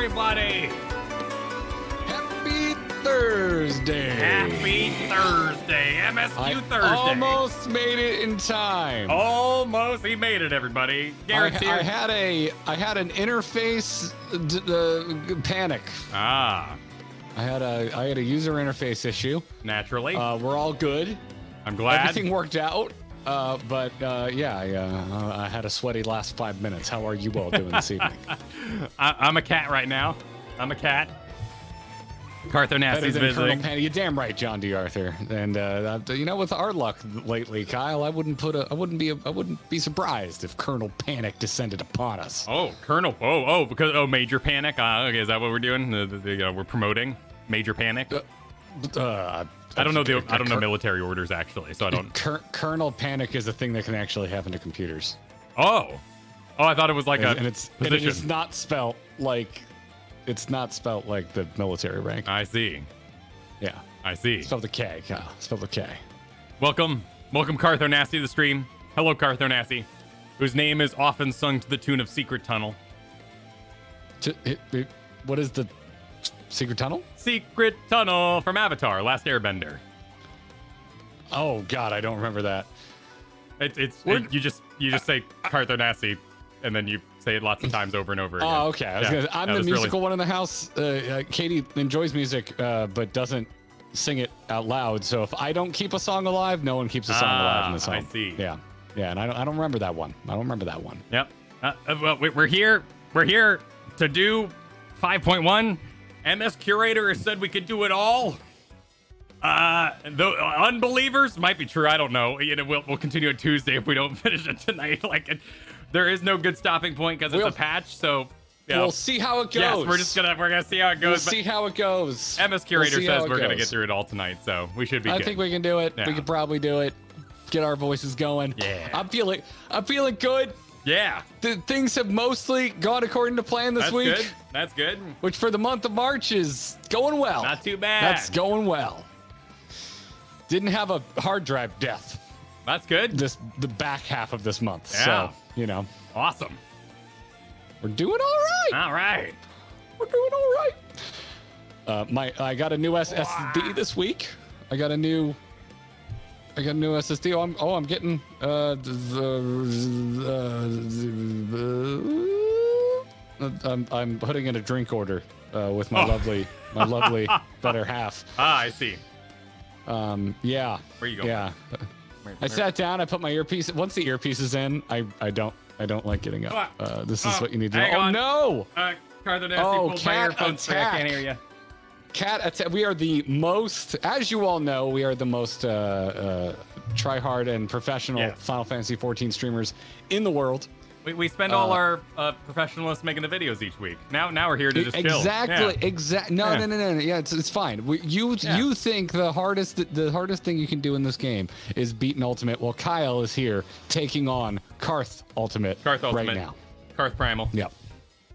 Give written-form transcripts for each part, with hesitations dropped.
everybody. Happy Thursday. Happy Thursday. MSQ Thursday. Almost made it in time. Almost. He made it, everybody. Garrett's here. I had an interface panic. Ah. I had a user interface issue. Naturally. We're all good. I'm glad. Everything worked out. But I had a sweaty last 5 minutes. How are you all doing this evening? I'm a cat right now. I'm a cat. Cartho Nasty's visiting. You're damn right, John D. Arthur. And with our luck lately, Kyle, I wouldn't be surprised if Colonel Panic descended upon us. Oh, Colonel. Because Major Panic. Okay, is that what we're doing? We're promoting Major Panic. I don't know military orders actually, so I don't. Colonel Panic is a thing that can actually happen to computers. Oh, I thought it was like and it's not spelt like the military rank. I see. Yeah, I see. Spelled the K, Kyle. Spelled the K. Welcome, Cartho Nasty to the stream. Hello, Cartho Nasty, whose name is often sung to the tune of Secret Tunnel. What is the Secret Tunnel? Secret Tunnel from Avatar: Last Airbender. Oh God, I don't remember that. You just say Cartho Nasty, and then you say it lots of times over and over again. Oh, okay. I'm the musical one in the house. Katie enjoys music, but doesn't sing it out loud. So if I don't keep a song alive, no one keeps a song alive in this home. I see. Yeah, and I don't remember that one. Yep. Well, we're here to do 5.1. MS Curator has said we could do it all. The unbelievers might be true. I don't know. We'll continue on Tuesday if we don't finish it tonight. There is no good stopping point because it's a patch. So we'll see how it goes. Yes, we're gonna see how it goes. We'll see how it goes. MS Curator says we're gonna get through it all tonight, so we should be good. I think we can do it. Yeah. We could probably do it. Get our voices going. Yeah. I'm feeling good. Yeah. Things have mostly gone according to plan this week. That's good. Which for the month of March is going well. Not too bad. That's going well. Didn't have a hard drive death. That's good. The back half of this month. Yeah. So, Awesome. We're doing all right. All right. We're doing all right. I got a new SSD this week. I got a new SSD. I'm getting I'm putting in a drink order with my lovely better half. Ah, I see. Yeah. Where you going? Yeah. I sat down. I put my earpiece. Once the earpiece is in, I don't like getting up. This is what you need to do. Oh no! Cartho Nasty pulled my earphones so I can't hear you. Cat attack. We are the most, as you all know, we are the most try-hard and professional Final Fantasy XIV streamers in the world. We spend all our professionalism making the videos each week. Now we're here to just chill. Exactly. No. Yeah, it's fine. You think the hardest thing you can do in this game is beat an ultimate? Well, Kyle is here taking on Karth Ultimate right now. Karth Primal. Yep.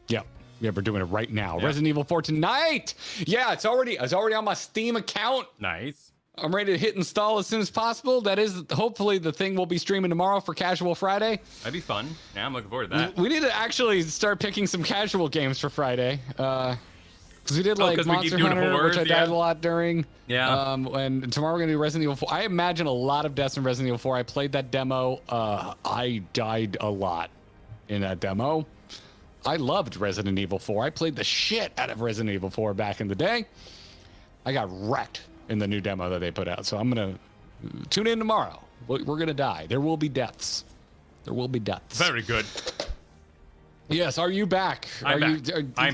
Yeah, we're doing it right now. Yep. Resident Evil 4 tonight. Yeah, it's already on my Steam account. Nice. I'm ready to hit install as soon as possible. That is hopefully the thing we'll be streaming tomorrow for Casual Friday. That'd be fun. Yeah, I'm looking forward to that. We need to actually start picking some casual games for Friday. Because we did Monster Hunter, horrors, which I died a lot during. Yeah. And tomorrow we're going to do Resident Evil 4. I imagine a lot of deaths in Resident Evil 4. I played that demo. I died a lot in that demo. I loved Resident Evil 4. I played the shit out of Resident Evil 4 back in the day. I got wrecked in the new demo that they put out. So I'm going to tune in tomorrow. We're going to die. There will be deaths. Very good. Yes, are you back? I'm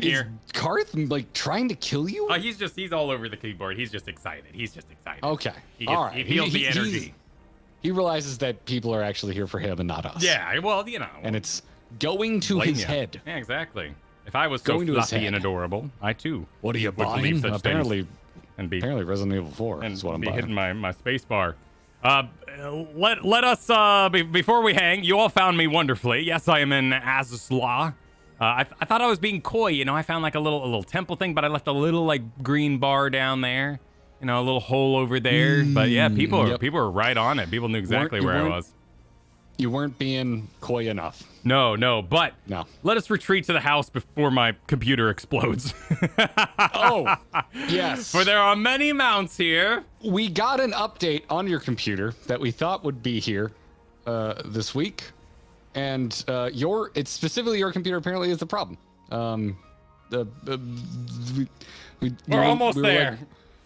here. Is Karth trying to kill you? He's all over the keyboard. He's just excited. Okay. All right. He feels the energy. He realizes that people are actually here for him and not us. Yeah, well, And it's going to his head. Yeah, exactly. If I was so fluffy and adorable, I too. What are you buying? Apparently Resident Evil 4 is what I'm buying. Hitting my space bar. Let us before we hang. You all found me wonderfully. Yes, I am in Azazla. I thought I was being coy. I found a little temple thing, but I left a little green bar down there. A little hole over there. But yeah, people are right on it. People knew exactly where I was. You weren't being coy enough. No, but No. let us retreat to the house before my computer explodes. Oh, yes. For there are many mounts here. We got an update on your computer that we thought would be here this week, and it's specifically your computer apparently is the problem. We're almost there.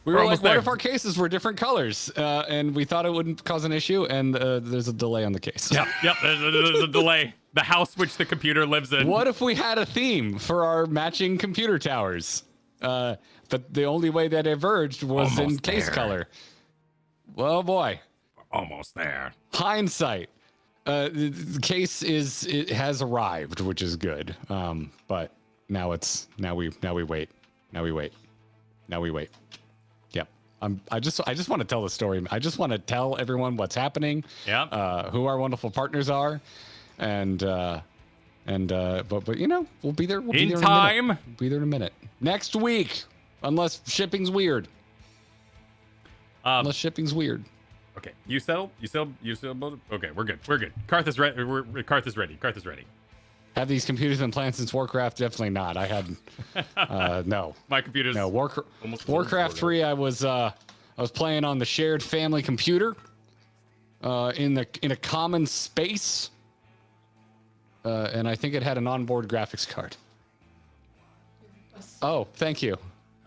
We were like, almost what there. if our cases were different colors? And we thought it wouldn't cause an issue, and there's a delay on the case. Yep. There's a delay. The house which the computer lives in. What if we had a theme for our matching computer towers? But the only way that diverged was in Almost case there. color. Well, boy. Almost there. Hindsight. The case it has arrived, which is good. But now we wait. Yep. I just want to tell the story. I just want to tell everyone what's happening. Yep. Who our wonderful partners are, but you know, we'll be there. We'll be In there time. In a minute. We'll be there in a minute. Next week, unless shipping's weird. Unless shipping's weird. Okay. You settled? Okay, we're good. Karth is ready. Karth is ready. Have these computers been playing since Warcraft? Definitely not. I had no. My computer's No, almost Warcraft 3. I was playing on the shared family computer, in a common space, and I think it had an onboard graphics card. Oh, thank you.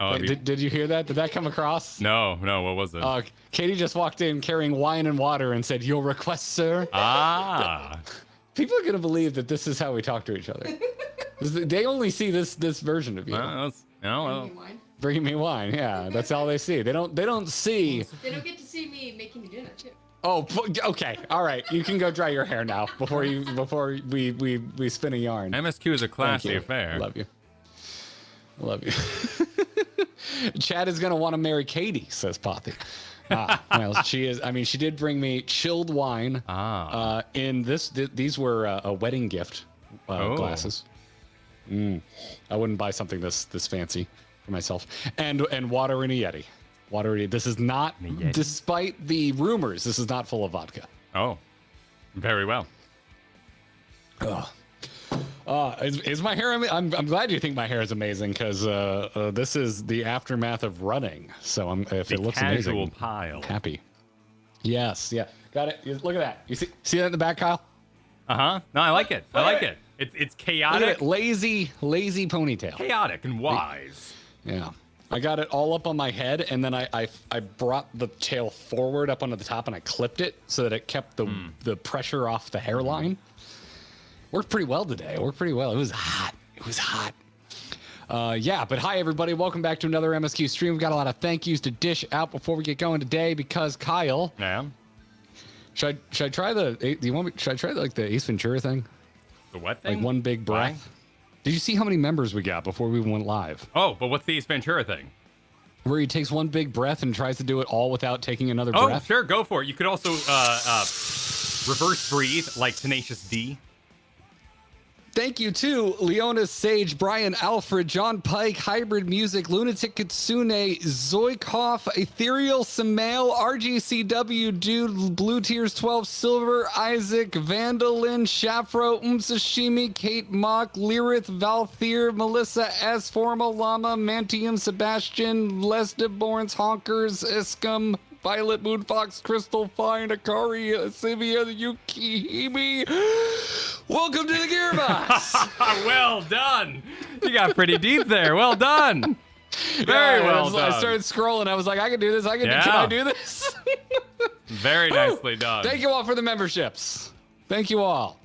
Oh, Wait, did you hear that? Did that come across? No, what was it? Katie just walked in carrying wine and water and said, "Your request, sir." Ah. People are gonna believe that this is how we talk to each other. They only see this version of you. Bring me wine. Yeah, that's all they see. They don't see. They don't get to see me making you dinner too. Oh, okay. All right. You can go dry your hair now before we spin a yarn. MSQ is a Thank classy you. affair. Love you. Chad is gonna want to marry Katie, says Pothy. Well, she is. I mean, she did bring me chilled wine. In these were a wedding gift glasses. I wouldn't buy something this fancy for myself. And water in a Yeti. This is not, despite the rumors, this is not full of vodka. Oh, very well. Is my hair? I'm glad you think my hair is amazing because this is the aftermath of running. So if it looks Casual amazing, pile. happy. Yes, yeah, got it. Look at that. You see that in the back, Kyle? No, I like it. It's Look at chaotic. it. Lazy ponytail. Chaotic and wise. Yeah. I got it all up on my head, and then I brought the tail forward up onto the top, and I clipped it so that it kept the pressure off the hairline. Worked pretty well today. It was hot. Yeah, but hi, everybody. Welcome back to another MSQ stream. We've got a lot of thank yous to dish out before we get going today because Kyle. Yeah. Should I try should I try like the Ace Ventura thing? The what thing? Like one big breath? Why? Did you see how many members we got before we went live? Oh, but what's the Ace Ventura thing? Where he takes one big breath and tries to do it all without taking another Oh, breath? sure, go for it. You could also reverse breathe like Tenacious D. Thank you to Leona Sage, Brian Alfred, John Pike, Hybrid Music, Lunatic Kitsune, Zoikhoff, Ethereal Samael, RGCW Dude, Blue Tears 12, Silver, Isaac, Vandalin, Shafro, Sashimi, Kate Mock, Lyrith, Valthier, Melissa S, Formal Llama, Mantium, Sebastian, Les DeBorns, Honkers, Iscum, Violet Moonfox, Crystal Fine, Akari, Sivia, Yukihime. Welcome to the Gearbox. Well done. You got pretty deep there. Well done. Very well done. I started scrolling. I was like, I can do this. Can I do this? Very nicely done. Thank you all for the memberships. Thank you all.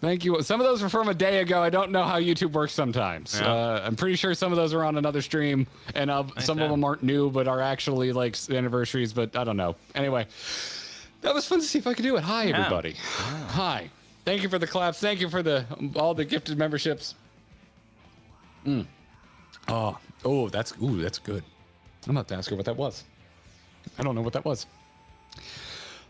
Thank you. Some of those were from a day ago. I don't know how YouTube works sometimes. Yeah. I'm pretty sure some of those are on another stream, and some of them aren't new, but are actually like anniversaries, but I don't know. Anyway, that was fun to see if I could do it. Hi, everybody. Yeah. Hi. Thank you for the claps. Thank you for all the gifted memberships. Oh, that's good. I'm about to ask her what that was. I don't know what that was.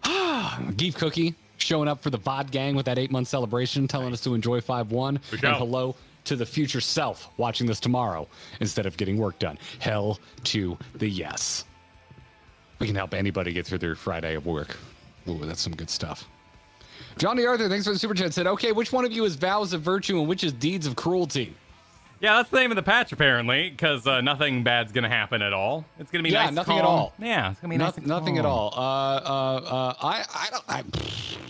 Geef Cookie showing up for the VOD gang with that 8-month celebration, telling us to enjoy 5-1. And hello to the future self watching this tomorrow instead of getting work done. Hell to the yes. We can help anybody get through their Friday of work. Ooh, that's some good stuff. Johnny Arthur, thanks for the super chat. Said, okay, which one of you is vows of virtue and which is deeds of cruelty? Yeah, that's the name of the patch apparently, because nothing bad's gonna happen at all. It's gonna be nice, nothing calm. at all. Yeah, it's gonna be nice. And Nothing at calm. all.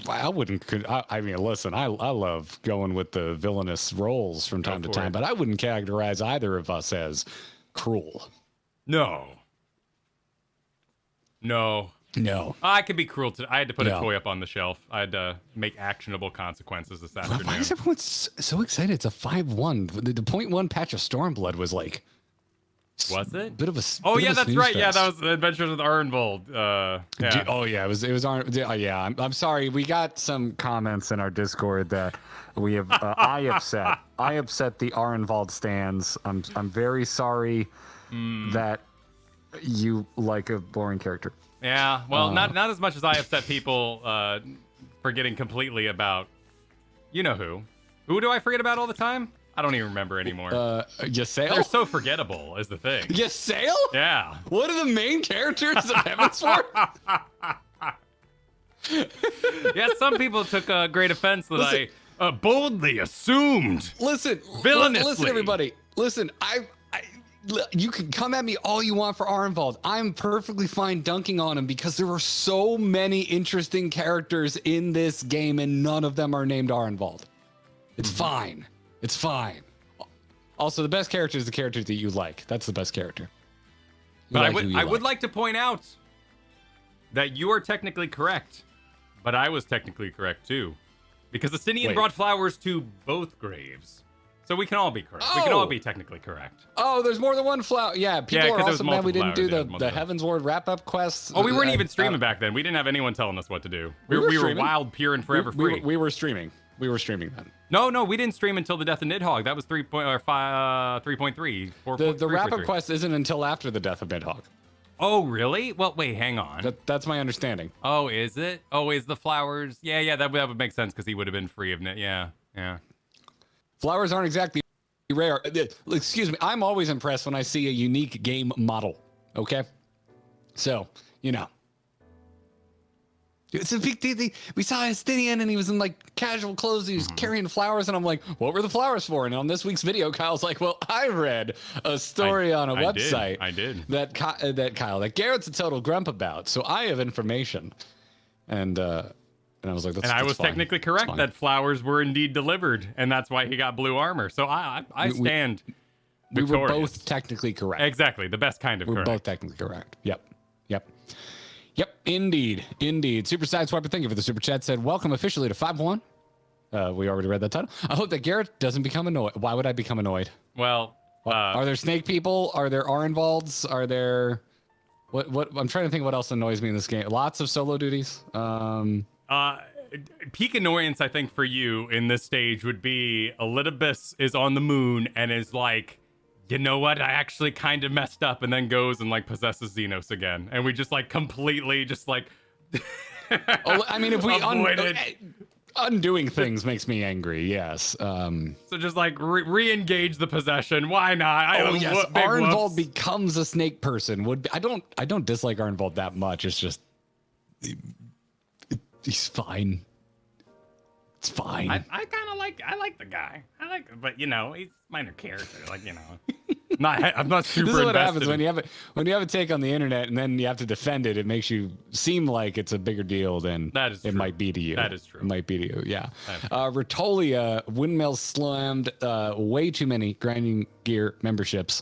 I wouldn't. I mean, listen, I love going with the villainous roles from time to time, but I wouldn't categorize either of us as cruel. No. I could be cruel to. I had to put a toy up on the shelf. I had to make actionable consequences this afternoon. Why is everyone so excited? It's a 5-1. The 0.1 patch of Stormblood was like. Was it? Bit of a. Oh bit yeah, of a that's snooze right. Yeah, fest. that was Adventures with Arnvold. Yeah. Oh yeah, it was. Yeah, I'm sorry. We got some comments in our Discord that we have. I upset the Arenvald stands. I'm very sorry that you like a boring character. Yeah, well, not as much as I upset people forgetting completely about, you know who. Who do I forget about all the time? I don't even remember anymore. Ysayle? They're so forgettable, is the thing. Ysayle? Yeah. What are the main characters of Heavensward? Yeah, some people took great offense that I boldly assumed. Listen, villainously. Listen, everybody. Listen, you can come at me all you want for Arenvald. I'm perfectly fine dunking on him because there are so many interesting characters in this game and none of them are named Arenvald. It's fine. It's fine. Also, the best character is the character that you like. That's the best character. But I would like to point out that you are technically correct, but I was technically correct too. Because Astinian brought flowers to both graves. So we can all be correct. We can all be technically correct. Oh, there's more than one flower. Yeah, people are also mad we didn't do the Heavensward wrap-up quests. Oh, we weren't even streaming back then. We didn't have anyone telling us what to do. We were wild, pure, and forever free. We were streaming. We were streaming then. No, we didn't stream until the death of Nidhogg. That was 3.3. The wrap-up quest isn't until after the death of Nidhogg. Oh, really? Well, wait, hang on. That's my understanding. Oh, is it? Oh, is the flowers? Yeah, that would make sense because he would have been free of it. Yeah. Flowers aren't exactly rare. Excuse me. I'm always impressed when I see a unique game model. Okay? So, you know. It's a big deal. We saw Astinian and he was in like casual clothes. He was carrying flowers, and I'm like, "What were the flowers for?" And on this week's video, Kyle's like, "Well, I read a story on a website. I did. That Garrett's a total grump about. So I have information." And I was like, "That's." And I was technically correct that flowers were indeed delivered, and that's why he got blue armor. So I stand. We were both technically correct. Exactly, the best kind of correct. We're both technically correct. Yep, indeed. Super Sideswiper, thank you for the super chat. Said, welcome officially to 5-1. We already read that title. I hope that Garrett doesn't become annoyed. Why would I become annoyed? Well, are there snake people? Are there Arenvalds? Are there... What? I'm trying to think what else annoys me in this game. Lots of solo duties. Peak annoyance, I think, for you in this stage would be Elidibus is on the moon and is like, you know what? I actually kind of messed up, and then goes and like possesses Xenos again, and we just like completely just like. I mean, if we undoing things makes me angry. Yes. So just like re-engage the possession. Why not? Arenvald becomes a snake person. I don't dislike Arenvald that much. It's just he's fine. It's fine. I kind of like the guy. But you know, he's minor character. Like, you know, I'm not super. This is what invested happens when you have a take on the internet and then you have to defend it. It makes you seem like it's a bigger deal than it might be to you. That is true. It might be to you. Yeah. Ratolia windmill slammed way too many grinding gear memberships.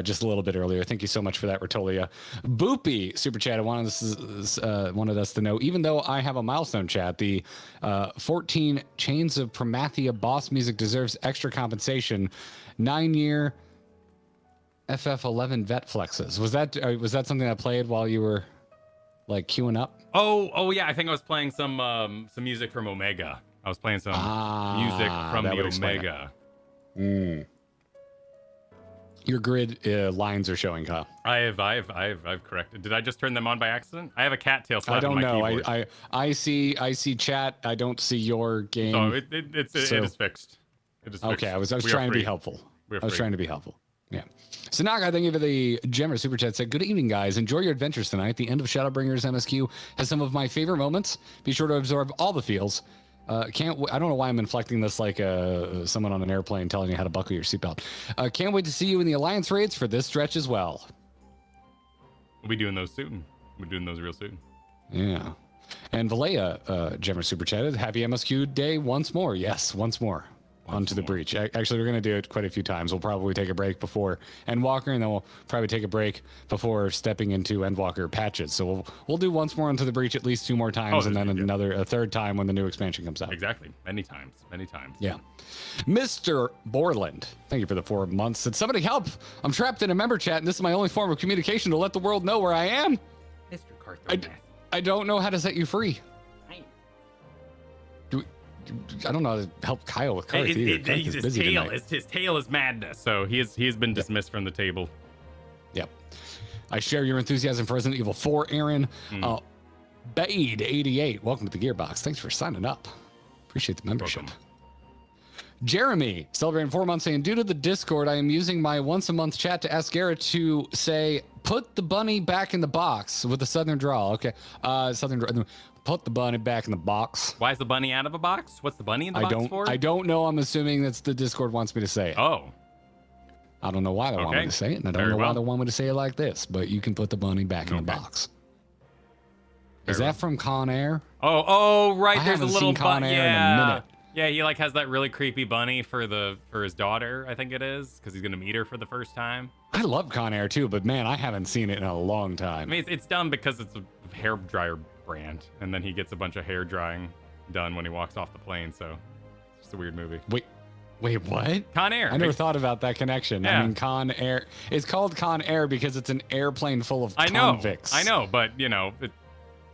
Just a little bit earlier. Thank you so much for that, Ratolia. Boopy super chat. Wanted us to know, even though I have a milestone chat, the 14 Chains of Promathia boss music deserves extra compensation. 9-year FF11 vet flexes. Was that something that played while you were like queuing up? Oh yeah. I think I was playing some music from Omega. I was playing some music from the Omega. Your grid lines are showing, Kyle. I've corrected. Did I just turn them on by accident? I have a cattail slap I don't in my know. keyboard. I see chat. I don't see your game. So it is fixed. It is fixed. Okay, I was trying to be helpful. I was trying to be helpful. Yeah. Sanaga, thank you for the Gemmer Super Chat. Said, good evening, guys. Enjoy your adventures tonight. The end of Shadowbringers MSQ has some of my favorite moments. Be sure to absorb all the feels. I don't know why I'm inflecting this like someone on an airplane telling you how to buckle your seatbelt. Can't wait to see you in the Alliance raids for this stretch as well. We'll be doing those soon. We're doing those real soon. Yeah. And Valea, Gemmer Super Chatted, happy MSQ day once more. Yes, once more. Onto the breach. Actually, we're going to do it quite a few times. We'll probably take a break before Endwalker, and then we'll probably take a break before stepping into Endwalker patches. So we'll do once more Onto the Breach at least 2 more times, and then a third time when the new expansion comes out. Exactly. Many times. Yeah. Mr. Borland, thank you for the 4 months. Said, somebody help! I'm trapped in a member chat, and this is my only form of communication to let the world know where I am. Mr. Carthon. I don't know how to set you free. I don't know how to help Kyle with Karth either. His tail is madness, so he has been dismissed from the table. Yep. I share your enthusiasm for Resident Evil 4, Aaron. Bade88, welcome to the Gearbox. Thanks for signing up. Appreciate the membership. Welcome. Jeremy, celebrating 4 months, saying, due to the Discord, I am using my once-a-month chat to ask Garrett to say, put the bunny back in the box with a southern drawl. Okay. Put the bunny back in the box. Why is the bunny out of a box? What's the bunny in the box for? I don't know. I'm assuming that's the Discord wants me to say it. Oh. I don't know why they want me to say it, and I don't know why they want me to say it like this, but you can put the bunny back in the box. Is that from Con Air? Oh, right. There's a little Con Air in a minute. Yeah, he like has that really creepy bunny for his daughter, I think it is, because he's gonna meet her for the first time. I love Con Air too, but man, I haven't seen it in a long time. I mean, it's dumb because it's a hair dryer brand, and then he gets a bunch of hair drying done when he walks off the plane. So it's just a weird movie. Wait, what? Con Air. I never thought about that connection. Yeah. I mean, Con Air. It's called Con Air because it's an airplane full of convicts. I know, but you know,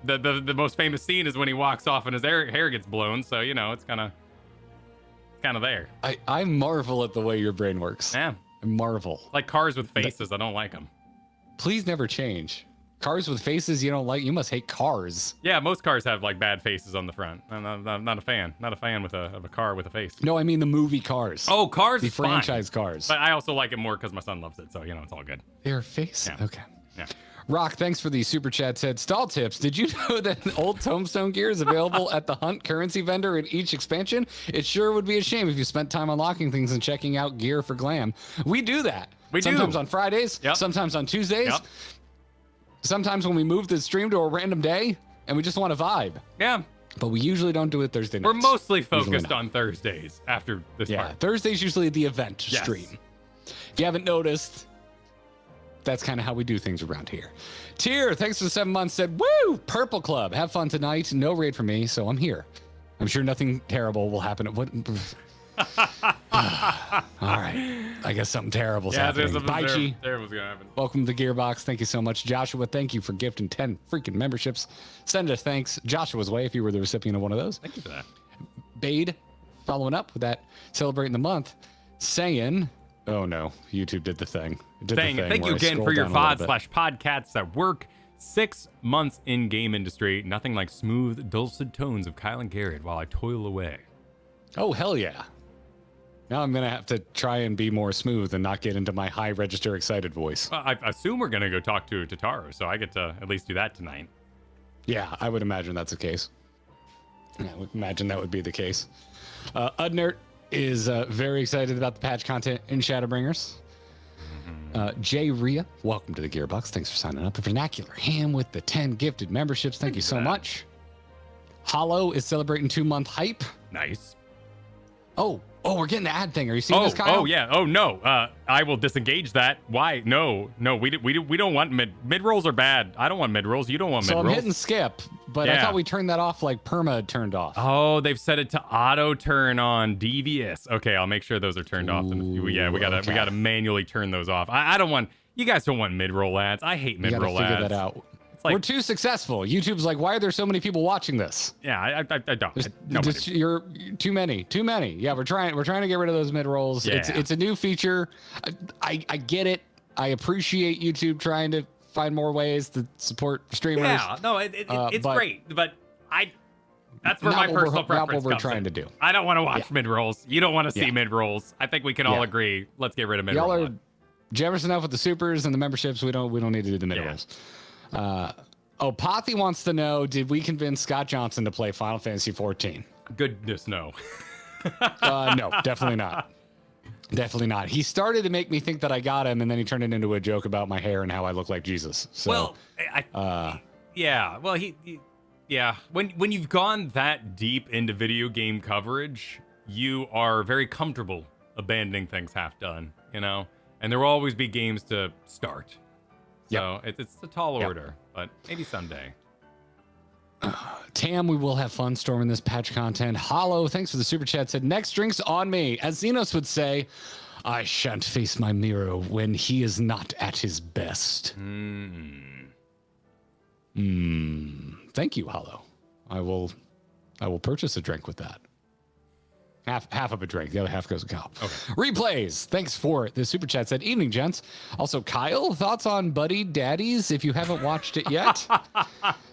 the most famous scene is when he walks off and his hair gets blown. So you know, it's kind of there. I marvel at the way your brain works. Yeah. I marvel. Like cars with faces, I don't like them. Please never change. Cars with faces you don't like, you must hate cars. Yeah, most cars have like bad faces on the front. I'm not a fan. Not a fan of a car with a face. No, I mean the movie Cars. Oh, Cars the is franchise fine. Cars. But I also like it more because my son loves it, so you know it's all good. Their face? Yeah. Okay. Yeah. Rock, thanks for the super chat. Said, stall tips. Did you know that old Tombstone gear is available at the Hunt currency vendor in each expansion? It sure would be a shame if you spent time unlocking things and checking out gear for glam. We do that. Sometimes on Fridays, sometimes on Tuesdays, sometimes when we move the stream to a random day and we just want to vibe. Yeah. But we usually don't do it Thursday nights. We're mostly focused on Thursdays after this part. Thursday's usually the event stream. If you haven't noticed, that's kind of how we do things around here. Tier, thanks for the 7 months, said, woo, Purple Club. Have fun tonight. No raid for me, so I'm here. I'm sure nothing terrible will happen. What? All right. I guess something terrible's happening. Bye, G. Terrible's gonna happen. Welcome to the Gearbox. Thank you so much. Joshua, thank you for gifting 10 freaking memberships. Send us thanks Joshua's way if you were the recipient of one of those. Thank you for that. Bade, following up with that, celebrating the month, saying, oh no, YouTube did the thing. Thank you again for your VOD/podcasts at work. 6 months in game industry. Nothing like smooth, dulcet tones of Kyle and Garrett while I toil away. Oh, hell yeah. Now I'm going to have to try and be more smooth and not get into my high register excited voice. Well, I assume we're going to go talk to Tataru, so I get to at least do that tonight. Yeah, I would imagine that's the case. I would imagine that would be the case. Udnert is very excited about the patch content in Shadowbringers. Jay Rhea, welcome to the Gearbox. Thanks for signing up. A Vernacular Ham with the 10 gifted memberships. Thank you so much. Hollow is celebrating 2-month hype. Nice. Oh, we're getting the ad thing. Are you seeing this, Kyle? Oh, yeah. Oh, no. I will disengage that. Why? No, we don't want mid rolls are bad. I don't want mid rolls. You don't want mid rolls. So I'm hitting skip, but I thought we turned that off like perma turned off. Oh, they've set it to auto turn on devious. Okay, I'll make sure those are turned off. We gotta manually turn those off. I don't want. You guys don't want mid roll ads. I hate mid roll ads. Figure that out. Like, we're too successful. YouTube's like, why are there so many people watching this? Yeah, I don't. You're too many. Yeah, we're trying to get rid of those mid rolls. Yeah. It's a new feature. I get it. I appreciate YouTube trying to find more ways to support streamers. Yeah, no, it's great, but that's where my personal preference not what we're comes trying in. to do. I don't want to watch mid rolls. You don't want to see mid rolls. I think we can all agree. Let's get rid of mid rolls. Generous enough with the supers and the memberships. We don't need to do the middles. Pothy wants to know, did we convince Scott Johnson to play Final Fantasy 14? Goodness, no. No, definitely not. Definitely not. He started to make me think that I got him, and then he turned it into a joke about my hair and how I look like Jesus. So, well, yeah. Well, yeah. When you've gone that deep into video game coverage, you are very comfortable abandoning things half done, you know? And there will always be games to start. So it's a tall order, but maybe someday. Tam, we will have fun storming this patch content. Hollow, thanks for the super chat, said, next drink's on me. As Xenos would say, I shan't face my mirror when he is not at his best. Thank you, Hollow. I will purchase a drink with that. Half of a drink. The other half goes to Kyle. Okay. Replays. Thanks for the super chat. Said, evening, gents. Also, Kyle, thoughts on Buddy Daddies if you haven't watched it yet?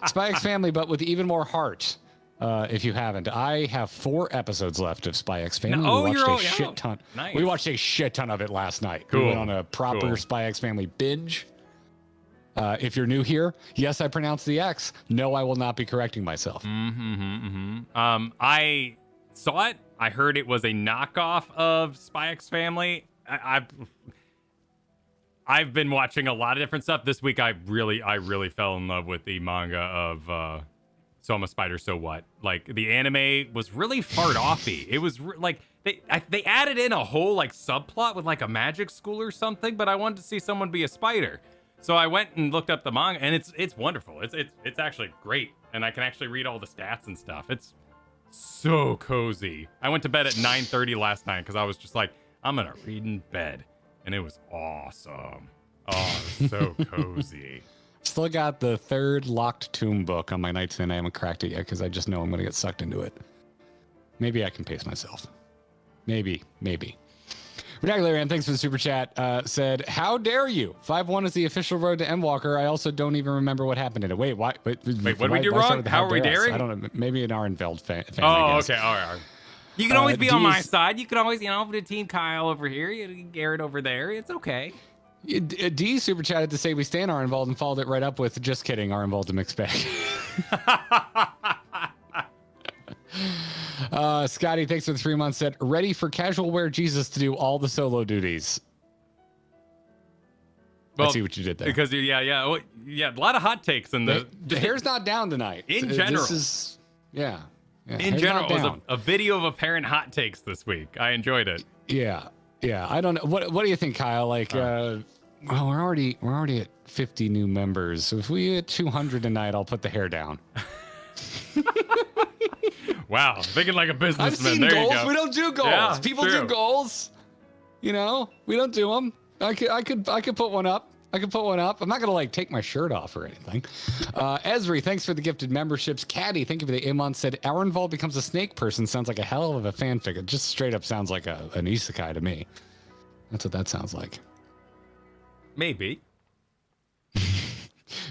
Spy X Family, but with even more heart. If you haven't, I have 4 episodes left of Spy X Family. We watched a shit ton. Nice. We watched a shit ton of it last night. Cool. We went on a proper Spy X Family binge. If you're new here, yes, I pronounced the X. No, I will not be correcting myself. I saw it. I heard it was a knockoff of Spy X Family. I've been watching a lot of different stuff. This week, I really fell in love with the manga of So I'm a Spider, So What? Like, the anime was really fart-offy. It was like, they added in a whole, like, subplot with, like, a magic school or something, but I wanted to see someone be a spider. So I went and looked up the manga, and it's wonderful. It's actually great, and I can actually read all the stats and stuff. It's so cozy. I went to bed at 9:30 last night because I was just like, I'm gonna read in bed, and it was awesome. Oh, it was so cozy. Still got the 3rd Locked Tomb book on my nightstand. I haven't cracked it yet because I just know I'm gonna get sucked into it. Maybe I can pace myself. Maybe. Vernacular Man, thanks for the super chat. Said, how dare you? 5-1 is the official road to Endwalker. I also don't even remember what happened in it. Wait, what did we do wrong? How are we daring? I don't know. Maybe an Arenveld fan. Oh, okay. All right. You can always be on my side. You can always, the team Kyle over here, Garrett over there. It's okay. D super chatted to say we stand Arenveld and followed it right up with, just kidding, Arenveld's a mixed bag. Scotty, thanks for the 3 months. Said, ready for casual wear Jesus to do all the solo duties. Well, I see what you did there. Because a lot of hot takes in the hair's not down tonight. In general, this is in general, it was a video of apparent hot takes this week. I enjoyed it. Yeah. I don't know. What do you think, Kyle? Like, well, we're already at 50 new members. So if we hit 200 tonight, I'll put the hair down. Wow, thinking like a businessman. I've seen there goals. You go. We don't do goals. Yeah, People true. do goals. We don't do them. I could put one up. I'm not gonna like take my shirt off or anything. Esri, thanks for the gifted memberships. Caddy, thank you for the 8 months. Said Arenvald becomes a snake person. Sounds like a hell of a fanfic. It just straight up sounds like an isekai to me. That's what that sounds like. Maybe.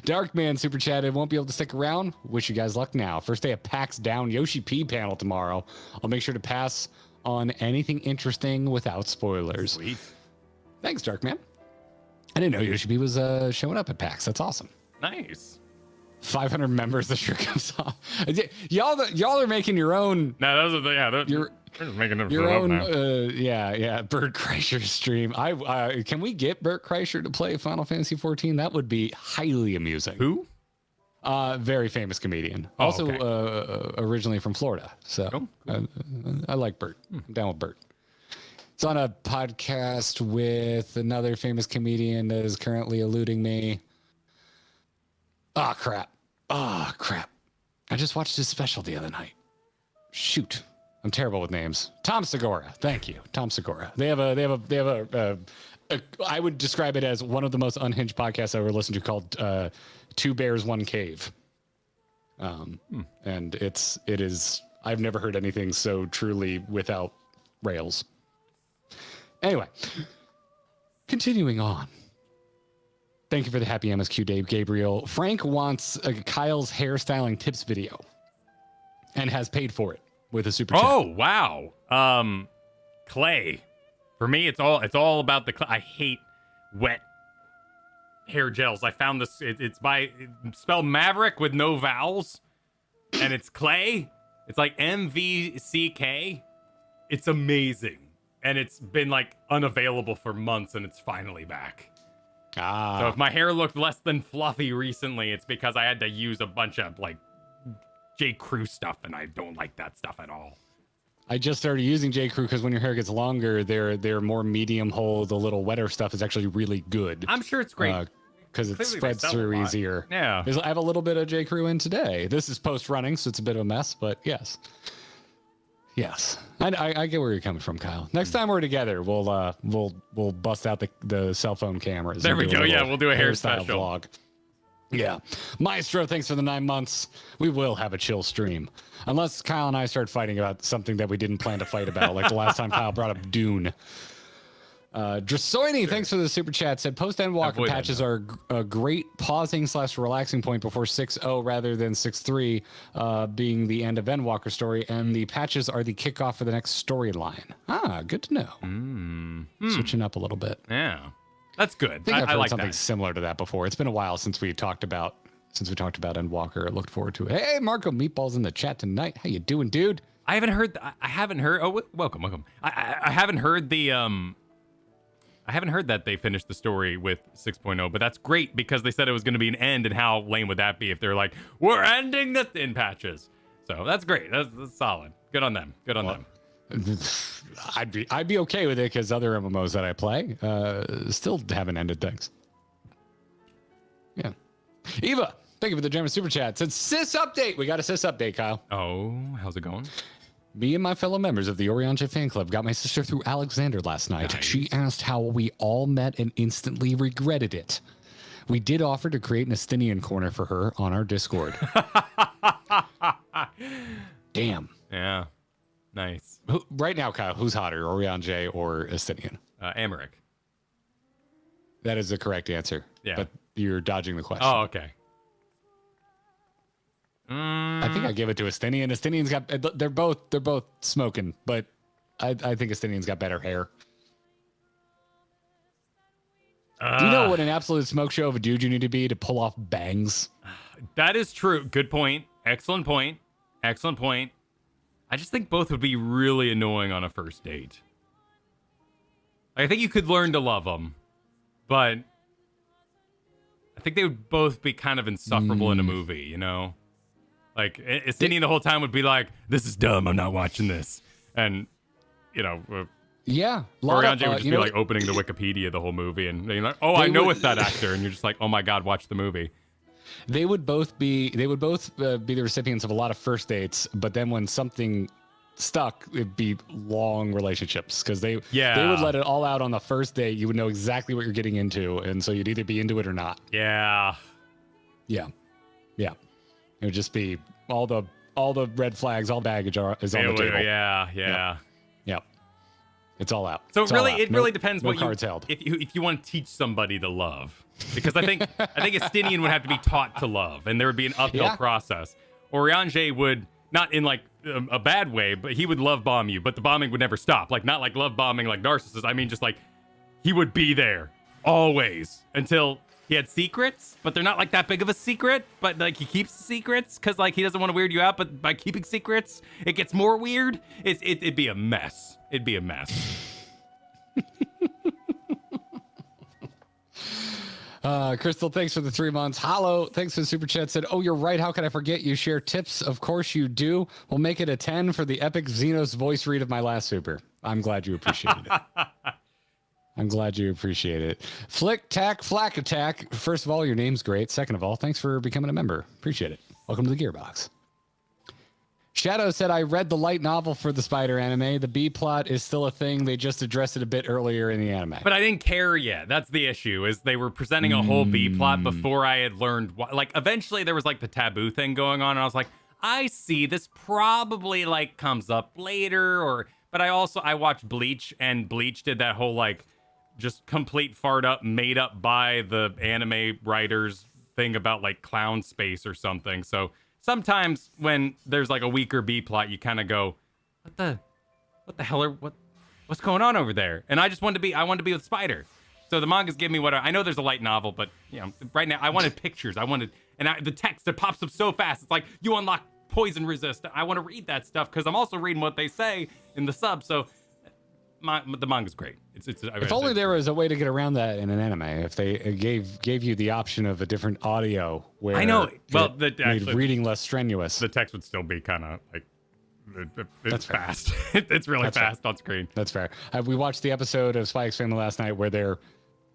Darkman super chatted, won't be able to stick around. Wish you guys luck now. First day of PAX Down Yoshi P panel tomorrow. I'll make sure to pass on anything interesting without spoilers. Sweet. Thanks, Darkman. I didn't know Yoshi P was showing up at PAX. That's awesome. Nice. 500 members. The shirt comes off. Y'all are making your own. No, those are you're making them your own. now. Bert Kreischer stream. Can we get Bert Kreischer to play Final Fantasy 14? That would be highly amusing. Who? Very famous comedian. Oh, also, okay. Originally from Florida. So cool. I like Bert. I'm down with Bert. It's on a podcast with another famous comedian that is currently eluding me. Oh, crap. I just watched his special the other night. Shoot. I'm terrible with names. Tom Segura. Thank you. Tom Segura. They have a I would describe it as one of the most unhinged podcasts I ever listened to called Two Bears, One Cave. And it is, I've never heard anything so truly without rails. Anyway, continuing on. Thank you for the happy MSQ, Dave Gabriel. Frank wants Kyle's hairstyling tips video and has paid for it with a super chat. Oh, wow. Clay. For me, it's all about the clay. I hate wet hair gels. I found this. It's spelled Maverick with no vowels, and it's clay. It's like MVCK. It's amazing, and it's been like unavailable for months, and it's finally back. So if my hair looked less than fluffy recently, it's because I had to use a bunch of like J. Crew stuff, and I don't like that stuff at all. I just started using J. Crew because when your hair gets longer, their more medium hold, the little wetter stuff is actually really good. I'm sure it's great. Because it spreads through easier. Yeah. I have a little bit of J. Crew in today. This is post-running, so it's a bit of a mess, but yes. Yes. I get where you're coming from, Kyle. Next time we're together, we'll bust out the cell phone cameras. There we go. Yeah, we'll do a hair special vlog. Yeah. Maestro, thanks for the 9 months. We will have a chill stream. Unless Kyle and I start fighting about something that we didn't plan to fight about, like the last time Kyle brought up Dune. Drasoini, thanks for the super chat. Said post Endwalker patches are a great pausing / relaxing point before 6.0 rather than 6.3 being the end of Endwalker story, and the patches are the kickoff for the next storyline. Good to know. Switching up a little bit. Yeah, that's good. I think I've heard like something that. similar to that before. It's been a while since we talked about Endwalker. I looked forward to it. Hey, Marco Meatballs in the chat tonight. How you doing, dude? I haven't heard. Oh, welcome. I haven't heard the I haven't heard that they finished the story with 6.0, but that's great because they said it was going to be an end, and how lame would that be if they're like, we're ending the in patches? So that's great. That's solid. Good on them. Good on them. I'd be okay with it because other MMOs that I play still haven't ended things. Yeah. Eva, thank you for the German super chat. Said sis update. We got a sis update, Kyle. Oh, how's it going? Me and my fellow members of the Oriange fan club got my sister through Alexander last night. Nice. She asked how we all met and instantly regretted it. We did offer to create an Estinian corner for her on our Discord. Damn. Yeah. Nice. Right now, Kyle, who's hotter, Oriange or Estinian? Amaric. That is the correct answer. Yeah. But you're dodging the question. Oh, okay. I think I give it to Estinian. Estinian's got they're both smoking, but I think Estinian's got better hair. Do you know what an absolute smoke show of a dude you need to be to pull off bangs? That is true. Good point. Excellent point. Excellent point. I just think both would be really annoying on a first date. I think you could learn to love them, but I think they would both be kind of insufferable in a movie, you know? Like, Estinian the whole time would be like, this is dumb, I'm not watching this. And, you know, yeah. Oriange would just be like opening the Wikipedia the whole movie and being like, oh, I know it's that actor. And you're just like, oh my God, watch the movie. They would both be the recipients of a lot of first dates, but then when something stuck, it'd be long relationships because they would let it all out on the first date. You would know exactly what you're getting into, and so you'd either be into it or not. Yeah. It would just be all the red flags, all baggage is on the table. Yeah. Yep. It's all out. So it really depends what cards held. If you want to teach somebody to love, because I think Estinian would have to be taught to love, and there would be an uphill process. Oriange would, not in like a bad way, but he would love bomb you, but the bombing would never stop. Like, not like love bombing like Narcissus. I mean, just like he would be there always until he had secrets, but they're not like that big of a secret. But like he keeps the secrets because like he doesn't want to weird you out. But by keeping secrets, it gets more weird. It'd be a mess. It'd be a mess. Crystal, thanks for the 3 months. Hollow, thanks for the super chat. Said, oh, you're right. How could I forget? You share tips. Of course you do. We'll make it a 10 for the epic Xenos voice read of my last super. I'm glad you appreciated it. I'm glad you appreciate it. Flick, tack, flack attack. First of all, your name's great. Second of all, thanks for becoming a member. Appreciate it. Welcome to the Gearbox. Shadow said, I read the light novel for the Spider anime. The B plot is still a thing. They just addressed it a bit earlier in the anime. But I didn't care yet. That's the issue, is they were presenting a whole B plot before I had learned. Like, eventually there was like the taboo thing going on, and I was like, I see, this probably like comes up later, but I watched Bleach, and Bleach did that whole like just complete fart up, made up by the anime writers thing about like clown space or something. So sometimes when there's like a weaker B plot, you kind of go, what the hell what's going on over there? And I wanted to be with Spider. So the mangas give me what I know. There's a light novel, but right now I wanted pictures. The text that pops up so fast. It's like you unlock poison resist. I want to read that stuff because I'm also reading what they say in the sub. So the manga's great. If only there was a way to get around that in an anime. If they gave you the option of a different audio where I know. Well, made reading less strenuous. The text would still be kind of like. That's fast. It's really fast on screen. That's fair. We watched the episode of Spy X Family last night where they're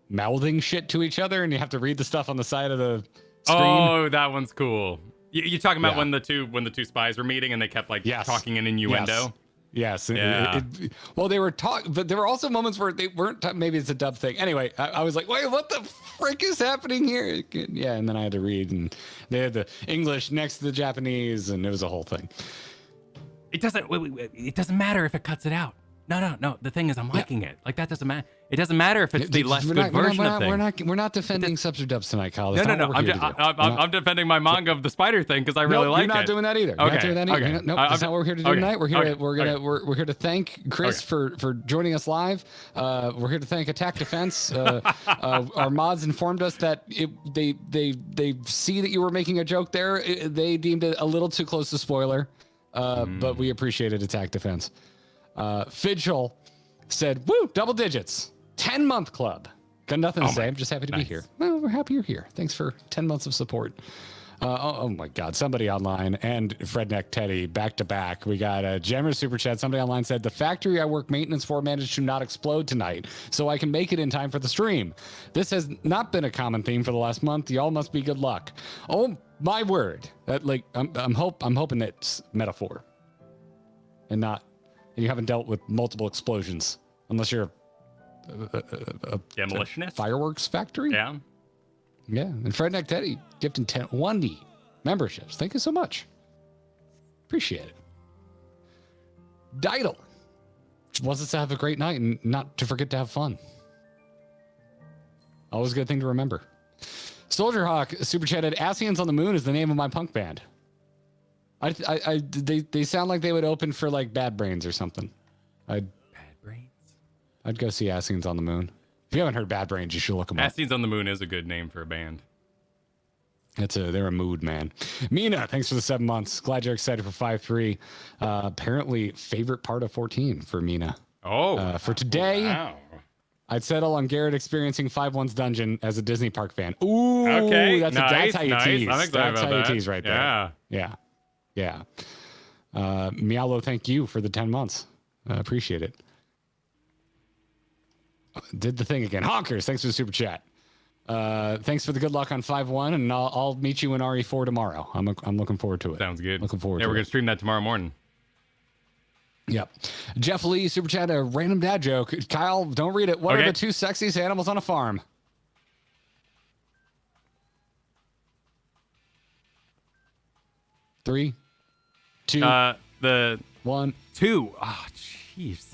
mouthing shit to each other, and you have to read the stuff on the side of the screen. Oh, that one's cool. You talking about when the two spies were meeting and they kept like talking in innuendo? Yes. Yeah. Well, they were talking, but there were also moments where they weren't. Maybe it's a dub thing. Anyway, I was like, wait, what the frick is happening here? Yeah, and then I had to read, and they had the English next to the Japanese, and it was a whole thing. It doesn't matter if it cuts it out. No. The thing is, I'm liking it. Like that doesn't matter. It doesn't matter if it's the less good version of things. We're not defending subs or dubs tonight, Kyle. No. I'm defending my manga of the spider thing because I really like it. You're not doing that either. Okay. You're not doing that either. Okay. Nope, that's not what we're here to do tonight. We're here. We're here to thank Chris for joining us live. We're here to thank Attack Defense. Our mods informed us that they see that you were making a joke there. They deemed it a little too close to spoiler, but we appreciated Attack Defense. Fidgel said, "Woo, double digits, 10-month club." Got nothing to say. I'm just happy to be here. Well, we're happy you're here. Thanks for 10 months of support. Oh my God, somebody online and Fredneck Teddy back to back. We got a Gemmer super chat. Somebody online said the factory I work maintenance for managed to not explode tonight, so I can make it in time for the stream. This has not been a common theme for the last month. Y'all must be good luck. Oh my word! I'm hoping that's metaphor, and you haven't dealt with multiple explosions unless you're a demolitionist fireworks factory. Yeah. And Fredneck Teddy gifting 1D memberships. Thank you so much. Appreciate it. Didle wants us to have a great night and not to forget to have fun. Always a good thing to remember. Soldier Hawk super chatted, Asians on the Moon is the name of my punk band. They sound like they would open for like Bad Brains or something. Bad Brains? I'd go see Asians on the Moon. If you haven't heard Bad Brains, you should look them up. Asians on the Moon is a good name for a band. They're a mood, man. Mina, thanks for the 7 months. Glad you're excited for 5-3. Apparently, favorite part of 14 for Mina. For today, wow. I'd settle on Garrett experiencing 5-1's dungeon as a Disney park fan. Ooh, okay, that's how you tease. I'm excited that's about how that. you tease right there. Yeah. Mialo, thank you for the 10 months. Appreciate it. Did the thing again. Honkers, thanks for the super chat. Thanks for the good luck on 5-1, and I'll meet you in RE4 tomorrow. I'm looking forward to it. Sounds good. Looking forward to it. Yeah, we're going to stream that tomorrow morning. Yep. Jeff Lee, super chat, a random dad joke. Kyle, don't read it. What are the two sexiest animals on a farm? Three, two, 1. 2. Oh, jeez.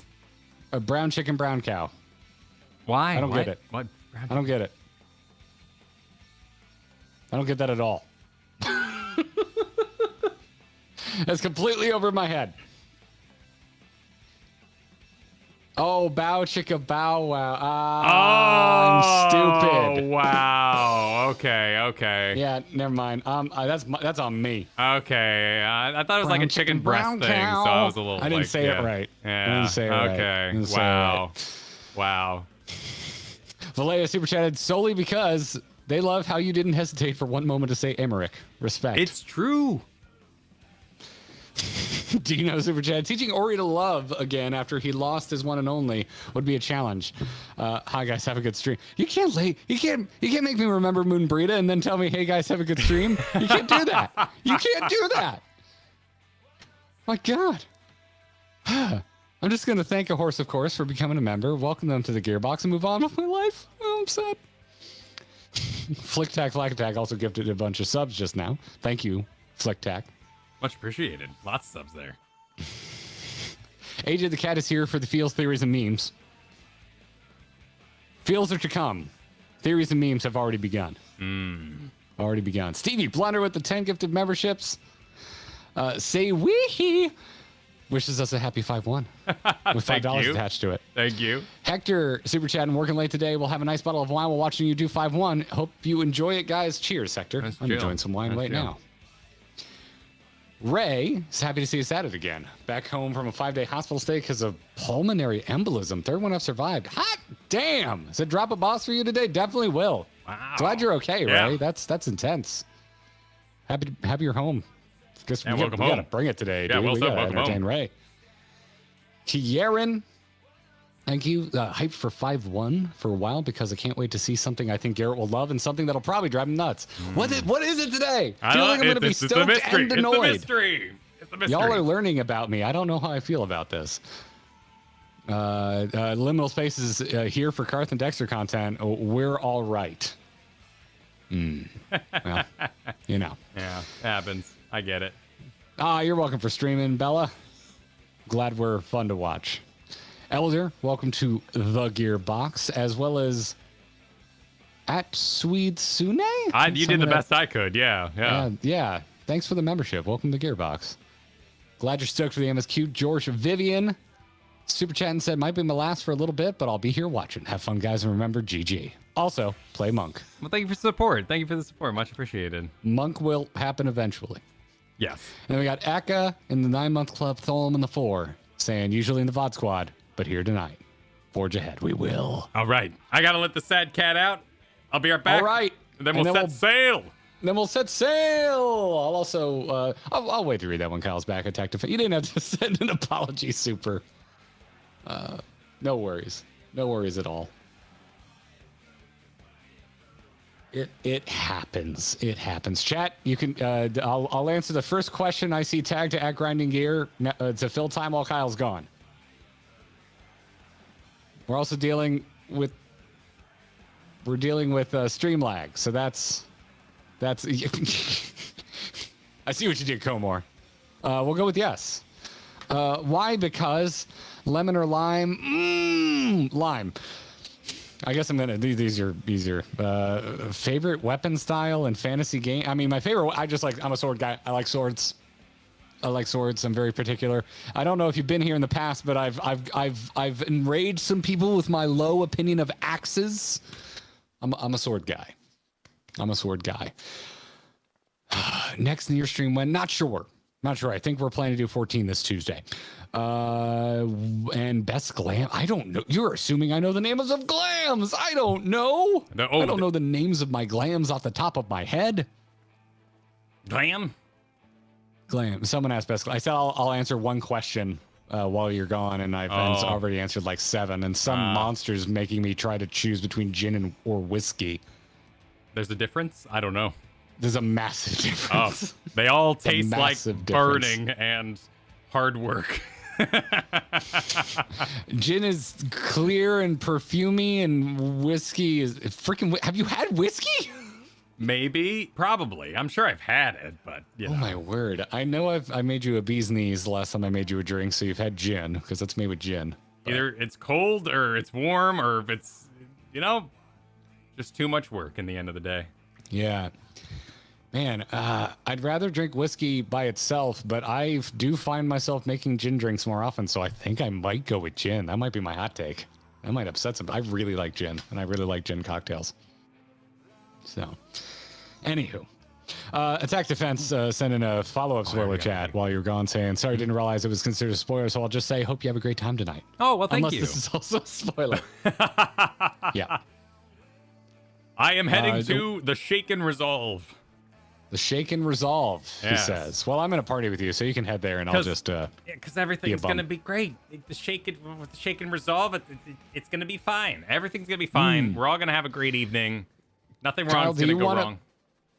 A brown chicken, brown cow. Why? I don't get it. What? I don't get it. I don't get that at all. That's completely over my head. Oh, bow chicka bow wow. I'm stupid. Wow. Okay. Yeah, never mind. That's on me. Okay. I thought it was Brown like a chicken breast brown thing, cow. so I was a little. I didn't say it right. Yeah. I didn't say it right. Okay. Wow. Wow. Vallejo super chatted solely because they love how you didn't hesitate for one moment to say Emmerich. Respect. It's true. Dino super chat, teaching Ori to love again after he lost his one and only would be a challenge. Hi guys, have a good stream. You can't make me remember Moon Brita and then tell me, hey guys, have a good stream. You can't do that. You can't do that. My God. I'm just gonna thank a horse, of course, for becoming a member, welcome them to the Gearbox, and move on with my life. Oh, I'm sad. Flick Tack also gifted a bunch of subs just now. Thank you, Flick Tack. Much appreciated. Lots of subs there. AJ the Cat is here for the feels, theories, and memes. Feels are to come. Theories and memes have already begun. Already begun. Stevie Blunder with the 10 gifted memberships. Say wee. wishes us a happy 5-1 with Thank $5 you. attached to it. Thank you. Hector, super chatting, working late today. We'll have a nice bottle of wine while watching you do 5-1. Hope you enjoy it, guys. Cheers, Hector. That's I'm chill. enjoying some wine That's right chill. now. Ray is happy to see us at it again. Back home from a 5-day hospital stay because of pulmonary embolism. Third one I've survived. Hot damn. Is it drop a boss for you today? Definitely will. Wow. Glad you're okay, Yeah. Ray. That's intense. Happy you're home. Guess Yeah, we welcome gotta home. bring it today, Yeah, dude. well We said, gotta welcome entertain home. Ray. Kieran, thank you. Hyped for 5-1 for a while because I can't wait to see something I think Garrett will love and something that'll probably drive him nuts. What is it today? I Feel don't like I'm know. gonna be It's a stoked mystery. and It's the annoyed. mystery. It's the mystery. Y'all are learning about me. I don't know how I feel about this. Liminal Spaces here for Karth and Dexter content. We're all right. Well, you know. Yeah, happens. I get it. You're welcome for streaming, Bella. Glad we're fun to watch. Elder, welcome to the Gearbox, as well as at Swede Sune. You did the best I could. Yeah. Yeah. Thanks for the membership. Welcome to Gearbox. Glad you're stoked for the MSQ. George Vivian, super chat and said, might be my last for a little bit, but I'll be here watching. Have fun, guys, and remember, GG. Also, play Monk. Well, thank you for support. Thank you for the support. Much appreciated. Monk will happen eventually. Yes. And then we got Aka in the 9-month club, Tholem in the 4, saying usually in the VOD squad, but here tonight. Forge ahead, we will. All right. I gotta let the sad cat out. I'll be right back. All right. And then we'll set sail. Then we'll set sail. I'll also, I'll wait to read that when Kyle's back. Attack defense. You didn't have to send an apology, Super. No worries. No worries at all. It happens. It happens. Chat, you can. I'll answer the first question I see tagged to @grinding gear to fill time while Kyle's gone. We're also dealing with stream lag, so that's. I see what you did, Comor. We'll go with yes. Why? Because lemon or lime? Lime. I guess I'm gonna do these are easier. Favorite weapon style and fantasy game. I mean, my favorite. I'm a sword guy. I like swords. I'm very particular. I don't know if you've been here in the past, but I've enraged some people with my low opinion of axes. I'm a sword guy. Next near stream when? Not sure. I think we're planning to do 14 this Tuesday. And best glam. I don't know. You're assuming I know the names of glams. I don't know. I don't know the names of my glams off the top of my head. Glam? Glam. Someone asked best. I said I'll answer one question while you're gone, and I've already answered like 7. And some monsters making me try to choose between gin or whiskey. There's a difference? I don't know. There's a massive difference. They all taste like massive burning and hard work. Gin is clear and perfumey, and whiskey is freaking. Have you had whiskey? Maybe, probably. I'm sure I've had it, but Oh my word! I know I made you a bee's knees the last time I made you a drink, so you've had gin because that's made with gin. Either it's cold or it's warm or if it's, just too much work in the end of the day. Yeah. Man, I'd rather drink whiskey by itself, but I do find myself making gin drinks more often, so I think I might go with gin. That might be my hot take. That might upset some. I really like gin, and I really like gin cocktails. So, anywho. Attack Defense sent in a follow-up spoiler chat while you were gone saying, sorry, didn't realize it was considered a spoiler, so I'll just say, hope you have a great time tonight. Oh, well, thank you. Unless this is also a spoiler. Yeah. I am heading to the Shaken Resolve. The Shaken Resolve, he Yes. says. Well, I'm going to party with you, so you can head there, and I'll just... because everything's going to be great. With the Shaken Resolve, it's going to be fine. Everything's going to be fine. We're all going to have a great evening. Nothing wrong's going to go wrong.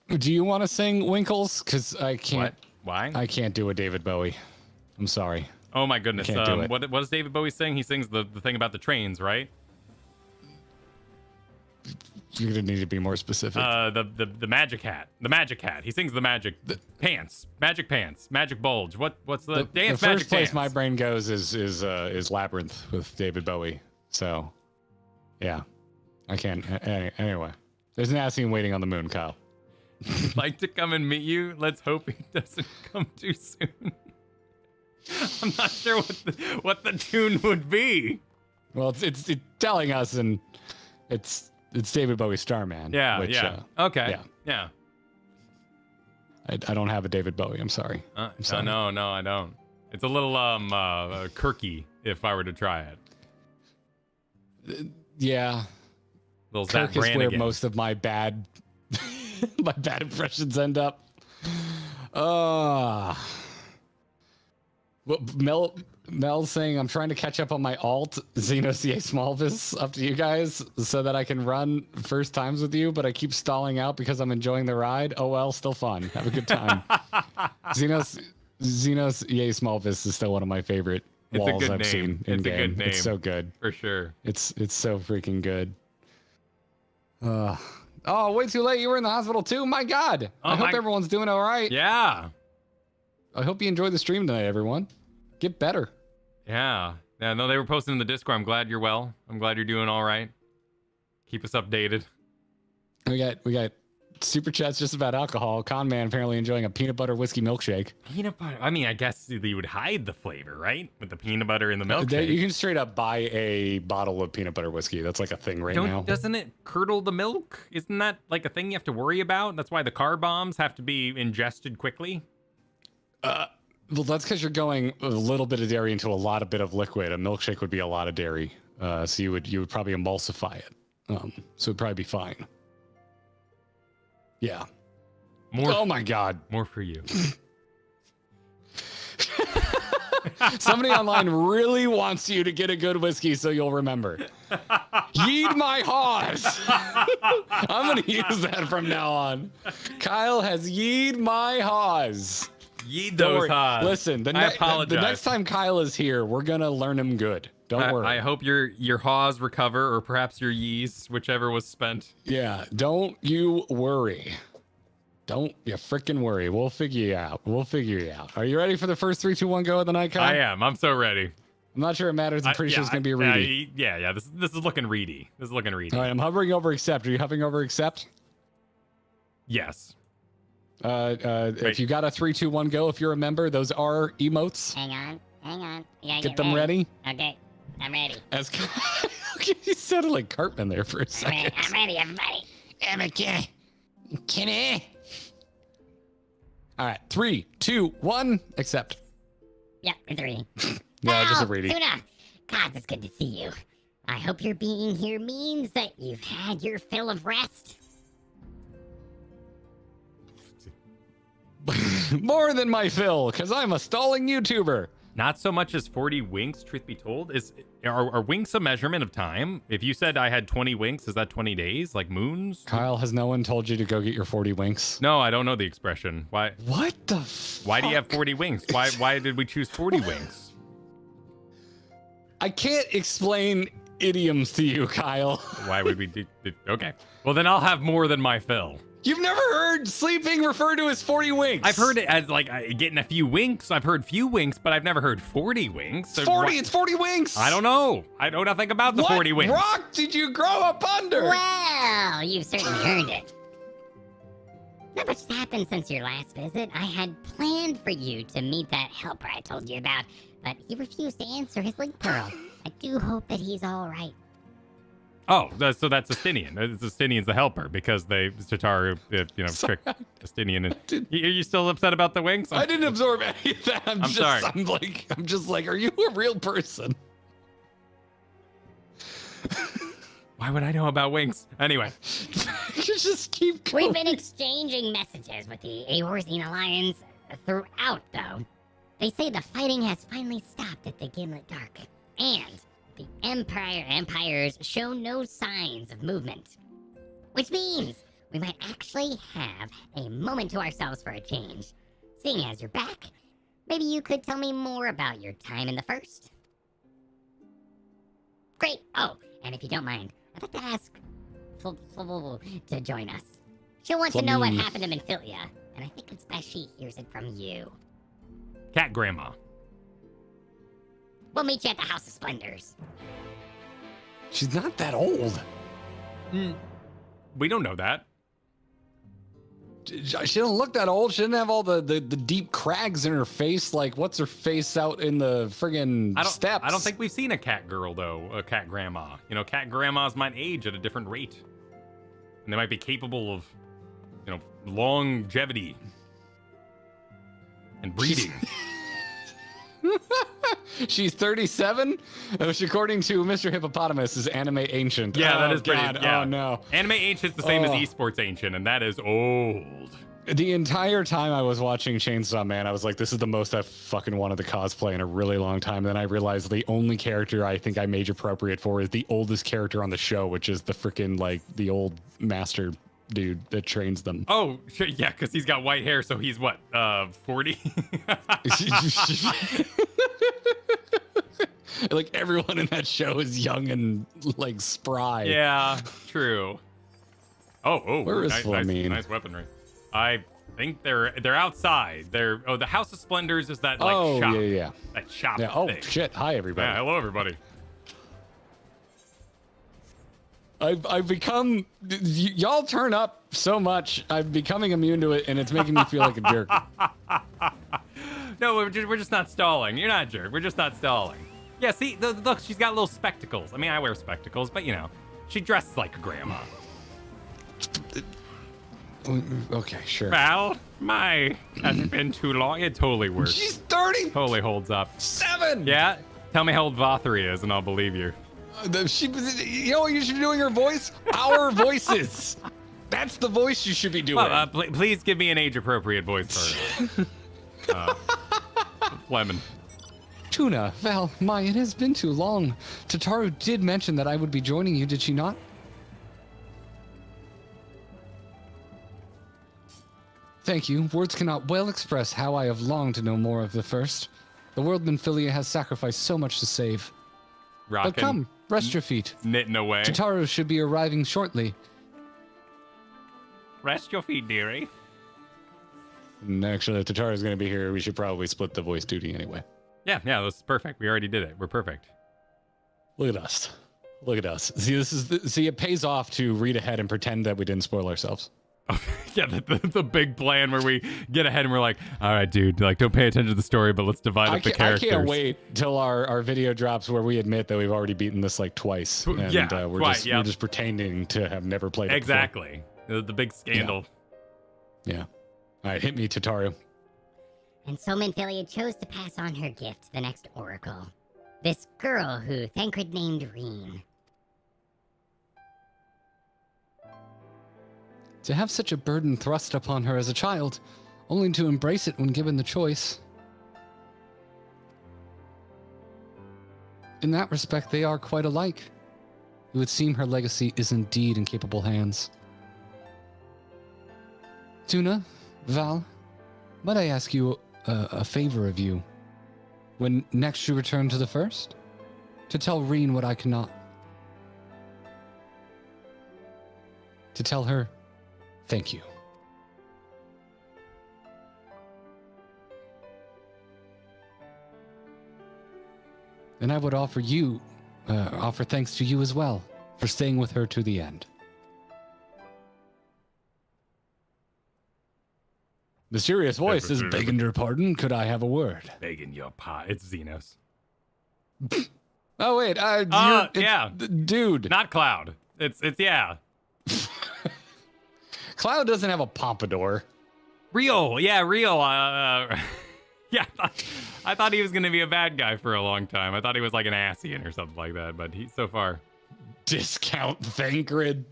Do you want to sing Winkles? Because I can't... What? Why? I can't do a David Bowie. I'm sorry. Oh, my goodness. Can't do it. What does David Bowie sing? He sings the thing about the trains, right? You're going to need to be more specific. The magic hat. The magic hat. He sings the magic pants. Magic pants. Magic bulge. What's the dance? The Magic first place dance. my brain goes is Labyrinth with David Bowie. So, yeah. I can't... Anyway. There's an ass scene waiting on the moon, Kyle. He'd like to come and meet you. Let's hope he doesn't come too soon. I'm not sure what the tune would be. Well, it's telling us, and it's David Bowie's Starman. Yeah, which, yeah. Okay. yeah. Yeah. I don't have a David Bowie. I'm sorry. I'm sorry. No, I don't. It's a little Kirky if I were to try it. Yeah. Little Kirk Zach is where Brannigan. most of my bad impressions end up. Mel's saying I'm trying to catch up on my alt Xeno CA Smallvis up to you guys so that I can run first times with you, but I keep stalling out because I'm enjoying the ride. Oh well, still fun. Have a good time. Xeno's EA Smallvis is still one of my favorite walls I've seen in game. A good name. It's so good. For sure. It's so freaking good. Oh, way too late. You were in the hospital too? My God. I hope everyone's doing all right. Yeah. I hope you enjoyed the stream tonight, everyone. Get better. Yeah. Yeah, no, they were posting in the Discord. I'm glad you're well. I'm glad you're doing all right. Keep us updated. We got super chats just about alcohol. Con Man apparently enjoying a peanut butter whiskey milkshake. Peanut butter. I mean, I guess you would hide the flavor, right? With the peanut butter in the milkshake. You can straight up buy a bottle of peanut butter whiskey. That's like a thing now. Doesn't it curdle the milk? Isn't that like a thing you have to worry about? That's why the car bombs have to be ingested quickly. Well, that's because you're going a little bit of dairy into a lot of bit of liquid. A milkshake would be a lot of dairy, so you would probably emulsify it. So it'd probably be fine. Yeah. Oh my God. More for you. Somebody online really wants you to get a good whiskey so you'll remember. Yeed my haws. I'm going to use that from now on. Kyle has yeed my haws. Yeed those haws. Listen, the next time Kyle is here, we're going to learn him good. Don't worry. I hope your haws recover, or perhaps your yeast, whichever was spent. Yeah, don't you worry. Don't you freaking worry. We'll figure you out. Are you ready for the first 3, 2, 1 go of the night, Kyle? I am. I'm so ready. I'm not sure it matters. I'm pretty sure it's going to be a reedy. Yeah. This is looking reedy. All right, I'm hovering over accept. Are you hovering over accept? Yes. If you got a 3, 2, 1 go, if you're a member, those are emotes. Hang on. You gotta Get them ready. Okay, I'm ready. You sounded like Cartman there for a second. I'm ready, everybody. All right, 3, 2, 1, accept. Yep, 3. Yeah, just a reading. Tuna! God, it's good to see you. I hope your being here means that you've had your fill of rest. More than my fill, because I'm a stalling YouTuber. Not so much as 40 winks, truth be told. Are winks a measurement of time? If you said I had 20 winks, is that 20 days? Like moons? Kyle, has no one told you to go get your 40 winks? No, I don't know the expression. Why? What the fuck? Why do you have 40 winks? Why did we choose 40 winks? I can't explain idioms to you, Kyle. Why would we do... Okay. Well, then I'll have more than my fill. You've never heard sleeping referred to as 40 winks. I've heard it as like getting a few winks. I've heard few winks, but I've never heard 40 winks. So 40, it's 40 winks. I don't know. I know nothing about the 40 winks. What rock did you grow up under? Well, you've certainly earned it. Not much has happened since your last visit. I had planned for you to meet that helper I told you about, but he refused to answer his link pearl. I do hope that he's all right. Oh, so that's Justinian. Justinian's the helper because Tatar, tricked Justinian. Are you still upset about the winks? I didn't absorb any of that. I'm sorry. I'm just like, are you a real person? Why would I know about winks? Anyway. You just keep going. We've been exchanging messages with the Eorzean Alliance throughout, though. They say the fighting has finally stopped at the Gimlet Dark, and the empires show no signs of movement. Which means we might actually have a moment to ourselves for a change. Seeing as you're back, maybe you could tell me more about your time in the First? Great! Oh, and if you don't mind, I'd like to ask to join us. She'll want to know what happened to Minfilia, and I think it's best she hears it from you. Cat Grandma. We'll meet you at the House of Splendors. She's not that old. We don't know that. She don't look that old. She didn't have all the deep crags in her face. Like, what's her face out in the friggin' steps? I don't think we've seen a cat girl, though, a cat grandma. You know, cat grandmas might age at a different rate. And they might be capable of, you know, longevity and breeding. She's 37, which according to Mr. Hippopotamus is anime ancient. Yeah, oh, that is pretty. God. Yeah. Oh no, anime ancient's the same as esports ancient, and that is old. The entire time I was watching Chainsaw Man, I was like, this is the most I fucking wanted to cosplay in a really long time. And then I realized the only character I think I'm age appropriate for is the oldest character on the show, which is the freaking, like, the old master dude that trains them. Oh, sure, yeah, because he's got white hair, so he's what, 40? Like, everyone in that show is young and, like, spry. Yeah, true. Oh, Where is Flamine? Nice weaponry. I think they're outside. The House of Splendors is that, like, shop. Yeah. That shop Yeah. Oh, thing. shit. Hi, everybody. Yeah, hello, everybody. I've become, y'all turn up so much. I'm becoming immune to it, and it's making me feel like a jerk. No, we're just not stalling. You're not a jerk. We're just not stalling. Yeah, see, look, she's got little spectacles. I mean, I wear spectacles, but, you know, she dresses like a grandma. Okay, sure. Val, hasn't been too long. It totally works. She's 30. Totally holds up. 7. Yeah? Tell me how old Vothry is, and I'll believe you. You know what you should be doing her voice? Our voices. That's the voice you should be doing. Well, please give me an age-appropriate voice for Fleming. Tuna, Val, it has been too long. Tataru did mention that I would be joining you, did she not? Thank you. Words cannot well express how I have longed to know more of the first. The world Minfilia has sacrificed so much to save. Rockin', But come, rest your feet. knitting away. Tataru should be arriving shortly. Rest your feet, dearie. And actually, if Tataru's going to be here, we should probably split the voice duty anyway. Yeah, this is perfect. We already did it. We're perfect. Look at us. Look at us. See, it pays off to read ahead and pretend that we didn't spoil ourselves. Yeah, the big plan where we get ahead and we're like, all right, dude, like, don't pay attention to the story, but let's divide up the characters. I can't wait till our video drops where we admit that we've already beaten this like twice. And we're just pretending to have never played it exactly. The big scandal. Yeah. All right, hit me, Tataru. And so Minfilia chose to pass on her gift to the next oracle. This girl who Thancred named Reen. To have such a burden thrust upon her as a child, only to embrace it when given the choice. In that respect, they are quite alike. It would seem her legacy is indeed in capable hands. Tuna, Val, might I ask you a favor of you? When next you return to the first? To tell Reen what I cannot. To tell her, thank you. And I would offer thanks to you as well for staying with her to the end. Mysterious voice is begging your pardon. Could I have a word? Begging your pardon. It's Xenos. Oh wait, yeah, dude, not Cloud. It's yeah. Cloud doesn't have a pompadour. Real. Yeah. I thought he was gonna be a bad guy for a long time. I thought he was like an Asian or something like that, but he's so far. Discount Thancred.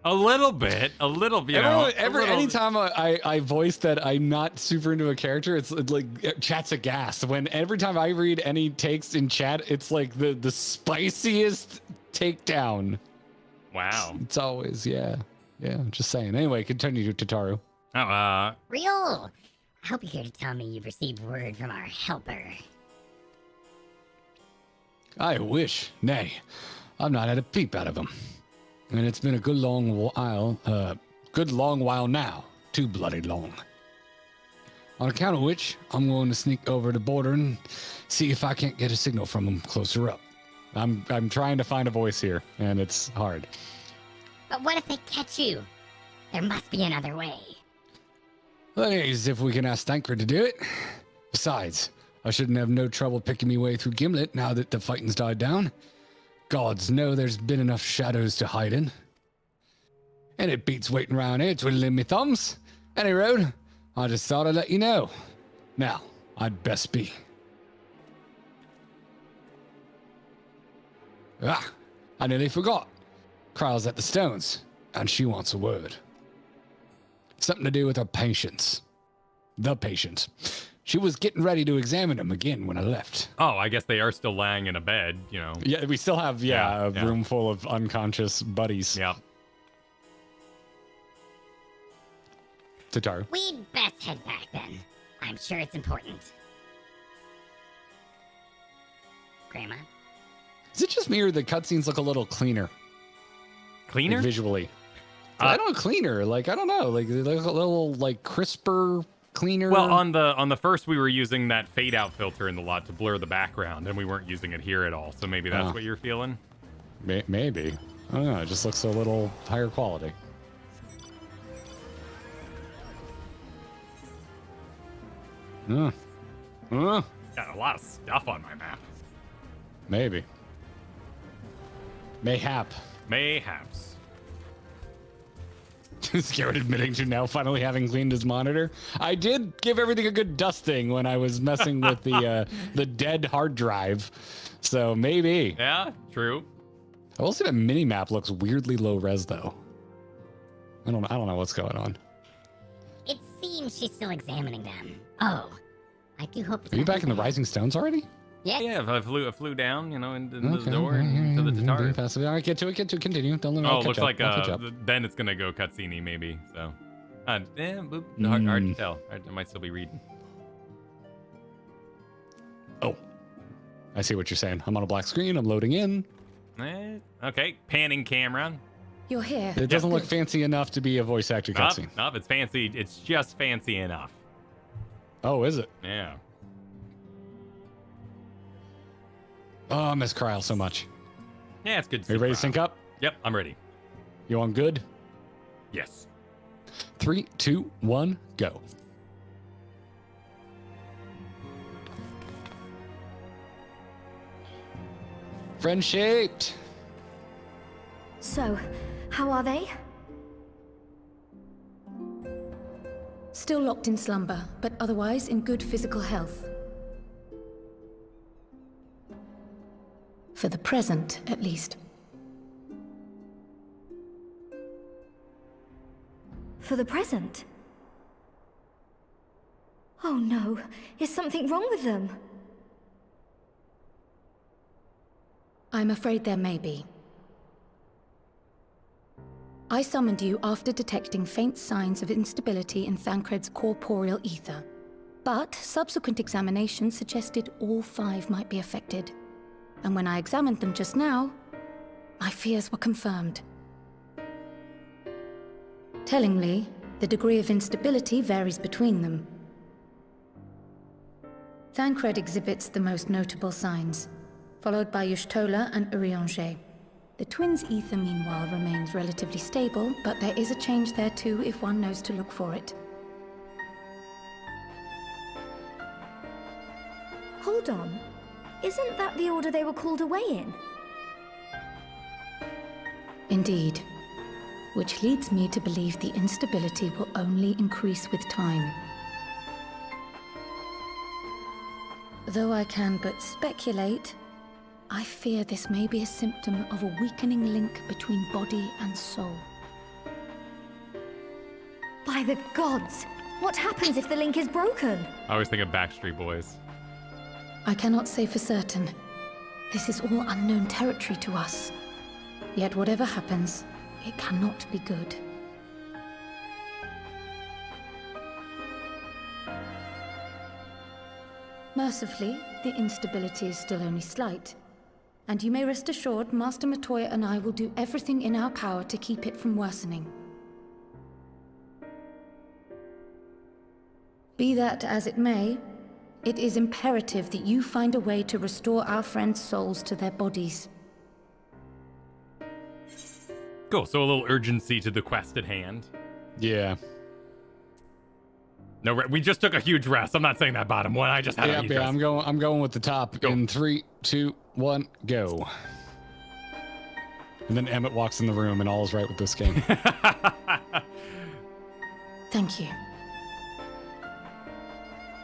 A little bit, Anytime I voice that I'm not super into a character, it's like chat's aghast. Every time I read any takes in chat, it's like the spiciest takedown. Wow. It's always, yeah, just saying. Anyway, continue, Tataru. Real! I hope you're here to tell me you've received word from our helper. I wish. Nay, I've not had a peep out of him. And it's been a good long while now. Too bloody long. On account of which, I'm going to sneak over the border and see if I can't get a signal from him closer up. I'm trying to find a voice here, and it's hard. But what if they catch you? There must be another way. Well, it ain't as if we can ask Thancred to do it. Besides, I shouldn't have no trouble picking me way through Gimlet now that the fighting's died down. Gods know there's been enough shadows to hide in. And it beats waiting around here twiddling me thumbs. Any road, I just thought I'd let you know. Now, I'd best be. Ah, I nearly forgot. Cruel's at the stones, and she wants a word. Something to do with her patients. The patient. She was getting ready to examine him again when I left. Oh, I guess they are still lying in a bed, you know. Yeah, we still have, a room full of unconscious buddies. Yeah. Tatar. We'd best head back then. I'm sure it's important. Grandma? Is it just me or the cutscenes look a little cleaner? Cleaner? Like, visually. I don't know, cleaner. Like, I don't know. Like, they look a little, like, crisper, cleaner. Well, on the first, we were using that fade out filter in the lot to blur the background, and we weren't using it here at all. So maybe that's what you're feeling. Maybe. I don't know. It just looks a little higher quality. Got a lot of stuff on my map. Maybe. Mayhap. Mayhaps. Is Garrett admitting to now finally having cleaned his monitor? I did give everything a good dusting when I was messing with the dead hard drive. So maybe. Yeah, true. I will say the mini map looks weirdly low res though. I don't know what's going on. It seems she's still examining them. Oh, I do hope. Are you back in the Rising Stones already? Yeah. Yeah, I flew down, into the door and to the Tatar. All right, get to it. Continue. Don't let me Oh, looks like then it's gonna go cutscene maybe. So, hard to tell. I might still be reading. Oh, I see what you're saying. I'm on a black screen. I'm loading in. Okay, panning camera. You're here. It doesn't look fancy enough to be a voice actor cutscene. Nope, it's fancy. It's just fancy enough. Oh, is it? Yeah. Oh, I miss Coeurl so much. Yeah, it's good. Are you ready to sync up? Yep, I'm ready. You on good? Yes. 3, 2, 1, go. Friend-shaped. So, how are they? Still locked in slumber, but otherwise in good physical health. For the present, at least. For the present? Oh no, is something wrong with them? I'm afraid there may be. I summoned you after detecting faint signs of instability in Thancred's corporeal ether. But subsequent examination suggested all 5 might be affected. And when I examined them just now, my fears were confirmed. Tellingly, the degree of instability varies between them. Thancred exhibits the most notable signs, followed by Y'shtola and Urianger. The twins' ether, meanwhile, remains relatively stable, but there is a change there too if one knows to look for it. Hold on. Isn't that the order they were called away in? Indeed. Which leads me to believe the instability will only increase with time. Though I can but speculate, I fear this may be a symptom of a weakening link between body and soul. By the gods! What happens if the link is broken? I always think of Backstreet Boys. I cannot say for certain. This is all unknown territory to us. Yet whatever happens, it cannot be good. Mercifully, the instability is still only slight. And you may rest assured Master Matoya and I will do everything in our power to keep it from worsening. Be that as it may, it is imperative that you find a way to restore our friends' souls to their bodies. Cool, so a little urgency to the quest at hand. Yeah. No, we just took a huge rest. I'm not saying that bottom one. I just had a huge rest. I'm going with the top. Go. In 3, 2, 1, go. And then Emmett walks in the room, and all is right with this game. Thank you.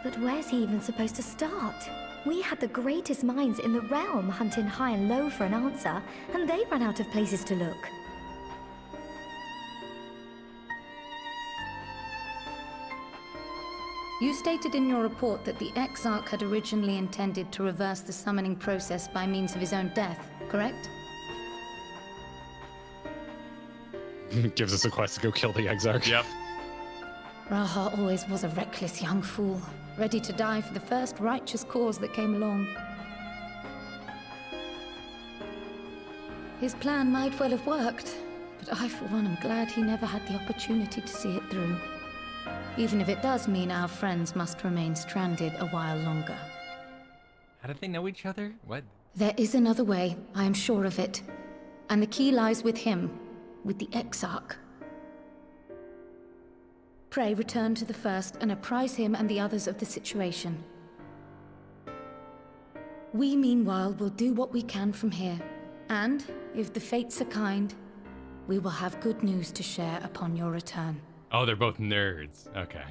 But where's he even supposed to start? We had the greatest minds in the realm hunting high and low for an answer, and they ran out of places to look. You stated in your report that the Exarch had originally intended to reverse the summoning process by means of his own death, correct? Gives us a quest to go kill the Exarch. Yep. Raha always was a reckless young fool, ready to die for the first righteous cause that came along. His plan might well have worked, but I, for one, am glad he never had the opportunity to see it through. Even if it does mean our friends must remain stranded a while longer. How did they know each other? What? There is another way, I am sure of it. And the key lies with him, with the Exarch. Pray return to the First and apprise him and the others of the situation. We, meanwhile, will do what we can from here. And, if the fates are kind, we will have good news to share upon your return. Oh, they're both nerds. Okay.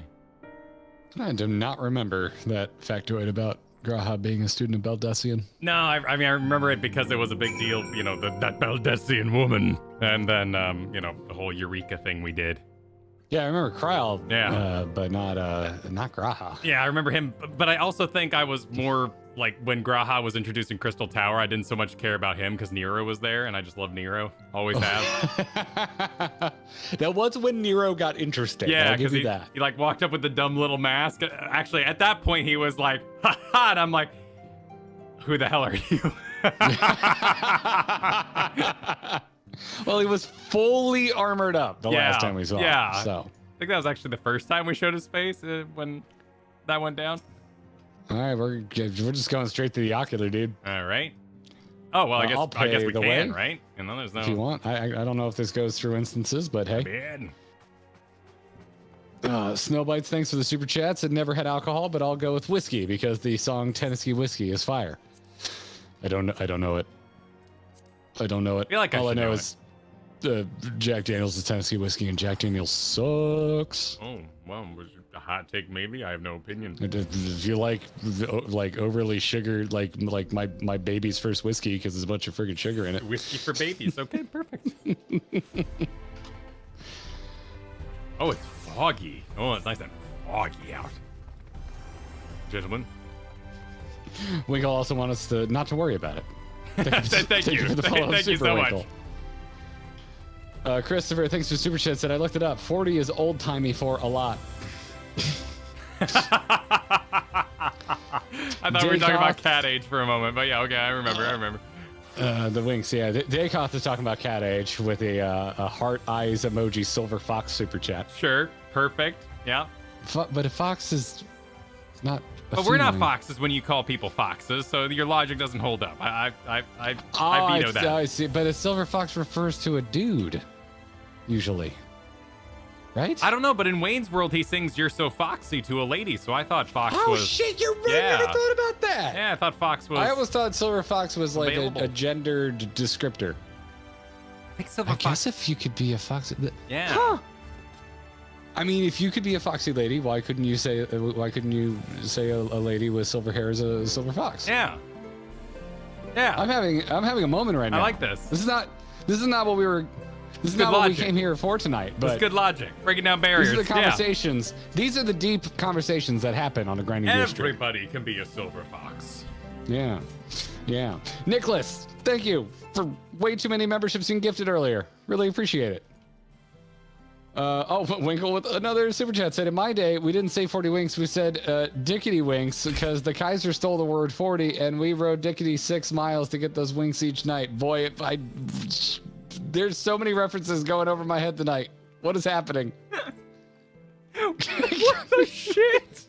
I do not remember that factoid about Graha being a student of Baldessian. No, I mean, I remember it because it was a big deal, you know, that Baldessian woman. And then, you know, the whole Eureka thing we did. Yeah, I remember Cruelty, Yeah. but not Graha. Yeah, I remember him, but I also think I was more like when Graha was introduced in Crystal Tower, I didn't so much care about him because Nero was there, and I just love Nero. Always have. That was when Nero got interesting. Yeah, I'll give because you that. he like walked up with the dumb little mask. Actually, at that point, he was like, ha ha, and I'm like, who the hell are you? Well, he was fully armored up the last time we saw yeah. him. So, I think that was actually the first time we showed his face when that went down. all right, we're just going straight to the ocular, dude. All right. Oh well, I I'll guess we pay the can, way. right? You know, there's no. If you want, I don't know if this goes through instances, but hey. Man. Snowbites, thanks for the super chats. I'd never had alcohol, but I'll go with whiskey because the song Tennessee Whiskey is fire. I don't know it. I don't know it. I feel like I All I should know know is Jack Daniels is Tennessee whiskey, and Jack Daniels sucks. Oh well, was it a hot take? Maybe I have no opinion. If you like overly sugared, like my baby's first whiskey because there's a bunch of friggin' sugar in it. Whiskey for babies. Okay, perfect. Oh, it's foggy. Oh, it's nice and foggy out. Gentlemen. Winkle also want us to not to worry about it. Thank you. For the follow-up, Thank you Super so Winkle. Christopher, thanks for super chat. Said I looked it up. 40 is old timey for a lot. I thought we were talking about cat age for a moment, but yeah, okay, I remember. The Winks, yeah. Dakoth is talking about cat age with a heart eyes emoji silver fox super chat. Sure, perfect. Yeah. But a fox is not. But we're not foxes when you call people foxes, so your logic doesn't hold up. I veto that. I see. But a silver fox refers to a dude, usually. Right? I don't know, but in Wayne's World, he sings "You're so foxy" to a lady, so I thought Fox Oh was. shit! You're right. Yeah. I never thought about that. Yeah, I thought Fox was. I always thought silver fox was like available. a gendered descriptor. I think Silver I Fox. guess if you could be a foxy. Yeah. Huh. I mean, if you could be a foxy lady, why couldn't you say a lady with silver hair is a silver fox? Yeah. Yeah. I'm having a moment right now. I like this. This is not what we were. This is Good not what we logic. came here for tonight. But That's good logic. Breaking down barriers. these are the conversations. These are the deep conversations that happen on a grinding Yeah. district. Everybody can be a silver fox. Yeah. Nicholas, thank you for way too many memberships you gifted earlier. Really appreciate it. Winkle with another super chat said, in my day, we didn't say 40 winks, we said dickety winks because the Kaiser stole the word 40 and we rode dickety 6 miles to get those winks each night. Boy, there's so many references going over my head tonight. What is happening? What the shit?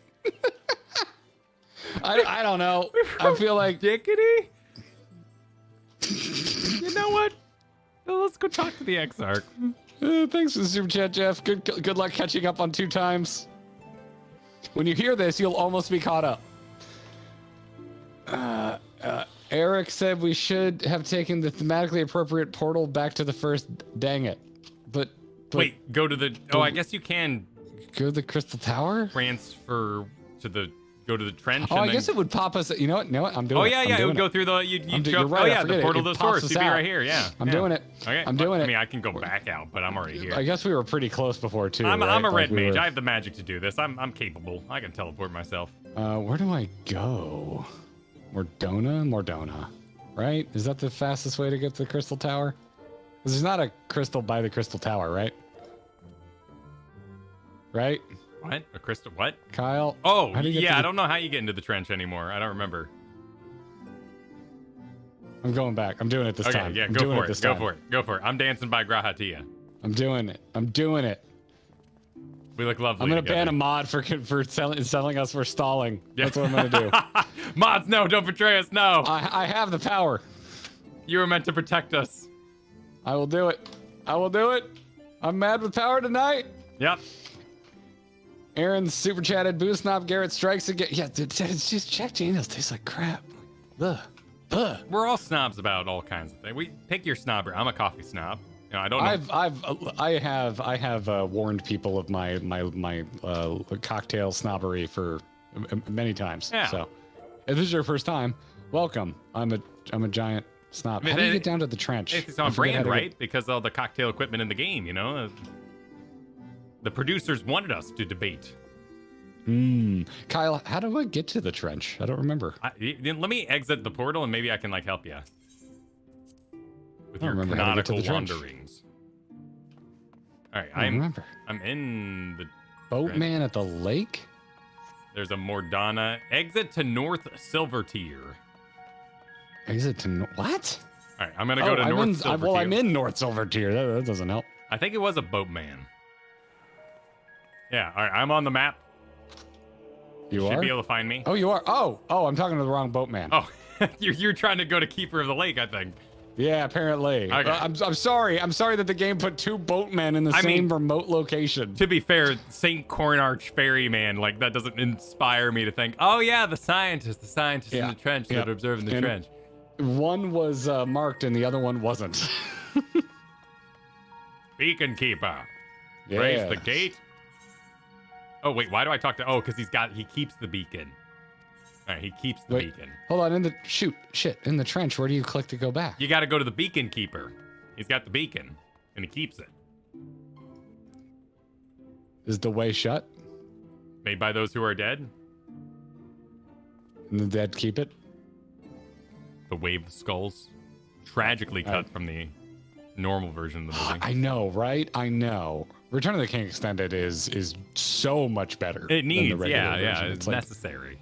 I don't know. I feel like Dickety? You know what? Well, let's go talk to the Exarch. thanks for the super chat, Jeff. Good luck catching up on 2 times. When you hear this, you'll almost be caught up. Eric said we should have taken the thematically appropriate portal back to the first. Dang it. But Wait, go to the... Oh, I guess you can go to the Crystal Tower? transfer to the... Go to the trench Oh, and I then... guess it would pop us. You know what? I'm doing Oh, it. yeah, I'm yeah. It doing would go through the... You you're jump... right, Oh, I yeah, forget the it. portal It to the pops source us should be out. right here. Yeah. I'm yeah. doing it. Okay. I'm doing I it. mean, I can go back out, but I'm already here. I guess we were pretty close before, too. I'm right? a red Like, we mage. were- I have the magic to do this. I'm capable. I can teleport myself. Where do I go? Mordona. Right? Is that the fastest way to get to the Crystal Tower? 'Cause there's not a crystal by the Crystal Tower, right? Right? What? A crystal... What? Kyle? Oh, How do you get to yeah. the- I don't know how you get into the trench anymore. I don't remember. I'm going back. I'm doing it this Okay, time. yeah, I'm go doing for it it. this Go time. for it. Go for it. I'm dancing by Grahatia. I'm doing it. We look lovely I'm gonna together. ban a mod for selling us for stalling. That's what I'm gonna do. Mods, no, don't betray us, no. I have the power. You were meant to protect us. I will do it. I'm mad with power tonight. Yep. Aaron super chatted. Boost knob. Garrett strikes again. Yeah, it's just Jack Daniels tastes like crap. Ugh. We're all snobs about all kinds of things. We pick your snobber. I'm a coffee snob. You know, I don't know. I have warned people of my cocktail snobbery for many times. Yeah. So, if this is your first time, welcome. I'm a giant snob. I mean, How do you get down to the trench? It's I on forget how brand, to right? get- Because all the cocktail equipment in the game, you know? The producers wanted us to debate. Kyle, how do I get to the trench? I don't remember. Let me exit the portal and maybe I can, like, help you. With your remember how to get to canonical the trench. wanderings. All right, I don't remember. I'm in the... Boatman at the lake? There's a Mordana. Exit to North Silver Tier. Exit to what? All right, I'm going to go to North Silver Tier. I'm in North Silver Tier. That doesn't help. I think it was a boatman. Yeah, all right, I'm on the map. You Should are? be able to find me. Oh, you are? Oh, I'm talking to the wrong boatman. Oh, you're trying to go to Keeper of the Lake, I think. Yeah, apparently. Okay. I'm sorry. I'm sorry that the game put two boatmen in the same remote location. To be fair, St. Cornarch Ferryman, like, that doesn't inspire me to think, oh, yeah, the scientist in the trench that are observing the trench. One was marked and the other one wasn't. Beacon Keeper. Yeah. Raise the gate. Oh, wait, why do I talk to... Oh, because he keeps the beacon. All right, he keeps the beacon. Hold on, in the trench, where do you click to go back? You got to go to the Beacon Keeper. He's got the beacon, and he keeps it. Is the way shut? Made by those who are dead. And the dead keep it? The Wave of Skulls. Tragically cut from the normal version of the movie. I know, right? I know. Return of the King Extended is so much better. It than needs, the regular version. yeah, it's like, necessary.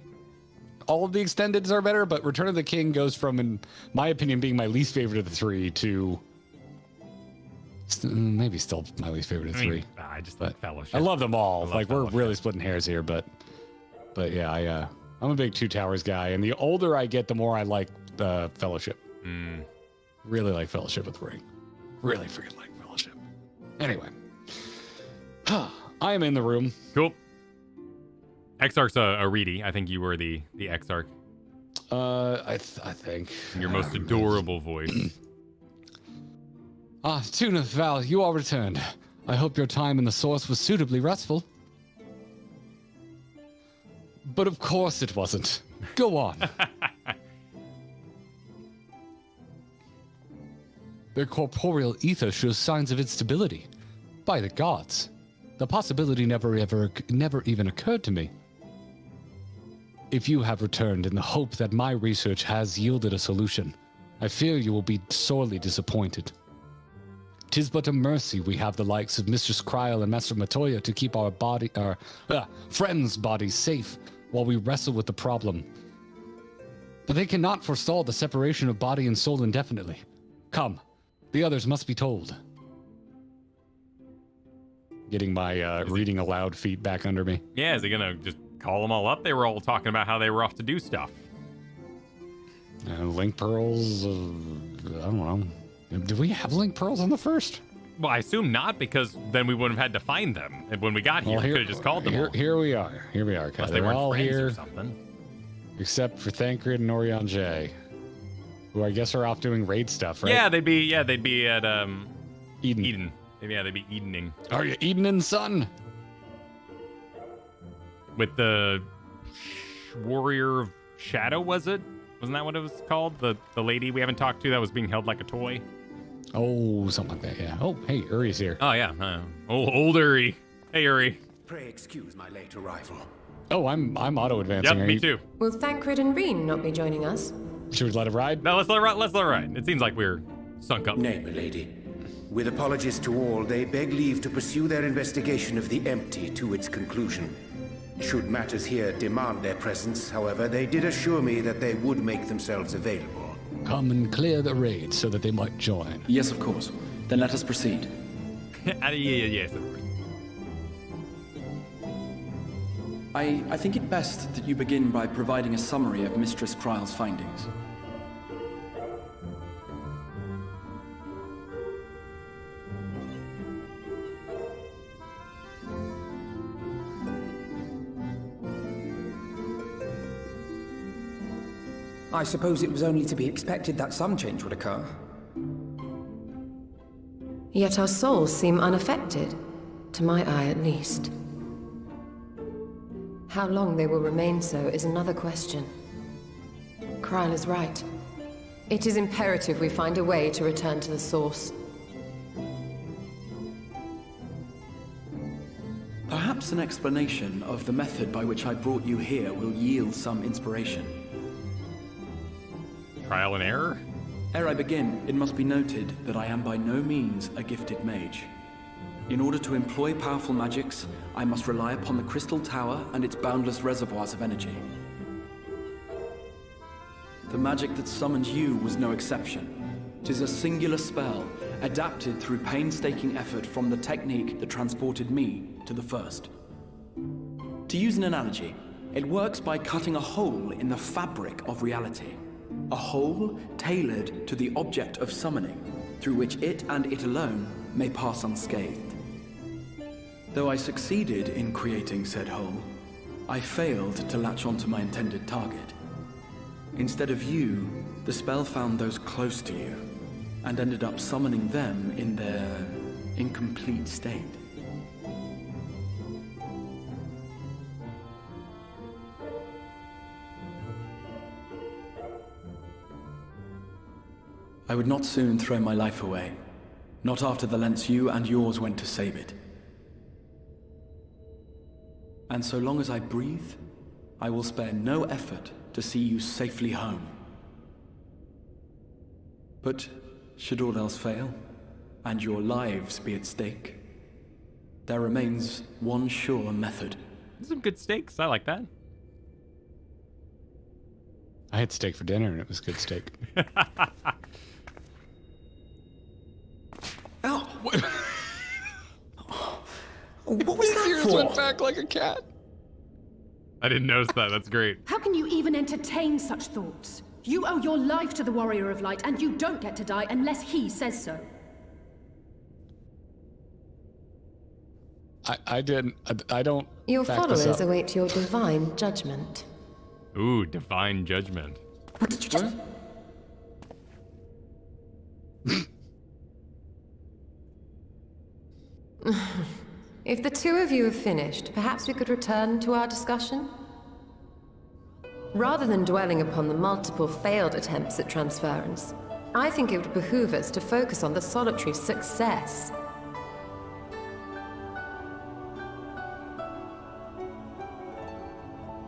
all of the extendeds are better, but Return of the King goes from, in my opinion, being my least favorite of the three to maybe still my least favorite of the three. I just like Fellowship. I love them all. love Like, we're Fellowship. really splitting hairs here, but yeah, I'm a big Two Towers guy, and the older I get, the more I like Fellowship. Really like Fellowship with Ring. Really freaking like Fellowship. Anyway, I am in the room. Cool. Exarch's a Reedy. I think you were the Exarch. I think Your most adorable voice. Tuna Val, you are returned. I hope your time in the source was suitably restful. But of course it wasn't. Go on. Their corporeal ether shows signs of instability. By the gods. The possibility never even occurred to me. If you have returned in the hope that my research has yielded a solution, I fear you will be sorely disappointed. 'Tis but a mercy we have the likes of Mistress Cruelty and Master Matoya to keep our friends' bodies safe while we wrestle with the problem. But they cannot forestall the separation of body and soul indefinitely. Come, the others must be told. Getting my reading aloud feet back under me. Yeah, is he gonna just call them all up? They were all talking about how they were off to do stuff. Link pearls, I don't know. Did we have link pearls on the first? Well, I assume not, because then we wouldn't have had to find them. And when we got here, we could have just called them all. Here we are. Here we are. Unless they They're weren't all friends here, or something. except for Thancred and Orion J, who I guess are off doing raid stuff, right? Yeah, they'd be at Eden. Eden. Yeah, they'd be Edening. Are you Edening, son? With the Warrior of Shadow, was it? Wasn't that what it was called? The lady we haven't talked to that was being held like a toy? Oh, something like that, yeah. Oh, hey, Uri's here. Oh, yeah. Old Uri. Hey, Uri. Pray excuse my late arrival. Oh, I'm auto-advancing. Yep, me too. Will Thancred and Reen not be joining us? Should we let it ride? No, let's let it ride. It seems like we're sunk up. Nay, milady. With apologies to all, they beg leave to pursue their investigation of the empty to its conclusion. Should matters here demand their presence, however, they did assure me that they would make themselves available. Come and clear the raid so that they might join. Yes, of course. Then let us proceed. Yes. I think it best that you begin by providing a summary of Mistress Cryle's findings. I suppose it was only to be expected that some change would occur. Yet our souls seem unaffected, to my eye at least. How long they will remain so is another question. Cryle is right. It is imperative we find a way to return to the source. Perhaps an explanation of the method by which I brought you here will yield some inspiration. Trial and error? Ere I begin, it must be noted that I am by no means a gifted mage. In order to employ powerful magics, I must rely upon the Crystal Tower and its boundless reservoirs of energy. The magic that summoned you was no exception. 'Tis a singular spell, adapted through painstaking effort from the technique that transported me to the first. To use an analogy, it works by cutting a hole in the fabric of reality. A hole tailored to the object of summoning, through which it and it alone may pass unscathed. Though I succeeded in creating said hole, I failed to latch onto my intended target. Instead of you, the spell found those close to you, and ended up summoning them in their incomplete state. I would not soon throw my life away, not after the lengths you and yours went to save it. And so long as I breathe, I will spare no effort to see you safely home. But should all else fail, and your lives be at stake, there remains one sure method. Some good steaks. I like that. I had steak for dinner and it was good steak. Ow! What was that for? Went back like a cat. I didn't notice that. That's great. How can you even entertain such thoughts? You owe your life to the Warrior of Light, and you don't get to die unless he says so. I don't. Your back this followers up. await your divine judgment. Ooh, divine judgment. What did you just... If the two of you have finished, perhaps we could return to our discussion? Rather than dwelling upon the multiple failed attempts at transference, I think it would behoove us to focus on the solitary success.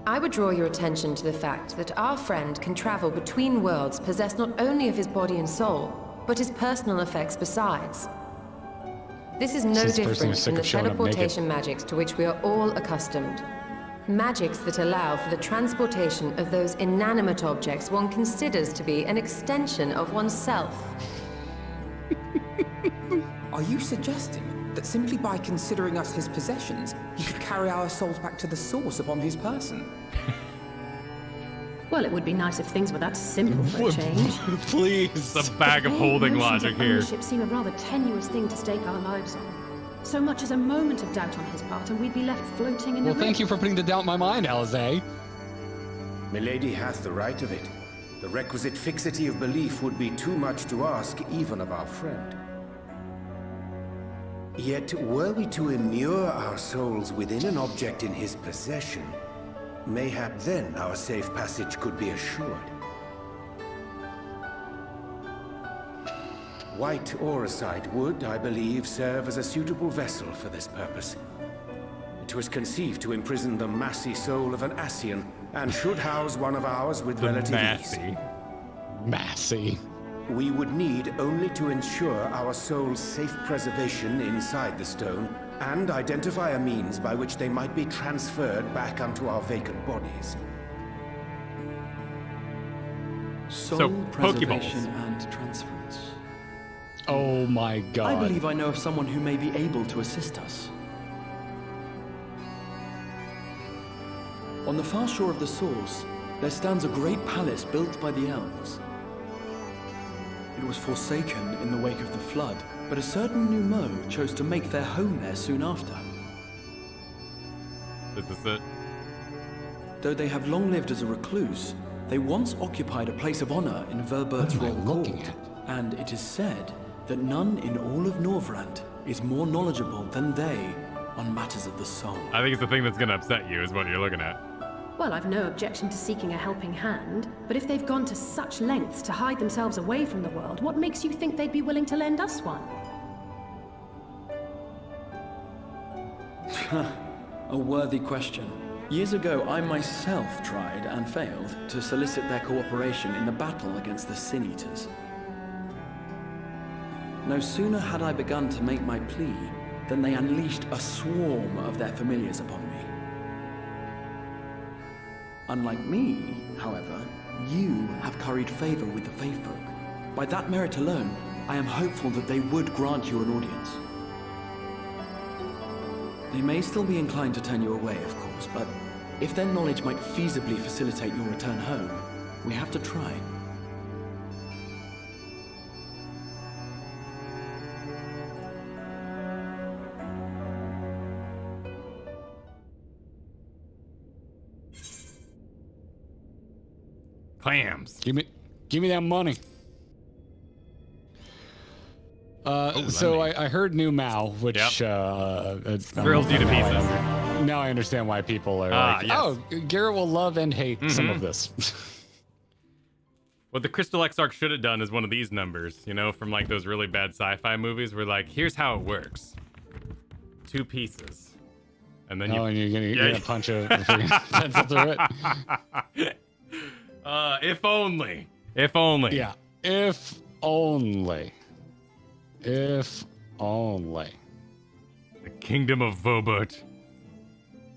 I would draw your attention to the fact that our friend can travel between worlds possessed not only of his body and soul, but his personal effects besides. This is no different from the teleportation magics to which we are all accustomed. Magics that allow for the transportation of those inanimate objects one considers to be an extension of oneself. Are you suggesting that simply by considering us his possessions, he could carry our souls back to the source upon his person? Well, it would be nice if things were that simple for a change. Please. It's a bag of holding Notions logic of here. ownership seem a rather tenuous thing to stake our lives on. So much as a moment of doubt on his part, and we'd be left floating in the Well, thank you for putting the doubt in my mind, Alize. Milady hath the right of it. The requisite fixity of belief would be too much to ask even of our friend. Yet, were we to immure our souls within an object in his possession, mayhap then our safe passage could be assured. White Auracite would, I believe, serve as a suitable vessel for this purpose. It was conceived to imprison the massy soul of an Ascian, and should house one of ours with relative ease. Massy. We would need only to ensure our soul's safe preservation inside the stone, and identify a means by which they might be transferred back onto our vacant bodies. Soul preservation Pokeballs. and transference. Oh my god. I believe I know of someone who may be able to assist us. On the far shore of the source, there stands a great palace built by the elves. It was forsaken in the wake of the flood, but a certain Numo chose to make their home there soon after. This is it. Though they have long lived as a recluse, they once occupied a place of honor in Verbert's What am I royal looking court, at? and it is said that none in all of Norvrand is more knowledgeable than they on matters of the soul. I think it's the thing that's gonna upset you is what you're looking at. Well, I've no objection to seeking a helping hand, but if they've gone to such lengths to hide themselves away from the world, what makes you think they'd be willing to lend us one? A worthy question. Years ago, I myself tried and failed to solicit their cooperation in the battle against the Sin Eaters. No sooner had I begun to make my plea than they unleashed a swarm of their familiars upon me. Unlike me, however, you have curried favor with the Fae folk. By that merit alone, I am hopeful that they would grant you an audience. They may still be inclined to turn you away, of course, but if their knowledge might feasibly facilitate your return home, we have to try. Clams. Give me that money. So I heard New Mao, which thrills you to pieces. Now I understand why people are like, yes. oh, Garrett will love and hate some of this. What the Crystal Exarch should have done is one of these numbers, you know, from like those really bad sci-fi movies where like, here's how it works. 2 pieces. And then and you're gonna punch a pencil through it. If only. If only. Yeah. If only. If only. The Kingdom of Vobert.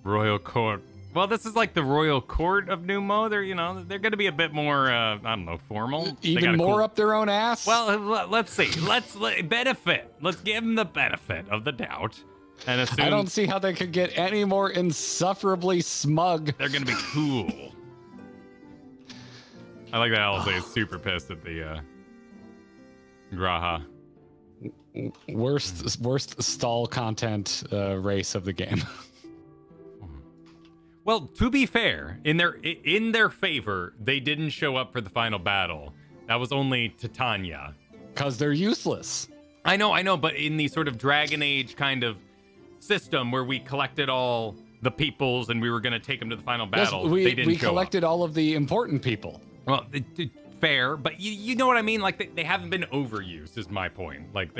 Royal Court. Well, this is like the Royal Court of Numo. They're going to be a bit more, I don't know, formal. Even more up their own ass? Well, let's see. Let's benefit. Let's give them the benefit of the doubt. And assume I don't see how they could get any more insufferably smug. They're going to be cool. I like that Alize is super pissed at the Graha. Worst stall content race of the game. Well, to be fair, in their favor, they didn't show up for the final battle. That was only Titania. Because they're useless. I know, but in the sort of Dragon Age kind of system where we collected all the peoples and we were going to take them to the final battle, they didn't show up. We collected all of the important people. Well, fair, but you know what I mean? Like, they haven't been overused, is my point. Like,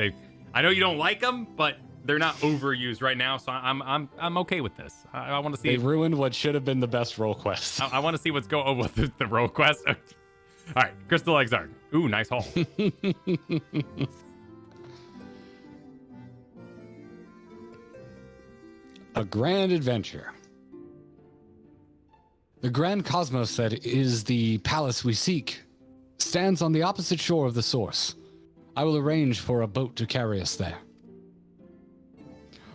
I know you don't like them, but they're not overused right now, so I'm okay with this. I want to see. They ruined what should have been the best role quest. I want to see what's going on with the role quest. All right, Crystal Exarch. Ooh, nice haul. A grand adventure. The Grand Cosmos that is the palace we seek stands on the opposite shore of the source. I will arrange for a boat to carry us there.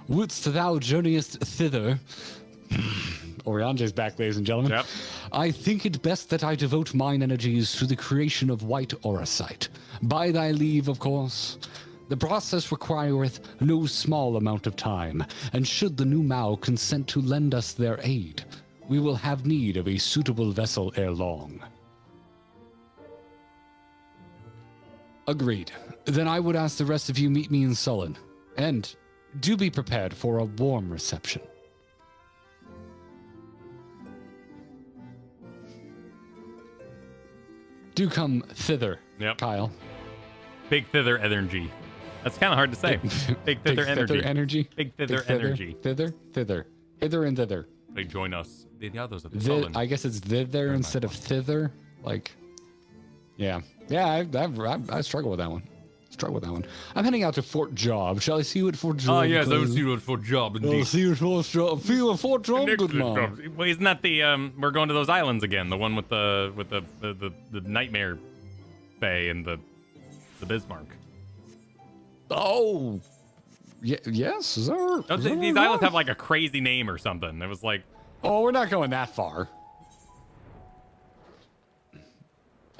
Wouldst thou journeyest thither? Oriange's back, ladies and gentlemen. Yep. I think it best that I devote mine energies to the creation of white auracite. By thy leave, of course. The process requireth no small amount of time, and should the new Mao consent to lend us their aid, we will have need of a suitable vessel ere long. Agreed. Then I would ask the rest of you meet me in Sullen, and do be prepared for a warm reception. Do come thither, Kyle. Big thither energy. That's kind of hard to say. Big thither energy. Big thither energy. Thither. Hither and thither. They join us. The others are the Sullen. I guess it's thither instead of thither. Like, yeah. Yeah, I struggle with that one. I'm heading out to Fort Job. Shall I see you at Fort Job? Oh, yes, I will see you at Fort Job, indeed. I'll see you at Fort Job. See you at Fort Job, good man. Well, isn't that the, we're going to those islands again, the one with the nightmare bay and the Bismarck. Oh, yes, sir. These islands have like a crazy name or something. It was like... Oh, we're not going that far.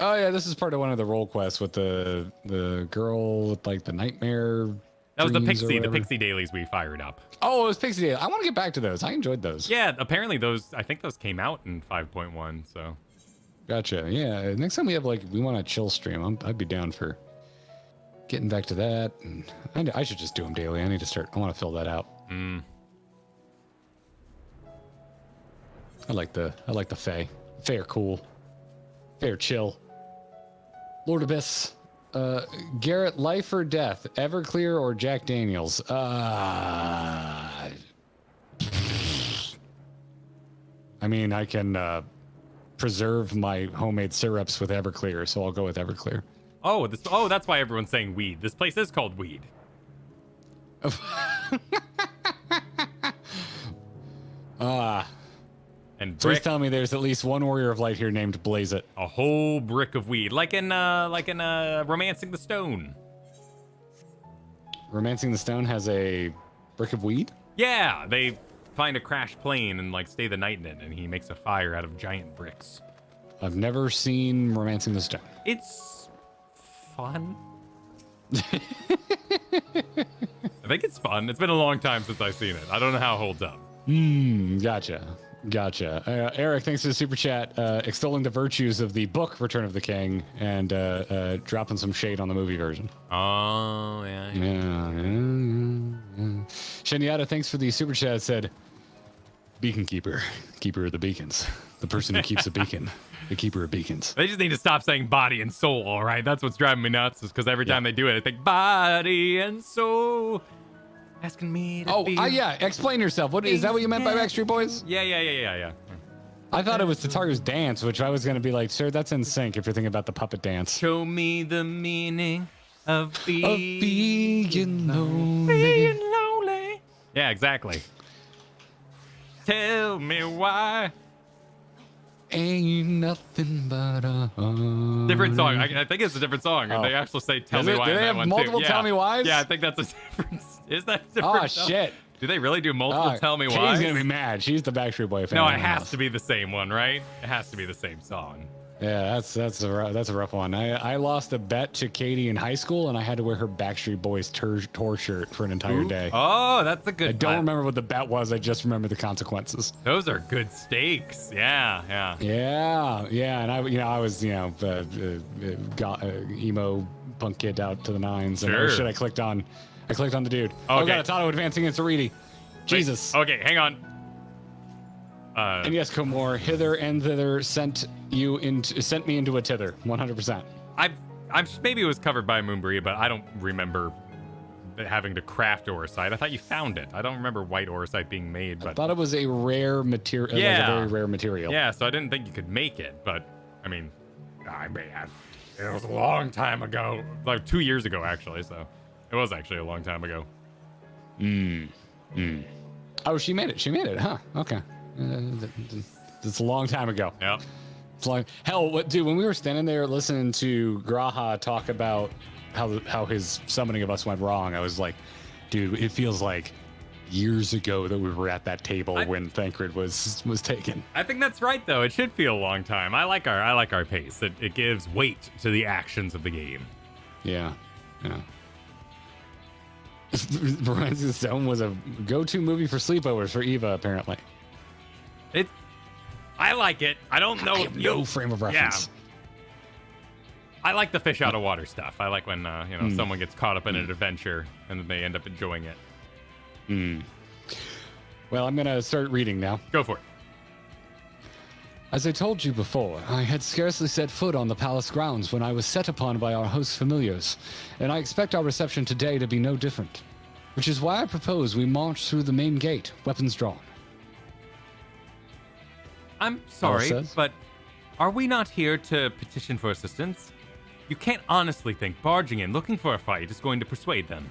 Oh yeah, this is part of one of the role quests with the girl with like the nightmare. That was the pixie dailies we fired up. Oh, it was pixie dailies. I want to get back to those. I enjoyed those. Yeah, apparently I think those came out in 5.1. So. Gotcha. Yeah, next time we want a chill stream, I'd be down for getting back to that. And I should just do them daily. I want to fill that out. I like the Fae. Fae are cool. Fae are chill. Lord Abyss, Garrett, life or death, Everclear or Jack Daniels? I mean, I can preserve my homemade syrups with Everclear, so I'll go with Everclear. Oh, that's why everyone's saying weed. This place is called Weed. And please tell me there's at least one warrior of light here named Blaze It. A whole brick of weed, like in Romancing the Stone. Romancing the Stone has a brick of weed? Yeah, they find a crashed plane and like stay the night in it, and he makes a fire out of giant bricks. I've never seen Romancing the Stone. It's fun. I think it's fun. It's been a long time since I've seen it. I don't know how it holds up. Gotcha. Eric, thanks for the super chat. Extolling the virtues of the book Return of the King and dropping some shade on the movie version. Oh, yeah. Shenyata, thanks for the super chat. Said, Beacon Keeper, keeper of the beacons. The person who keeps a beacon, the keeper of beacons. They just need to stop saying body and soul, all right? That's what's driving me nuts, is because every time they do it, I think body and soul. Asking me to be... yeah. Explain yourself. Is that what you meant by Backstreet Boys? Yeah. I thought it was Tataru's dance, which I was going to be like, sir, that's in sync if you're thinking about the puppet dance. Show me the meaning of being lonely. Being lonely. Yeah, exactly. Tell me why. Ain't nothing but a different song. I think it's a different song. And they actually say "Tell me why." Do they have multiple "Tell me whys"? Yeah, I think that's a different. Is that a different? Oh shit! Do they really do multiple "Tell me why"? Katie's gonna be mad. She's the Backstreet Boy fan. No, it has to be the same one, right? It has to be the same song. Yeah, that's a rough one. I lost a bet to Katie in high school, and I had to wear her Backstreet Boys tour shirt for an entire day. Oh, that's a good. I don't remember what the bet was. I just remember the consequences. Those are good stakes. Yeah. And I was emo punk kid out to the nines. And sure. Shit, I clicked on the dude. Oh god, it's auto advancing against Aridi. Jesus. Okay, hang on. And yes, Komor, hither and thither sent me into a tither, 100%. Maybe it was covered by Moonbreed, but I don't remember having to craft Auracite. I thought you found it. I don't remember white Auracite being made, but I thought it was a rare material. Yeah, like a very rare material. Yeah, so I didn't think you could make it, but I mean, it was a long time ago, like 2 years ago actually. So it was actually a long time ago. Oh, she made it, huh? Okay. It's a long time ago. Yep. It's long. Hell, dude, when we were standing there listening to Graha talk about how his summoning of us went wrong, I was like, dude, it feels like years ago that we were at that table when Thancred was taken. I think that's right, though. It should feel a long time. I like our pace. It gives weight to the actions of the game. Yeah. Horizon Zone was a go-to movie for sleepovers for Eva, apparently. I like it. I don't know. I have no frame of reference. Yeah. I like the fish out of water stuff. I like when someone gets caught up in an adventure and then they end up enjoying it. Well, I'm gonna start reading now. Go for it. As I told you before, I had scarcely set foot on the palace grounds when I was set upon by our host familiars, and I expect our reception today to be no different. Which is why I propose we march through the main gate, weapons drawn. I'm sorry, but are we not here to petition for assistance? You can't honestly think barging in looking for a fight is going to persuade them.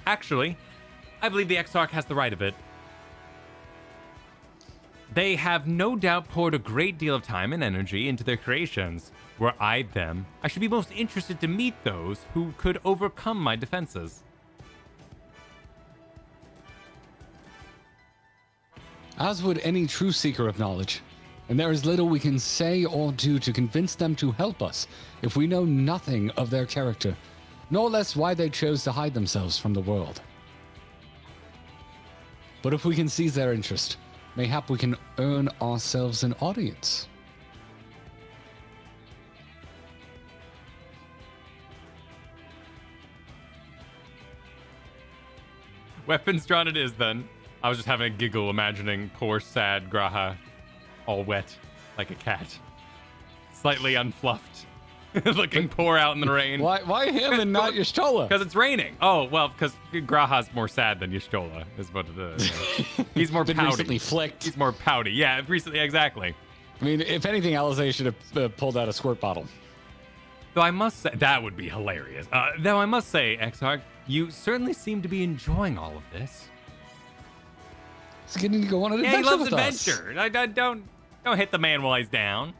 Actually, I believe the Exarch has the right of it. They have no doubt poured a great deal of time and energy into their creations. Were I them, I should be most interested to meet those who could overcome my defenses. As would any true seeker of knowledge, and there is little we can say or do to convince them to help us if we know nothing of their character, nor less why they chose to hide themselves from the world. But if we can seize their interest, mayhap we can earn ourselves an audience. Weapons drawn it is, then. I was just having a giggle imagining poor, sad Graha all wet like a cat. Slightly unfluffed. Looking poor out in the rain. Why him and not Y'shtola? Because it's raining. Oh, well, because Graha's more sad than Y'shtola is what it is. He's more pouty. Recently flicked. He's more pouty. Yeah, recently, exactly. I mean, if anything, Alizé should have pulled out a squirt bottle. Though I must say, that would be hilarious. Though I must say, Exarch, you certainly seem to be enjoying all of this. He's getting to go on an adventure he loves with us. adventure. Don't hit the man while he's down.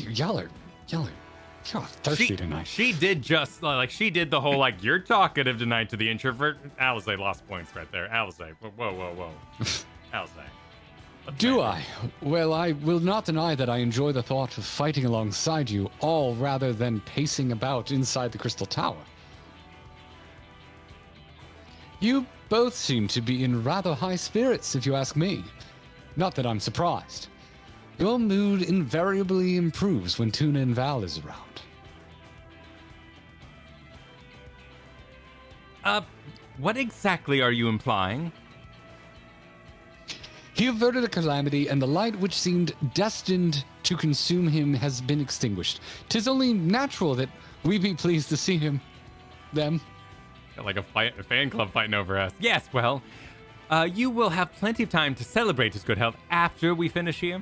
Y'all are thirsty tonight. She did just she did the whole you're talkative tonight to the introvert. Alizé lost points right there. Alizé, whoa. Alizé. Do I? Well, I will not deny that I enjoy the thought of fighting alongside you, all rather than pacing about inside the Crystal Tower. You both seem to be in rather high spirits, if you ask me. Not that I'm surprised. Your mood invariably improves when Tuna and Val is around. What exactly are you implying? He averted a calamity, and the light which seemed destined to consume him has been extinguished. 'Tis only natural that we be pleased to see them. Like a fan club fighting over us. Yes, well, you will have plenty of time to celebrate his good health after we finish here.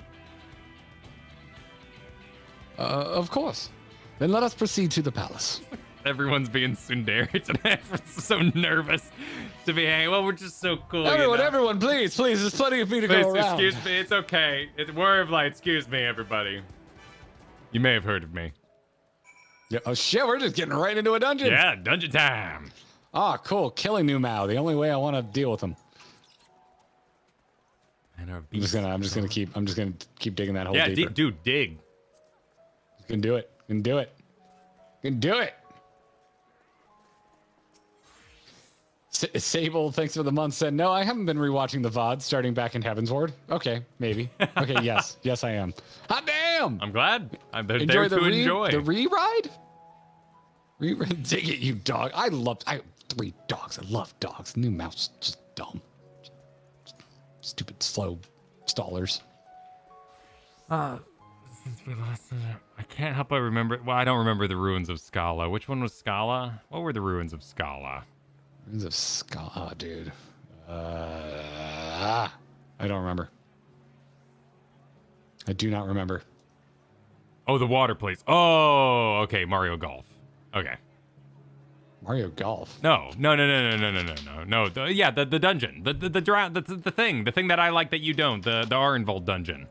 Of course. Then let us proceed to the palace. Everyone's being tsundere tonight. We're so nervous to be hanging. Well, we're just so cool. Everyone, please. There's plenty of me to go around. Excuse me. It's okay. It's Warrior of Light. Excuse me, everybody. You may have heard of me. Yeah. Oh, shit. We're just getting right into a dungeon. Yeah, dungeon time. Ah, cool. Killing New Mao. The only way I want to deal with him. I'm just gonna keep digging that hole deeper. Yeah, dude, dig. You can do it. You can do it. Sable, thanks for the month, said, no, I haven't been rewatching the VOD starting back in Heavensward. Okay, maybe. Okay, yes. Yes, I am. Hot damn! I'm glad. I'm there enjoy to enjoy. The re-ride? Dig it, you dog. I 3 dogs. I love dogs. New Mouse, just dumb. Stupid, slow stallers. I can't help but remember. Well, I don't remember the ruins of Scala. Which one was Scala? What were the ruins of Scala? Ruins of Scala, dude. I don't remember. I do not remember. Oh, the water place. Oh, okay. Mario Golf. Okay. Mario Golf? No. The dungeon. The thing that I like that you don't. The Arenvold dungeon.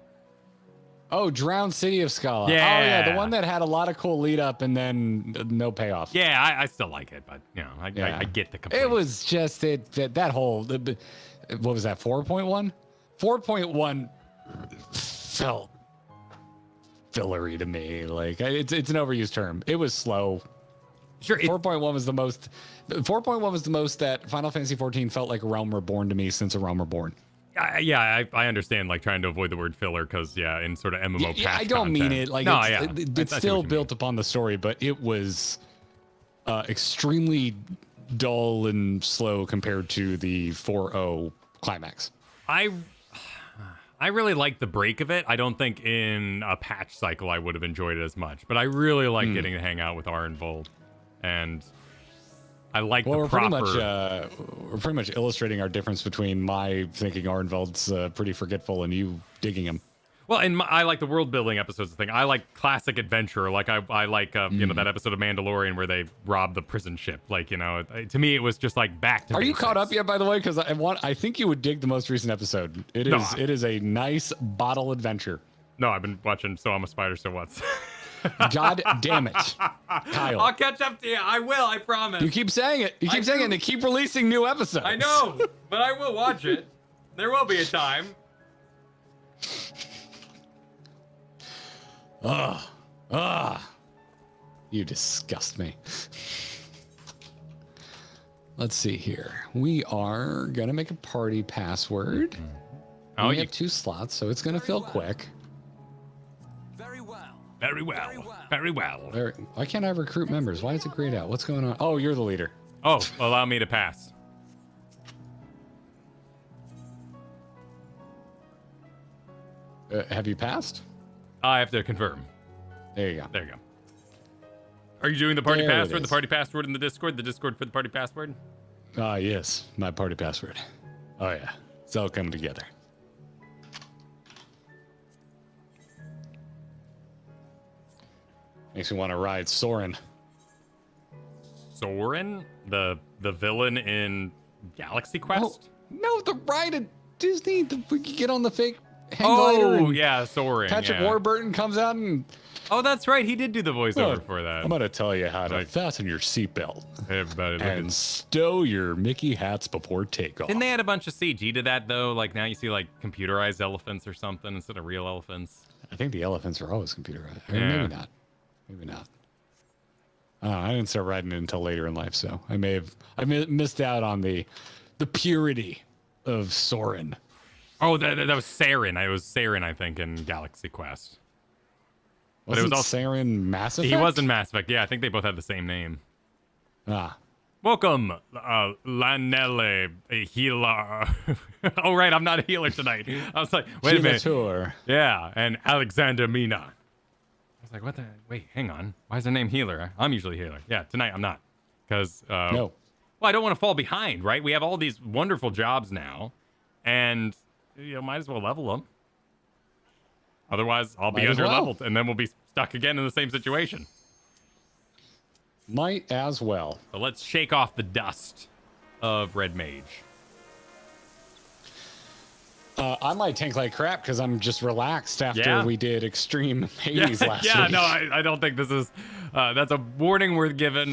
Oh, Drowned City of Scala. Yeah. Oh, yeah, the one that had a lot of cool lead up and then no payoff. Yeah, I still like it, but I get the complaint. It was just that whole, what was that, 4.1? 4.1 felt fillery to me. Like, it's an overused term. It was slow. Sure. 4.1 was the most. 4.1 was the most that Final Fantasy 14 felt like a Realm Reborn to me since a Realm Reborn. I understand, like, trying to avoid the word filler because, in sort of MMO patch I don't content. mean it. Like, no, it's still built upon the story, but it was extremely dull and slow compared to the 4.0 climax. I really like the break of it. I don't think in a patch cycle I would have enjoyed it as much, but I really like getting to hang out with Arenvold, and I like the proper. We're pretty much illustrating our difference between my thinking Arenvold's pretty forgetful and you digging him. Well, and I like the world building episodes of the thing. I like classic adventure. Like I like that episode of Mandalorian where they rob the prison ship. Like, to me it was just like back to Are basics. you caught up yet, by the way? Because I think you would dig the most recent episode. It is a nice bottle adventure. No, I've been watching So I'm a Spider, So What's. God damn it, Kyle. I'll catch up to you. I will, I promise. You keep saying it. You keep saying it, and they keep releasing new episodes. I know, but I will watch it. There will be a time. You disgust me. Let's see here. We are gonna make a party password. Oh, we have 2 slots, so it's gonna fill quick. Very well. Why can't I recruit members? Why is it grayed out? What's going on? Oh, you're the leader. Oh, allow me to pass. Have you passed? I have to confirm. There you go. There you go. Are you doing the party There it password? The is. party password in the Discord? The Discord for the party password? Yes, my party password. Oh yeah, it's all coming together. Makes me want to ride Soren. Soren? The villain in Galaxy Quest? No, the ride at Disney. We could get on the fake hang glider. Oh, and yeah, Soren. Patrick Warburton comes out and. Oh, that's right. He did do the voiceover for that. I'm gonna tell you how to fasten your seatbelt Everybody and stow your Mickey hats before takeoff. Didn't they add a bunch of CG to that, though? Like, now you see, like, computerized elephants or something instead of real elephants. I think the elephants are always computerized. Or Yeah. maybe not. Maybe not. I didn't start riding it until later in life, so I missed out on the purity of Soren. Oh, that was Saren. It was Saren, I think, in Galaxy Quest. But it was also Saren Mass Effect? He was in Mass Effect. Yeah, I think they both had the same name. Welcome, Lanelle, a healer. Oh, right, I'm not a healer tonight. I was like, wait a minute. Tour. Yeah, and Alexander Mina. I was like, what the? Wait, hang on. Why is her name healer? I'm usually healer. Yeah, tonight I'm not. Because, no. Well, I don't want to fall behind, right? We have all these wonderful jobs now, and, might as well level them. Otherwise, I'll be under-leveled, and then we'll be stuck again in the same situation. Might as well. So let's shake off the dust of Red Mage. I might tank like crap because I'm just relaxed after we did Extreme Hades last week. Yeah, no, I don't think this is... that's a warning we're given.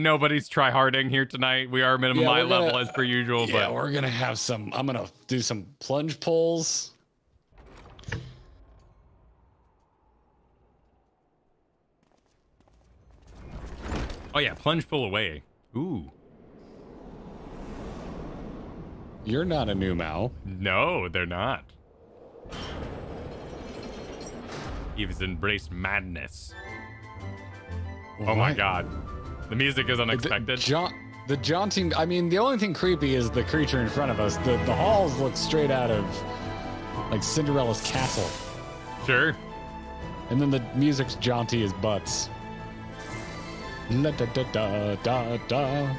Nobody's try-harding here tonight. We are minimum eye level as per usual. Yeah, but we're going to have some... I'm going to do some plunge pulls. Oh, yeah, plunge pull away. Ooh. You're not a new Mao. No, they're not. He's embraced madness. What? Oh my god. The music is unexpected. The jaunting... I mean, the only thing creepy is the creature in front of us. The halls look straight out of, like, Cinderella's castle. Sure. And then the music's jaunty as butts. La da da da da da.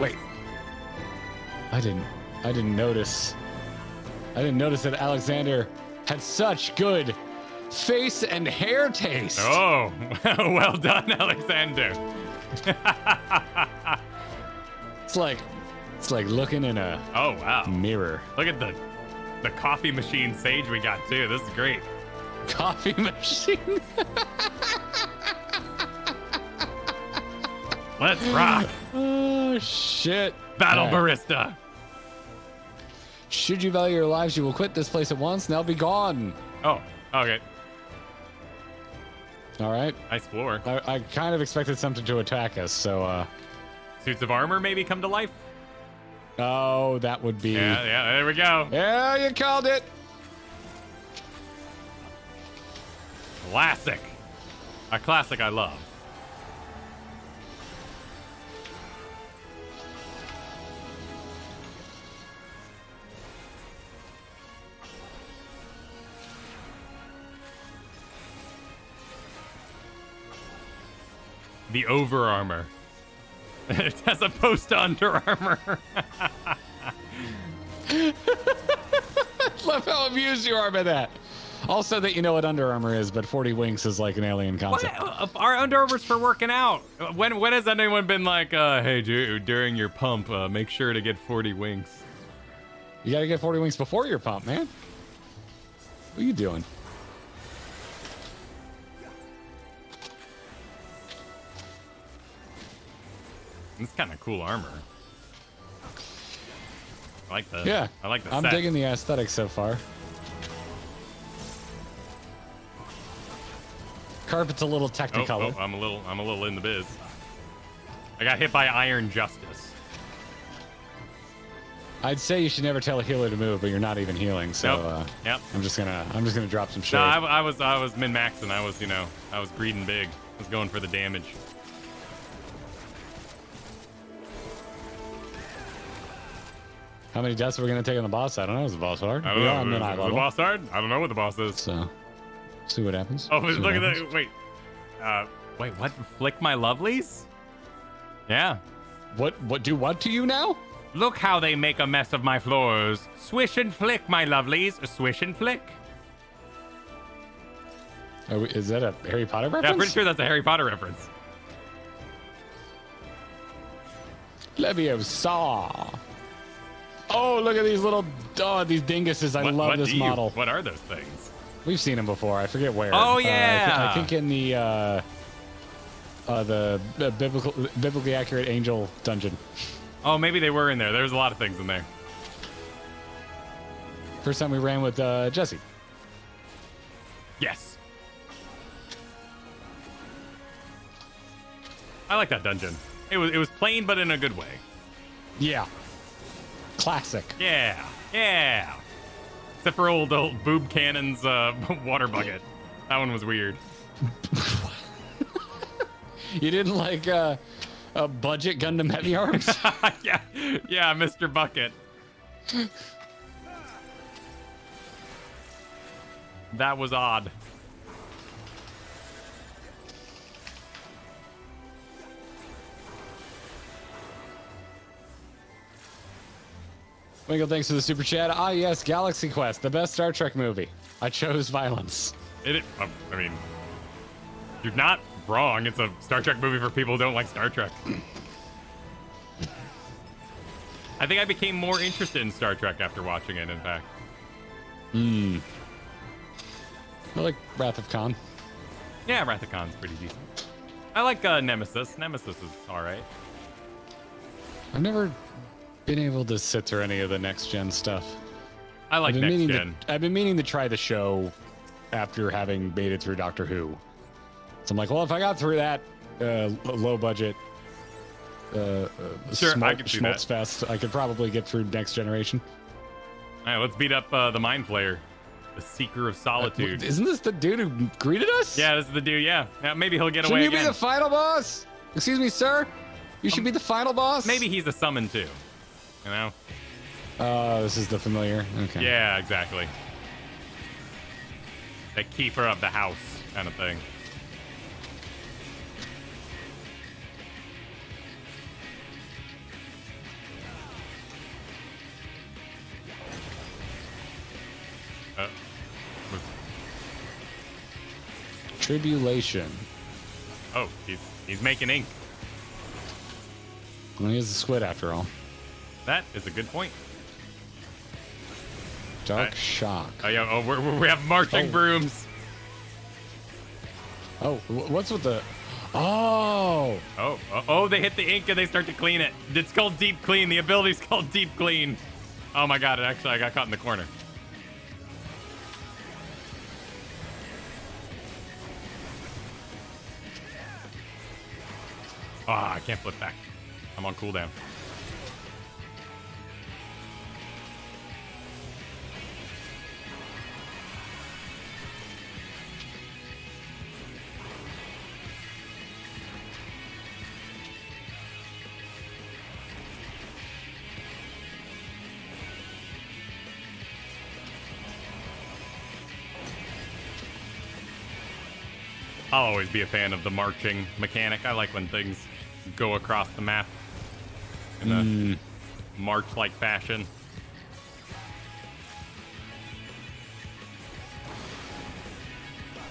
Wait. I didn't notice. I didn't notice that Alexander had such good face and hair taste. Oh, well done, Alexander. It's like looking in a mirror. Mirror. Look at the coffee machine sage we got too. This is great. Coffee machine. Let's rock. Oh, shit. Battle All right. barista. Should you value your lives, you will quit this place at once, and they'll be gone. Oh, okay. All right. Nice floor. I kind of expected something to attack us, so... Suits of armor maybe come to life? Oh, that would be... Yeah, there we go. Yeah, you called it. Classic. A classic I love. The over armor. As opposed to Under Armour. Love how amused you are by that. Also that you know what Under Armour is, but 40 winks is like an alien concept. Our Under Armour's for working out. When has anyone been like, hey, dude, during your pump, make sure to get 40 winks? You gotta get 40 winks before your pump, man. What are you doing? It's kind of cool armor. I like the. Yeah, I like the. I'm set. digging the aesthetic so far. Carpet's a little technicolor. Oh, I'm a little in the biz. I got hit by Iron Justice. I'd say you should never tell a healer to move, but you're not even healing, so Nope. Yep. I'm just gonna drop some shade. No, I was min maxing. I was greeding big. I was going for the damage. How many deaths are we gonna take on the boss? I don't know. Is the boss hard? I don't know. Is the boss hard? I don't know what the boss is. So, see what happens. Oh, See look what at happens. that! Wait, what? Flick my lovelies? Yeah. What do what to you now? Look how they make a mess of my floors. Swish and flick, my lovelies. Swish and flick. Is that a Harry Potter reference? Yeah, I'm pretty sure that's a Harry Potter reference. Leviosa. Oh, look at these little these dinguses. I love this model. What are those things? We've seen them before. I forget where. Oh yeah. I think in the biblically accurate angel dungeon. Oh, maybe they were in there. There's a lot of things in there. First time we ran with Jesse. Yes. I like that dungeon. It was plain, but in a good way. Yeah. Classic. Yeah. Except for old Boob Cannon's water bucket. That one was weird. You didn't like a budget Gundam Heavy Arms? yeah, Mr. Bucket. That was odd. Winkle, thanks for the super chat. Ah, yes, Galaxy Quest, the best Star Trek movie. I chose violence. I mean, you're not wrong. It's a Star Trek movie for people who don't like Star Trek. I think I became more interested in Star Trek after watching it, in fact. I like Wrath of Khan. Yeah, Wrath of Khan's pretty decent. I like Nemesis. Nemesis is alright. I've never been able to sit through any of the next-gen stuff. I like next-gen. I've been meaning to try the show after having made it through Doctor Who. So I'm like, well, if I got through that low-budget Sure, I can see that. Schmaltz Fest, I could probably get through Next Generation. All right, let's beat up the Mind Flayer, the Seeker of Solitude. Isn't this the dude who greeted us? Yeah, this is the dude, yeah. Maybe he'll get away Shouldn't you again. be the final boss? Excuse me, sir? You should be the final boss? Maybe he's a summon, too. You know? This is the familiar. Okay. Yeah, exactly. The keeper of the house kind of thing. Tribulation. Oh, he's making ink. Well, he is a squid after all. That is a good point. Dark Shock. Oh yeah. Oh, we have marching brooms. Oh, what's with the... Oh! Oh, they hit the ink and they start to clean it. It's called Deep Clean. The ability's called Deep Clean. Oh my god, I got caught in the corner. Ah, I can't flip back. I'm on cooldown. I'll always be a fan of the marching mechanic. I like when things go across the map in a march-like fashion.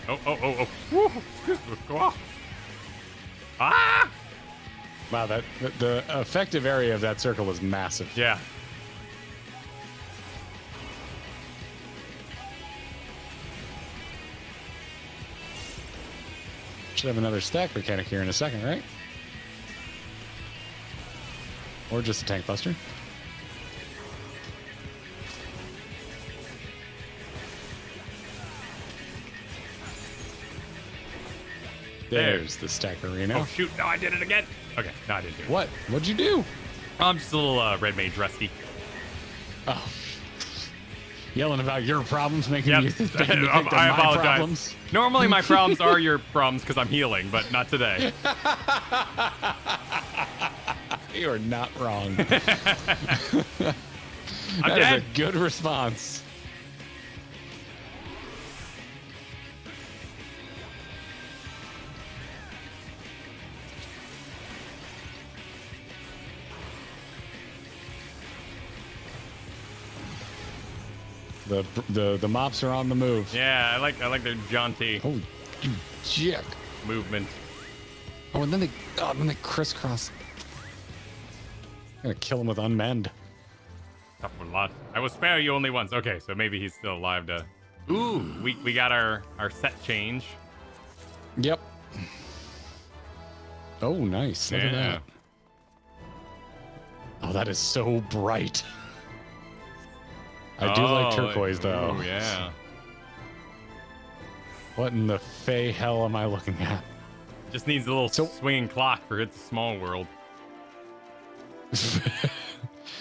Oh. Woo. Go off. Ah! Wow, the effective area of that circle is massive. Yeah. Should have another stack mechanic here in a second, right? Or just a tank buster. There's the stack arena. Oh shoot, no, I did it again. Okay, no, I didn't do it. What? What'd you do? I'm just a little red mage rusty. Oh. Yelling about your problems, making Yep. you think they're I my apologize. problems. Normally my problems are your problems because I'm healing, but not today. You are not wrong. I'm That dead. is a good response. The mops are on the move. Yeah, I like their jaunty Oh, you jick. movement. Oh, and then they crisscross. I'm gonna kill him with unmend. Tough one, lot. I will spare you only once. Okay, so maybe he's still alive to. Ooh, we got our set change. Yep. Oh, nice. Look at Yeah. that. Oh, that is so bright. I do like turquoise, though. Oh, yeah. What in the fey hell am I looking at? Just needs a little swinging clock for It's a Small World.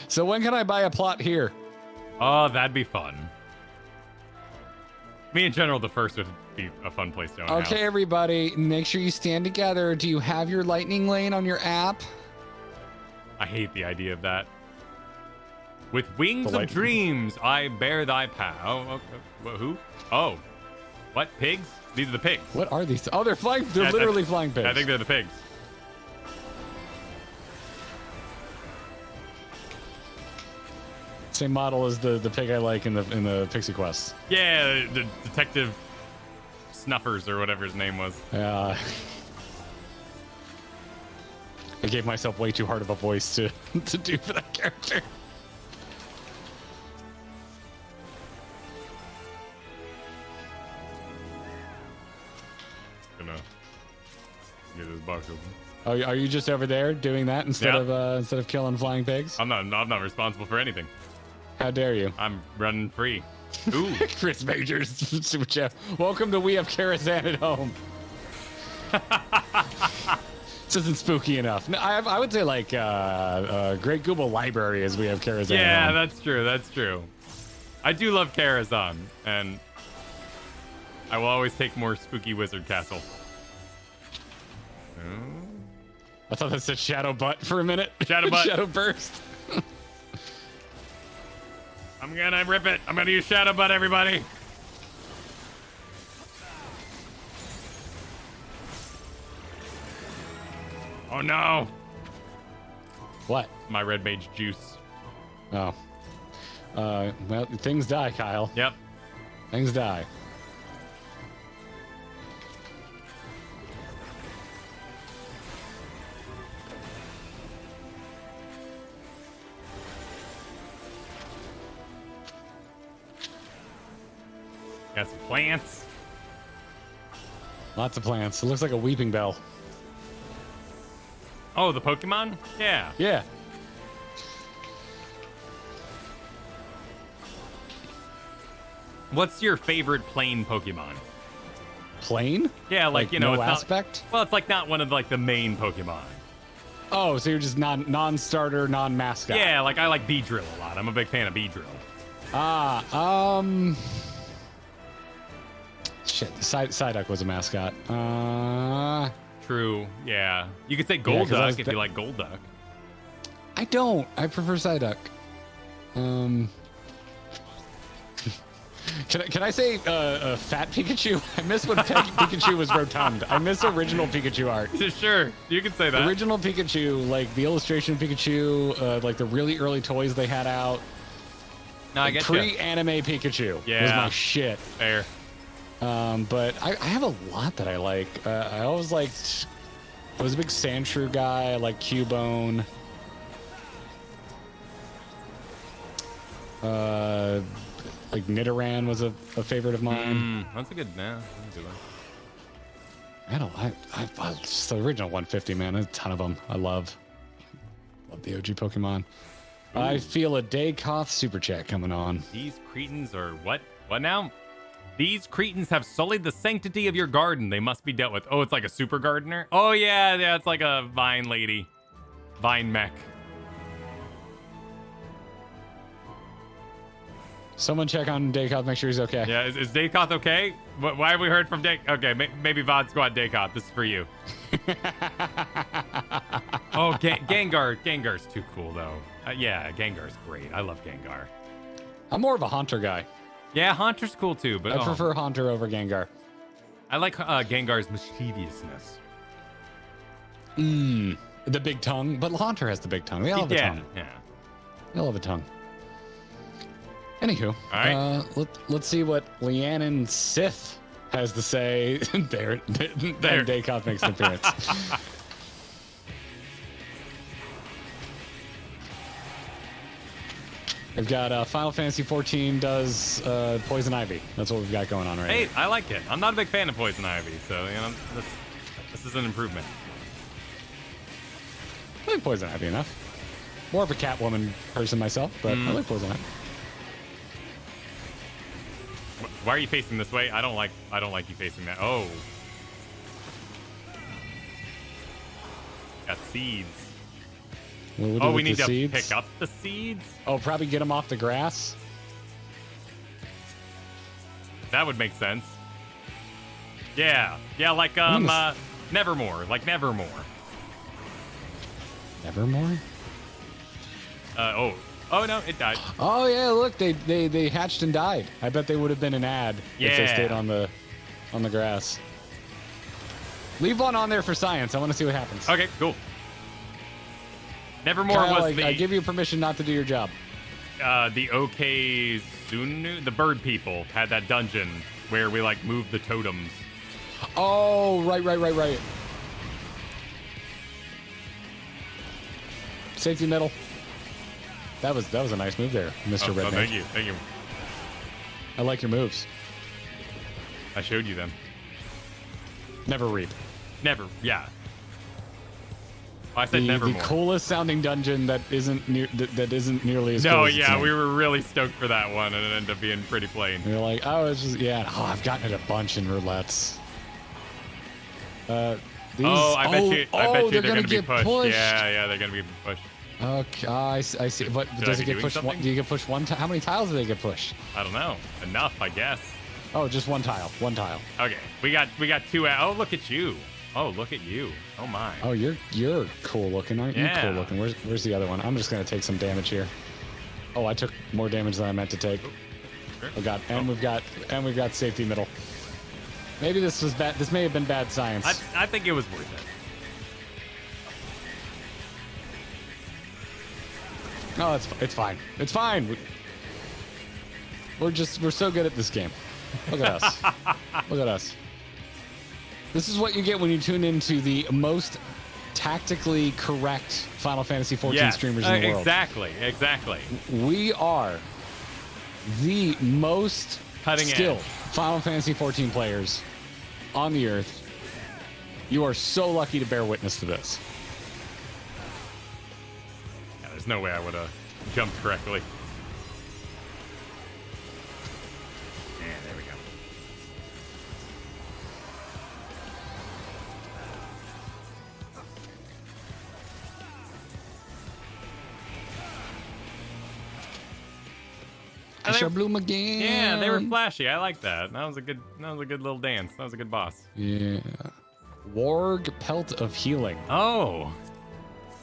So when can I buy a plot here? Oh, that'd be fun. Me in general, the first would be a fun place to own. Okay, house. everybody, make sure you stand together. Do you have your lightning lane on your app? I hate the idea of that. With wings The of dreams, I bear thy path. Oh, okay. Who? Oh, what? Pigs? These are the pigs. What are these? Oh, they're flying. They're literally flying pigs. I think they're the pigs. Same model as the pig I like in the Pixie Quest. Yeah, the detective Snuffers or whatever his name was. I gave myself way too hard of a voice to do for that character. Gonna get this box open. Oh, are you just over there doing that instead of killing flying pigs? I'm not responsible for anything. How dare you? I'm running free. Ooh. Chris Majors, Super Jeff. Welcome to We Have Karazhan at Home. This isn't spooky enough. No, I would say like Great Google Library as We Have Karazhan. Yeah, at Home. that's true. That's true. I do love Karazhan, and I will always take more spooky Wizard Castle. I thought that said Shadow Butt for a minute. Shadow Butt. Shadow Burst. I'm gonna rip it. I'm gonna use Shadow Butt, everybody. Oh no. What? My red mage juice. Oh. Well, things die, Kyle. Yep. Things die. Got some plants. Lots of plants. It looks like a weeping bell. Oh, the Pokemon? Yeah. Yeah. What's your favorite plain Pokemon? Plain? Yeah, like, you know, no it's aspect? Not, well, it's like not one of like the main Pokemon. Oh, so you're just non-starter, non-mascot. Yeah, like I like Beedrill a lot. I'm a big fan of Beedrill. Shit, Psyduck was a mascot. True, yeah. You could say Golduck if you like Golduck. I don't. I prefer Psyduck. Can I say fat Pikachu? I miss when Pikachu was rotund. I miss original Pikachu art. Sure, you can say that. Original Pikachu, like the illustration of Pikachu, like the really early toys they had out. No, I get pre-anime Pikachu was my shit. Fair. But I have a lot that I like. I always liked. I was a big Sandshrew guy. I like Cubone. Like Nidoran was a favorite of mine. That's a good one. I don't. Just the original 150, man. There's a ton of them. I love the OG Pokemon. Ooh. I feel a Daykoth super chat coming on. These cretins are what? What now? These cretins have sullied the sanctity of your garden. They must be dealt with. Oh, it's like a super gardener? Oh, yeah, it's like a vine lady. Vine mech. Someone check on Daykoth, make sure he's okay. Yeah, is Daykoth okay? Why have we heard from Day? Okay, maybe VOD Squad Daykoth. This is for you. Oh, Gengar. Gengar's too cool, though. Yeah, Gengar's great. I love Gengar. I'm more of a Haunter guy. Yeah, Haunter's cool, too. But I prefer Haunter over Gengar. I like Gengar's mischievousness. The big tongue. But Haunter has the big tongue. They all have a tongue. Yeah. They all have a tongue. Anywho, all right. Let's see what Leannon Sith has to say. there. Daykoth makes an appearance. We've got Final Fantasy XIV does Poison Ivy. That's what we've got going on right now. Hey, I like it. I'm not a big fan of Poison Ivy, so you know this is an improvement. I like Poison Ivy enough. More of a Catwoman person myself, but I like Poison Ivy. Why are you facing this way? I don't like you facing that. Oh. Got seeds. Oh, we need to seeds? pick up the seeds? Oh, probably get them off the grass? That would make sense. Yeah. Yeah, like Nevermore. Like Nevermore. Nevermore? Oh no, it died. Oh yeah, look, they hatched and died. I bet they would have been an ad if they stayed on the grass. Leave one on there for science. I want to see what happens. Okay, cool. Nevermore Kyle, was I give you permission not to do your job. The Okazunu, the bird people had that dungeon where we like moved the totems. Oh, right. Safety metal. That was a nice move there, Mr. Redneck. Oh, thank you. I like your moves. I showed you them. Never reap. Never, yeah. I said Nevermore. The coolest sounding dungeon that isn't nearly as cool. No, as yeah, we were really stoked for that one, and it ended up being pretty plain. We were like, I've gotten it a bunch in roulettes. I bet you they're gonna be pushed. pushed. Yeah, they're gonna be pushed. Okay, I see. But does it get pushed? Do you get pushed one time? How many tiles do they get pushed? I don't know. Enough, I guess. Oh, just one tile. One tile. Okay, we got two. Oh, look at you. Oh, look at you. Oh my. Oh, you're cool looking, aren't you? Cool looking. Where's the other one? I'm just gonna take some damage here. Oh, I took more damage than I meant to take. Sure. Oh god, and we've got safety middle. Maybe this was bad. This may have been bad science. I think it was worth it. No, it's fine. It's fine. We're so good at this game. Look at us. Look at us. This is what you get when you tune into the most tactically correct Final Fantasy XIV streamers in the world. Exactly. We are the most cutting skilled edge Final Fantasy XIV players on the earth. You are so lucky to bear witness to this. Yeah, there's no way I would have jumped correctly. And there we go. I shall bloom again. Yeah, they were flashy. I like that. That was a good little dance. That was a good boss. Yeah. Warg Pelt of Healing. Oh.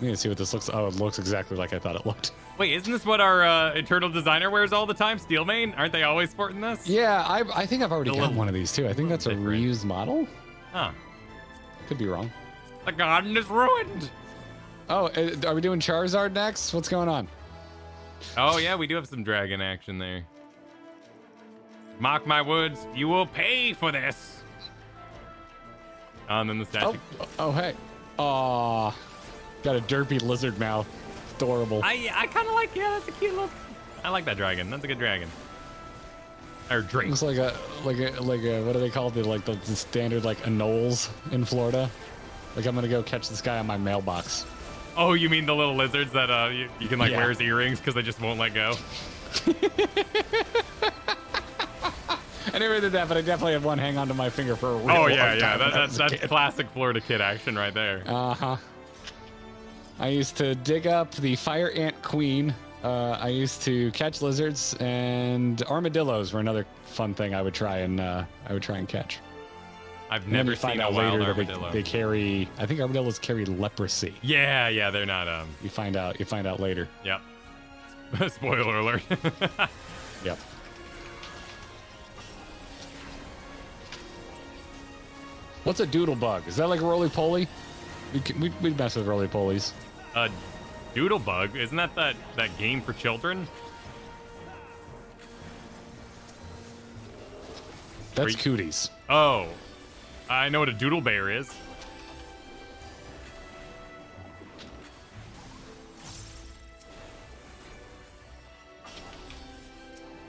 I need to see what this looks. Oh, it looks exactly like I thought it looked. Wait, isn't this what our Eternal Designer wears all the time? Steelmane? Aren't they always sporting this? Yeah, I think I've already got one of these too. I think that's a reused model. Huh. Could be wrong. The garden is ruined. Oh, are we doing Charizard next? What's going on? Oh yeah, we do have some dragon action there. Mark my words, you will pay for this. And then the statue. Oh hey. Aw. Got a derpy lizard mouth. Adorable. I kind of like, yeah, that's a cute look. I like that dragon. That's a good dragon. Or drake. Looks like a what do they call it? Like the standard like anoles in Florida. Like I'm gonna go catch this guy on my mailbox. Oh, you mean the little lizards that you can like wear as earrings because they just won't let go? I never did that, but I definitely have one hang onto my finger for a real long time. That's classic Florida kid action right there. Uh-huh. I used to dig up the fire ant queen. I used to catch lizards, and armadillos were another fun thing I would try and catch. I've never seen a wild armadillo. They carry. I think armadillos carry leprosy. Yeah, they're not. You find out later. Yep. Spoiler alert. Yep. What's a doodle bug? Is that like a roly-poly? We'd mess with roly-polies. Doodle bug? Isn't that game for children? That's cooties. Oh. I know what a doodle bear is.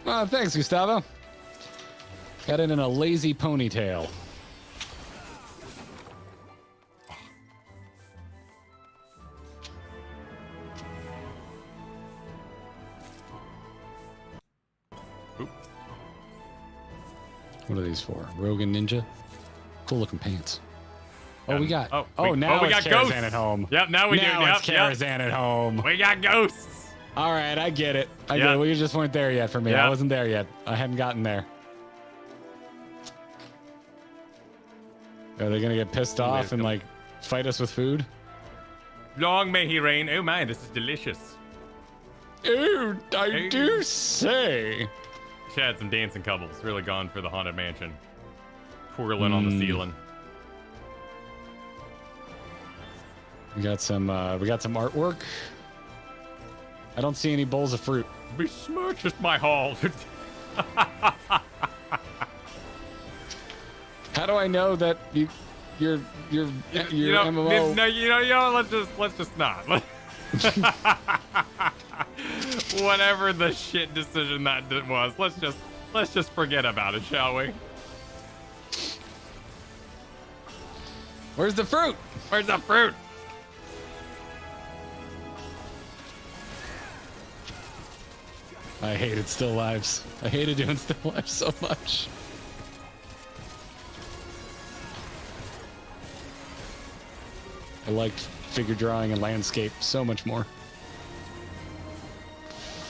Oh, thanks, Gustavo. Got it in a lazy ponytail. Oop. What are these for? Rogue and Ninja? Cool looking pants. Oh, we got. Now we it's got ghosts Karazhan at home. Yep, now we do. Now it's Karazhan at home. We got ghosts. All right, I get it. I get it. Well, you just weren't there yet for me. I wasn't there yet. I hadn't gotten there. Are they gonna get pissed off and like fight us with food? Long may he reign. Oh my, this is delicious. Ooh, I do say. She had some dancing couples. Really gone for the haunted mansion. Twirling on the ceiling. We got some artwork. I don't see any bowls of fruit. Besmirches my hall. How do I know that your MMO? Let's just not. Whatever the shit decision that was, let's just forget about it, shall we? Where's the fruit? Where's the fruit? I hated still lives. I hated doing still lives so much. I liked figure drawing and landscape so much more.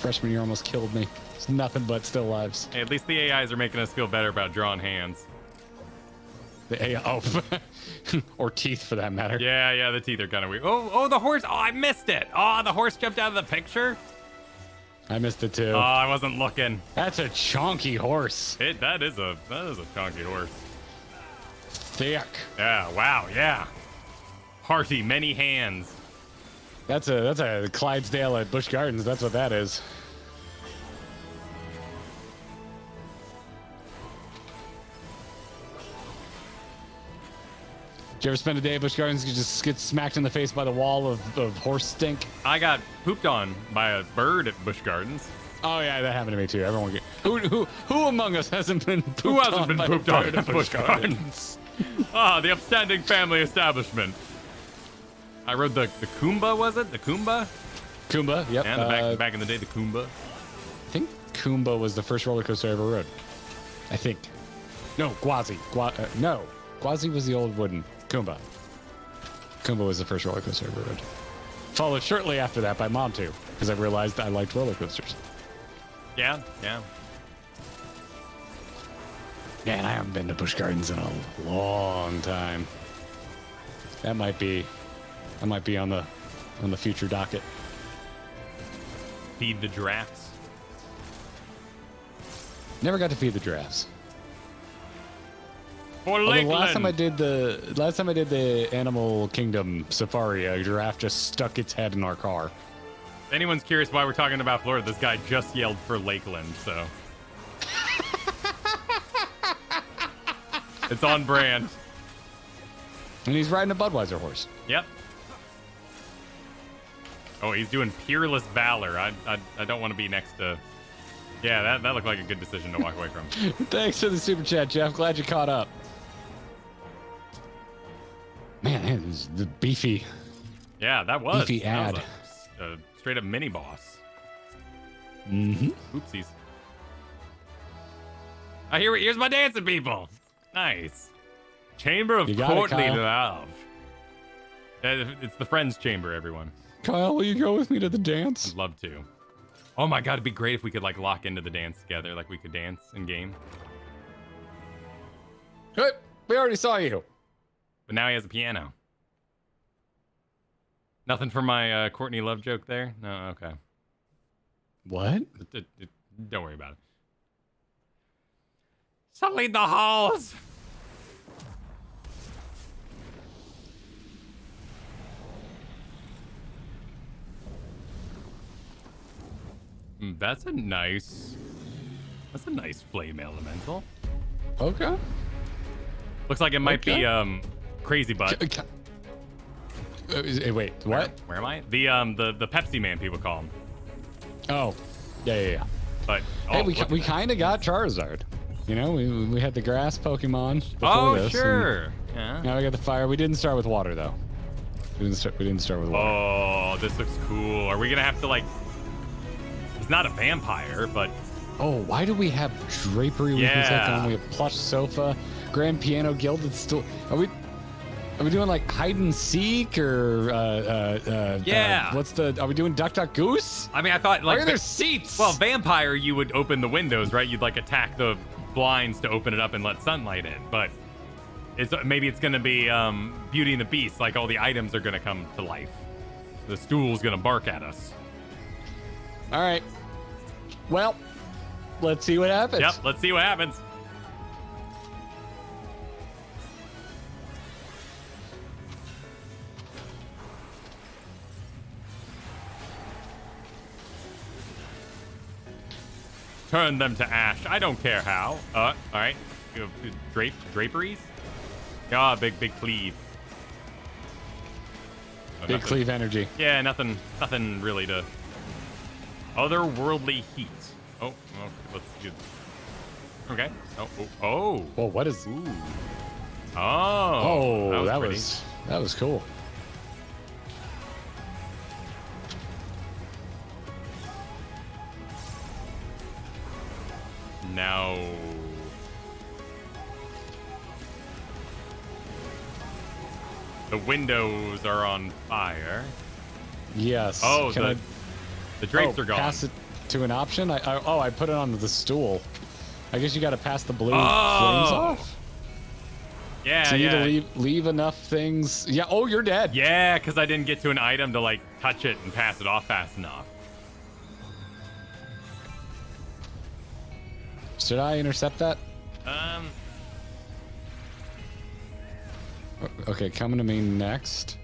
Freshman year almost killed me. It's nothing but still lives. Hey, at least the AIs are making us feel better about drawing hands. The AI, or teeth for that matter. Yeah, the teeth are kind of weird. Oh, the horse. Oh, I missed it. Oh, the horse jumped out of the picture. I missed it too. Oh, I wasn't looking. That's a chonky horse. That is a chonky horse. Thick. Yeah. Wow. Yeah. Hearty, many hands. That's a Clydesdale at Busch Gardens. That's what that is. Did you ever spend a day at Busch Gardens? You just get smacked in the face by the wall of horse stink. I got pooped on by a bird at Busch Gardens. Oh yeah, that happened to me too. Everyone, who among us hasn't been pooped on by a bird at Busch Gardens? Ah, the upstanding family establishment. I rode the Kumba, was it? The Kumba? Kumba, yep. Yeah, back in the day, the Kumba. I think Kumba was the first roller coaster I ever rode. I think. No, Gwazi. No, Gwazi was the old wooden. Kumba. Kumba was the first roller coaster I ever rode. Followed shortly after that by Mom too, because I realized I liked roller coasters. Yeah, yeah. Man, I haven't been to Busch Gardens in a long time. That might be on the future docket. Feed the giraffes. Never got to feed the giraffes. For Although Lakeland. last time I did the Animal Kingdom safari, a giraffe just stuck its head in our car. If anyone's curious why we're talking about Florida, this guy just yelled for Lakeland, so. It's on brand. And he's riding a Budweiser horse. Yep. Oh, he's doing Peerless Valor. I don't want to be next to... Yeah, that looked like a good decision to walk away from. Thanks for the super chat, Jeff. Glad you caught up. Man, this is the beefy. Yeah, that was. Beefy ad. That was a straight up mini boss. Mm-hmm. Oopsies. Here's my dancing people. Nice. Chamber of Courtly Love. It's the Friends Chamber, everyone. Kyle, will you go with me to the dance? I'd love to. Oh my god, it'd be great if we could like lock into the dance together, like we could dance in game. Hey, we already saw you. But now he has a piano. Nothing for my Courtney Love joke there? No, okay. What? Don't worry about it. Sully the halls. That's a nice flame elemental. Okay. Looks like it might be Crazy Butt. Wait, what? Where am I? The Pepsi Man people call him. Oh, yeah. But hey, we kind of got Charizard. You know, we had the grass Pokemon before this. Oh, sure. Yeah. Now we got the fire. We didn't start with water though. We didn't start with water. Oh, this looks cool. Are we gonna have to like? He's not a vampire, but. Oh, why do we have drapery we can take on? We have plush sofa, grand piano gilded stool. Are we doing like hide and seek or are we doing Duck Duck Goose? I mean, I thought like why are there seats? Well, vampire, you would open the windows, right? You'd like attack the blinds to open it up and let sunlight in. But maybe it's gonna be Beauty and the Beast. Like all the items are gonna come to life. The stool's gonna bark at us. All right. Well, let's see what happens. Yep, let's see what happens. Turn them to ash. I don't care how. All right. Draperies? Ah, big cleave. Big cleave energy. Yeah, nothing really to... Otherworldly heat. Oh, let's do... Okay. Oh. Well, what is... Ooh. Oh. That was cool. Now... The windows are on fire. Yes. Oh, the drapes are gone. Pass it to an option? I put it on the stool. I guess you got to pass the blue flames off? Yeah, so you need to leave enough things. Yeah, oh, you're dead. Yeah, because I didn't get to an item to, like, touch it and pass it off fast enough. Should I intercept that? Okay, coming to me next.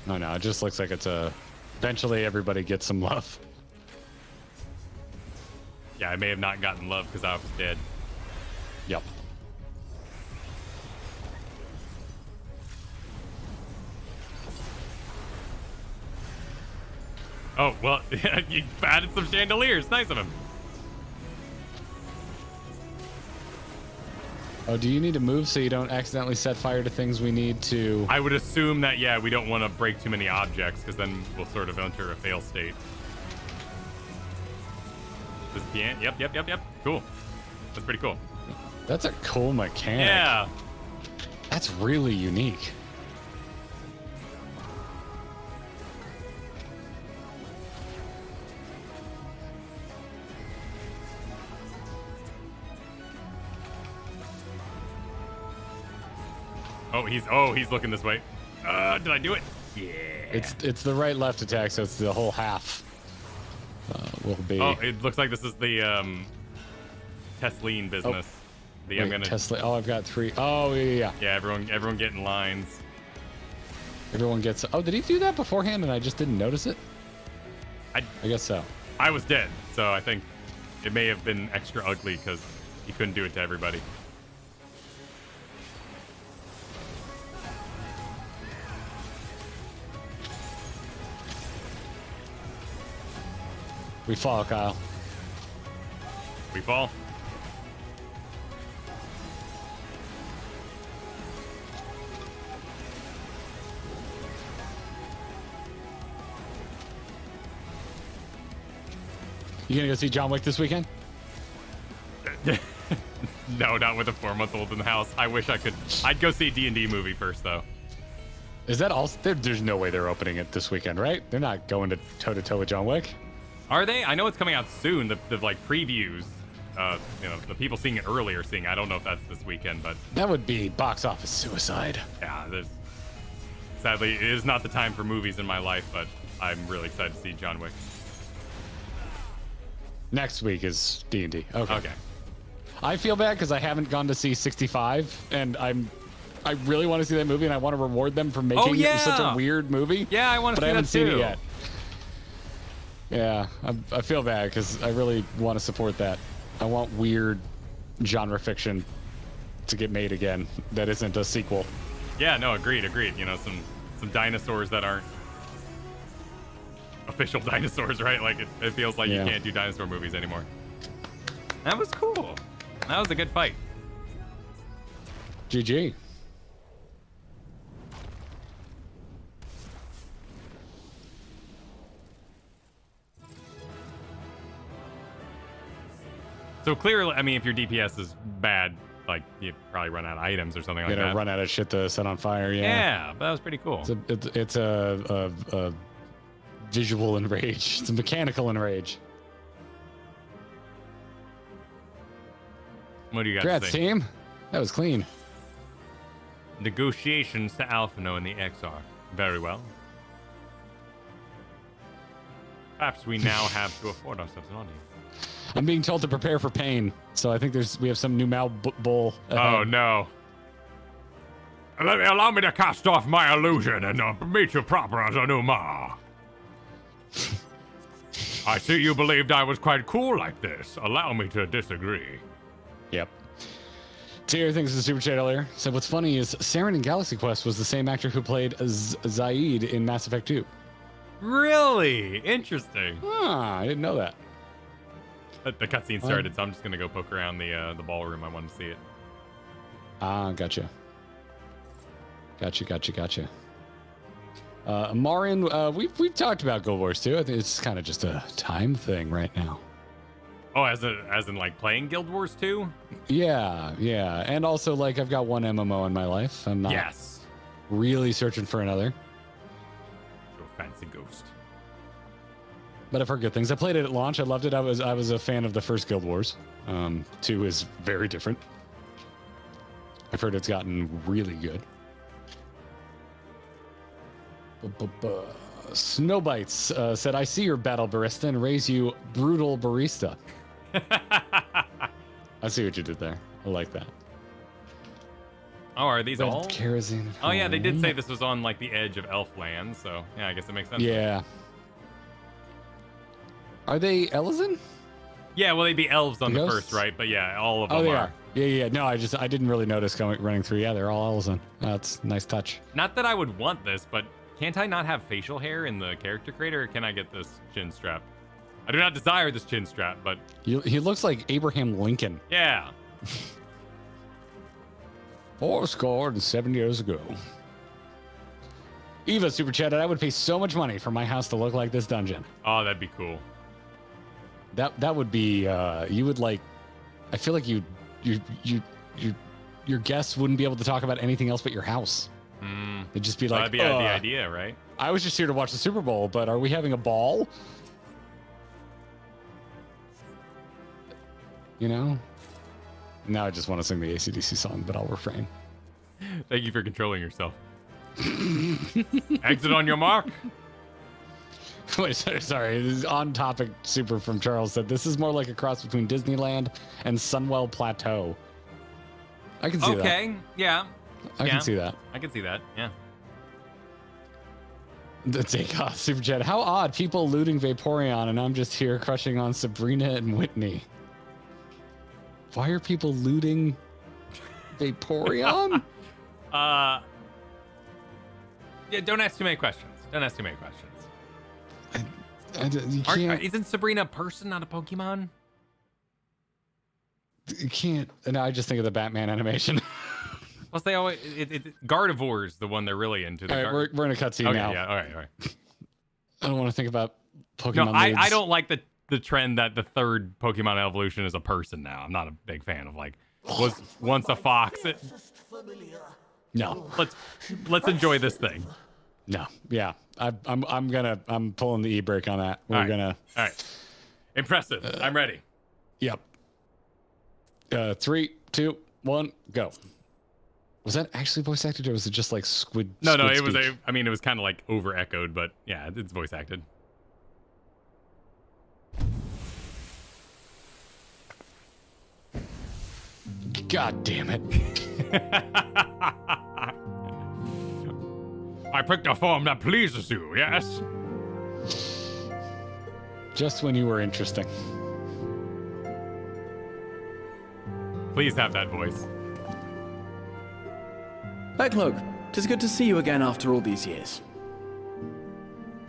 Oh no, it just looks like it's eventually everybody gets some love. Yeah, I may have not gotten love because I was dead. Yep. Oh, well, you added some chandeliers. Nice of him. Oh, do you need to move so you don't accidentally set fire to things we need to? I would assume that, yeah, we don't want to break too many objects because then we'll sort of enter a fail state. This piano? Yep. Cool. That's pretty cool. That's a cool mechanic. Yeah. That's really unique. He's looking this way. Did I do it? Yeah. It's the right left attack, so it's the whole half. Will be. Oh, it looks like this is the Tesleen business. Tesla. Oh, I've got 3. Oh, yeah. Yeah, everyone getting lines. Everyone gets. Oh, did he do that beforehand and I just didn't notice it? I guess so. I was dead, so I think it may have been extra ugly because he couldn't do it to everybody. We fall, Kyle. We fall. You gonna go see John Wick this weekend? No, not with a 4-month-old in the house. I wish I could. I'd go see a D&D movie first, though. Is that all? There's no way they're opening it this weekend, right? They're not going to toe-to-toe with John Wick. Are they? I know it's coming out soon. The like previews, the people seeing it early are seeing. I don't know if that's this weekend, but that would be box office suicide. Yeah, sadly, it is not the time for movies in my life, but I'm really excited to see John Wick. Next week is D&D. Okay. I feel bad because I haven't gone to see 65, and I really want to see that movie, and I want to reward them for making it such a weird movie. Yeah, I want to see that too. But I haven't seen it yet. Yeah, I feel bad because I really want to support that. I want weird genre fiction to get made again that isn't a sequel. Yeah, no, agreed. Some dinosaurs that aren't official dinosaurs, right? Like it feels like you can't do dinosaur movies anymore. That was cool. That was a good fight. GG. So clearly, I mean, if your DPS is bad, like you probably run out of items or something like that. Run out of shit to set on fire. Yeah, but that was pretty cool. It's a visual enrage. It's a mechanical enrage. What do you got? Congrats, team. That was clean. Negotiations to Alphino in the XR. Very well. Perhaps we now have to afford ourselves an audience. I'm being told to prepare for pain, so I think we have some new Mal Bull. Oh no! Allow me to cast off my illusion and meet you proper as a new Ma. I see you believed I was quite cool like this. Allow me to disagree. Yep. Tier thanks for the super chat earlier. So what's funny is Saren in Galaxy Quest was the same actor who played Zaid in Mass Effect 2. Really? Interesting. I didn't know that. The cutscene started, so I'm just gonna go poke around the ballroom. I wanted to see it. Gotcha. Marin, we've talked about Guild Wars 2. I think it's kind of just a time thing right now. Oh, as in like playing Guild Wars 2? Yeah, and also like I've got one MMO in my life. I'm not really searching for another. Go fancy ghost. But I've heard good things. I played it at launch. I loved it. I was a fan of the first Guild Wars. 2 is very different. I've heard it's gotten really good. Snowbites said, I see your battle barista and raise you brutal barista. I see what you did there. I like that. Oh, are these all? Kerosene. Oh, yeah, they did say this was on like the edge of Elfland, so yeah, I guess it makes sense. Yeah. Are they Elysian? Yeah, well, they'd be elves on the first, right? But yeah, all of them are. Yeah. No, I didn't really notice running through. Yeah, they're all Elysian. That's a nice touch. Not that I would want this, but can't I not have facial hair in the character creator, or can I get this chin strap? I do not desire this chin strap, but... He looks like Abraham Lincoln. Yeah. 407 years ago. Eva super chatted, I would pay so much money for my house to look like this dungeon. Oh, that'd be cool. That would be you would like. I feel like your guests wouldn't be able to talk about anything else but your house. It'd just be like, that'd be the idea, right? I was just here to watch the Super Bowl, but are we having a ball? You know? Now I just want to sing the AC/DC song, but I'll refrain. Thank you for controlling yourself. Exit on your mark. Wait, sorry. This is on topic super from Charles said this is more like a cross between Disneyland and Sunwell Plateau. I can see that. Okay, yeah. I can see that. I can see that, yeah. The takeoff super chat. How odd, people looting Vaporeon and I'm just here crushing on Sabrina and Whitney. Why are people looting Vaporeon? Yeah, don't ask too many questions. Don't ask too many questions. You can't. Isn't Sabrina a person, not a Pokemon? You can't. And I just think of the Batman animation. Plus, they always Gardevoir's the one they're really into. All right, we're in a cutscene now. Yeah, all right. I don't want to think about Pokemon. No, I don't like the trend that the third Pokemon evolution is a person now. I'm not a big fan of was once a fox. No. Let's enjoy this thing. No. Yeah. I'm pulling the e-brake on that. All right. Impressive. I'm ready. Yep. 3, 2, 1, go. Was that actually voice acted or was it just like squid? No, squid it was speak? it was kind of like over echoed, but yeah, it's voice acted. God damn it. I picked a form that pleases you, yes? Just when you were interesting. Please have that voice. Backlook, 'tis good to see you again after all these years.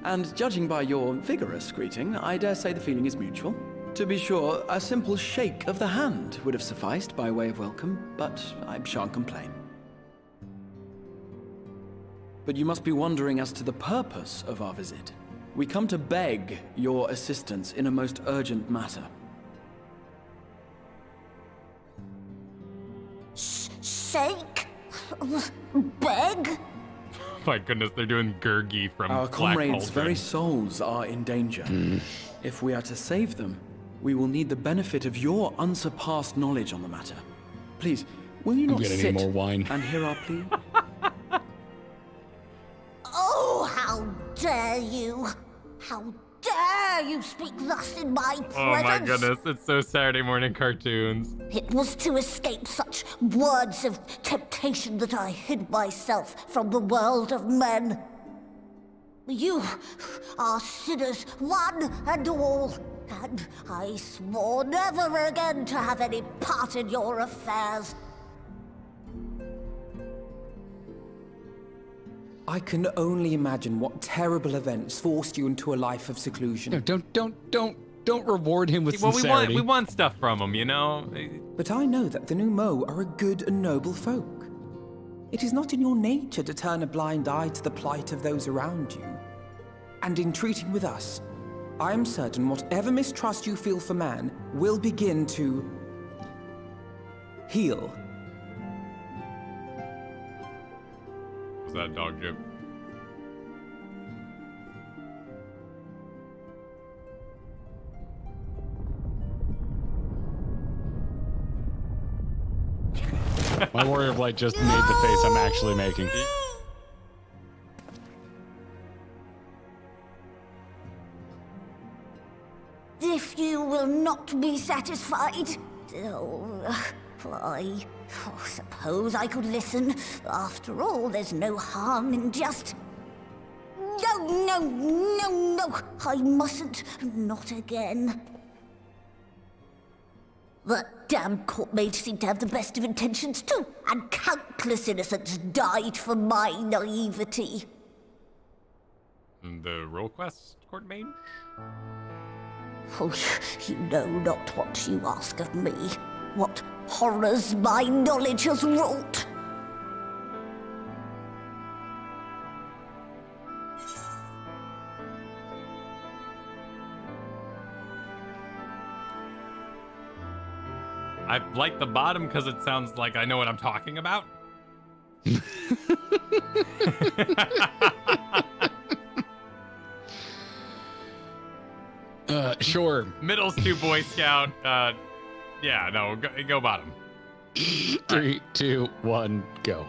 And judging by your vigorous greeting, I dare say the feeling is mutual. To be sure, a simple shake of the hand would have sufficed by way of welcome, but I shan't complain. But you must be wondering as to the purpose of our visit. We come to beg your assistance in a most urgent matter. Sake? Beg? My goodness, they're doing Gurgi from Our Black comrades' Cauldron. very souls are in danger. If we are to save them, we will need the benefit of your unsurpassed knowledge on the matter. Please, will you not sit more wine. and hear our plea? Oh, how dare you! How dare you speak thus in my presence! Oh my goodness, it's so Saturday morning cartoons. It was to escape such words of temptation that I hid myself from the world of men. You are sinners, one and all, and I swore never again to have any part in your affairs. I can only imagine what terrible events forced you into a life of seclusion. No, don't reward him with Well, sincerity. we want stuff from him, you know? But I know that the Numo are a good and noble folk. It is not in your nature to turn a blind eye to the plight of those around you. And in treating with us, I am certain whatever mistrust you feel for man will begin to heal. Was that a dog joke? My Warrior of Light just made the face I'm actually making. If you will not be satisfied, I suppose I could listen. After all, there's no harm in just... No, I mustn't. Not again. That damn court mage seemed to have the best of intentions too, and countless innocents died for my naivety. The roll quest court mage? Oh, you know not what you ask of me. What horrors my knowledge has wrought. I like the bottom because it sounds like I know what I'm talking about. Sure. Middle's too Boy Scout. Yeah, no, go bottom. 3, 2, 1, go.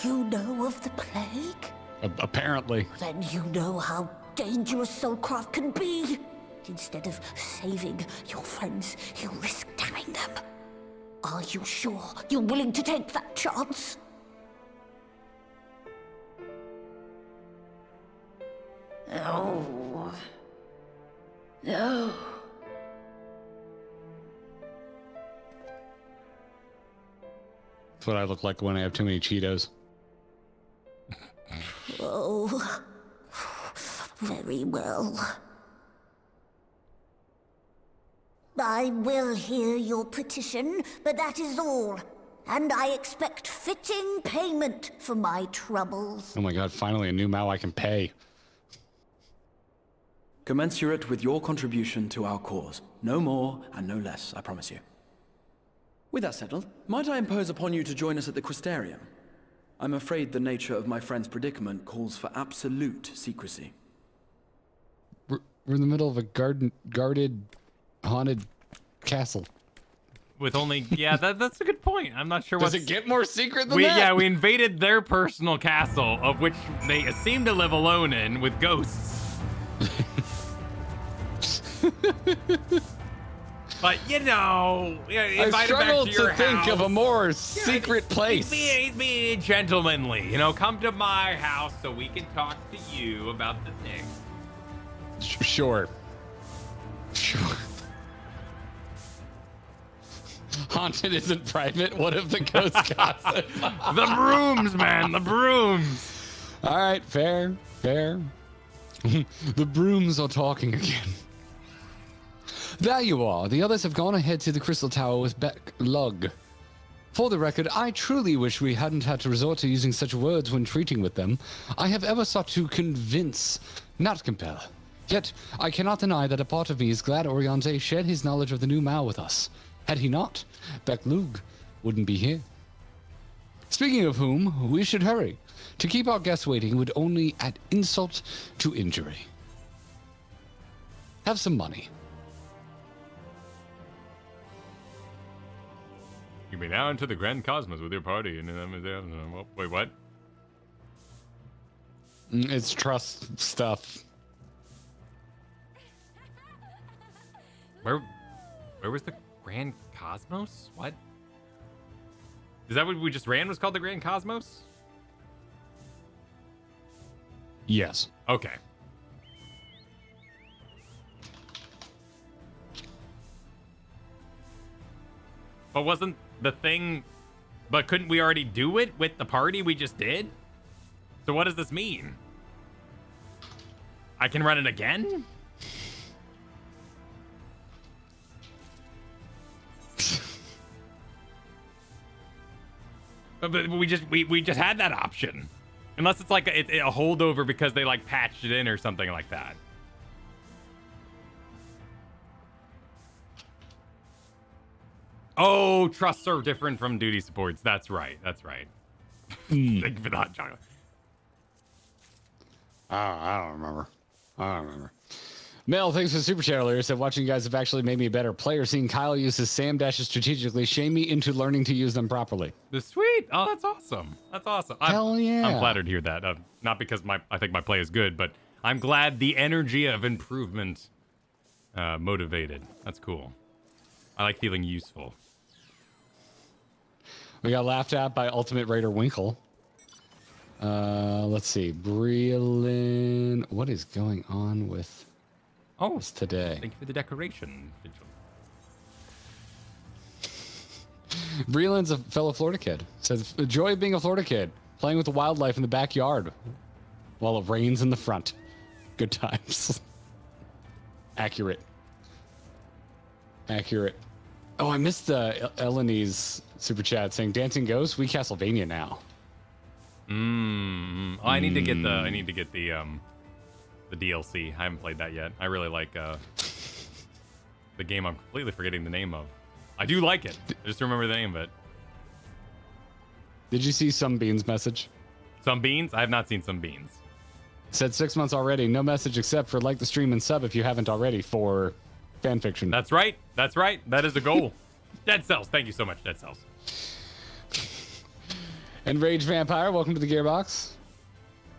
You know of the plague? Apparently. Then you know how dangerous soulcraft can be. Instead of saving your friends, you risk damning them. Are you sure you're willing to take that chance? No. No. That's what I look like when I have too many Cheetos. Oh, very well. I will hear your petition, but that is all. And I expect fitting payment for my troubles. Oh my god, finally a new Mao I can pay. Commensurate with your contribution to our cause. No more and no less, I promise you. With that settled, might I impose upon you to join us at the Crystarium? I'm afraid the nature of my friend's predicament calls for absolute secrecy. We're in the middle of a guarded, haunted castle. With only, yeah, that's a good point. I'm not sure what. Does it get more secret than that? Yeah, we invaded their personal castle, of which they seem to live alone in, with ghosts. But you know, I struggle to think of a more secret place. He's being gentlemanly, you know. Come to my house so we can talk to you about the thing. Sure. Haunted isn't private. What if the ghost gossip? The brooms, man, the brooms. All right, fair. The brooms are talking again. There you are. The others have gone ahead to the Crystal Tower with Beck Lug. For the record, I truly wish we hadn't had to resort to using such words when treating with them. I have ever sought to convince, not compel. Yet, I cannot deny that a part of me is glad Oriente shared his knowledge of the new Mao with us. Had he not, Beck Lug wouldn't be here. Speaking of whom, we should hurry. To keep our guests waiting would only add insult to injury. Have some money. You may now enter the Grand Cosmos with your party. Wait, what? It's trust stuff. Where was the Grand Cosmos? What? Is that what we just ran was called the Grand Cosmos? Yes. Okay. But wasn't the thing... But couldn't we already do it with the party we just did? So what does this mean? I can run it again? But we just had that option. Unless it's like a holdover because they like patched it in or something like that. Oh, trusts are different from duty supports. That's right. Thank you for the hot chocolate. I don't remember. Mel, thanks for the super chat earlier. Said watching you guys have actually made me a better player. Seeing Kyle use his Sam dashes strategically shame me into learning to use them properly. Sweet. Oh, that's awesome. Hell yeah. I'm flattered to hear that. Not because I think my play is good, but I'm glad the energy of improvement motivated. That's cool. I like feeling useful. We got laughed at by Ultimate Raider Winkle. Let's see. Breelin. What is going on with us today? Thank you for the decoration, Vigil. Breelin's a fellow Florida kid. Says, the joy of being a Florida kid. Playing with the wildlife in the backyard while it rains in the front. Good times. Accurate. Oh, I missed the Eleni's super chat saying Dancing Ghosts, we Castlevania now. Oh, I need to get the the DLC. I haven't played that yet. I really like the game I'm completely forgetting the name of. I do like it. I just remember the name of it. Did you see Some Beans' message? Some Beans? I have not seen Some Beans. Said 6 months already. No message except for like the stream and sub if you haven't already for fanfiction. That's right. That's right. That is a goal. Dead Cells. Thank you so much, Dead Cells. And Rage Vampire, welcome to the Gearbox.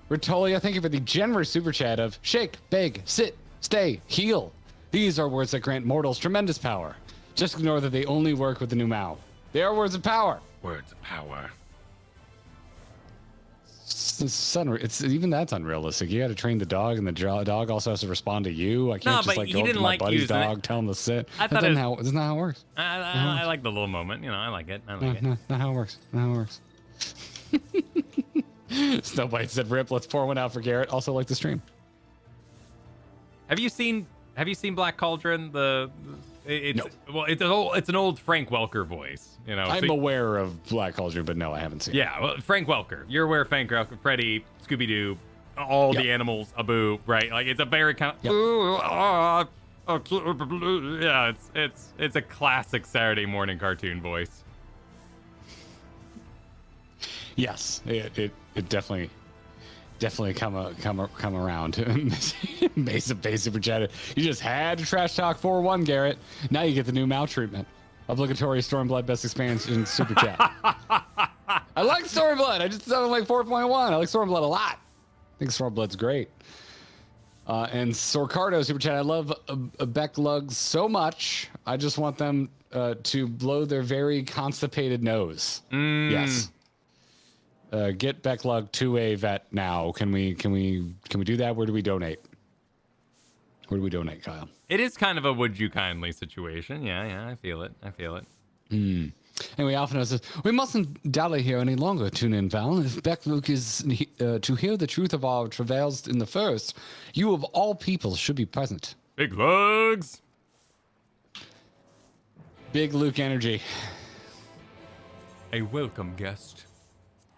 Ritolia, thank you for the generous super chat of shake, beg, sit, stay, heal. These are words that grant mortals tremendous power. Just ignore that they only work with the new Mao. They are words of power. Words of power. It's even that's unrealistic. You got to train the dog, and the dog also has to respond to you. I can't just like go up to my buddy's dog, tell him to sit. That's not how it works. I like the little moment. I like it. I like it. No, not how it works. Not how it works. Snowbite said, "Rip, let's pour one out for Garrett." Also, like the stream. Have you seen Black Cauldron? It's no. Well, it's an old Frank Welker voice. I'm aware of Black Cauldron, but no, I haven't seen. Yeah, well, Frank Welker. You're aware of Frank Welker, Freddy, Scooby Doo, all the animals, Abu, right? Like it's a very kind of yeah. It's a classic Saturday morning cartoon voice. Yes, it definitely come around. Basic super chat. You just had to trash talk 4-1, Garrett. Now you get the new Mao treatment. Obligatory Stormblood best expansion super chat. I like Stormblood. I just sounded like 4.1. I like Stormblood a lot. I think Stormblood's great. And Sorcardo super chat. I love Becklugs so much. I just want them to blow their very constipated nose. Yes. Get Becklug to a vet now. Can we do that? Where do we donate? Where do we donate, Kyle? It is kind of a would you kindly situation. Yeah, I feel it. Anyway, Alphino says, we mustn't dally here any longer. Tune in, Val. If Becklug is to hear the truth of our travails in the first, you of all people should be present. Big Lugs! Big Luke energy. A welcome guest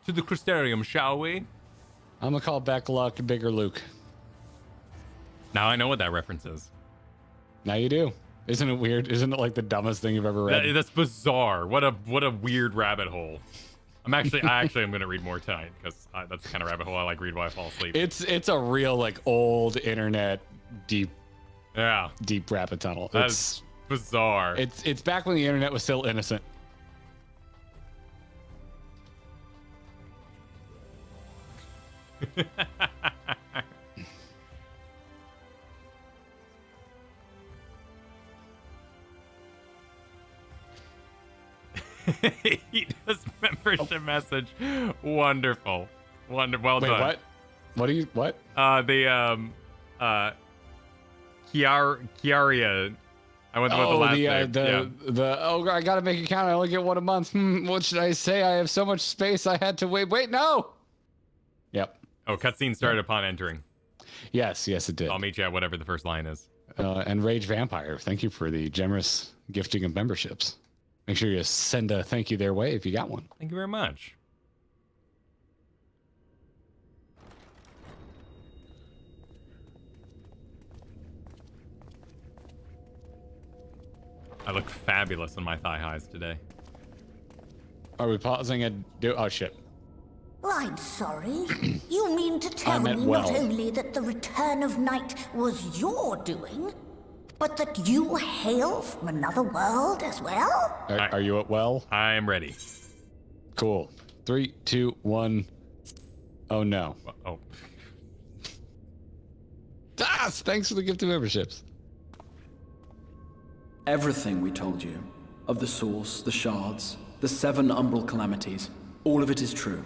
to the Crystarium, shall we? I'm going to call Becklug Bigger Luke. Now I know what that reference is. Now you do. Isn't it weird? Isn't it like the dumbest thing you've ever read? That's bizarre. What a weird rabbit hole. I actually am going to read more tonight because that's the kind of rabbit hole I like read while I fall asleep. It's a real like old internet deep rabbit tunnel. That's bizarre. It's back when the internet was still innocent. He does membership message. Wonderful. Well Wait, done. What? Chiaria. I went with the last name. I gotta make it count. I only get one a month. What should I say? I have so much space. I had to wait. Wait, no. Yep. Oh, cutscene started upon entering. Yes, it did. I'll meet you at whatever the first line is. And Rage Vampire, thank you for the generous gifting of memberships. Make sure you send a thank you their way if you got one. Thank you very much. I look fabulous in my thigh highs today. Are we pausing and do? Oh shit. I'm sorry. You mean to tell me not only that the return of night was your doing, but that you hail from another world as well? Are you at well? I'm ready. Cool. 3, 2, 1. Oh no. Oh. Thanks for the gift of memberships. Everything we told you, of the source, the shards, the 7 umbral calamities, all of it is true.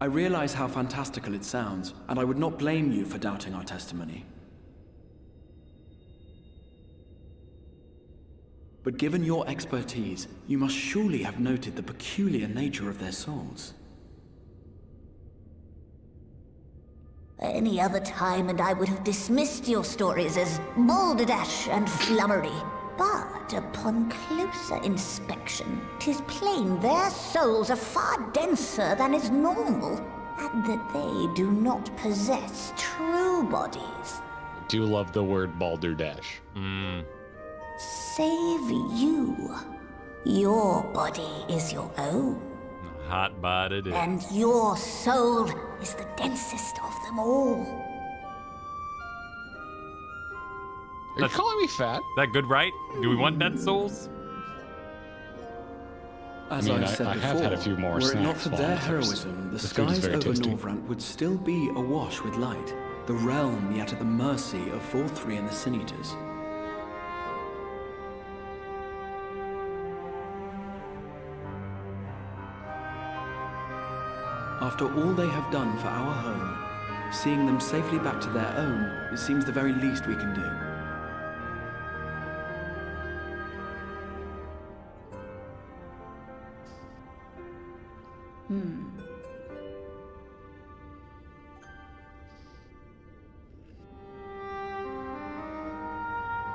I realize how fantastical it sounds, and I would not blame you for doubting our testimony. But given your expertise, you must surely have noted the peculiar nature of their souls. Any other time and I would have dismissed your stories as balderdash and flummery. But upon closer inspection, 'tis plain their souls are far denser than is normal, and that they do not possess true bodies. Do love the word balderdash. Save you. Your body is your own. Hot bodied. And your soul is the densest of them all. Are you calling me fat? Is that good, right? Do we want dead souls? As I mean, I said I before, have had a few more were it not snacks for while their I'm thirsty. heroism, the The food is skies very over tasty. Norvrant would still be awash with light, the realm yet at the mercy of Vorthri and the Sin Eaters. After all they have done for our home, seeing them safely back to their own, it seems the very least we can do.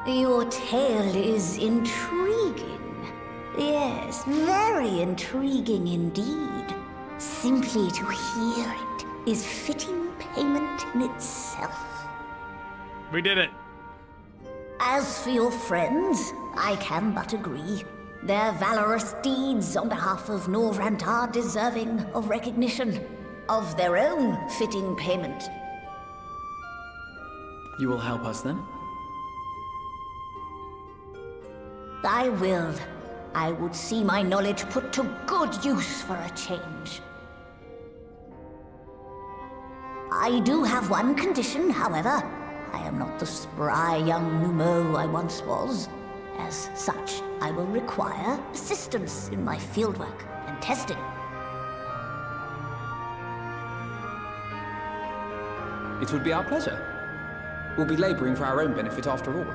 Your tale is intriguing. Yes, very intriguing indeed. Simply to hear it is fitting payment in itself. We did it. As for your friends, I can but agree. Their valorous deeds on behalf of Norvrant are deserving of recognition, of their own fitting payment. You will help us then? I will. I would see my knowledge put to good use for a change. I do have one condition, however. I am not the spry young Numo I once was. As such, I will require assistance in my fieldwork and testing. It would be our pleasure. We'll be laboring for our own benefit after all.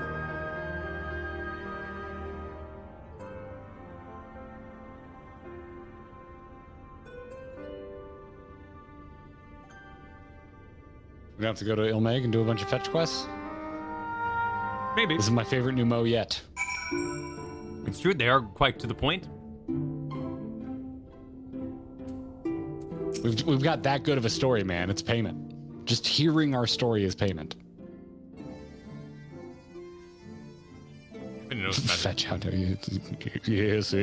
We have to go to Ilmeg and do a bunch of fetch quests. Maybe. This is my favorite new Mo yet. It's true, they are quite to the point. We've got that good of a story, man. It's payment. Just hearing our story is payment. I didn't know it was Fetch out. Yes.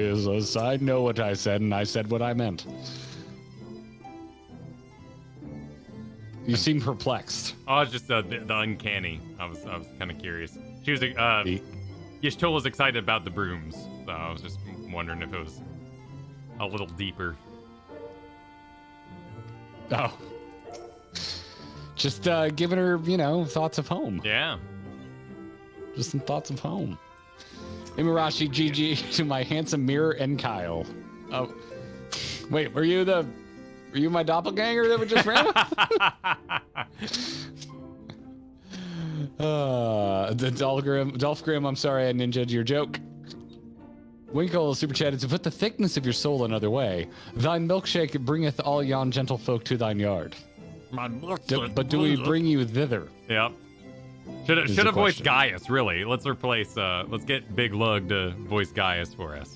I know what I said, and I said what I meant. You seem perplexed. Oh, it's just the uncanny. I was kind of curious. She was Yishtul was excited about the brooms, so I was just wondering if it was a little deeper. Oh, just giving her, thoughts of home. Yeah, just some thoughts of home. Imarashi, GG to my handsome mirror and Kyle. Oh, wait, were you my doppelganger that we just ran with? The Dolphgrim, I'm sorry I ninja'd your joke. Winkle super chatted to put the thickness of your soul another way. Thine milkshake bringeth all yon gentle folk to thine yard. But do we bring you thither? Yep. Should have voiced Gaius, really. Let's get Big Lug to voice Gaius for us.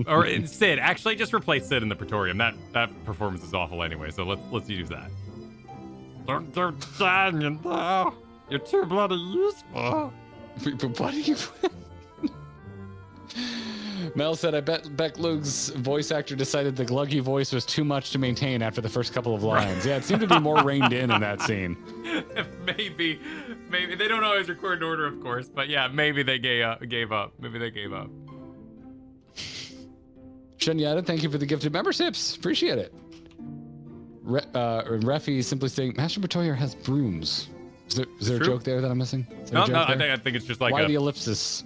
Or Sid. Actually, just replace Sid in the Praetorium. That performance is awful anyway, so let's use that. You're too bloody useful. What are you... Mel said, I bet Beck Lug's voice actor decided the gluggy voice was too much to maintain after the first couple of lines. Right. Yeah, it seemed to be more reined in that scene. Maybe they don't always record in order, of course, but yeah, maybe they gave up. Maybe they gave up. Shunyata, thank you for the gifted memberships. Appreciate it. Refi simply saying, Master Bertoyer has brooms. Is there a joke there that I'm missing? No, I think it's just like why the ellipsis?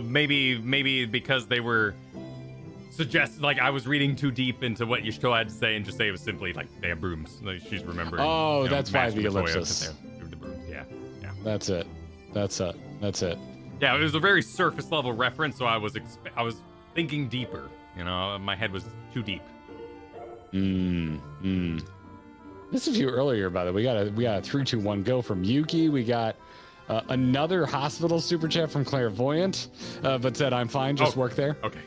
Maybe because they were suggested, like I was reading too deep into what Yishko had to say and just say it was simply like they have brooms. Like she's remembering. Oh, that's why the ellipsis. The brooms. Yeah. That's it. Yeah, it was a very surface level reference, so I was thinking deeper. My head was too deep. This is a few earlier, by the way. We got a 3-2-1 go from Yuki. We got another hospital super chat from Clairvoyant, but said I'm fine. Just work there. Okay.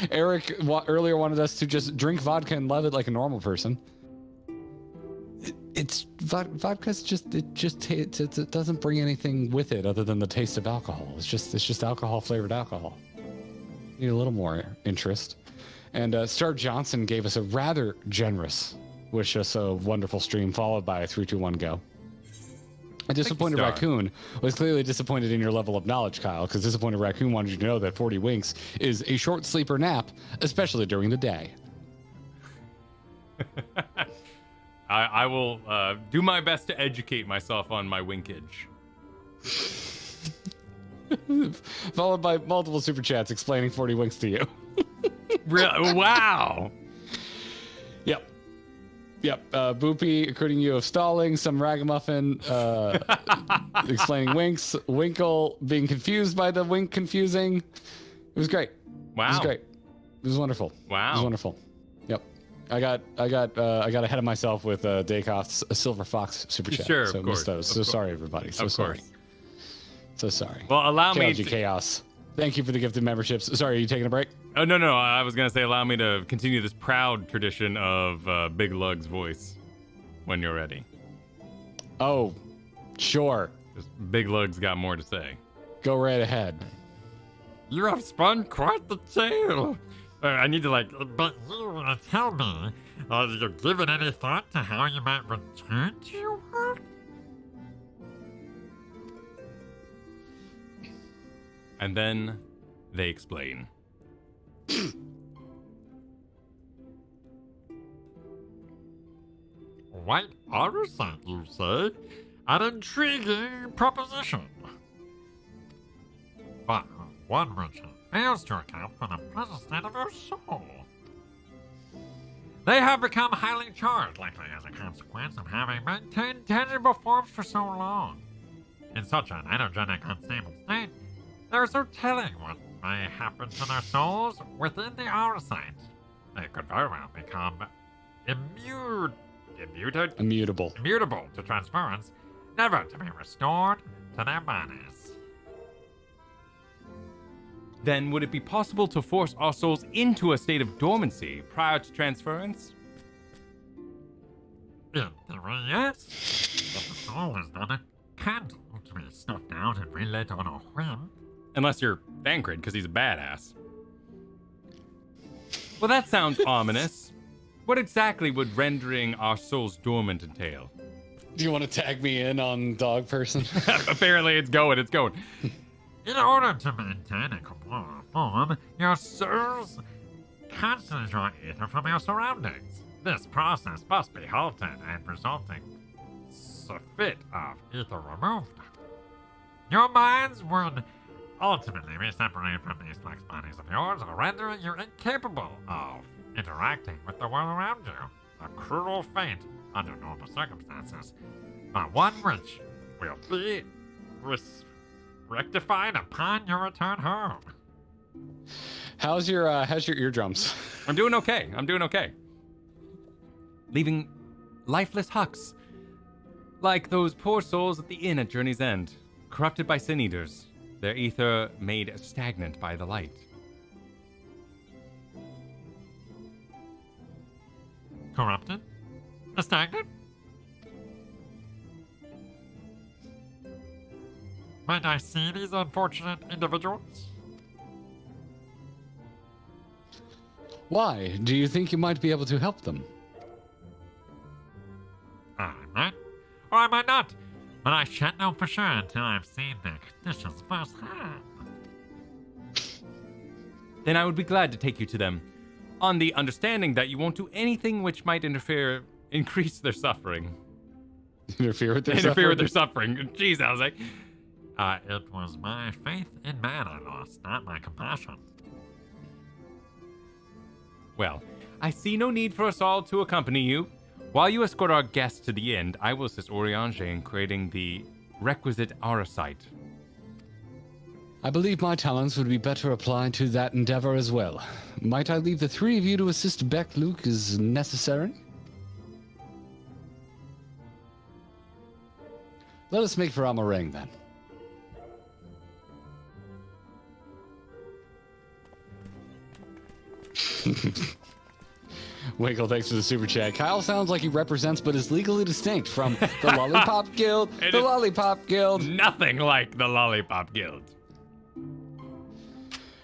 Eric earlier wanted us to just drink vodka and love it like a normal person. Vodka's it doesn't bring anything with it other than the taste of alcohol. It's just alcohol flavored alcohol. Need a little more interest. And Star Johnson gave us a rather generous wish us a wonderful stream, followed by a 3, 2, 1 go. A disappointed raccoon was clearly disappointed in your level of knowledge, Kyle, because disappointed raccoon wanted you to know that 40 winks is a short sleeper nap, especially during the day. I will do my best to educate myself on my winkage. Followed by multiple super chats explaining 40 winks to you. Wow. Yep. Boopy accusing you of stalling, some ragamuffin explaining winks, Winkle being confused by the wink confusing. It was great. Wow. It was great. It was wonderful. Wow. It was wonderful. Yep. I got ahead of myself with Daykoff's Silver Fox super chat. Sure, so of course. Missed those. So sorry, everybody. So of sorry. Course. So sorry. Well, allow me to chaos. Thank you for the gifted memberships. Sorry, are you taking a break? Oh, no. I was going to say allow me to continue this proud tradition of Big Lug's voice when you're ready. Oh, sure. Big Lug's got more to say. Go right ahead. You have spun quite the tale. I need to but you want to tell me, you've given any thought to how you might return to your work? And then they explain. White Oversight, you say? An intriguing proposition. But one which fails to account for the present state of your soul. They have become highly charged, likely as a consequence of having maintained tangible forms for so long. In such an energetic, unstable state, there's no telling what may happen to their souls within the Oversight. They could very well become immutable to transference, never to be restored to their bodies. Then would it be possible to force our souls into a state of dormancy prior to transference? In theory, yes. But the soul is not a candle to be snuffed out and relit on a whim. Unless you're Thancred, because he's a badass. Well, that sounds ominous. What exactly would rendering our souls dormant entail? Do you want to tag me in on dog person? Apparently it's going. In order to maintain a corporeal form, your souls constantly draw ether from your surroundings. This process must be halted and resulting surfeit of ether removed. Your minds would ultimately be separated from these flex bodies of yours, rendering you incapable of interacting with the world around you. A cruel fate under normal circumstances, but one which will be rectified upon your return home. How's your eardrums? I'm doing okay. Leaving lifeless hucks, like those poor souls at the inn at Journey's End, corrupted by sin eaters. Their ether made stagnant by the light. Corrupted? Stagnant? Might I see these unfortunate individuals? Why? Do you think you might be able to help them? I might, or I might not. But I shan't know for sure until I've seen their conditions firsthand. Then I would be glad to take you to them, on the understanding that you won't do anything which might increase their suffering. Interfere with their suffering. Jeez, I was like... It was my faith in man I lost, not my compassion. Well, I see no need for us all to accompany you. While you escort our guests to the end, I will assist Oriange in creating the requisite Oversight. I believe my talents would be better applied to that endeavor as well. Might I leave the three of you to assist Beck Luke as necessary? Let us make for Amarang then. Winkle, thanks for the super chat. Kyle sounds like he represents but is legally distinct from the Lollipop Guild. The Lollipop Guild. Nothing like the Lollipop Guild.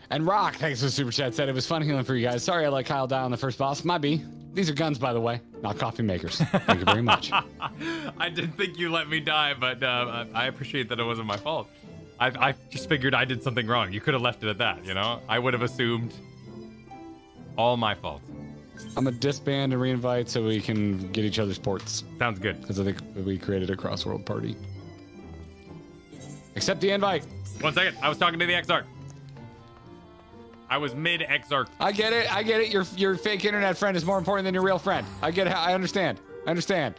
And Rock, thanks for the super chat, said it was fun healing for you guys. Sorry I let Kyle die on the first boss. Might be. These are guns, by the way, not coffee makers. Thank you very much. I didn't think you let me die, but I appreciate that it wasn't my fault. I just figured I did something wrong. You could have left it at that, you know? I would have assumed all my fault. I'm going to disband and reinvite so we can get each other's ports. Sounds good. Because I think we created a cross-world party. Accept the invite. 1 second. I was talking to the Exarch. I was mid-Exarch. I get it. I get it. Your fake internet friend is more important than your real friend. I get it. I understand. I understand.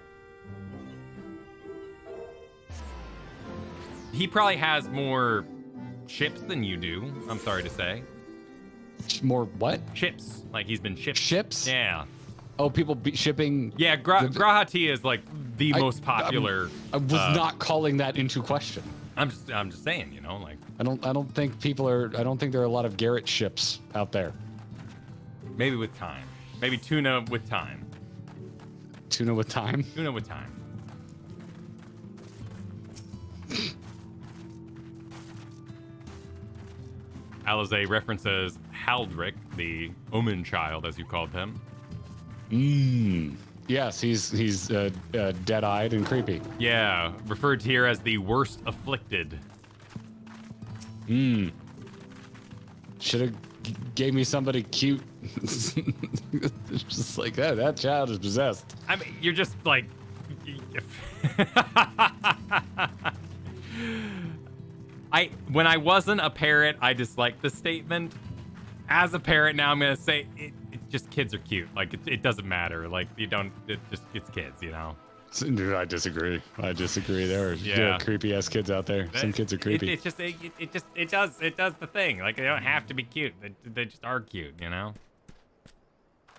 He probably has more ships than you do, I'm sorry to say. More what? Ships. Like he's been shipped. Ships? Yeah. Oh, people shipping. Yeah, Grahati is like the most popular. I was not calling that into question. I'm just saying, you know, like I don't think there are a lot of Garrett ships out there. Maybe with time. Maybe tuna with time. Tuna with time? Tuna with time. Alizé references Haldrick, the Omen child, as you called him. Yes, he's dead-eyed and creepy. Yeah, referred to here as the worst afflicted. Should have gave me somebody cute. It's just like that child is possessed. I mean, you're just like. When I wasn't a parrot, I disliked the statement. As a parrot now, I'm gonna say it just kids are cute. Like it doesn't matter. Like it's kids, you know. Dude, I disagree. There are creepy ass kids out there. Some kids are creepy. It does the thing. Like they don't have to be cute. They just are cute, you know.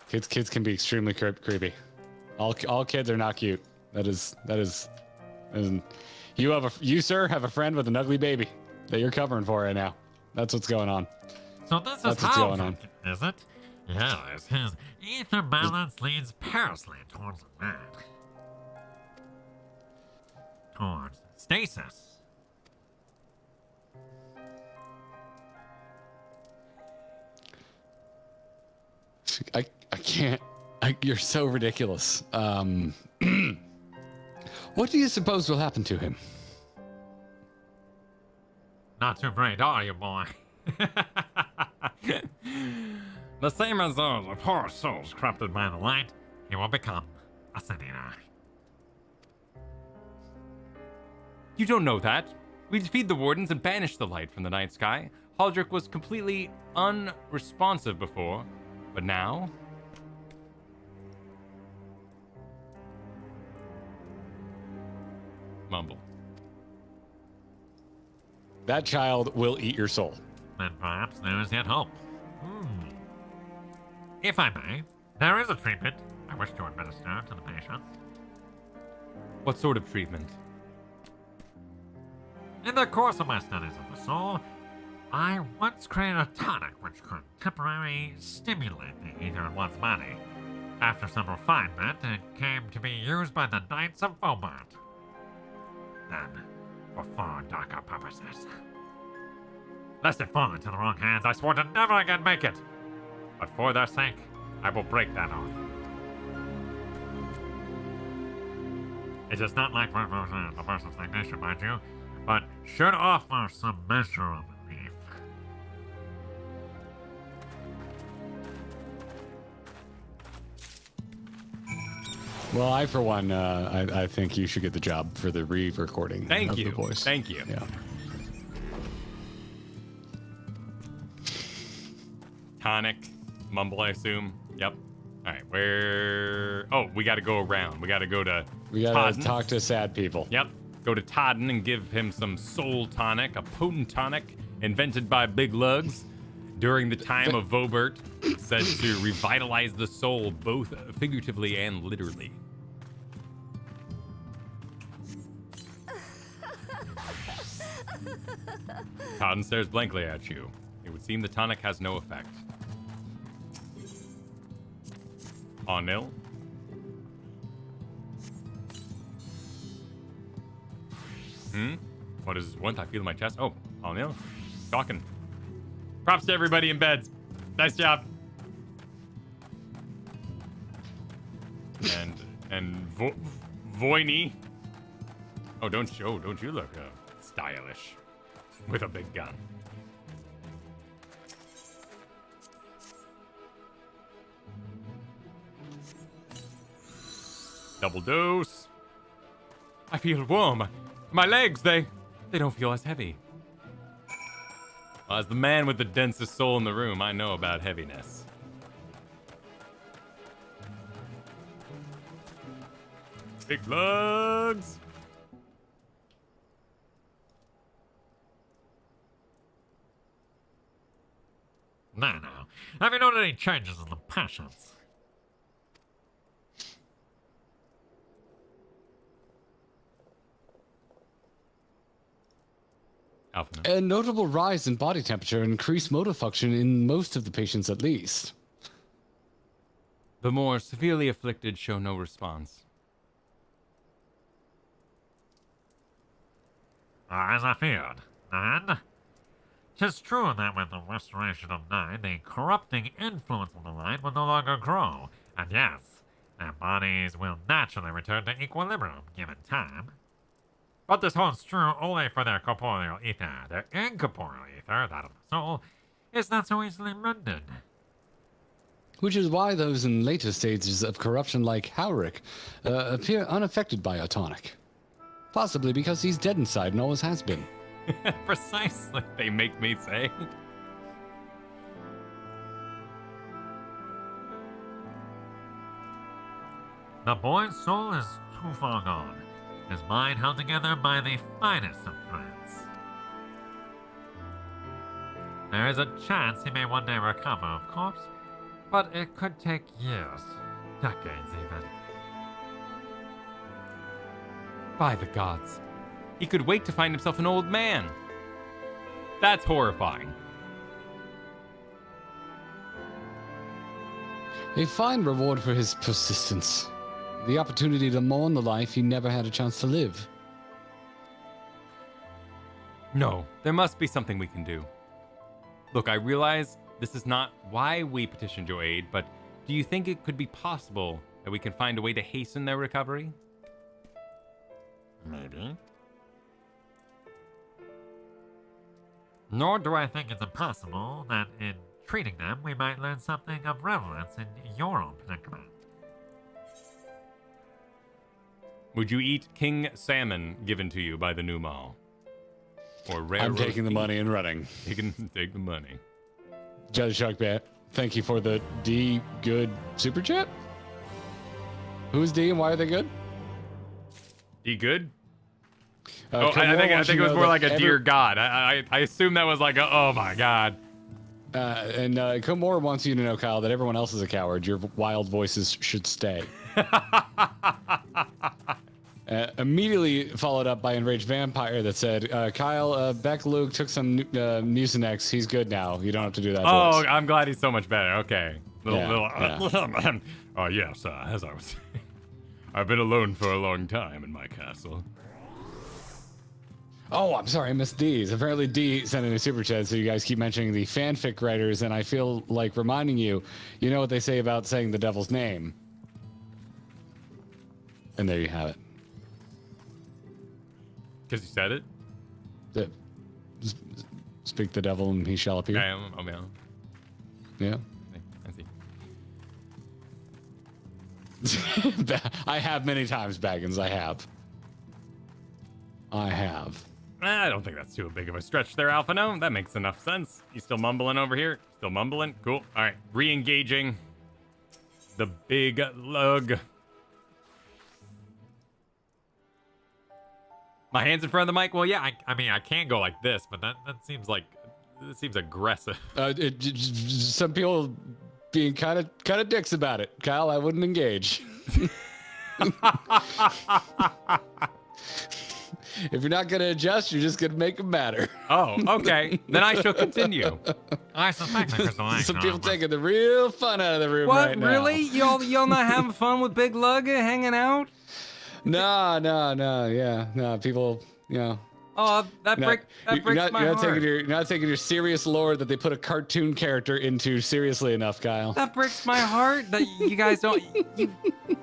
Kids can be extremely creepy. All kids are not cute. That is. You sir have a friend with an ugly baby that you're covering for right now. That's what's going on. So this That's is what's how going on. Is it? Yes, his ether balance leads perilously towards that. Towards stasis. I can't. You're so ridiculous. What do you suppose will happen to him? Not too great, are you, boy? The same as those poor souls corrupted by the light, he will become a sinner. You don't know that. We defeated the wardens and banished the light from the night sky. Haldrick was completely unresponsive before, but now. Mumble. That child will eat your soul. Then perhaps there is yet hope. If I may, there is a treatment I wish to administer to the patient. What sort of treatment? In the course of my studies of the soul, I once created a tonic which could temporarily stimulate the ether in one's body. After some refinement, it came to be used by the Knights of Vobart. Then, for far darker purposes. Lest it fall into the wrong hands, I swore to never again make it. But for their sake, I will break that oath. It is not like the person's stagnation, mind you, but should offer some measure of relief. Well, I, for one, I think you should get the job for the re-recording Thank of you. the voice. Thank you. Yeah. Tonic. Mumble, I assume. Yep. All right, where... Oh, we got to go around. We got to go to We got to talk to sad people. Yep. Go to Todden and give him some soul tonic, a potent tonic invented by Big Lugs during the time of Vobert, said to revitalize the soul both figuratively and literally. Todden stares blankly at you. It would seem the tonic has no effect. On nil. What is what I feel in my chest? Oh, on nil. Talking. Props to everybody in beds. Nice job. And Voini. Oh, don't you look stylish with a big gun. Double dose. I feel warm. My legs, they don't feel as heavy. Well, as the man with the densest soul in the room, I know about heaviness. Big lugs. Now. Have you noted any changes in the passions? A notable rise in body temperature and increased motor function in most of the patients at least. The more severely afflicted show no response. As I feared. And 'tis true that with the restoration of Nine, the corrupting influence of the light will no longer grow. And yes, their bodies will naturally return to equilibrium given time. But this holds true only for their corporeal ether. Their incorporeal ether, that of the soul, is not so easily mended. Which is why those in later stages of corruption like Hauric appear unaffected by Autonic. Possibly because he's dead inside and always has been. Precisely, they make me say. The boy's soul is too far gone. His mind held together by the finest of threads. There is a chance he may one day recover, of course, but it could take years, decades even. By the gods, he could wait to find himself an old man. That's horrifying. A fine reward for his persistence. The opportunity to mourn the life he never had a chance to live. No, there must be something we can do. Look, I realize this is not why we petitioned your aid, but do you think it could be possible that we can find a way to hasten their recovery? Maybe. Nor do I think it's impossible that in treating them we might learn something of relevance in your own predicament. Would you eat king salmon given to you by the new mall? Or rare I'm roast taking the beef? money and running. You can take the money. Judge Sharkbat, thank you for the D good super chat. Who's D and why are they good? D good? Coeurl I think it was more like a dear every... God. I assume that was like a, oh my God. And Coeurl wants you to know, Kyle, that everyone else is a coward. Your wild voices should stay. Immediately followed up by Enraged Vampire that said, Kyle, Beck Luke took some Mucinex. He's good now. You don't have to do that voice. I'm glad he's so much better. Okay. Yeah. Oh, yes, as I was saying. I've been alone for a long time in my castle. Oh, I'm sorry, I missed D's. Apparently D sent in a super chat, so you guys keep mentioning the fanfic writers, and I feel like reminding you, you know what they say about saying the devil's name. And there you have it. Because you said it? Speak the devil and he shall appear. Okay, yeah. I see. I have many times, Baggins. I have. I don't think that's too big of a stretch there, Alphino. That makes enough sense. You still mumbling over here? Still mumbling? Cool. All right. Re-engaging the big lug. My hands in front of the mic? Well, yeah, I mean, I can go like this, but that seems aggressive. Some people being kind of dicks about it. Kyle, I wouldn't engage. If you're not going to adjust, you're just going to make them matter. Oh, okay. Then I shall continue. I suspect the crystal Some people taking the real fun out of the room right now. What, really? Y'all not having fun with Big Lug hanging out? No, people, Oh, that breaks my heart. You're not taking your serious lore that they put a cartoon character into seriously enough, Kyle. That breaks my heart that you guys don't.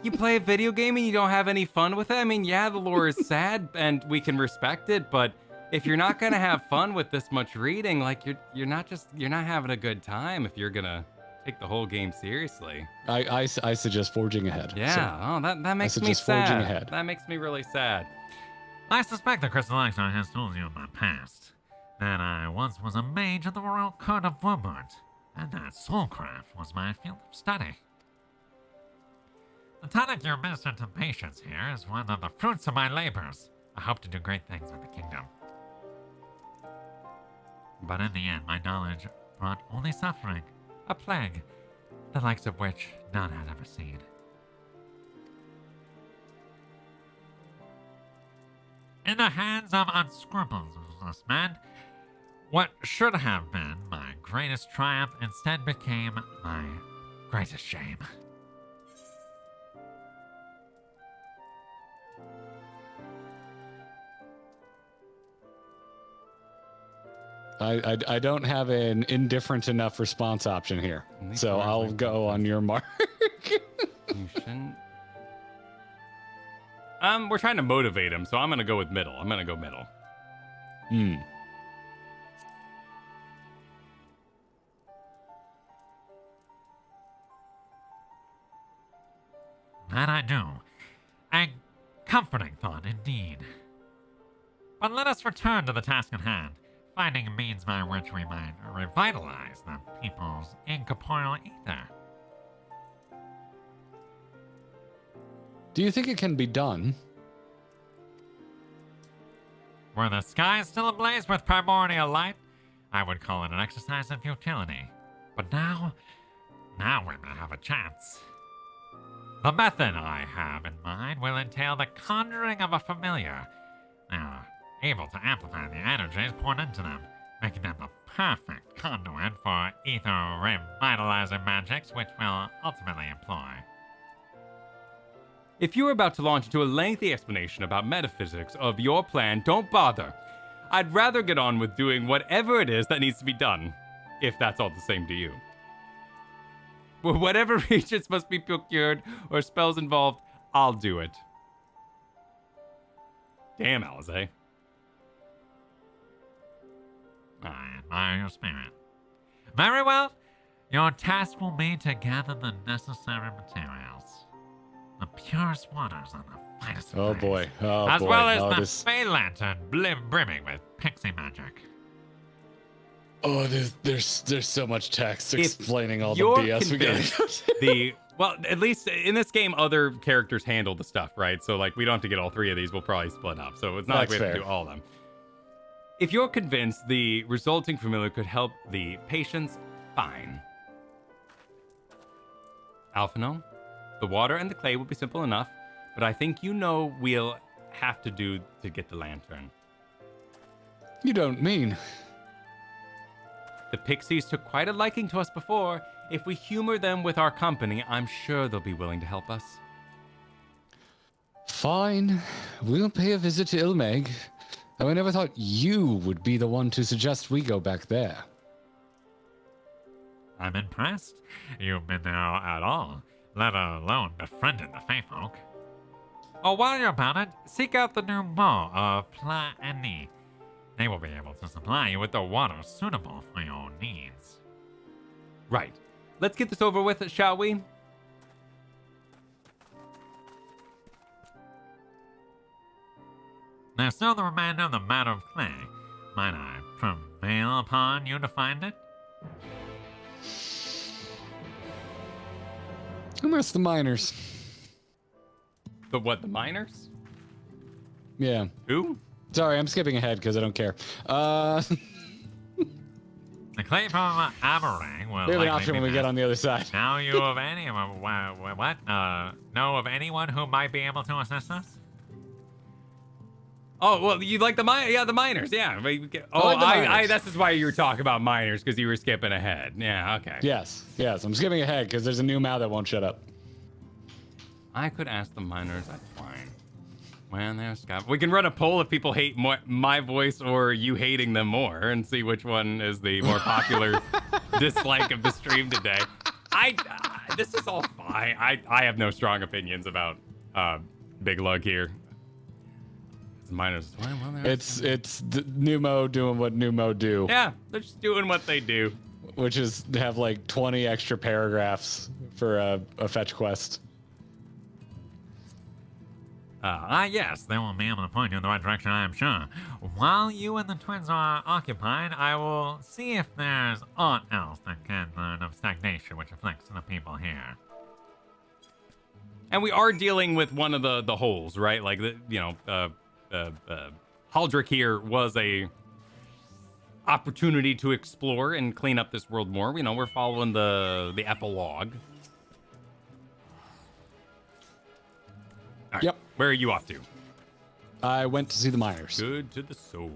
You play a video game and you don't have any fun with it. I mean, yeah, the lore is sad and we can respect it, but if you're not gonna have fun with this much reading, like you're not having a good time if you're gonna take the whole game seriously. I suggest forging ahead. Yeah. So that makes me sad. Forging ahead. That makes me really sad. I suspect the Crystal Exile has told you my past. That I once was a mage of the Royal Court of Woodward, and that soulcraft was my field of study. The tonic you administered to patients here is one of the fruits of my labors. I hope to do great things with the kingdom. But in the end, my knowledge brought only suffering, a plague, the likes of which none had ever seen. In the hands of unscrupulous men, what should have been my greatest triumph instead became my greatest shame. I don't have an indifferent enough response option here, so I'll go on your mark. You shouldn't. We're trying to motivate him, so I'm gonna go with middle. I'm gonna go middle. That I do. A comforting thought indeed. But let us return to the task at hand, finding a means by which we might revitalize the people's incorporeal ether. Do you think it can be done? Were the sky still ablaze with primordial light, I would call it an exercise in futility. But now we may have a chance. The method I have in mind will entail the conjuring of a familiar. They are able to amplify the energies poured into them, making them the perfect conduit for ether revitalizing magics which will ultimately employ. If you're about to launch into a lengthy explanation about metaphysics of your plan, don't bother. I'd rather get on with doing whatever it is that needs to be done, if that's all the same to you. Whatever regions must be procured or spells involved, I'll do it. Damn, Alize. I admire your spirit. Very well. Your task will be to gather the necessary materials. The purest waters on the finest Oh flames, boy. Oh as boy. well as the this... Fey Lantern brimming with pixie magic. Oh, there's so much text explaining all the you're BS we got. Well, at least in this game, other characters handle the stuff, right? So, like, we don't have to get all three of these. We'll probably split up. So it's not like we have to do all of them. If you're convinced the resulting familiar could help the patients, fine. Alphino, the water and the clay will be simple enough, but I think you know we'll have to do to get the lantern. You don't mean... The pixies took quite a liking to us before. If we humor them with our company, I'm sure they'll be willing to help us. Fine. We'll pay a visit to Ilmeg. Though I never thought you would be the one to suggest we go back there. I'm impressed. You've been there at all, let alone befriended the Fey folk. Oh, while you're about it, seek out the new Mo of Plaini. They will be able to supply you with the water suitable for your needs. Right. Let's get this over with, shall we? There's still the remainder of the matter of clay. Might I prevail upon you to find it? And that's the miners. The what, the miners? Yeah. Who? Sorry, I'm skipping ahead because I don't care. The clay from Aberrang will we have an likely option be when we get best. on the other side. Now you of anyone, know of anyone who might be able to assist us? Oh, well, you like the miners, yeah. This is why you were talking about miners, because you were skipping ahead. Yeah, okay. Yes, I'm skipping ahead because there's a new Mao that won't shut up. I could ask the miners, that's fine. Man, there's Scott. We can run a poll if people hate my voice or you hating them more, and see which one is the more popular dislike of the stream today. This is all fine. I have no strong opinions about Big Lug here. Miners, it's the Numo doing what Numo do. Yeah, they're just doing what they do, which is to have like 20 extra paragraphs for a fetch quest. Yes, they will be able to point you in the right direction, I am sure. While you and the twins are occupied, I will see if there's aught else that can learn of stagnation which afflicts the people here. And we are dealing with one of the holes, right? Like, Haldrick here was a opportunity to explore and clean up this world more. We're following the epilogue. All right. Yep. Where are you off to? I went to see the miners. Good to the soul.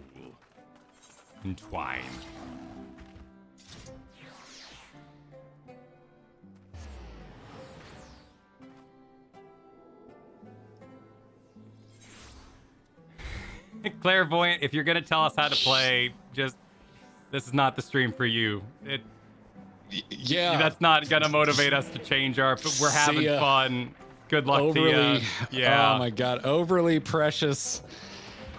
Entwine. Clairvoyant, if you're gonna tell us how to play, this is not the stream for you. Yeah, that's not gonna motivate us to change we're having fun. Good luck to you. Yeah. Oh my god, overly precious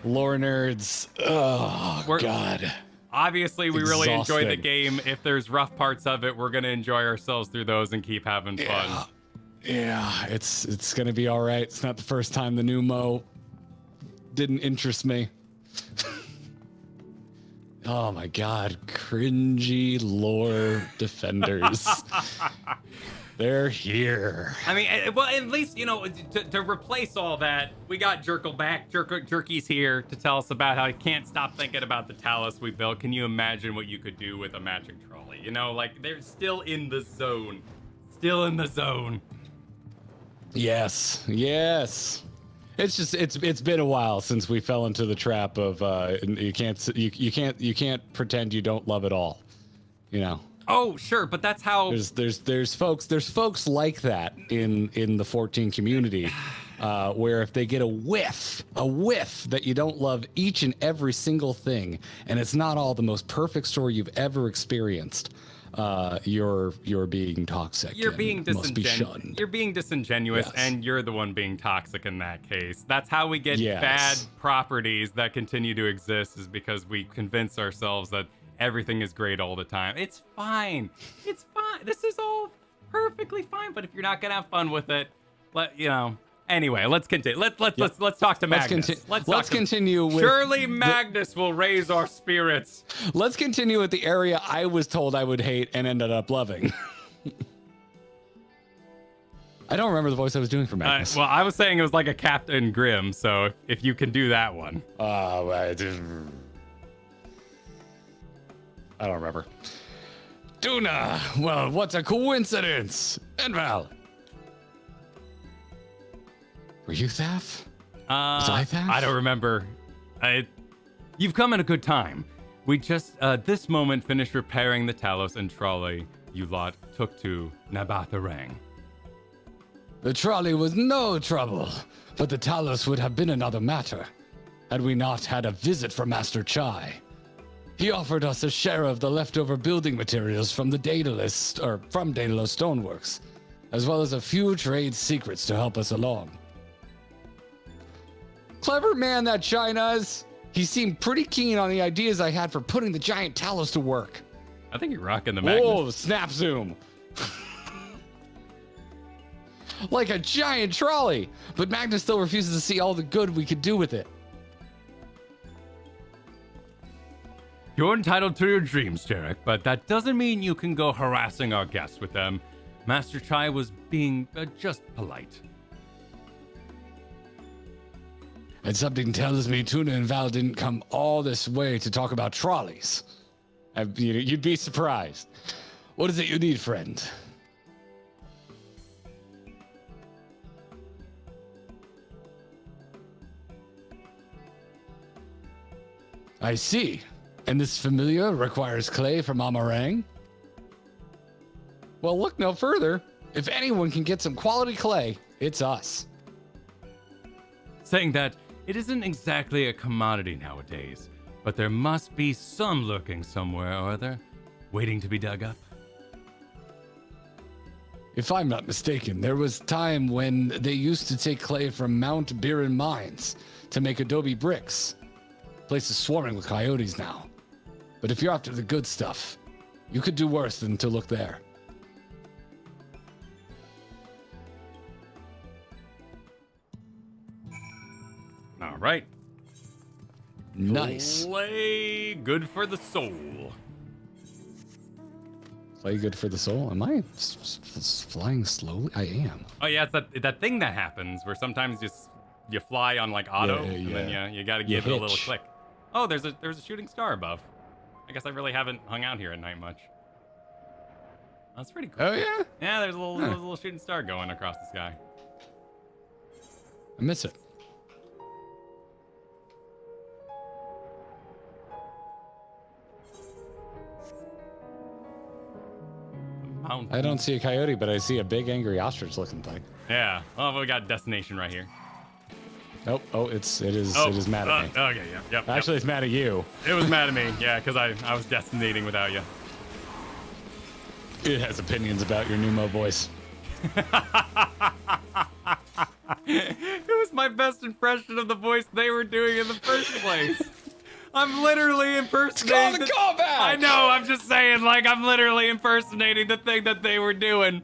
lore nerds. Oh god. Obviously, we really enjoy the Exhausting. game. If there's rough parts of it, we're gonna enjoy ourselves through those and keep having fun. Yeah, it's gonna be all right. It's not the first time the new Mo didn't interest me. Oh my god, cringy lore defenders. They're here. I mean, well, at least, to replace all that, we got Jerky's here to tell us about how he can't stop thinking about the Talus we built. Can you imagine what you could do with a matching trolley? They're still in the zone. Still in the zone. Yes. It's just it's been a while since we fell into the trap of you can't pretend you don't love it all. Oh, sure, but that's how there's folks like that in the 14 community, where if they get a whiff that you don't love each and every single thing, and it's not all the most perfect story you've ever experienced, you're being toxic. You're being must be shunned. You're being disingenuous, Yes. and you're the one being toxic in that case. That's how we get Yes. bad properties that continue to exist, is because we convince ourselves that everything is great all the time. It's fine. It's fine. This is all perfectly fine. But if you're not gonna have fun with it, Anyway, let's continue. Let's talk to Magnus. Let's continue with surely Magnus will raise our spirits. Let's continue with the area I was told I would hate and ended up loving. I don't remember the voice I was doing for Magnus. Well, I was saying it was like a Captain Grimm. So if you can do that one. I don't remember. Duna! Well, what a coincidence! And Val. Were you Thaf? Was I Thaf? I don't remember. You've come at a good time. We just, this moment, finished repairing the Talos and trolley you lot took to Nabatharang. The trolley was no trouble, but the Talos would have been another matter, had we not had a visit from Master Chai. He offered us a share of the leftover building materials from Daedalus Stoneworks, as well as a few trade secrets to help us along. Clever man that China's. He seemed pretty keen on the ideas I had for putting the giant Talos to work. I think you're rocking the Magnus. Whoa, snap zoom. Like a giant trolley, but Magnus still refuses to see all the good we could do with it. You're entitled to your dreams, Jarek, but that doesn't mean you can go harassing our guests with them. Master Chai was being just polite. And something tells me Tuna and Val didn't come all this way to talk about trolleys. You'd be surprised. What is it you need, friend? I see. And this familiar requires clay from Amarang? Well, look no further. If anyone can get some quality clay, it's us. Saying that, it isn't exactly a commodity nowadays, but there must be some lurking somewhere or other, waiting to be dug up. If I'm not mistaken, there was time when they used to take clay from Mount Biren mines to make adobe bricks. The place is swarming with coyotes now. But if you're after the good stuff, you could do worse than to look there. All right. Nice. Clay, good for the soul. Clay good for the soul? Am I flying slowly? I am. Oh yeah, it's that thing that happens where sometimes you fly on like auto, Yeah. and then you gotta give it a little click. Oh, there's a shooting star above. I guess I really haven't hung out here at night much. That's pretty cool. Oh yeah? Yeah, there's a little shooting star going across the sky. I miss it. I don't see a coyote, but I see a big angry ostrich looking thing. Yeah. Well, we got destination right here. Oh, it is mad at me. Okay, yeah, yep. Actually, it's mad at you. It was mad at me, yeah, because I was destinating without you. It has opinions about your Numo voice. It was my best impression of the voice they were doing in the first place. I'm literally impersonating. It's called the callback! I know, I'm just saying, like, I'm literally impersonating the thing that they were doing.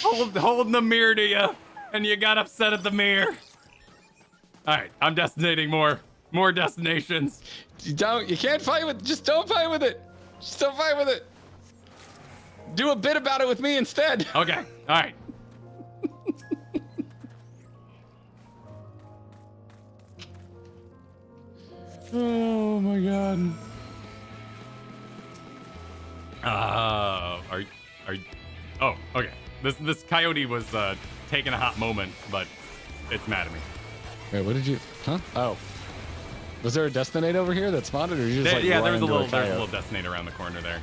Holding the mirror to you, and you got upset at the mirror. Alright, I'm destinating more destinations. You can't fight with, just don't fight with it. Just don't fight with it. Do a bit about it with me instead. Okay, alright. Oh my god. Oh, okay. This coyote was taking a hot moment, but it's mad at me. Wait, what did you? Huh? Oh, was there a destinate over here that spotted, or you just like yeah, there was a little coyote? destinate around the corner there.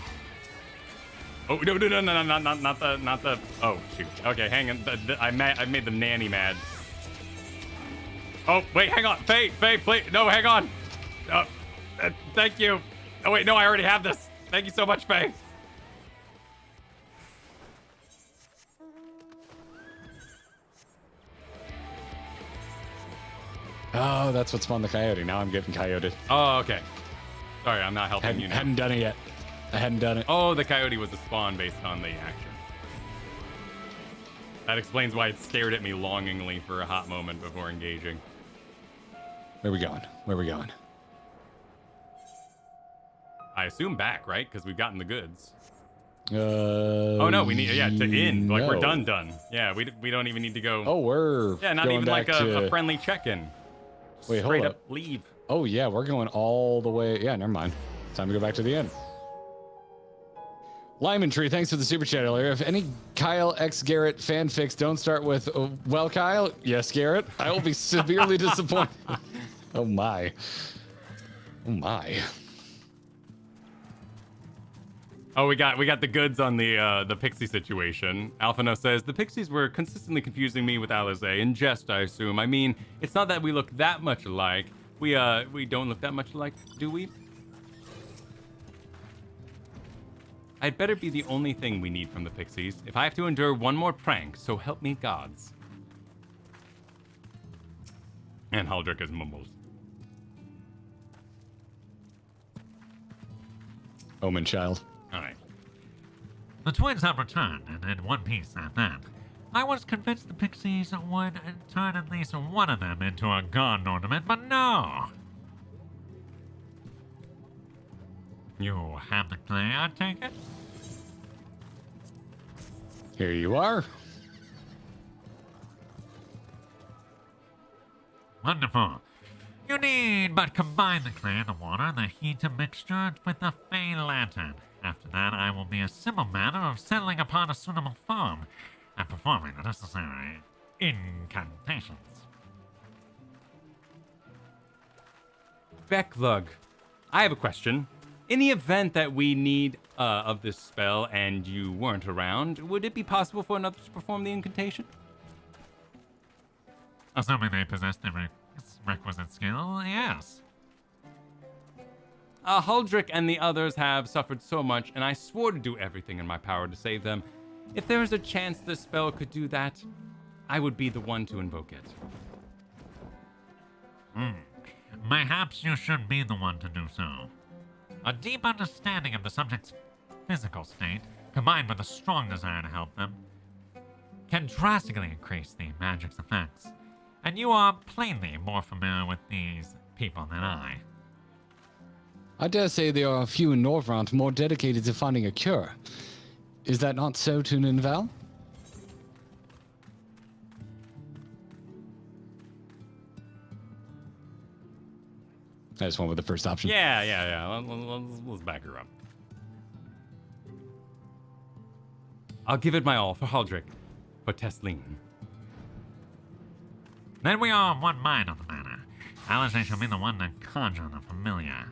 Oh no, not the. Oh shoot. Okay, hang on. I made the nanny mad. Oh wait, hang on, Faye, please, no, hang on. Thank you. Oh wait, no, I already have this. Thank you so much, Faye. Oh, that's what spawned the coyote. Now I'm getting coyoted. Oh, okay. Sorry, I'm not helping you now. Hadn't done it yet. I hadn't done it. Oh, the coyote was a spawn based on the action. That explains why it stared at me longingly for a hot moment before engaging. Where we going? Where we going? I assume back, right? Because we've gotten the goods. Oh no, we need to end. Like no. we're done. Yeah, we don't even need to go. Oh, we're not going even back like to... a friendly check-in. Wait, Straight hold up leave. Oh yeah, we're going all the way. Yeah, never mind. Time to go back to the end. Lyman Tree, thanks for the super chat earlier. If any Kyle x Garrett fanfics don't start with, well, Kyle, yes, Garrett, I will be severely disappointed. Oh my. Oh my. Oh, we got the goods on the pixie situation. Alphino says the pixies were consistently confusing me with Alize. In jest, I assume. I mean, it's not that we look that much alike. We don't look that much alike, do we? I'd better be the only thing we need from the pixies. If I have to endure one more prank, so help me gods. And Haldrick is mumbles. Omen child. Alright. The twins have returned, and in one piece at that. I was convinced the pixies would turn at least one of them into a god ornament, but no! You have the clay, I take it? Here you are. Wonderful. You need but combine the clay and the water, the heat and mixture with the Fey lantern. After that, I will be a simple matter of settling upon a suitable form and performing the necessary incantations. Becklug, I have a question. In the event that we need of this spell and you weren't around, would it be possible for another to perform the incantation? Assuming they possess the requisite skill, yes. Huldrick and the others have suffered so much, and I swore to do everything in my power to save them. If there is a chance this spell could do that, I would be the one to invoke it. Perhaps you should be the one to do so. A deep understanding of the subject's physical state, combined with a strong desire to help them, can drastically increase the magic's effects. And you are plainly more familiar with these people than I. I dare say there are a few in Norvrant more dedicated to finding a cure. Is that not so, Tuninval? I just went with the first option. Yeah. Let's back her up. I'll give it my all for Huldrick, for Tesleen. Then we are of one mind on the matter. Alistair shall be the one to conjure the familiar.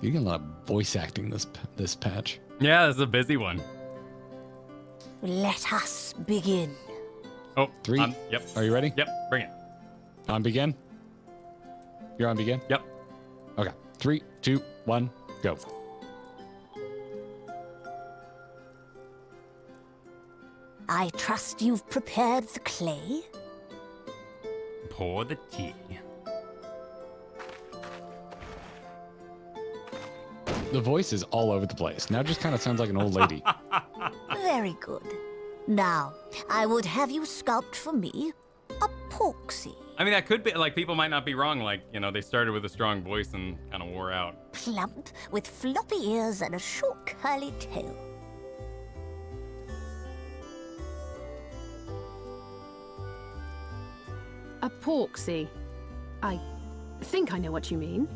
You get a lot of voice acting this patch. Yeah, this is a busy one. Let us begin. Oh, 3. Yep. Are you ready? Yep, bring it. On begin? You're on begin? Yep. Okay. 3, 2, 1, go. I trust you've prepared the clay. Pour the tea. The voice is all over the place. Now it just kind of sounds like an old lady. Very good. Now, I would have you sculpt for me a porksy. I mean, that could be, like, people might not be wrong. Like, you know, they started with a strong voice and kind of wore out. Plump, with floppy ears and a short curly tail. A porksy. I think I know what you mean.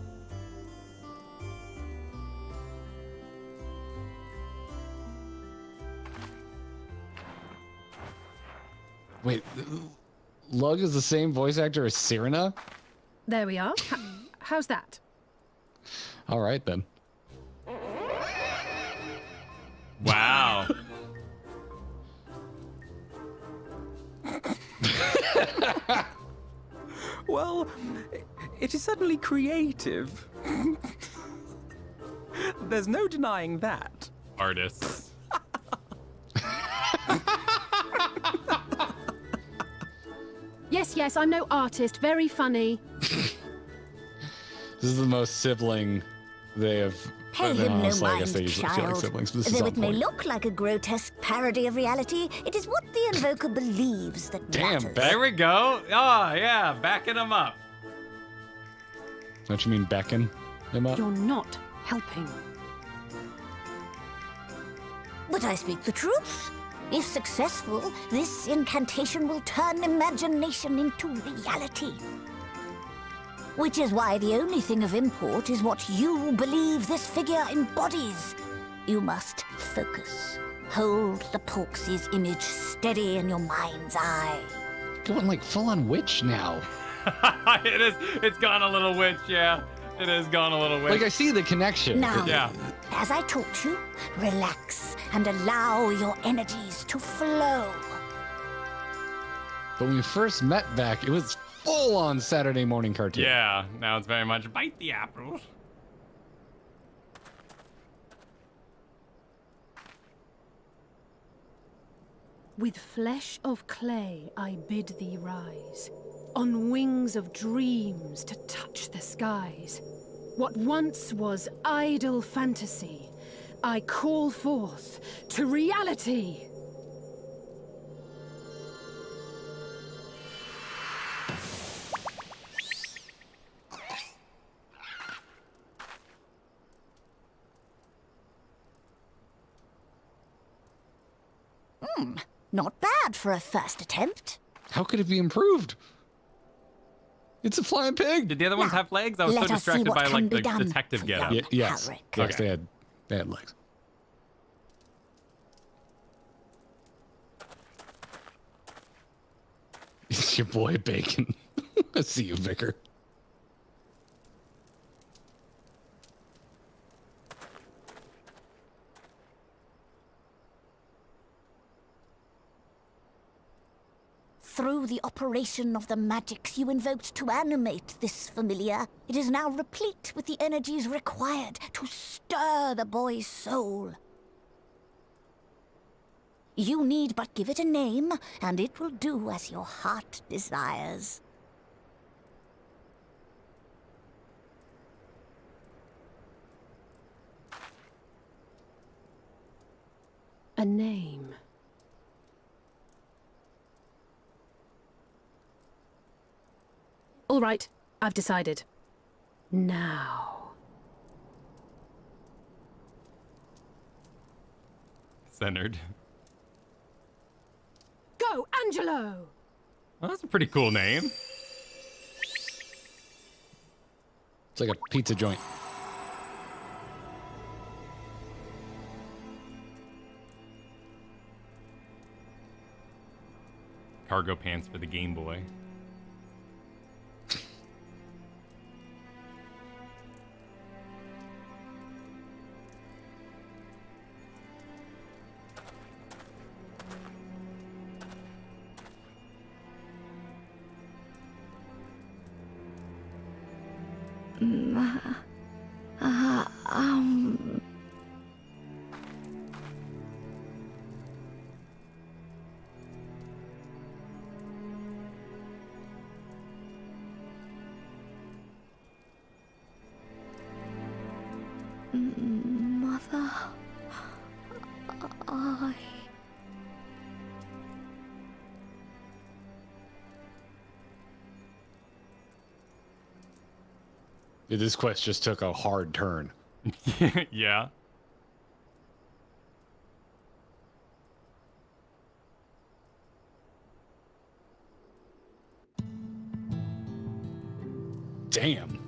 Wait, Lug is the same voice actor as Cyrena? There we are. How's that? All right, then. Wow. Well, it is certainly creative. There's no denying that. Artists. Yes, I'm no artist. Very funny. This is the most sibling they have. Pay him no I mind, guess they usually feel like child. siblings, but this Though is it on may point. look like a grotesque parody of reality, it is what the invoker believes that matters. There we go. Oh, yeah, backing them up. Don't you mean beckon him up? You're not helping. But I speak the truth. If successful, this incantation will turn imagination into reality. Which is why the only thing of import is what you believe this figure embodies. You must focus. Hold the Porksy's image steady in your mind's eye. Going like full-on witch now. It's gone a little witch, yeah. It has gone a little witch. Like, I see the connection. Now, Yeah. as I taught you, relax and allow your energies to flow. But when we first met back, it was full-on Saturday morning cartoon. Yeah, now it's very much bite the apples. With flesh of clay I bid thee rise, on wings of dreams to touch the skies. What once was idle fantasy, I call forth to reality. Not bad for a first attempt. How could it be improved? It's a flying pig. Did the other ones have legs? I was so let us see distracted what by can like be the done detective for get up. young Yes. Alric. Yes, Okay. they had They had legs. It's your boy Bacon. I see you, Vicar. Through the operation of the magics you invoked to animate this familiar, it is now replete with the energies required to stir the boy's soul. You need but give it a name, and it will do as your heart desires. A name. All right, I've decided. Now. Centered. Go, Angelo! Well, that's a pretty cool name. It's like a pizza joint. Cargo pants for the Game Boy. Mother, This quest just took a hard turn. Yeah. Damn.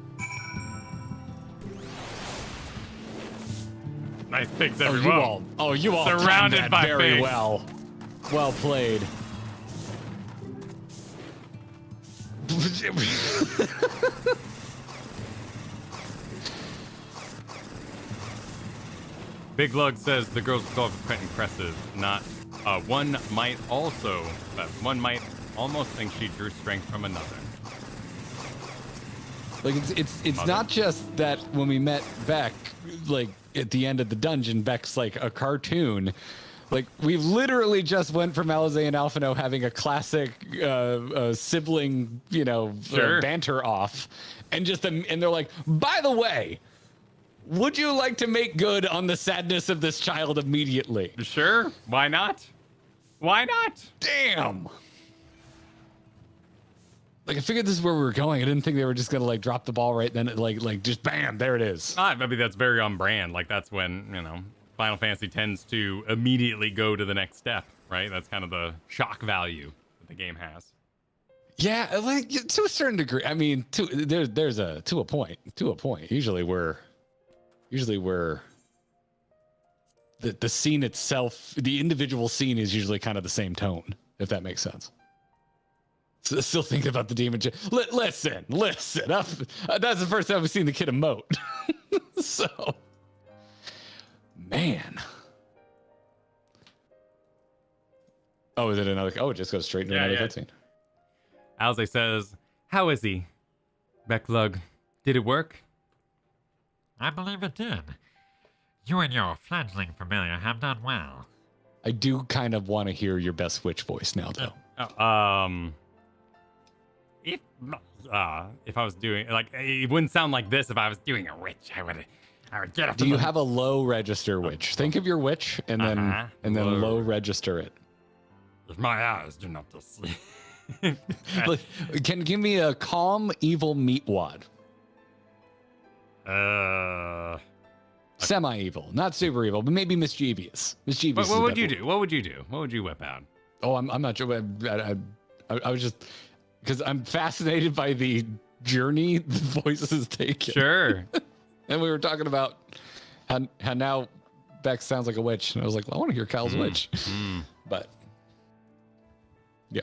Nice picks, everyone. You all surrounded timed that by very pigs. well. Well played. Big Lug says the girl's golf is quite impressive. Not one might almost think she drew strength from another. Like it's not just that when we met Beck, like at the end of the dungeon, Beck's like a cartoon. Like we've literally just went from Alizé and Alphino having a classic sibling, banter off, and they're like, by the way, would you like to make good on the sadness of this child immediately? Sure. Why not? Why not? Damn. Like I figured this is where we were going. I didn't think they were just gonna like drop the ball right then. Like just bam, there it is. Maybe that's very on brand. Like that's when Final Fantasy tends to immediately go to the next step, right? That's kind of the shock value that the game has. Yeah, like to a certain degree. I mean, to a point. Usually we're the scene itself, the individual scene is usually kind of the same tone, if that makes sense. So still thinking about the demon. Listen. That's the first time I've seen the kid emote. So, man. Oh, is it another? Oh, it just goes straight into another cutscene. Alze says, "How is he, Becklug? Did it work?" I believe it did. You and your fledgling familiar have done well. I do kind of want to hear your best witch voice now, though. If I was doing it wouldn't sound like this if I was doing a witch. I would get up. Do you have a low register witch? Think of your witch and then low register it. If my eyes do not deceive. Can give me a calm evil meatwad. Semi-evil, not super evil, but maybe mischievous. Mischievous. What would you do? What would you do? What would you whip out? Oh, I'm not sure. I was just because I'm fascinated by the journey the voices take. Sure. And we were talking about And now Beck sounds like a witch. And I was like, well, I want to hear Kyle's witch. But, yeah.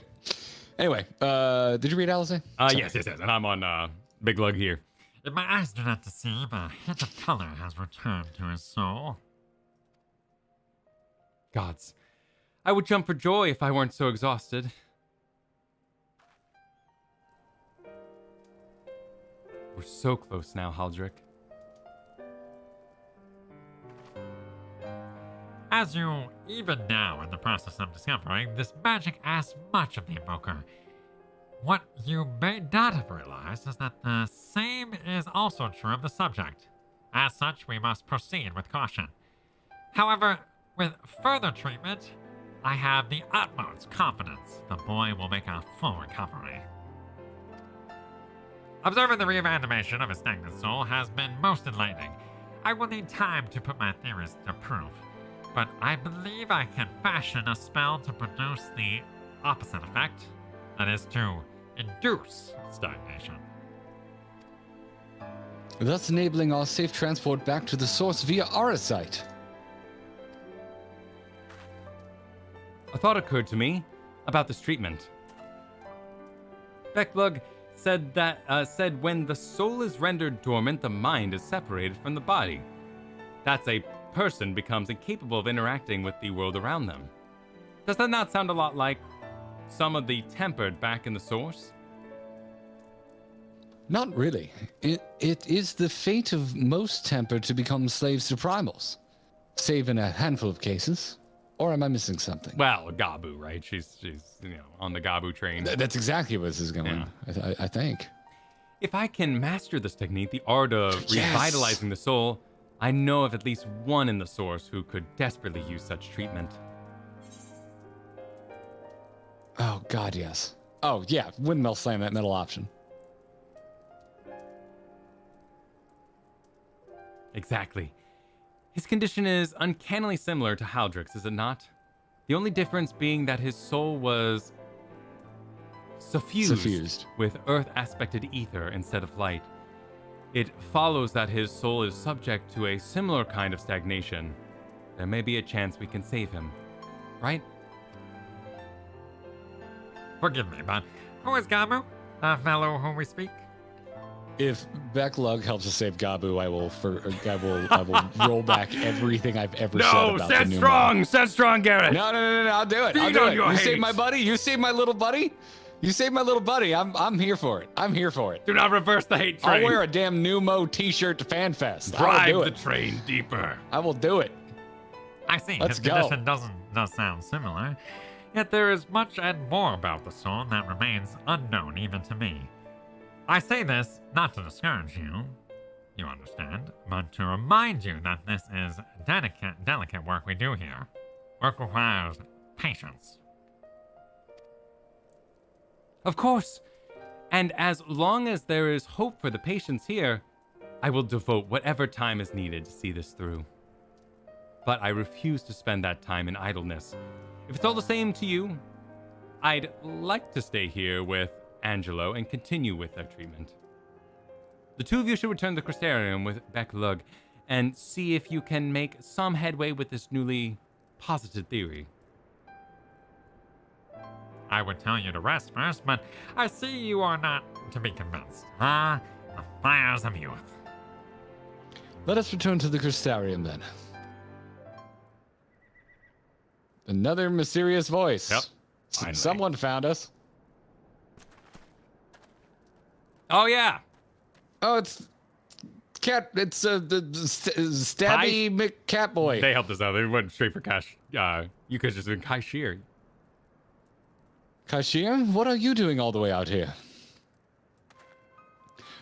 Anyway, did you read Alice? Yes. And I'm on Big Lug here. If my eyes do not deceive, a hint of color has returned to his soul. Gods, I would jump for joy if I weren't so exhausted. We're so close now, Haldrick. As you, even now in the process of discovering, this magic asks much of the Invoker. What you may not have realized is that the same is also true of the subject. As such, we must proceed with caution. However, with further treatment, I have the utmost confidence the boy will make a full recovery. Observing the reanimation of his stagnant soul has been most enlightening. I will need time to put my theories to proof, but I believe I can fashion a spell to produce the opposite effect. That is to induce stagnation. Thus enabling our safe transport back to the source via Aurosite. A thought occurred to me about this treatment. Becklug said when the soul is rendered dormant, the mind is separated from the body. That's a person becomes incapable of interacting with the world around them. Does that not sound a lot like some of the tempered back in the source? Not really. It is the fate of most tempered to become slaves to primals, save in a handful of cases. Or am I missing something? Well, Gabu, right? She's on the Gabu train. That's exactly where this is going. Yeah. I think. If I can master this technique, the art of revitalizing the soul, I know of at least one in the source who could desperately use such treatment. Oh God, yes. Oh yeah, windmill slam that middle option. Exactly. His condition is uncannily similar to Haldrick's, is it not? The only difference being that his soul was suffused with earth-aspected ether instead of light. It follows that his soul is subject to a similar kind of stagnation. There may be a chance we can save him, right? Forgive me, but who is Gabu? The fellow whom we speak? If Becklug helps us save Gabu, I will roll back everything I've ever said about the stand new strong, mod. stand strong, Garrett. No, I'll do it. Feed on your You hate. save my buddy. You save my little buddy. You save my little buddy. I'm here for it. I'm here for it. Do not reverse the hate train. I'll wear a damn Numo t-shirt to FanFest. Drive the train deeper. I will do it. I see. Let's His go. condition does sound similar. Yet there is much and more about the soul that remains unknown even to me. I say this not to discourage you, you understand, but to remind you that this is delicate work we do here. Work requires patience. Of course. And as long as there is hope for the patients here, I will devote whatever time is needed to see this through. But I refuse to spend that time in idleness. If it's all the same to you, I'd like to stay here with Angelo and continue with their treatment. The two of you should return to the Crystarium with Becklug and see if you can make some headway with this newly posited theory. I would tell you to rest first, but I see you are not to be convinced. The fires of youth. Let us return to the Crystarium then. Another mysterious voice. Yep. Finally. Someone found us. Oh, yeah. Oh, it's Cat. It's the Stabby McCatboy. They helped us out. They went straight for Cash. You could have just been Kai Shear. Kashir, what are you doing all the way out here?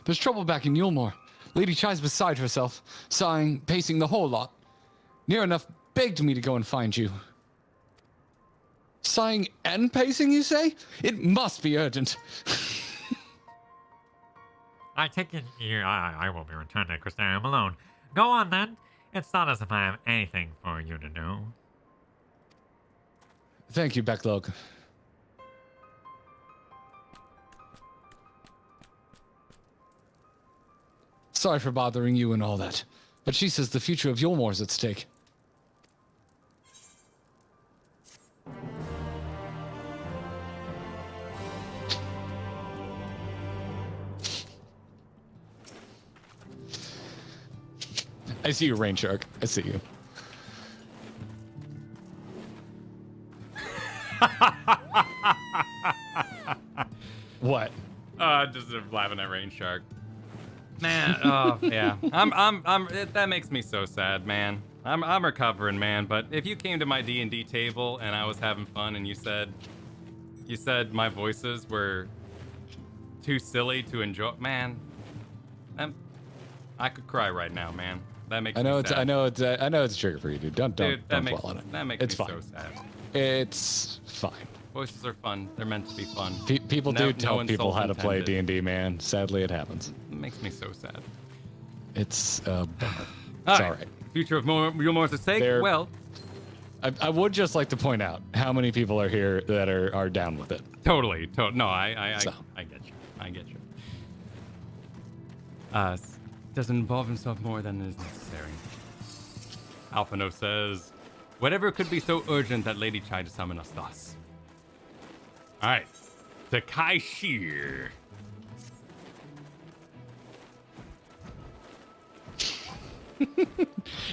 There's trouble back in Yulmore. Lady Chai's beside herself, sighing, pacing the whole lot. Near enough begged me to go and find you. Sighing and pacing, you say? It must be urgent. I take it I will be returning to Crystarium alone. Go on then. It's not as if I have anything for you to do. Thank you, Becklog. Sorry for bothering you and all that. But she says the future of Yulmore's at stake. I see you, Rain Shark. I see you. What? Just laughing at Rain Shark. Man, oh yeah. That makes me so sad, man. I'm recovering, man. But if you came to my D&D table and I was having fun and you said my voices were too silly to enjoy, man, I could cry right now, man. That makes me sad. I know it's a trigger for you, dude. Don't dwell on it. That makes it's me fine. so sad. It's fine. Voices are fun. They're meant to be fun. People do tell people insult how to play intended. D&D, man. Sadly, it happens. It makes me so sad. It's all right. Future of Yulmore's at stake. Well, I would just like to point out how many people are here that are down with it. Totally. No, I get you. I get you. Doesn't involve himself more than is necessary. Alphino says, whatever could be so urgent that Lady tried to summon us thus. All right, Takai Shear. You're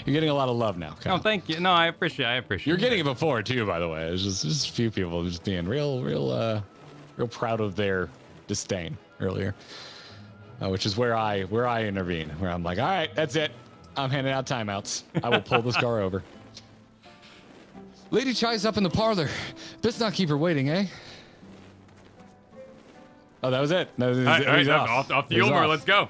getting a lot of love now, Kyle. Oh, thank you. No, I appreciate You're getting it before too, by the way. It's just a few people just being real proud of their disdain earlier, which is where I intervene. Where I'm like, all right, that's it. I'm handing out timeouts. I will pull this car over. Lady Chai's up in the parlor. Best not keep her waiting, eh? Oh, that was it. No, all right, off to Yulmore. Let's go.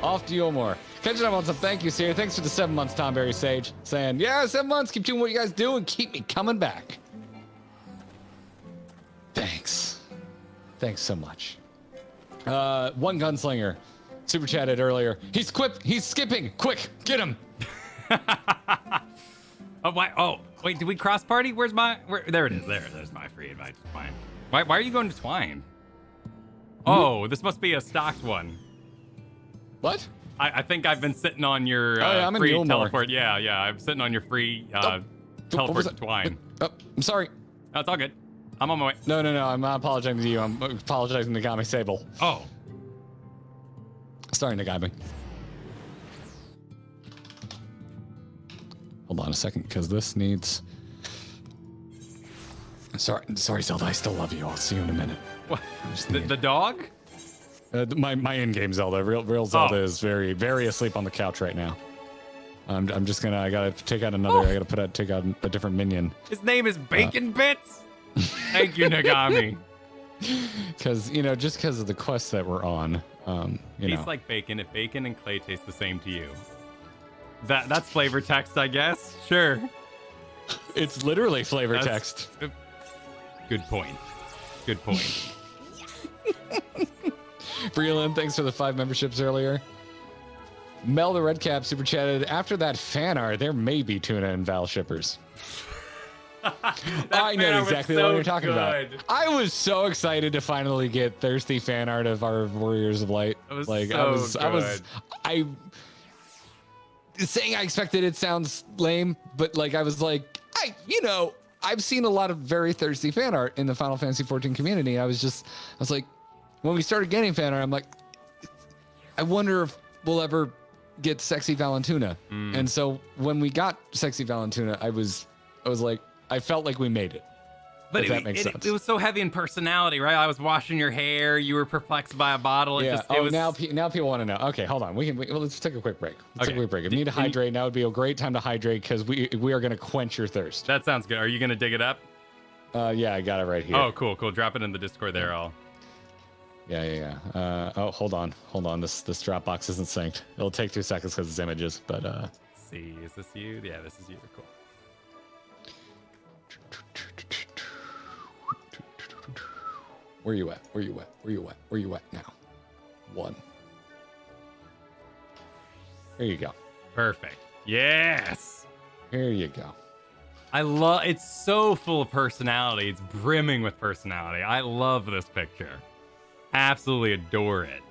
Off to Yulmore. Kendra wants some thank yous here. Thanks for the 7 months, Tomberry Sage. Saying, yeah, 7 months. Keep doing what you guys do and keep me coming back. Thanks. Thanks so much. One Gunslinger super chatted earlier. He's skipping. Quick, get him. Oh, why? Oh, wait. Did we cross party? There it is. There's my free invite. Fine. Why are you going to Twine? Oh, this must be a stocked one. What? I think I've been sitting on your free teleport. Yeah, I'm sitting on your free teleport to Twine. I'm sorry. No, it's all good. I'm on my way. No. I'm not apologizing to you. I'm apologizing to Nagami Sable. Oh. Sorry, Nagami. Hold on a second, because this needs... Sorry, Zelda. I still love you. I'll see you in a minute. What? The dog? My in-game Zelda. Real Zelda is very, very asleep on the couch right now. I'm just gonna. I gotta take out another. I gotta take out a different minion. His name is Bacon Bits. Thank you, Nagami. Because just because of the quest that we're on, Tastes like bacon. If bacon and clay taste the same to you, that's flavor text, I guess. Sure. It's literally flavor text. Good point. Breland, thanks for the 5 memberships earlier. Mel the Redcap super chatted. After that fan art, there may be Tuna and Val shippers. I know exactly what you're talking about. I was so excited to finally get thirsty fan art of our Warriors of Light. I saying I expected it sounds lame, but I was like, I've seen a lot of very thirsty fan art in the Final Fantasy XIV community. I was like, when we started getting fan art, I'm like, I wonder if we'll ever get Sexy Valentuna. And so when we got Sexy Valentuna, I was like, I felt like we made it. But that makes sense. It was so heavy in personality, right? I was washing your hair. You were perplexed by a bottle. Now people want to know. Okay, hold on. Let's take a quick break. Take a quick break. If you need to hydrate, now would be a great time to hydrate because we are going to quench your thirst. That sounds good. Are you going to dig it up? Yeah, I got it right here. Oh, cool. Drop it in the Discord there. Yeah. Hold on. This Dropbox isn't synced. It'll take 2 seconds because it's images, but Let's see. Is this you? Yeah, this is you. Cool. Where you at now? 1. There you go. Perfect. Yes. Here you go. It's so full of personality. It's brimming with personality. I love this picture. Absolutely adore it.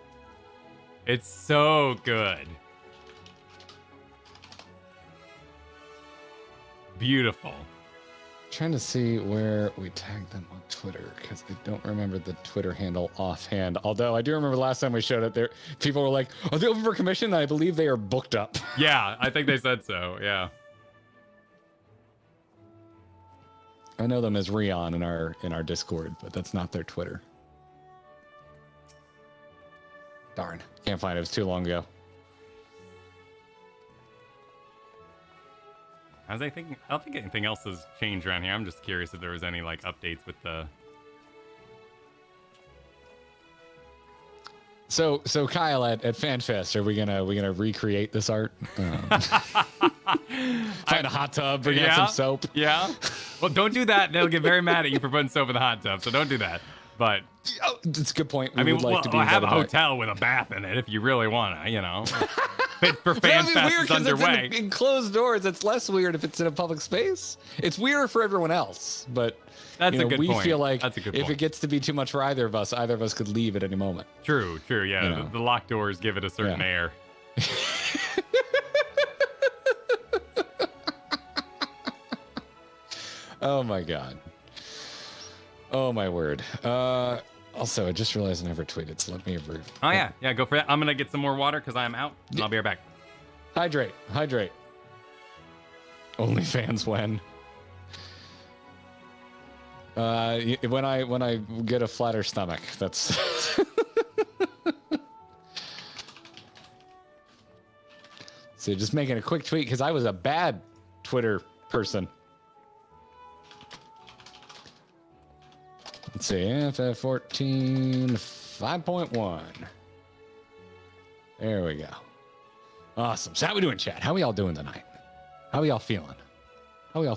It's so good. beautiful. Trying to see where we tagged them on Twitter because I don't remember the Twitter handle offhand. Although I do remember last time we showed it there, people were like, "Are they open for commission?" And I believe they are booked up. Yeah, I think they said so. Yeah. I know them as Rion in our Discord, but that's not their Twitter. Darn, can't find it. It was too long ago. I don't think anything else has changed around here. I'm just curious if there was any like updates with the. So Kyle at FanFest, are we gonna recreate this art? Find a hot tub, bring out some soap. Yeah. Well, don't do that. They'll get very mad at you for putting soap in the hot tub. So don't do that. But it's a good point. We'll have a hotel with a bath in it if you really wanna, Fit for FanFest is underway. In closed doors, it's less weird if it's in a public space. It's weirder for everyone else, but that's a good point. We feel like that's a good if point. It gets to be too much for either of us could leave at any moment. True. Yeah, the locked doors give it a certain air. Oh my god. Oh my word. Also, I just realized I never tweeted, so let me approve. Oh yeah, go for that. I'm gonna get some more water because I'm out. And I'll be right back. Hydrate. OnlyFans when? When I get a flatter stomach. That's. So just making a quick tweet because I was a bad Twitter person. Let's see, FF14 5.1. There we go. Awesome. So how we doing, chat? How we all doing tonight? How we all feeling? A little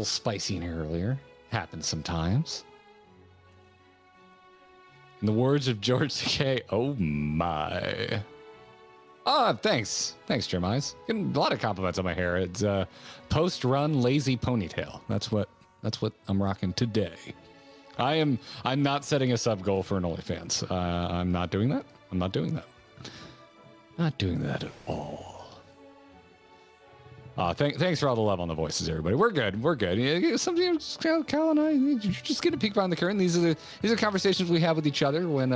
spicy in here earlier. Happens sometimes. In the words of George Takei, oh my. Oh, thanks. Thanks, Jeremiah. Getting a lot of compliments on my hair. It's post-run lazy ponytail. That's what I'm rocking today. I'm not setting a sub goal for an OnlyFans. I'm not doing that. Not doing that at all. Thanks for all the love on the voices, everybody. We're good. Yeah, sometimes Kyle and I just get a peek behind the curtain. These are conversations we have with each other when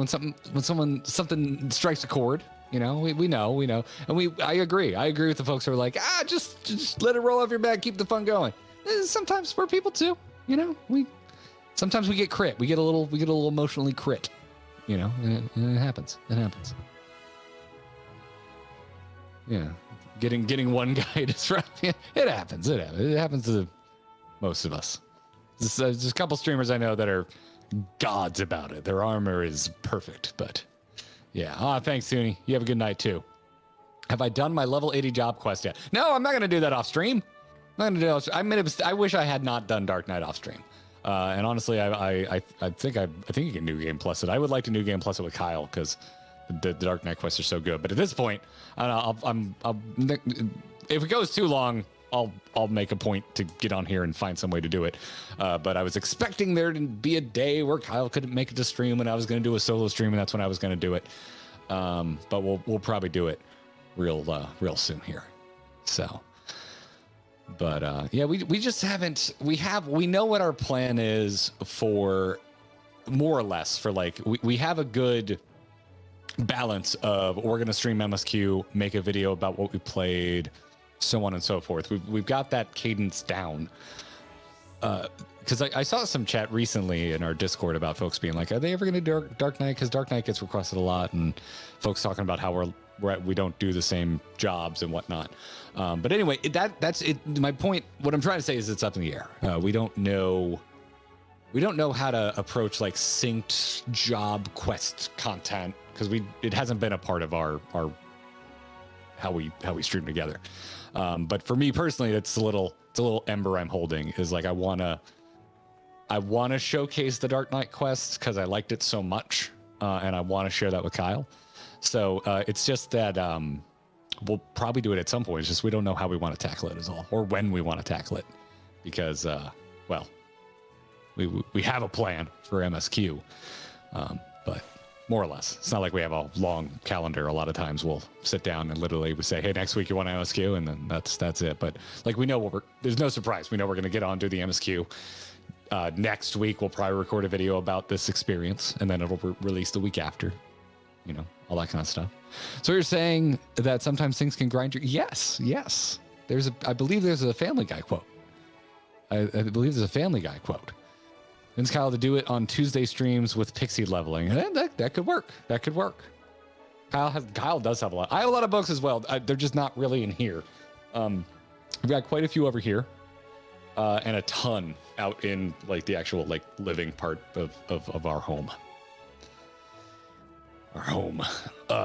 something strikes a chord. We know, and I agree with the folks who are like, just let it roll off your back, keep the fun going. Sometimes we're people too, sometimes we get crit. We get a little emotionally crit, and it happens. Yeah. Getting one guy disrupt. Yeah, it happens. It happens to most of us. There's a couple streamers I know that are gods about it. Their armor is perfect, but yeah. Thanks, Suni. You have a good night too. Have I done my level 80 job quest yet? No, I'm not going to do that off stream. I wish I had not done Dark Knight off stream. And honestly, I think you can New Game Plus it. I would like to New Game Plus it with Kyle because the Dark Knight quests are so good. But at this point, if it goes too long, I'll make a point to get on here and find some way to do it. But I was expecting there to be a day where Kyle couldn't make it to stream, and I was going to do a solo stream, and that's when I was going to do it. But we'll probably do it real soon here. So. But yeah, we just haven't. We know what our plan is for, more or less. For like, we have a good balance of we're gonna stream MSQ, make a video about what we played, so on and so forth. We've got that cadence down. Because I saw some chat recently in our Discord about folks being like, are they ever gonna do Dark Knight? Because Dark Knight gets requested a lot, and folks talking about how we don't do the same jobs and whatnot. But anyway, that's it. My point, what I'm trying to say is it's up in the air. We don't know how to approach like synced job quest content because it hasn't been a part of our how we stream together. But for me personally, it's a little ember I'm holding is like I wanna showcase the Dark Knight quest because I liked it so much, and I want to share that with Kyle. So it's just that we'll probably do it at some point. It's just we don't know how we want to tackle it is all, or when we want to tackle it, because we have a plan for MSQ, but more or less. It's not like we have a long calendar. A lot of times we'll sit down and literally we say, hey, next week you want MSQ, and then that's it. But like we know there's no surprise. We know we're going to get on to the MSQ. Next week we'll probably record a video about this experience, and then it'll release the week after. You know, all that kind of stuff. So you're saying that sometimes things can grind your... Yes. I believe there's a Family Guy quote. I believe there's a Family Guy quote. Vince Kyle to do it on Tuesday streams with pixie leveling. That could work. That could work. Kyle does have a lot. I have a lot of books as well. They're just not really in here. We've got quite a few over here, and a ton out in like the actual like living part of our home.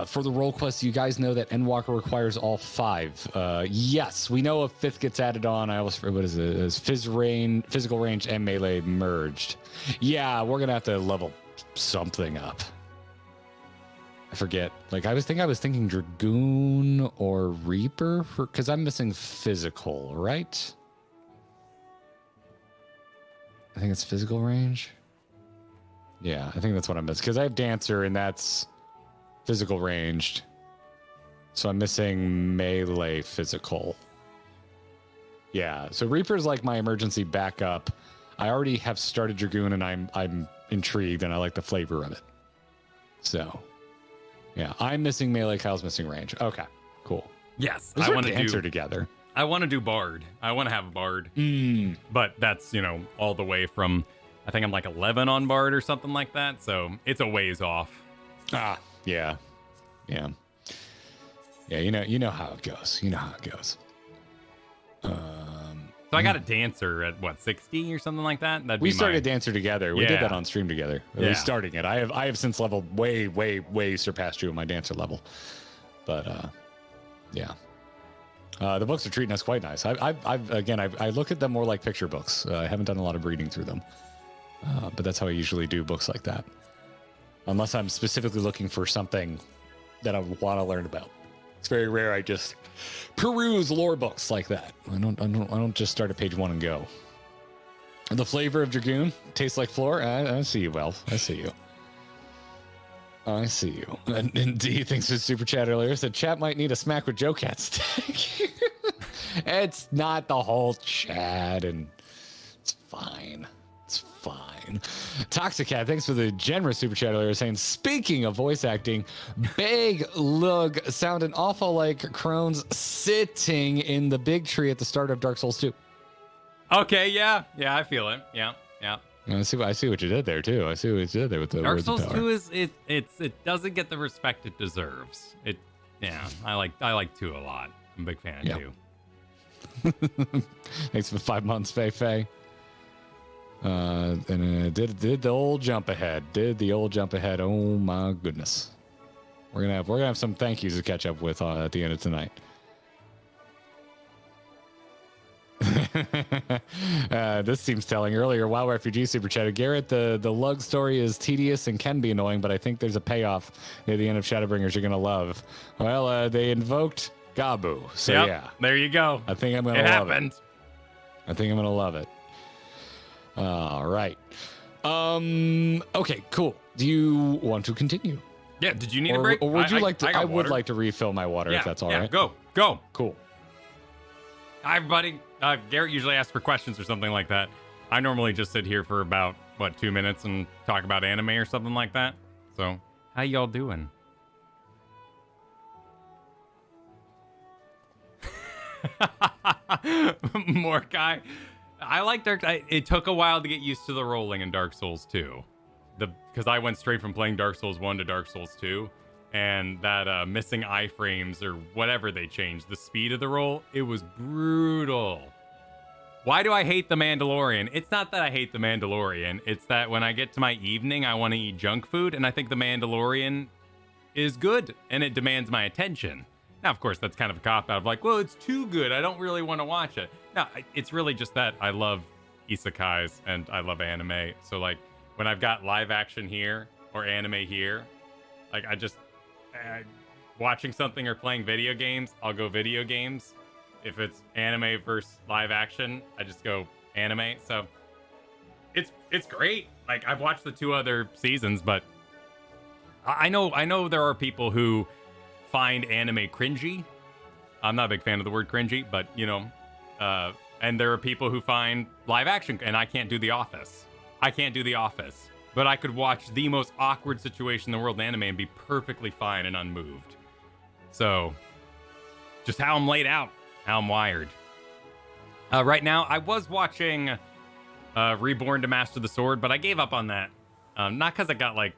For the roll quest, you guys know that Endwalker requires all 5. Yes, we know a 5th gets added on. What is it? It's physical range and melee merged. Yeah, we're gonna have to level something up. I forget. Like I was thinking Dragoon or Reaper because I'm missing physical, right? I think it's physical range. Yeah, I think that's what I'm missing because I have Dancer and that's physical ranged, so I'm missing melee physical. Yeah, so Reaper's like my emergency backup. I already have started Dragoon, and I'm intrigued, and I like the flavor of it. So, yeah, I'm missing melee. Kyle's missing range. Okay, cool. Yes, I want to Dancer together. I want to do Bard. I want to have a Bard, but that's all the way from. I think I'm like 11 on Bard or something like that, so it's a ways off. Yeah. You know how it goes. So I got a Dancer at what 60 or something like that. We started Dancer together. We did that on stream together. Yeah. Starting it. I have since leveled way surpassed you in my Dancer level. But yeah. The books are treating us quite nice. I look at them more like picture books. I haven't done a lot of reading through them. But that's how I usually do books like that. Unless I'm specifically looking for something that I want to learn about. It's very rare I just peruse lore books like that. I don't just start at page 1 and go. And the flavor of Dragoon tastes like floor. I see you, Welf. I see you. And D thinks his super chat earlier said chat might need a smack with Joe Cat stick. It's not the whole chat, and it's fine. Toxicat, thanks for the generous super chat earlier, saying, speaking of voice acting, Big Lug sounded awful like Crone's sitting in the big tree at the start of Dark Souls 2. Okay, yeah, I feel it. Yeah. I see what you did there too. I see what you did there with the Dark words of Souls power. 2 it doesn't get the respect it deserves. I like 2 a lot. I'm a big fan of 2. Thanks for 5 months, Faye. And did the old jump ahead. Oh my goodness. We're gonna have some thank yous to catch up with at the end of tonight. This seems telling. Earlier, WoW Refugee super chatted, Garrett, the lug story is tedious and can be annoying, but I think there's a payoff at the end of Shadowbringers you're gonna love. Well, they invoked Gabu, so yeah. There you go. I think I'm gonna love it. I think I'm gonna love it. All right. Okay, cool. Do you want to continue? Yeah, did you need a break? Or would you like to? I would water. like to refill my water if that's all right. Go. Cool. Hi, everybody. Garrett usually asks for questions or something like that. I normally just sit here for about, 2 minutes and talk about anime or something like that. So, how y'all doing? Mordecai. I like Dark. It took a while to get used to the rolling in Dark Souls 2, because I went straight from playing Dark Souls 1 to Dark Souls 2, and that missing iframes or whatever they changed, the speed of the roll, it was brutal. Why do I hate The Mandalorian? It's not that I hate The Mandalorian. It's that when I get to my evening, I want to eat junk food, and I think The Mandalorian is good, and it demands my attention. Now, of course, that's kind of a cop-out of like, well, it's too good. I don't really want to watch it. No, it's really just that I love isekais and I love anime. So, like, when I've got live action here or anime here, like, I just... watching something or playing video games, I'll go video games. If it's anime versus live action, I just go anime. So, it's great. Like, I've watched the 2 other seasons, but I know there are people who find anime cringy. I'm not a big fan of the word cringy, but you know, and there are people who find live action, and I can't do The Office. I can't do The Office, but I could watch the most awkward situation in the world in anime and be perfectly fine and unmoved. So, just how I'm laid out, how I'm wired. Right now, I was watching Reborn to Master the Sword, but I gave up on that. Not because it got like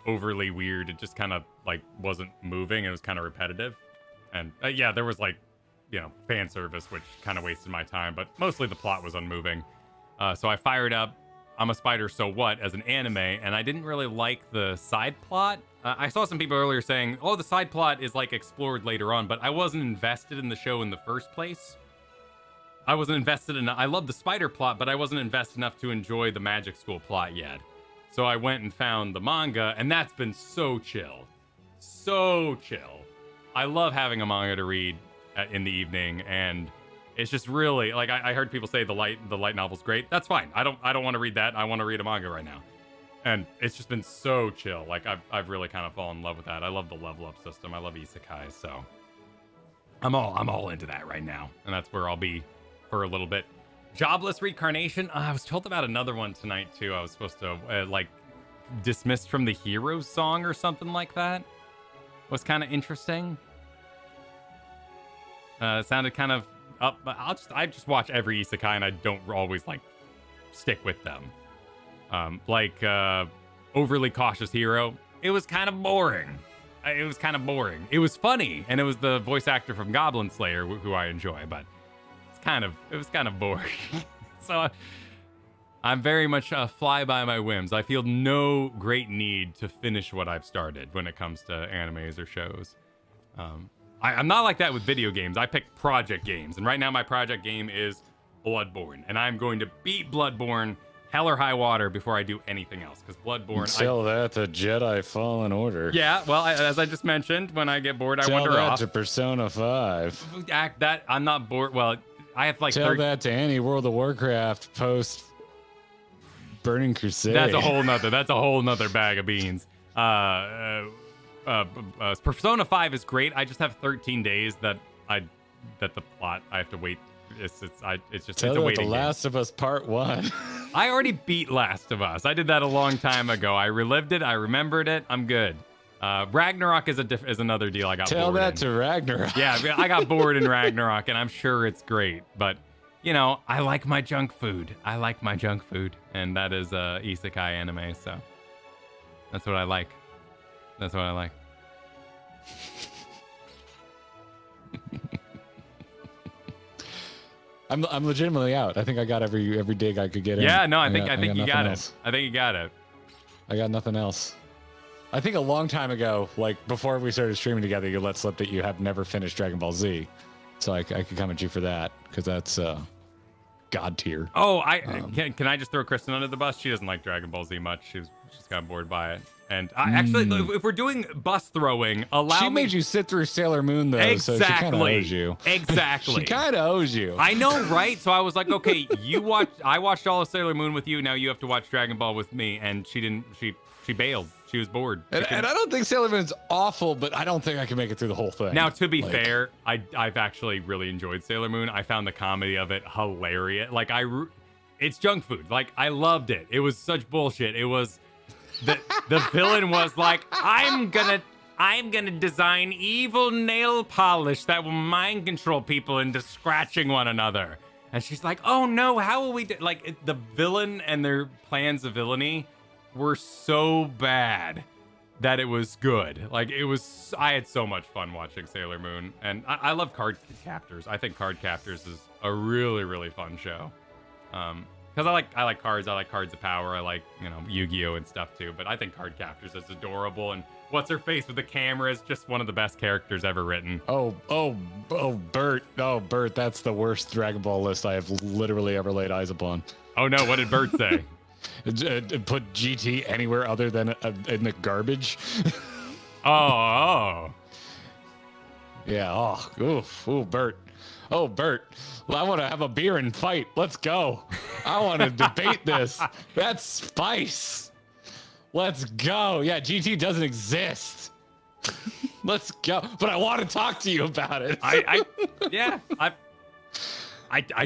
overly weird. It just kind of like wasn't moving. It was kind of repetitive. And yeah, there was like, you know, fan service, which kind of wasted my time, but mostly the plot was unmoving. So I fired up I'm a Spider, So What as an anime, and I didn't really like the side plot. I saw some people earlier saying, oh, the side plot is like explored later on, but I wasn't invested in the show in the first place. I wasn't invested in, I love the spider plot, but I wasn't invested enough to enjoy the magic school plot yet. So I went and found the manga, and that's been so chill. So chill. I love having a manga to read in the evening, and it's just really, like, I heard people say the light novel's great. That's fine. I don't want to read that. I want to read a manga right now. And it's just been so chill. Like, I've really kind of fallen in love with that. I love the level up system. I love isekai, so I'm all into that right now. And that's where I'll be for a little bit. Jobless Reincarnation. I was told about another one tonight too. I was supposed to like dismissed from the Heroes song or something like that. Was kind of interesting. It sounded kind of up. I just watch every isekai and I don't always like stick with them. Like Overly Cautious Hero. It was kind of boring. It was funny, and it was the voice actor from Goblin Slayer who I enjoy, but it was kind of boring. So I'm very much fly by my whims. I feel no great need to finish what I've started when it comes to animes or shows. I'm not like that with video games. I pick project games, and right now my project game is Bloodborne, and I'm going to beat Bloodborne hell or high water before I do anything else, because Bloodborne... Tell that to Jedi Fallen Order. Yeah, well, as I just mentioned, when I get bored, I wander off. Tell that to Persona 5. I'm not bored. Well, I have like... Tell that to any World of Warcraft post Burning Crusade. That's a whole nother bag of beans. Persona 5 is great. I just have 13 days that the plot I have to wait. It's just it's a waiting game. Last of Us Part 1. I already beat Last of Us. I did that a long time ago. I relived it. I remembered it. I'm good. Ragnarok is another deal I got Tell bored that in. to Ragnarok. Yeah, I got bored in Ragnarok, and I'm sure it's great. But, you know, I like my junk food. And that is isekai anime, so that's what I like. I'm legitimately out. I think I got every dig I could get in. Yeah, no, I think you got it. I think you got it. I got nothing else. I think a long time ago, like before we started streaming together, you let slip that you have never finished Dragon Ball Z. So I could come at you for that, because that's god tier. Oh, can I just throw Kristen under the bus? She doesn't like Dragon Ball Z much. She's got bored by it. And actually, if we're doing bus throwing, she made you sit through Sailor Moon, though, exactly. So she kind of owes you. Exactly. She kind of owes you. I know, right? So I was like, okay, I watched all of Sailor Moon with you. Now you have to watch Dragon Ball with me. And she didn't. She bailed. She was bored. And I don't think Sailor Moon's awful, but I don't think I can make it through the whole thing. Now, to be fair, I've actually really enjoyed Sailor Moon. I found the comedy of it hilarious. Like it's junk food. Like I loved it. It was such bullshit. It was. The villain was like, I'm gonna design evil nail polish that will mind control people into scratching one another. And she's like, oh no, how will we do? Like the villain and their plans of villainy were so bad that it was good. Like I had so much fun watching Sailor Moon, and I love Card Captors. I think Card Captors is a really, really fun show. Because I like cards. I like Cards of Power. I like, Yu-Gi-Oh! And stuff too. But I think Card Captors is adorable. And what's her face with the camera is just one of the best characters ever written. Oh, Bert. Oh, Bert. That's the worst Dragon Ball list I have literally ever laid eyes upon. Oh no, what did Bert say? Put GT anywhere other than in the garbage. Oh. Yeah. Oh, oof. Ooh, Bert. Oh, Bert, I want to have a beer and fight. Let's go. I want to debate this. That's spice. Let's go. Yeah, GT doesn't exist. Let's go. But I want to talk to you about it. I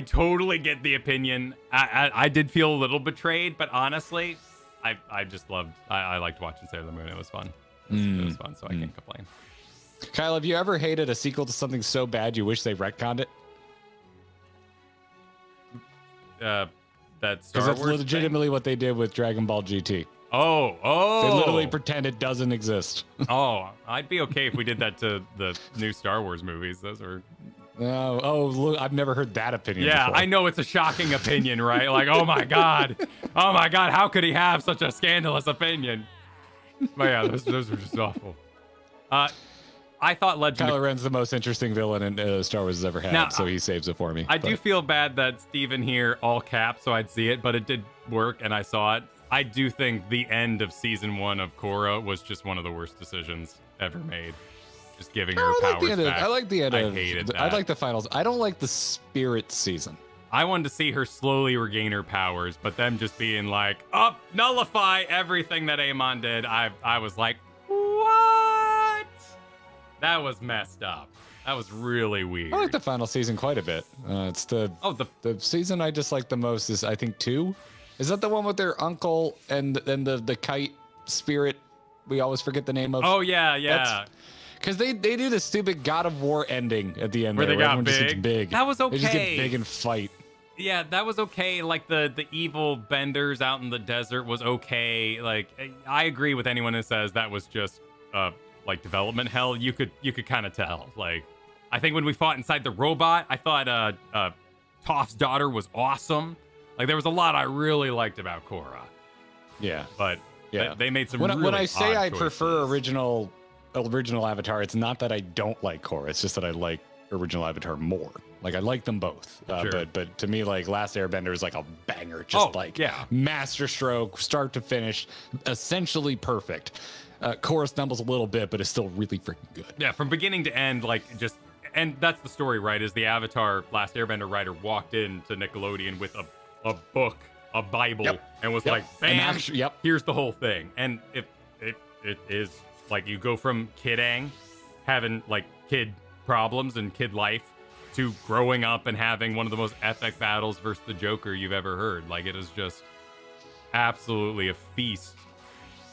totally get the opinion. I did feel a little betrayed, but honestly, I just loved. I liked watching Sailor Moon. It was fun. It was fun, so I can't complain. Kyle, have you ever hated a sequel to something so bad you wish they retconned it? That Star Because that's Wars legitimately what they did with Dragon Ball GT. Oh. They literally pretend it doesn't exist. Oh, I'd be okay if we did that to the new Star Wars movies. Those are. Look, I've never heard that opinion. Yeah, before. I know it's a shocking opinion, right? Like, oh my god, how could he have such a scandalous opinion? But yeah, those were just awful. I thought Legend. Kylo Ren's the most interesting villain in Star Wars has ever had, Now, so he saves it for me. I do feel bad that Steven here all caps, so I'd see it, but it did work, and I saw it. I do think the end of season 1 of Coeurl was just one of the worst decisions ever made. Just giving her powers back. I like the end. I hated that. I like the finals. I don't like the Spirit season. I wanted to see her slowly regain her powers, but them just being like, nullify everything that Amon did. I was like, what? That was messed up. That was really weird. I like the final season quite a bit. It's the season I dislike the most is I think 2. Is that the one with their uncle and the kite spirit? We always forget the name of. Oh yeah. Because they do the stupid God of War ending at the end where they got everyone big. Just gets big. That was okay. They just get big and fight. Yeah, that was okay. Like the evil benders out in the desert was okay. Like I agree with anyone who says that was just like development hell. You could kind of tell. Like I think when we fought inside the robot, I thought Toph's daughter was awesome. Like there was a lot I really liked about Korra. Yeah, but they made some. When I odd say I choices. prefer original Avatar, it's not that I don't like Korra. It's just that I like original Avatar more. Like I like them both. Sure. But to me, like Last Airbender is like a banger. Just master stroke, start to finish, essentially perfect. Korra stumbles a little bit, but it's still really freaking good. Yeah, from beginning to end, like just. And that's the story, right? Is the Avatar Last Airbender writer walked into Nickelodeon with a book, a Bible, and was like, bam, here's the whole thing. And it is like you go from Kid Aang having like kid problems and kid life to growing up and having one of the most epic battles versus the Joker you've ever heard. Like it is just absolutely a feast.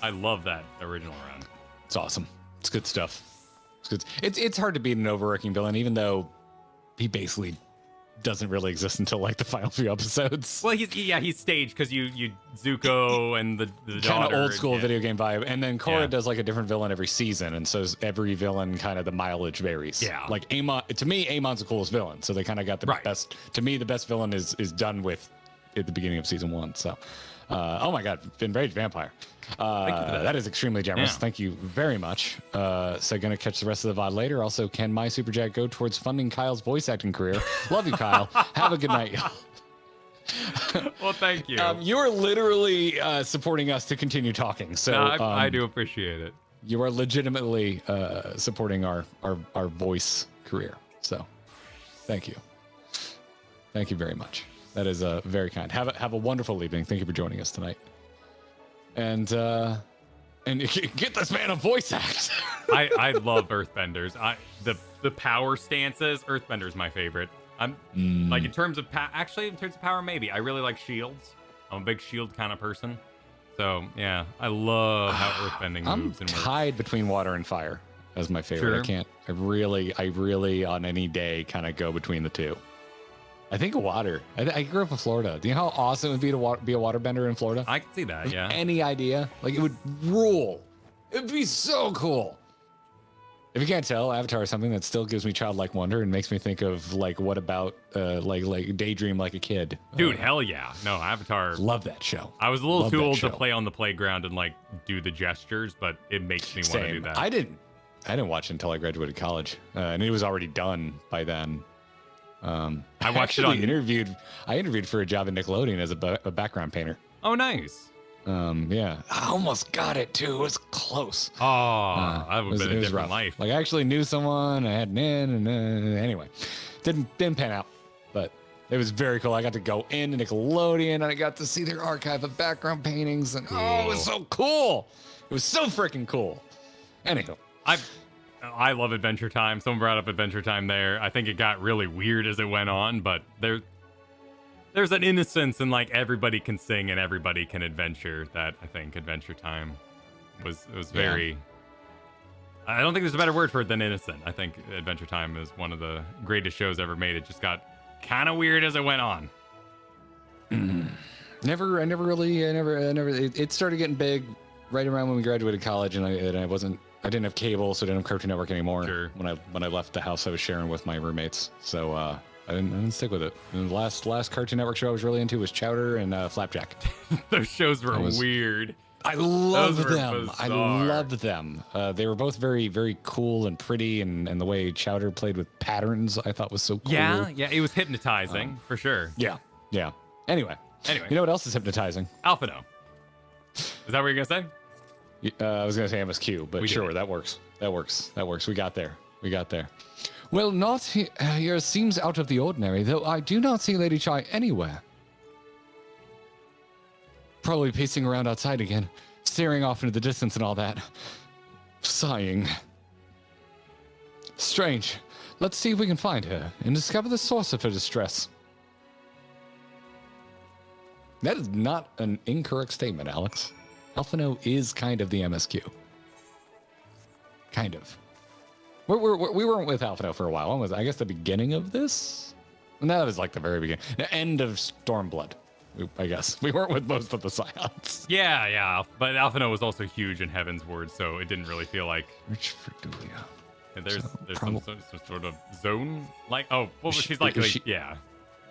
I love that original run. It's awesome. It's good stuff. It's hard to beat an overworking villain, even though he basically doesn't really exist until like the final few episodes. Well, he's staged because you Zuko and the kind daughter. of old school video game vibe, and then Korra does like a different villain every season, and so every villain kind of the mileage varies. Yeah, like Amon. To me, Amon's the coolest villain, so they kind of got the best. To me, the best villain is done with at the beginning of season 1. So, oh my God, Enraged Vampire. That is extremely generous. Yeah. Thank you very much. So gonna catch the rest of the VOD later. Also, can my super chat go towards funding Kyle's voice acting career? Love you, Kyle. Have a good night, y'all. Well, thank you. You are literally supporting us to continue talking. So I do appreciate it. You are legitimately supporting our voice career. So thank you. Thank you very much. That is very kind. Have a wonderful evening. Thank you for joining us tonight. And get this man a voice act. I love Earthbenders. The power stances. Earthbender's my favorite. I'm like in terms of power, maybe. I really like shields. I'm a big shield kind of person. So yeah, I love how Earthbending moves. I'm tied between water and fire as my favorite. Sure. I really on any day kind of go between the two. I think water. I grew up in Florida. Do you know how awesome it would be to be a waterbender in Florida? I can see that, yeah. Any idea? Like, it would rule. It'd be so cool. If you can't tell, Avatar is something that still gives me childlike wonder and makes me think of, like, what about, like daydream like a kid. Dude, hell yeah. No, Avatar. Love that show. I was a little too old to play on the playground and, like, do the gestures, but it makes me want to do that. I didn't watch it until I graduated college, and it was already done by then. I watched it on. I interviewed for a job at Nickelodeon as a background painter. Oh, nice. Yeah, I almost got it too. It was close. Oh, that would have been a different rough. life. Like I actually knew someone. I had an in, and anyway, didn't pan out. But It was very cool. I got to go into Nickelodeon and I got to see their archive of background paintings, and oh, it was so cool. It was so freaking cool. Anyhow, I love Adventure Time. Someone brought up Adventure Time there. I think it got really weird as it went on, but there's an innocence in like everybody can sing and everybody can adventure that I think Adventure Time was very. I don't think there's a better word for it than innocent. I think Adventure Time is one of the greatest shows ever made. It just got kind of weird as it went on. It started getting big right around when we graduated college, and I didn't have cable, so I didn't have Cartoon Network anymore. Sure. When I left the house I was sharing with my roommates, so I didn't stick with it. And the last Cartoon Network show I was really into was Chowder and Flapjack. Those shows were weird. I loved them. Bizarre. I loved them. They were both very, very cool and pretty, and the way Chowder played with patterns I thought was so cool. Yeah, it was hypnotizing for sure. Yeah. Anyway, you know what else is hypnotizing? Alphino. Is that what you're gonna say? I was gonna say MSQ, but sure, that works. We got there. Well, not here seems out of the ordinary, though I do not see Lady Chai anywhere. Probably pacing around outside again, staring off into the distance and all that. Sighing. Strange. Let's see if we can find her and discover the source of her distress. That is not an incorrect statement, Alex. Alphino is kind of the MSQ. Kind of. We weren't with Alphino for a while. When was it? I guess the beginning of this? No, that was like the very beginning. The end of Stormblood. I guess we weren't with most of the Scions. Yeah, but Alphino was also huge in Heaven's Word, so it didn't really feel like. Rich for Dulia. And there's some sort of zone like she's like yeah.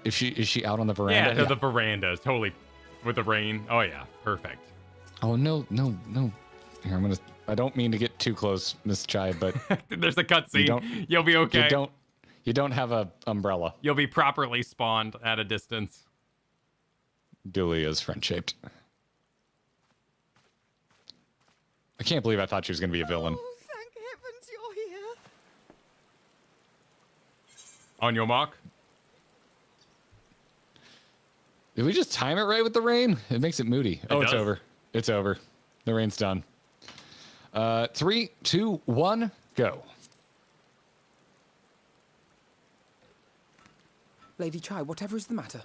Is she out on the veranda? Yeah, the veranda is totally with the rain. Oh yeah, perfect. Oh no. Here, I don't mean to get too close, Miss Chai, but there's a cutscene. You'll be okay. You don't have a umbrella. You'll be properly spawned at a distance. Dulia is friend-shaped. I can't believe I thought she was going to be a villain. Oh, thank heavens you're here. On your mark. Did we just time it right with the rain? It makes it moody. It's does. over. It's over. The rain's done. 3, 2, 1, go. Lady Chai, whatever is the matter?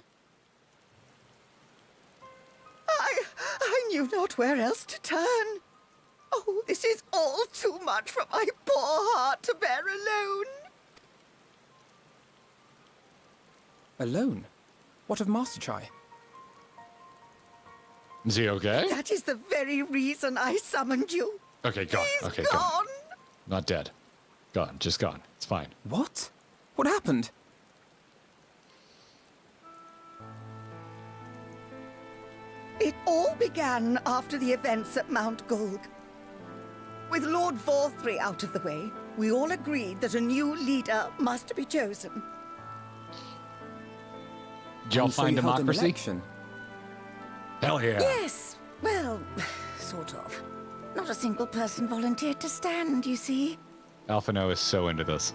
I knew not where else to turn. Oh, this is all too much for my poor heart to bear alone. Alone? What of Master Chai? Is he okay? That is the very reason I summoned you. Okay, gone. He's gone. Not dead. Gone. Just gone. It's fine. What? What happened? It all began after the events at Mount Gulg. With Lord Vorthry out of the way, we all agreed that a new leader must be chosen. Did y'all find democracy? Hell yeah. Yes, well, sort of. Not a single person volunteered to stand, you see. Alphino is so into this.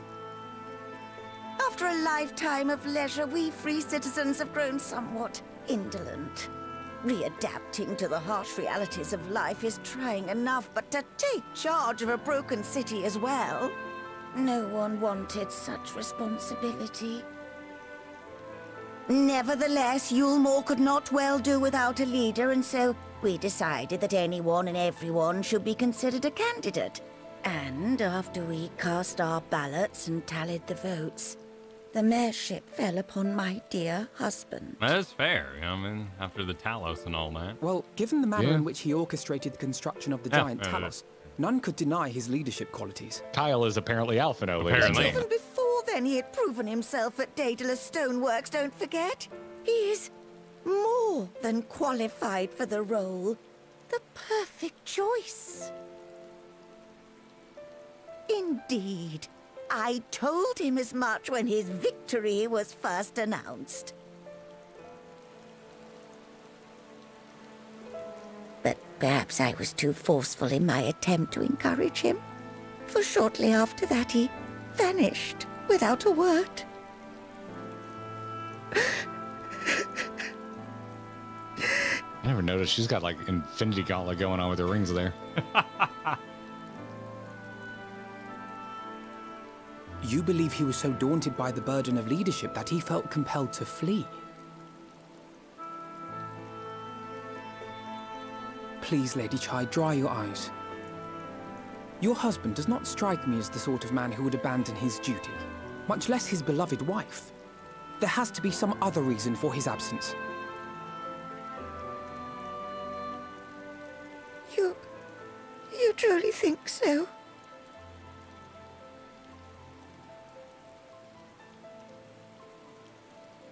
After a lifetime of leisure, we free citizens have grown somewhat indolent. Readapting to the harsh realities of life is trying enough, but to take charge of a broken city as well? No one wanted such responsibility. Nevertheless, Yulmore could not well do without a leader, and so we decided that anyone and everyone should be considered a candidate. And after we cast our ballots and tallied the votes, the mayorship fell upon my dear husband. That's fair. I mean, after the Talos and all that. Well, given the manner in which he orchestrated the construction of the giant Talos, none could deny his leadership qualities. Kyle is apparently Alphino, ladies and gentlemen. Even before then, he had proven himself at Daedalus Stoneworks, don't forget. He is more than qualified for the role. The perfect choice. Indeed. I told him as much when his victory was first announced. But perhaps I was too forceful in my attempt to encourage him. For shortly after that, he vanished without a word. I never noticed she's got like Infinity Gauntlet going on with her rings there. You believe he was so daunted by the burden of leadership that he felt compelled to flee? Please, Lady Chai, dry your eyes. Your husband does not strike me as the sort of man who would abandon his duty, much less his beloved wife. There has to be some other reason for his absence. You truly think so?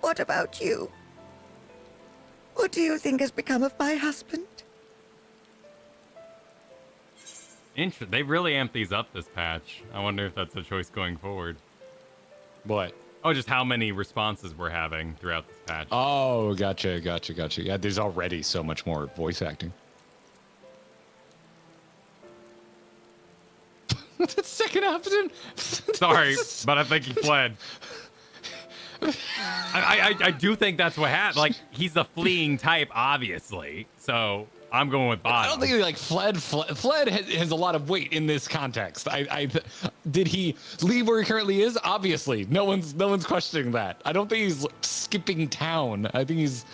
What about you? What do you think has become of my husband? They really amped these up this patch. I wonder if that's a choice going forward. What? Oh, just how many responses we're having throughout this patch. Oh, gotcha. Yeah, there's already so much more voice acting. The second option? Sorry, but I think he fled. I do think that's what happened. Like, he's a fleeing type, obviously. So I'm going with bottom. I don't think he like fled. Fled has a lot of weight in this context. Did he leave where he currently is? Obviously, no one's questioning that. I don't think he's skipping town. I think he's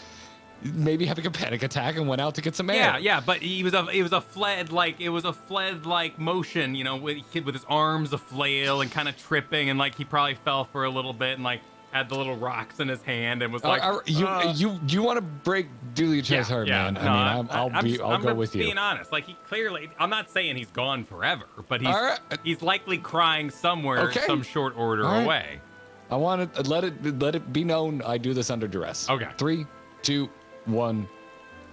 maybe having a panic attack and went out to get some air. Yeah, but it was a fled like motion, you know, with his arms a flail and kind of tripping, and like he probably fell for a little bit and like had the little rocks in his hand and was like, you want to break Dooley Chai's heart, man? No, I mean, I'll go with you. Being honest, like he clearly, I'm not saying he's gone forever, but he's likely crying somewhere, some short order away. I want to let it be known I do this under duress. Okay. 3, 2, 1,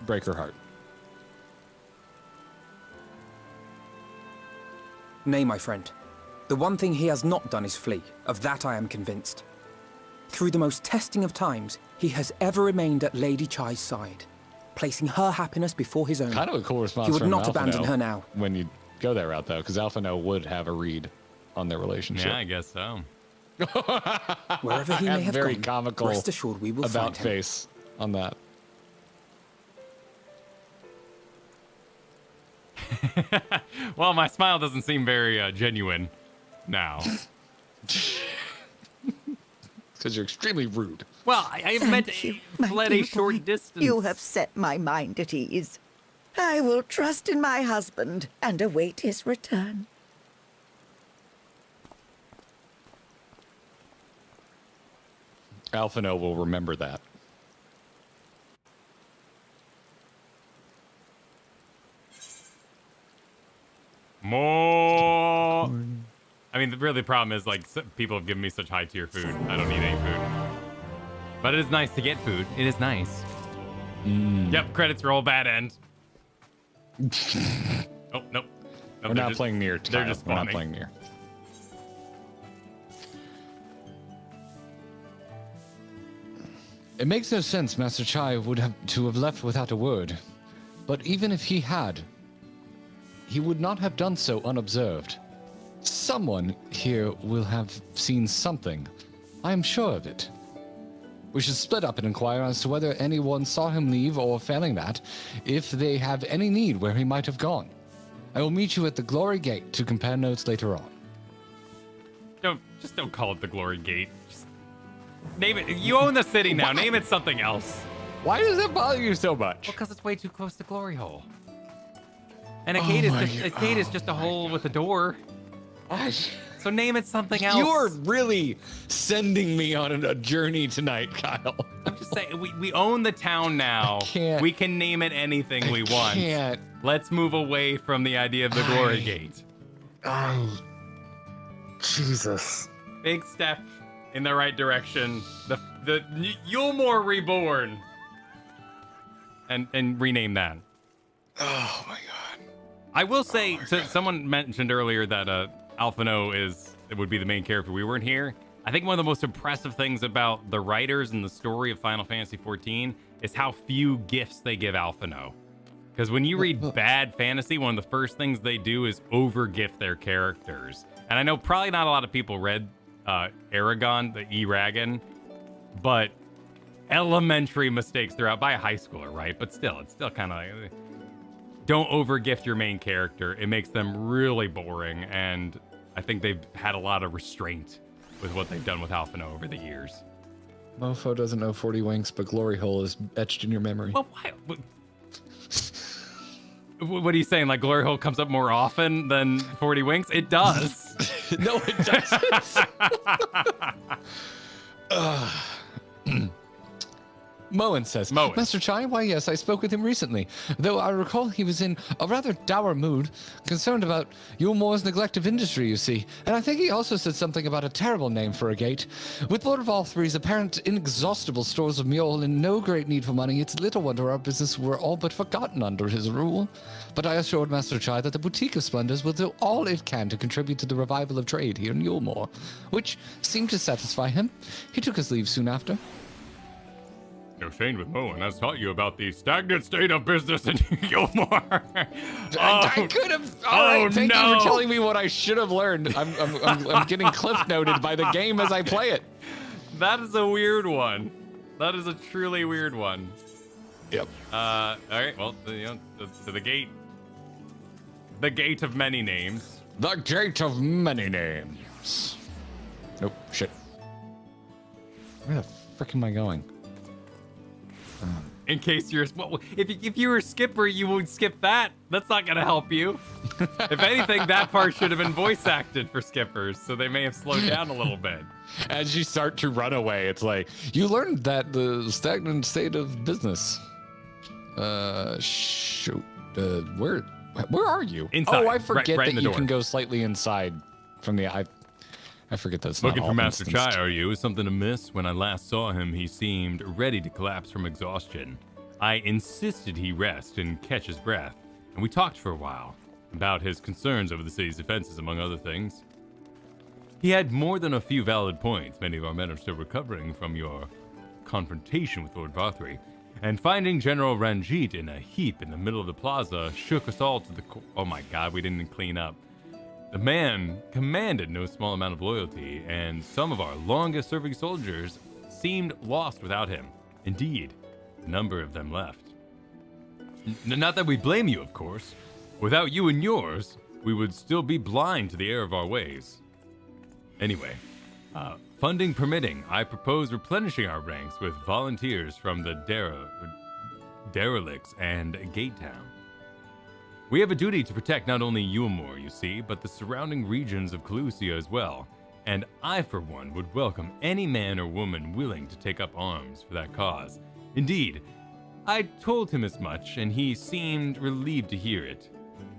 break her heart. Nay, my friend. The one thing he has not done is flee. Of that I am convinced. Through the most testing of times, he has ever remained at Lady Chai's side, placing her happiness before his own. Kind of a cool response. He would from not Alphino abandon her now. When you go that route, though, because Alphino would have a read on their relationship. Yeah, I guess so. Wherever he may have very gone, comical rest assured we will about find him. face on that. Well, my smile doesn't seem very genuine now. Because you're extremely rude. Well, I meant fled a short distance. You have set my mind at ease. I will trust in my husband and await his return. Alphino will remember that. More. I mean, the problem is, like, people have given me such high tier food. I don't need any food. But it is nice to get food. It is nice. Yep, credits roll, bad end. Oh, nope. No, We're not playing near. They're just We're not spawning. playing near. It makes no sense Master Chai would have to have left without a word. But even if he had, he would not have done so unobserved. Someone here will have seen something. I am sure of it. We should split up and inquire as to whether anyone saw him leave, or failing that, if they have any need where he might have gone. I will meet you at the Glory Gate to compare notes later on. Don't call it the Glory Gate. Just name it. You own the city now. Name it something else. Why does it bother you so much? Well, because it's way too close to Glory Hole. And a gate is just a hole with a door. So name it something else. You're really sending me on a journey tonight, Kyle. I'm just saying, we own the town now. We can name it anything we want. Can't. Let's move away from the idea of the Glory Gate. Jesus. Big step in the right direction. The Yulmore Reborn. And rename that. Oh my god. I will say, someone mentioned earlier that Alphino would be the main character. We weren't here. I think one of the most impressive things about the writers and the story of Final Fantasy XIV is how few gifts they give Alphino. Because when you read bad fantasy, one of the first things they do is over-gift their characters. And I know probably not a lot of people read Aragon, the Eragon, but elementary mistakes throughout by a high schooler, right? But still, it's still kind of like, don't overgift your main character. It makes them really boring, and I think they've had a lot of restraint with what they've done with Alphino over the years. Mofo doesn't know 40 Winks, but Glory Hole is etched in your memory. Well, why? What are you saying? Like Glory Hole comes up more often than 40 Winks? It does. No, it doesn't. Moen says, Master Chai, why yes, I spoke with him recently, though I recall he was in a rather dour mood, concerned about Yulmore's neglect of industry, you see, and I think he also said something about a terrible name for a gate. With Lord of all Three's apparent inexhaustible stores of mule and no great need for money, it's little wonder our business were all but forgotten under his rule. But I assured Master Chai that the Boutique of Splendors will do all it can to contribute to the revival of trade here in Yulmore, which seemed to satisfy him. He took his leave soon after. No shame with Moen has taught you about the stagnant state of business in Yulmore. I could have. All right, thank you for telling me what I should have learned. I'm getting cliff noted by the game as I play it. That is a weird one. That is a truly weird one. Yep. All right. Well, to the gate. The gate of many names. The gate of many names. Nope. Shit. Where the frick am I going? In case you're, well, if you were skipper, you would skip that. That's not gonna help you. If anything, that part should have been voice acted for skippers, so they may have slowed down a little bit. As you start to run away, it's like you learned that the stagnant state of business. Shoot. Where are you? Inside. Oh, I forget right in that the you door. can go slightly inside from the. I forget that's Looking not for all Master instanced. Chai, are you? Is something amiss? When I last saw him, he seemed ready to collapse from exhaustion. I insisted he rest and catch his breath, and we talked for a while about his concerns over the city's defenses, among other things. He had more than a few valid points. Many of our men are still recovering from your confrontation with Lord Varthry, and finding General Ranjit in a heap in the middle of the plaza shook us all to the core. Oh my God, we didn't clean up. The man commanded no small amount of loyalty, and some of our longest-serving soldiers seemed lost without him. Indeed, a number of them left. Not that we blame you, of course. Without you and yours, we would still be blind to the error of our ways. Anyway, funding permitting, I propose replenishing our ranks with volunteers from the derelicts and Gate Town. We have a duty to protect not only Yulmore, you see, but the surrounding regions of Calusia as well, and I, for one, would welcome any man or woman willing to take up arms for that cause. Indeed, I told him as much, and he seemed relieved to hear it.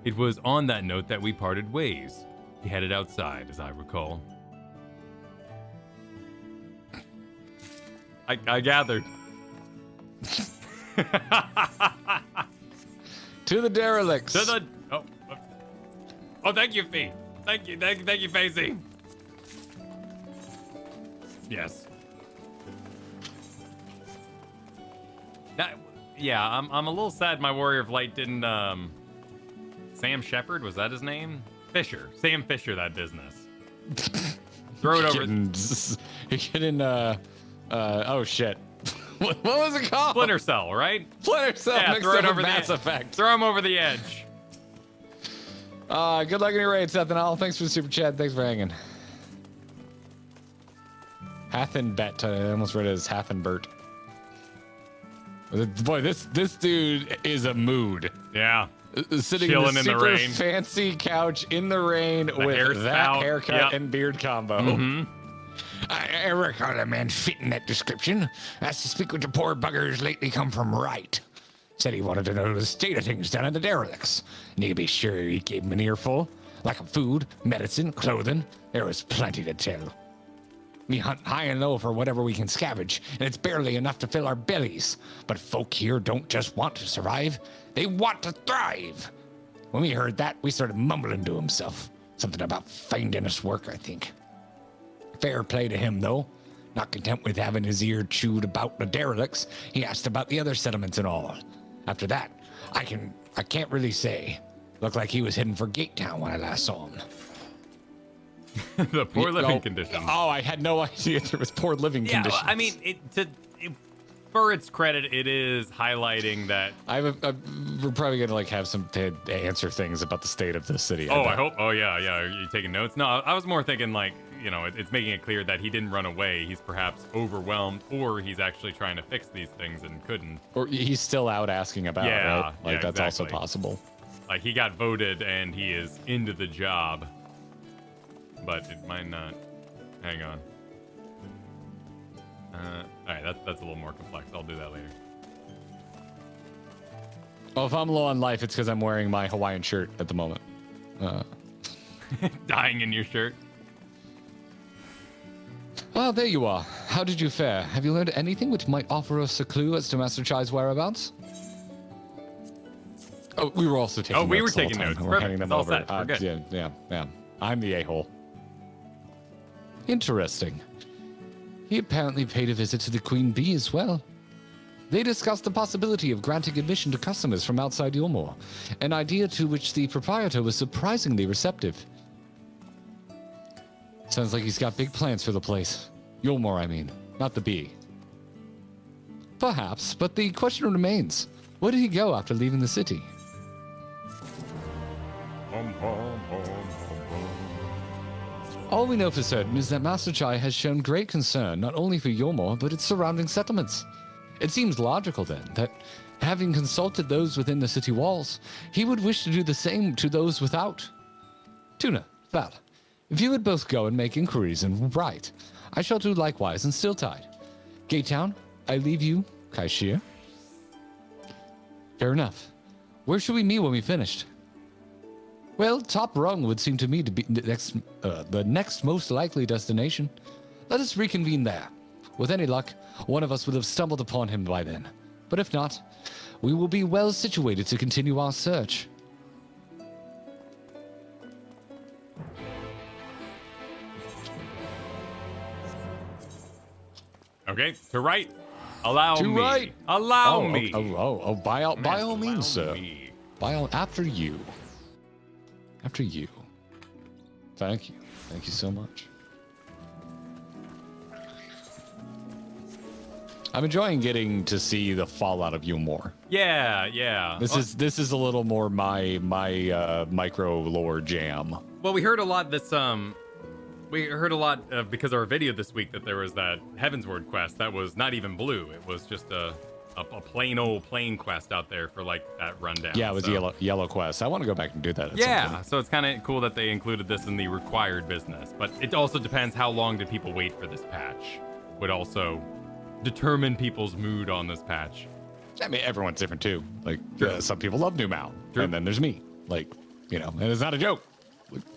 It was on that note that we parted ways. He headed outside, as I recall. I gathered. To the derelicts. To the oh, thank you, Fee. Thank you, Facey. Yes. Yeah, I'm a little sad my Warrior of Light didn't. Sam Shepard, was that his name? Fisher, Sam Fisher, that business. Throw it over. You're getting oh shit. What was it called? Splinter Cell, right? Splinter Cell. Yeah, throw it over Mass the Effect. Throw him over the edge. Good luck in your raid, Seth and all. Thanks for the super chat. Thanks for hanging. Hathenbet. I almost read it as Hathenbert. Boy, this dude is a mood. Yeah. Sitting chilling in the rain. Fancy couch in the rain with that haircut and beard combo. Mm-hmm. I recall a man fitting that description. Asked to speak with the poor buggers lately come from Right. Said he wanted to know the state of things down in the derelicts. And you could be sure he gave him an earful. Like food, medicine, clothing. There was plenty to tell. We hunt high and low for whatever we can scavenge, and it's barely enough to fill our bellies. But folk here don't just want to survive, they want to thrive. When we heard that, we started mumbling to himself. Something about finding us work, I think. Fair play to him, though. Not content with having his ear chewed about the derelicts, he asked about the other settlements and all. After that, I can't really say. Looked like he was heading for Gate Town when I last saw him. The poor living conditions. Oh, I had no idea there was poor living conditions. I mean, for its credit, it is highlighting that. We're probably gonna like have some to answer things about the state of the city. I hope. Oh yeah. Are you taking notes? No, I was more thinking like, you know, it's making it clear that he didn't run away. He's perhaps overwhelmed, or he's actually trying to fix these things and couldn't. Or he's still out asking about it. Right? Like that's exactly. also possible. Like he got voted and he is into the job, but it might not. Hang on. All right, that's a little more complex. I'll do that later. Oh, if I'm low on life, it's because I'm wearing my Hawaiian shirt at the moment. Dying in your shirt. Well, there you are. How did you fare? Have you learned anything which might offer us a clue as to Master Chai's whereabouts? Oh, we were also taking notes. Oh, we were taking notes. We're handing them over. Set. We're good. Yeah. I'm the a-hole. Interesting. He apparently paid a visit to the Queen Bee as well. They discussed the possibility of granting admission to customers from outside Yulmore, an idea to which the proprietor was surprisingly receptive. Sounds like he's got big plans for the place. Yulmore, I mean, not the Bee. Perhaps, but the question remains, where did he go after leaving the city? All we know for certain is that Master Chai has shown great concern not only for Yulmore, but its surrounding settlements. It seems logical, then, that having consulted those within the city walls, he would wish to do the same to those without. Tuna, Val, if you would both go and make inquiries and write, I shall do likewise in Stilltide. Gatetown, I leave you, Kaishir. Fair enough. Where should we meet when we finished? Well, Top Rung would seem to me to be the next most likely destination. Let us reconvene there. With any luck, one of us would have stumbled upon him by then. But if not, we will be well situated to continue our search. Okay, to write. Allow to me. Write. Allow me. By all means, sir. After you. After you. Thank you. Thank you so much. I'm enjoying getting to see the fallout of Yulmore. Yeah. This is a little more my micro lore jam. Well, we heard a lot because of our video this week that there was that Heavensward quest that was not even blue. It was just a plain old plain quest out there for like that rundown. Yeah, it was yellow quest. I want to go back and do that. So it's kind of cool that they included this in the required business, but it also depends how long did people wait for this patch. Would also determine people's mood on this patch. I mean, everyone's different too. Like some people love New Mao, and then there's me. Like, you know, and it's not a joke.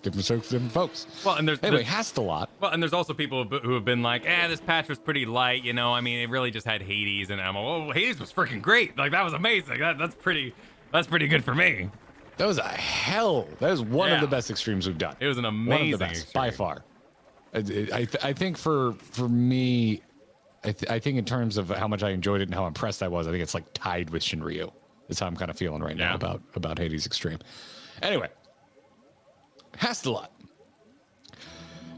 Different folks. Well, and there's Hastelot. Well, and there's also people who have been like, this patch was pretty light, you know. I mean, it really just had Hades and ammo. Oh, Hades was freaking great. Like that was amazing. That's pretty good for me. That was That is one of the best extremes we've done. It was an amazing one of the best, extreme. by far. I think for me, I think in terms of how much I enjoyed it and how impressed I was, I think it's like tied with Shinryu. That's how I'm kind of feeling right now about Hades Extreme. Anyway. Hastelot.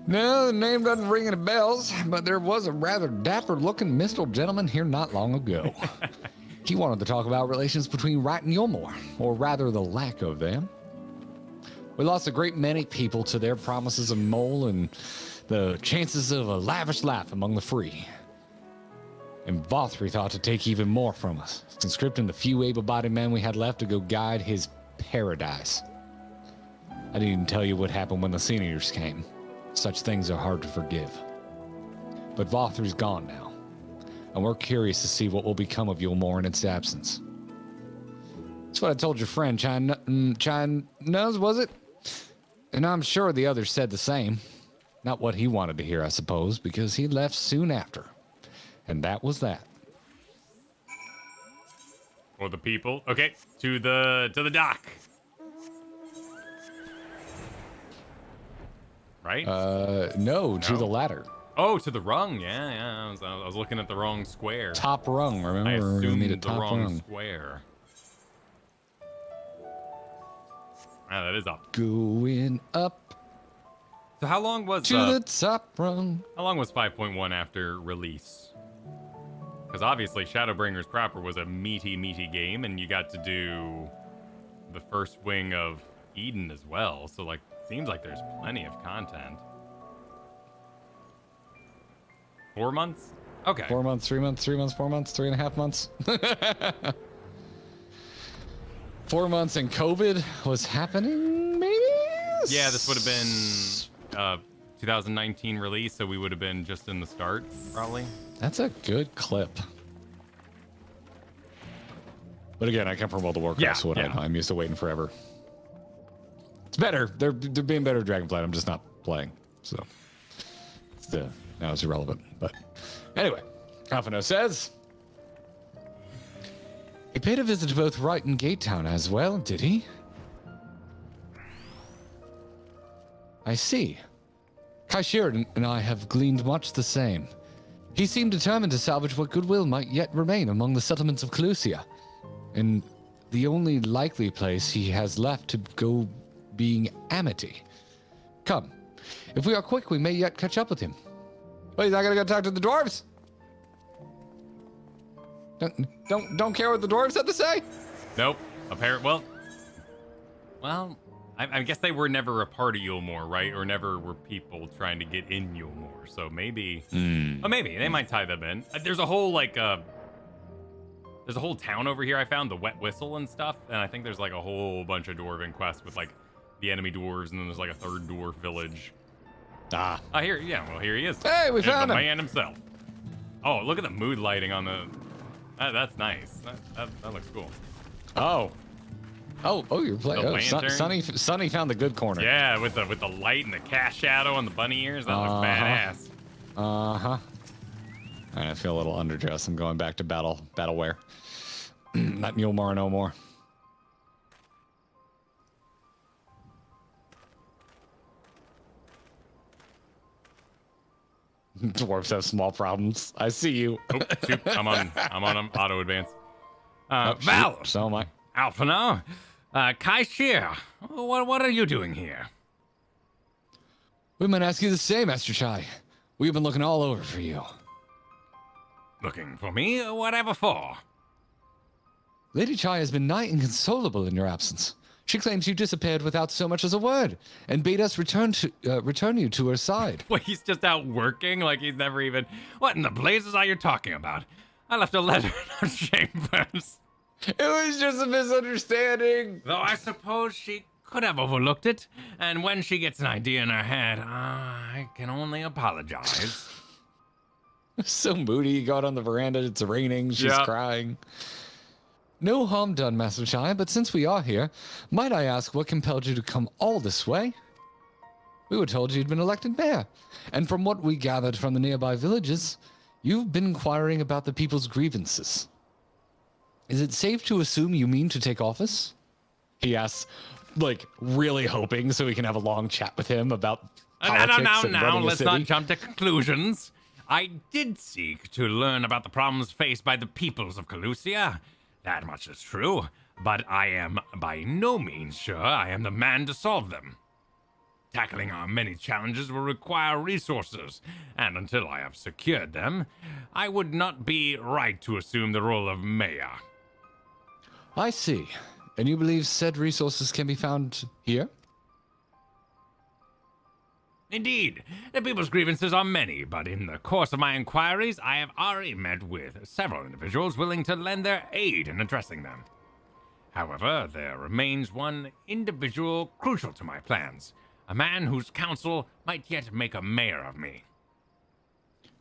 No, the name doesn't ring any bells, but there was a rather dapper-looking minstrel gentleman here not long ago. He wanted to talk about relations between Wright and Yulmore, or rather the lack of them. We lost a great many people to their promises of mole and the chances of a lavish life among the free. And Vothri thought to take even more from us, conscripting the few able-bodied men we had left to go guide his paradise. I didn't even tell you what happened when the seniors came. Such things are hard to forgive. But Vothri's gone now, and we're curious to see what will become of Yulmore in its absence. That's what I told your friend, Chine Nose, was it? And I'm sure the others said the same. Not what he wanted to hear, I suppose, because he left soon after. And that was that. For the people. Okay, to the dock. Right? No, to the ladder. Oh, to the rung. Yeah. I was looking at the wrong square. Top rung, remember? I assumed we the top wrong rung. square. That is up. Going up. So how long was to the top rung? How long was 5.1 after release? Because obviously Shadowbringers proper was a meaty game, and you got to do the first wing of Eden as well. So, like, seems like there's plenty of content. 4 months? Okay. 4 months, 3 months, 3 months, 4 months, 3.5 months. 4 months and COVID was happening, maybe? Yeah, this would have been 2019 release, so we would have been just in the start, probably. That's a good clip. But again, I come from World of Warcraft, so I'm used to waiting forever. It's better. They're being better at Dragonflight. I'm just not playing, so now it's irrelevant. But anyway, Alphino says he paid a visit to both Wright and Gatetown as well, did he? I see. Kai Shirogane and I have gleaned much the same. He seemed determined to salvage what goodwill might yet remain among the settlements of Clusia, and the only likely place he has left to go being Amity. Come, if we are quick, we may yet catch up with him. Well, he's not gonna go talk to the dwarves? Don't care what the dwarves have to say? Nope. Well, I guess they were never a part of Yulmore, right? Or never were people trying to get in Yulmore. So maybe, maybe they might tie them in. There's a whole there's a whole town over here I found, the Wet Whistle and stuff, and I think there's like a whole bunch of dwarven quests with like the enemy dwarves, and then there's like a third dwarf village. Here he is. Hey, we found the him. man himself. Oh, look at the mood lighting on the. That's nice. That looks cool. Oh, you're playing. Sunny found the good corner. Yeah, with the light and the cast shadow and the bunny ears. That looks badass. All right, I feel a little underdressed. I'm going back to battle wear. Not Yulmore no more. Dwarves have small problems. I see you. Oh, shoot. I'm on auto advance. Val. So am I. Alphino. Kai Shir. What are you doing here? We might ask you the same, Master Chai. We've been looking all over for you. Looking for me? Whatever for? Lady Chai has been nigh inconsolable in your absence. She claims you disappeared without so much as a word, and bade us return you to her side. Well, he's just out working, like he's never even... What in the blazes are you talking about? I left a letter in her chambers. It was just a misunderstanding. Though I suppose she could have overlooked it, and when she gets an idea in her head, I can only apologize. So moody. You go out on the veranda, it's raining, she's crying. No harm done, Master Chai, but since we are here, might I ask what compelled you to come all this way? We were told you'd been elected mayor, and from what we gathered from the nearby villages, you've been inquiring about the people's grievances. Is it safe to assume you mean to take office? He asks, like, really hoping so we can have a long chat with him about politics and running a let's city. not jump to conclusions. I did seek to learn about the problems faced by the peoples of Clusia. That much is true, but I am by no means sure I am the man to solve them. Tackling our many challenges will require resources, and until I have secured them, I would not be right to assume the role of mayor. I see. And you believe said resources can be found here? Indeed, the people's grievances are many, but in the course of my inquiries, I have already met with several individuals willing to lend their aid in addressing them. However, there remains one individual crucial to my plans, a man whose counsel might yet make a mayor of me.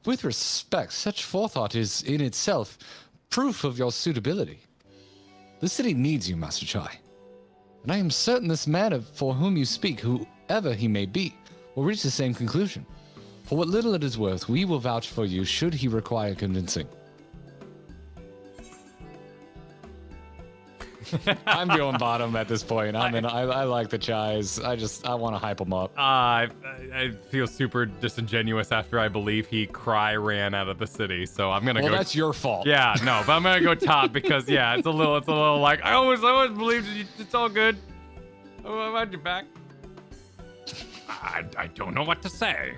With respect, such forethought is in itself proof of your suitability. The city needs you, Master Chai. And I am certain this man for whom you speak, whoever he may be, will reach the same conclusion. For what little it is worth, we will vouch for you should he require convincing. I'm going bottom at this point. I like the Chais. I want to hype them up. I feel super disingenuous after I believe he ran out of the city. So I'm gonna go. Well, that's your fault. Yeah, no, but I'm gonna go top because it's a little like I always believed it's all good. Oh, I had your back. I don't know what to say.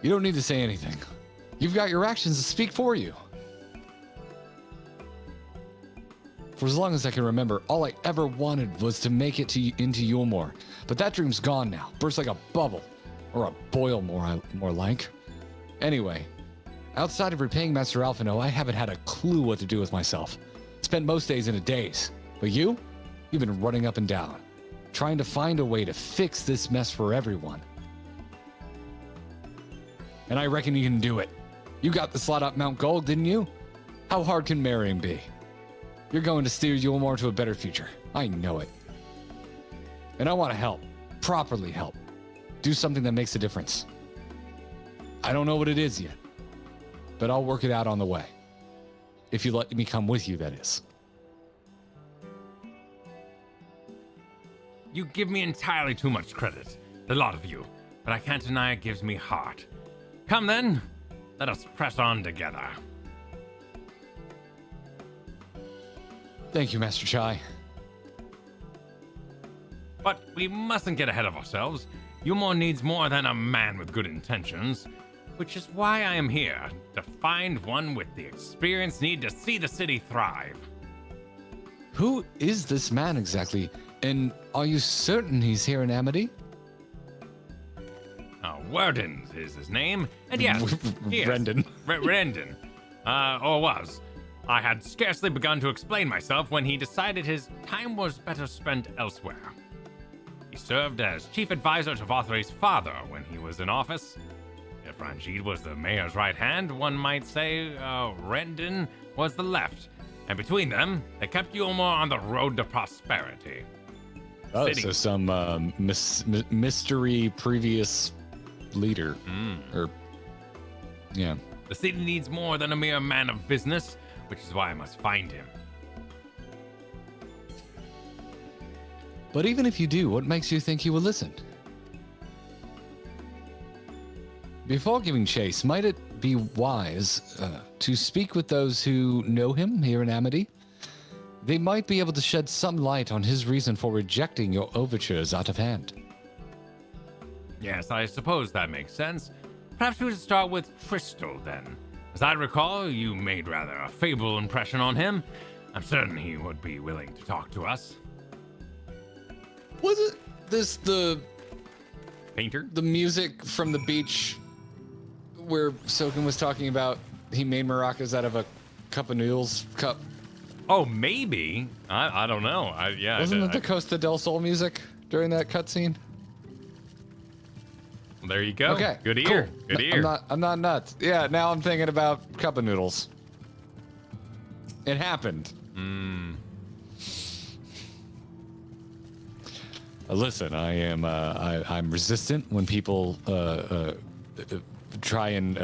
You don't need to say anything. You've got your actions to speak for you. For as long as I can remember, all I ever wanted was to make it into Yulmore. But that dream's gone now. Burst like a bubble. Or a boil, more like. Anyway, outside of repaying Master Alphino, I haven't had a clue what to do with myself. Spent most days in a daze. But you've been running up and down, trying to find a way to fix this mess for everyone. And I reckon you can do it. You got the slot up Mount Gold, didn't you? How hard can marrying be? You're going to steer Yulmore to a better future. I know it. And I want to help. Properly help. Do something that makes a difference. I don't know what it is yet, but I'll work it out on the way. If you let me come with you, that is. You give me entirely too much credit. The lot of you. But I can't deny it gives me heart. Come then, let us press on together. Thank you, Master Chai. But we mustn't get ahead of ourselves. Yulmore needs more than a man with good intentions, which is why I am here, to find one with the experience needed to see the city thrive. Who is this man exactly? And are you certain he's here in Amity? Worden is his name, and yes, he is. Rendon. Rendon. Or was. I had scarcely begun to explain myself when he decided his time was better spent elsewhere. He served as chief advisor to Vothre's father when he was in office. If Ranjit was the mayor's right hand, one might say Rendon was the left. And between them, they kept Yulmore on the road to prosperity. Oh, so some mystery previous leader. Or, yeah. The city needs more than a mere man of business, which is why I must find him. But even if you do, what makes you think he will listen? Before giving chase, might it be wise to speak with those who know him here in Amity? They might be able to shed some light on his reason for rejecting your overtures out of hand. Yes, I suppose that makes sense. Perhaps we should start with Tristel, then. As I recall, you made rather a favorable impression on him. I'm certain he would be willing to talk to us. Was this the painter? The music from the beach where Soken was talking about he made maracas out of a cup of noodles cup? Oh, maybe. I don't know. Wasn't it the Costa del Sol music during that cutscene? Well, there you go. Okay. Good ear. Cool. Good ear. I'm not nuts. Yeah, now I'm thinking about cup of noodles. It happened. Listen, I'm resistant when people try and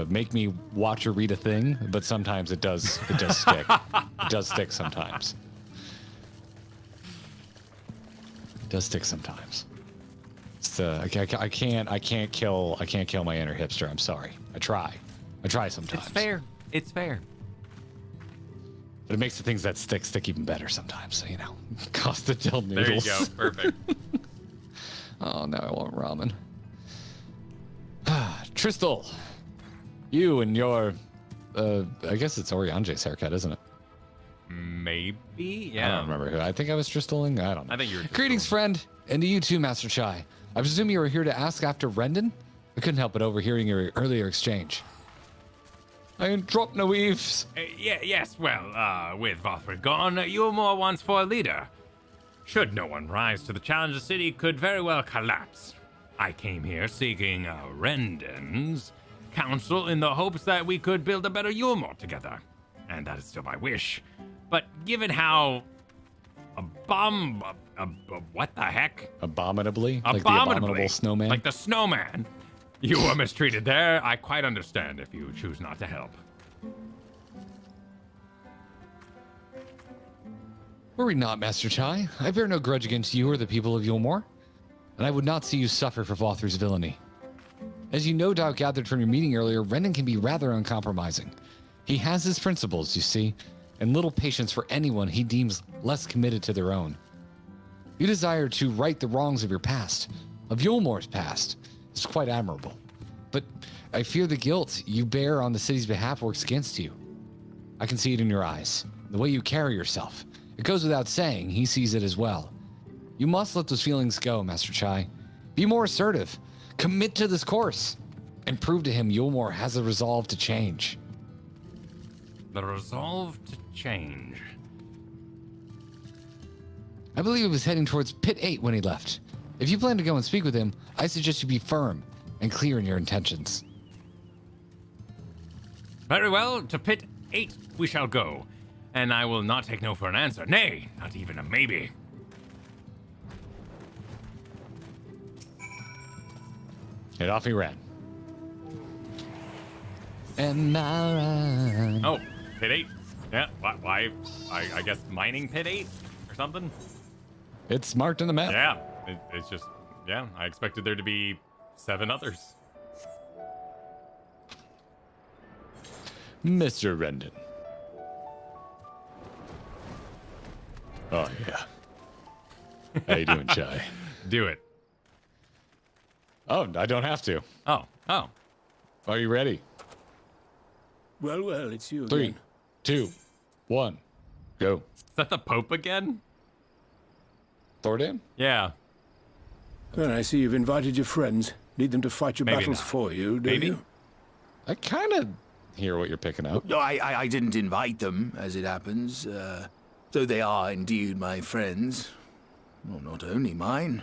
make me watch or read a thing, but sometimes it does stick. It does stick sometimes. It does stick sometimes. It's I can't kill my inner hipster. I'm sorry. I try sometimes. It's fair. But it makes the things that stick even better sometimes. So, Costa del noodles. There you go. Perfect. Oh, now I want ramen. Tristel, you and your, I guess it's Orianje's haircut, isn't it? Maybe, yeah. I don't remember who. I think I was Tristeling. I don't know. I think you were. Greetings, friend, and to you too, Master Chai. I presume you were here to ask after Rendon? I couldn't help but overhearing your earlier exchange. I ain't dropped no eaves. Yes, well, with Vothra gone, Yulmore wants for a leader. Should no one rise to the challenge, the city could very well collapse. I came here seeking Rendon's counsel in the hopes that we could build a better Yulmore together. And that is still my wish. But given how what the heck? Abominably? Like the abominable snowman? Like the snowman. You were mistreated there. I quite understand if you choose not to help. Worry not, Master Chai. I bear no grudge against you or the people of Yulmore, and I would not see you suffer for Vothra's villainy. As you no doubt gathered from your meeting earlier, Rendon can be rather uncompromising. He has his principles, you see, and little patience for anyone he deems less committed to their own. You desire to right the wrongs of your past, of Yulmore's past. It's quite admirable. but I fear the guilt you bear on the city's behalf works against you. I can see it in your eyes, the way you carry yourself. It goes without saying, he sees it as well. You must let those feelings go, Master Chai. Be more assertive. Commit to this course. And prove to him Yulmore has the resolve to change. The resolve to change. I believe he was heading towards Pit 8 when he left. If you plan to go and speak with him, I suggest you be firm and clear in your intentions. Very well, to Pit 8 we shall go. And I will not take no for an answer. Nay, not even a maybe. And off he ran. And I Oh, Pit 8? Yeah, why? I guess mining Pit 8 or something? It's marked in the map. Yeah, it's just, yeah, I expected there to be 7 others. Mr. Rendon. Oh, yeah. How you doing, Chai? Do it. Oh, I don't have to. Oh. Are you ready? Well, it's you 3, again. 2, 1, go. Is that the Pope again? Thordan? Yeah. Well, I see you've invited your friends. Need them to fight your Maybe battles not. for you, do Maybe. you? I kind of hear what you're picking up. No, I didn't invite them, as it happens. Though they are indeed my friends. Well, not only mine,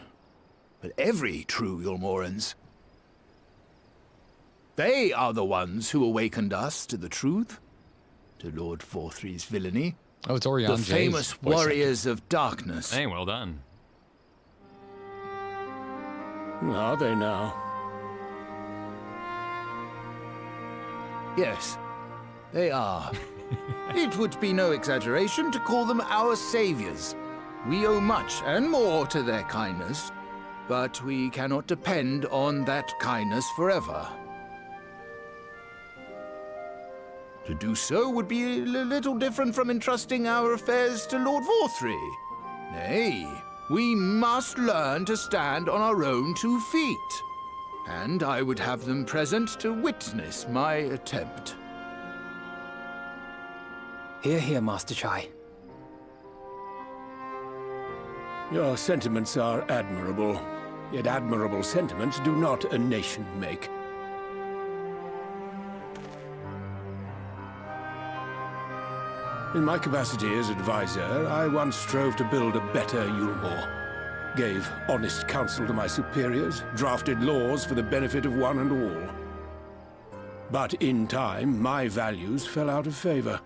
but every true Yulmoran's. They are the ones who awakened us to the truth, to Lord Vorthry's villainy. Oh, it's Orion The J's famous voice warriors of darkness. Hey, well done. Are they now? Yes, they are. It would be no exaggeration to call them our saviors. We owe much and more to their kindness, but we cannot depend on that kindness forever. To do so would be a little different from entrusting our affairs to Lord Vorthry. Nay, we must learn to stand on our own 2 feet. And I would have them present to witness my attempt. Hear, hear, Master Chai. Your sentiments are admirable. Yet admirable sentiments do not a nation make. In my capacity as advisor, I once strove to build a better Yulmore. Gave honest counsel to my superiors, drafted laws for the benefit of one and all. But in time, my values fell out of favor.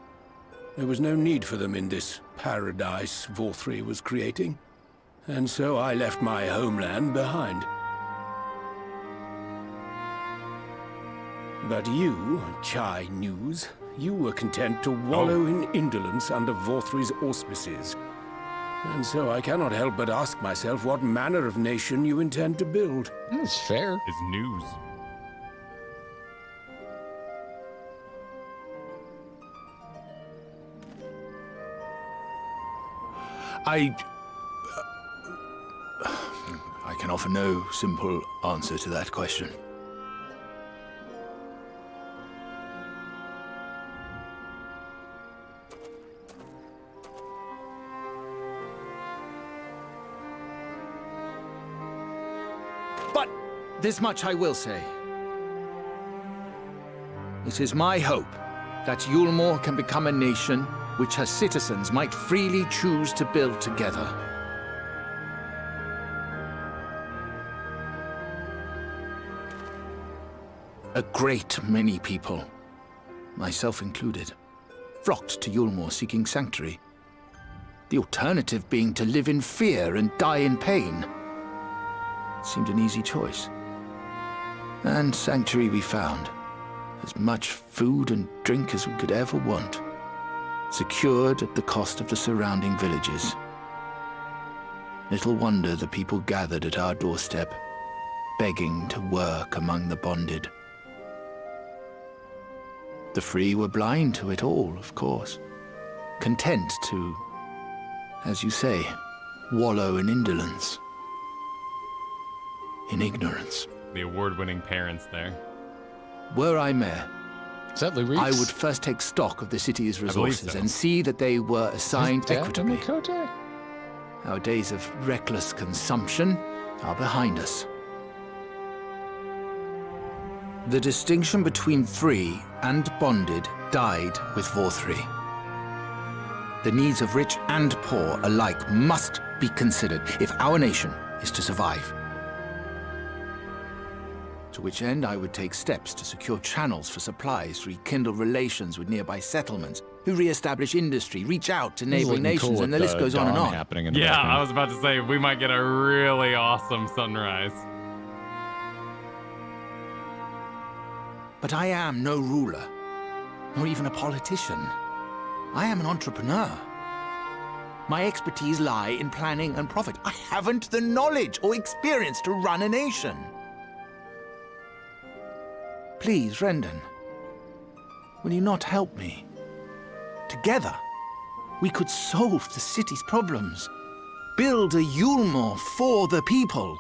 There was no need for them in this paradise Vorthry was creating. And so I left my homeland behind. But you, Chai News, you were content to wallow in indolence under Vorthry's auspices. And so I cannot help but ask myself what manner of nation you intend to build. That's fair. It's news. I can offer no simple answer to that question. But this much I will say. It is my hope that Yulmore can become a nation which her citizens might freely choose to build together. A great many people, myself included, flocked to Yulmore seeking sanctuary. The alternative being to live in fear and die in pain. It seemed an easy choice. And sanctuary we found. As much food and drink as we could ever want. Secured at the cost of the surrounding villages. Little wonder the people gathered at our doorstep, begging to work among the bonded. The free were blind to it all, of course. Content to, as you say, wallow in indolence. In ignorance. The award-winning parents there. Were I mayor, Louis? I would first take stock of the city's resources and see that they were assigned equitably. Our days of reckless consumption are behind us. The distinction between free and bonded died with War 3. The needs of rich and poor alike must be considered if our nation is to survive. To which end I would take steps to secure channels for supplies, rekindle relations with nearby settlements, who re-establish industry, reach out to neighboring nations, and the list goes on and on. Yeah, I was about to say, we might get a really awesome sunrise. But I am no ruler, nor even a politician. I am an entrepreneur. My expertise lie in planning and profit. I haven't the knowledge or experience to run a nation. Please, Rendon, will you not help me? Together, we could solve the city's problems. Build a Yulmore for the people.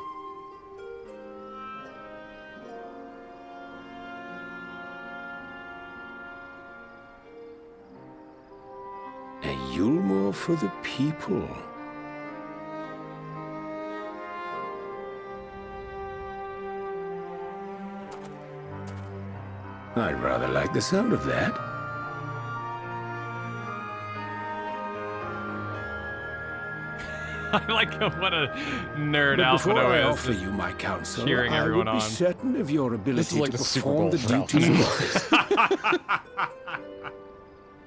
A Yulmore for the people. I'd rather like the sound of that. I like what a nerd But Alpha before I is. offer you my counsel, cheering I everyone would be on. certain of your ability like to the Super perform Bowl the for duties of office.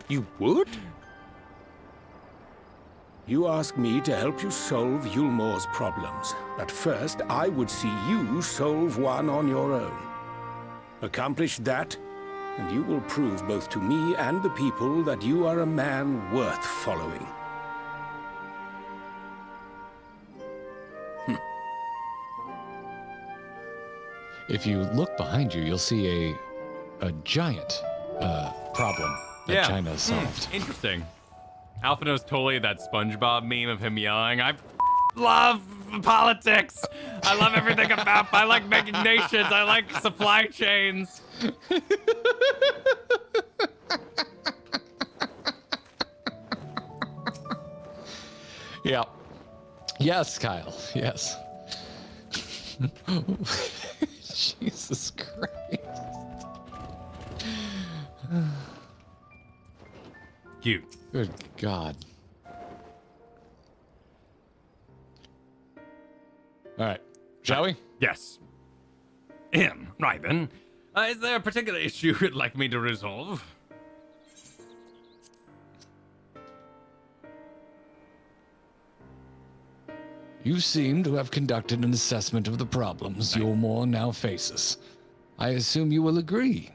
You would? You ask me to help you solve Yulmore's problems, but first I would see you solve one on your own. Accomplish that, and you will prove both to me and the people that you are a man worth following. If you look behind you, you'll see a giant problem that China has solved. Interesting. Alpha knows totally that SpongeBob meme of him yelling, I love politics. I love everything about, I like making nations. I like supply chains. Yeah. Yes, Kyle. Yes. Jesus Christ. Cute. Good God. All right. Shall we? Yes. Right then. Is there a particular issue you'd like me to resolve? You seem to have conducted an assessment of the problems Yulmore now faces. I assume you will agree.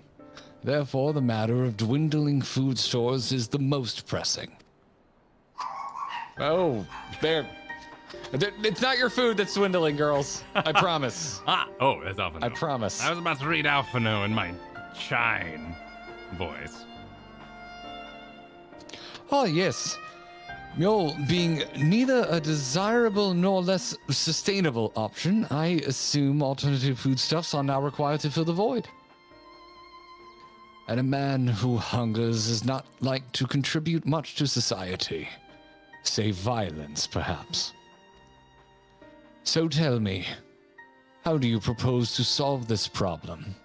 Therefore, the matter of dwindling food stores is the most pressing. Oh, there. It's not your food that's dwindling, girls. I promise. Oh, that's Alpha. I promise. I was about to read Alpha in my chine voice. Oh, yes. Mule being neither a desirable nor less sustainable option, I assume alternative foodstuffs are now required to fill the void. And a man who hungers is not like to contribute much to society, save violence, perhaps. So tell me, how do you propose to solve this problem?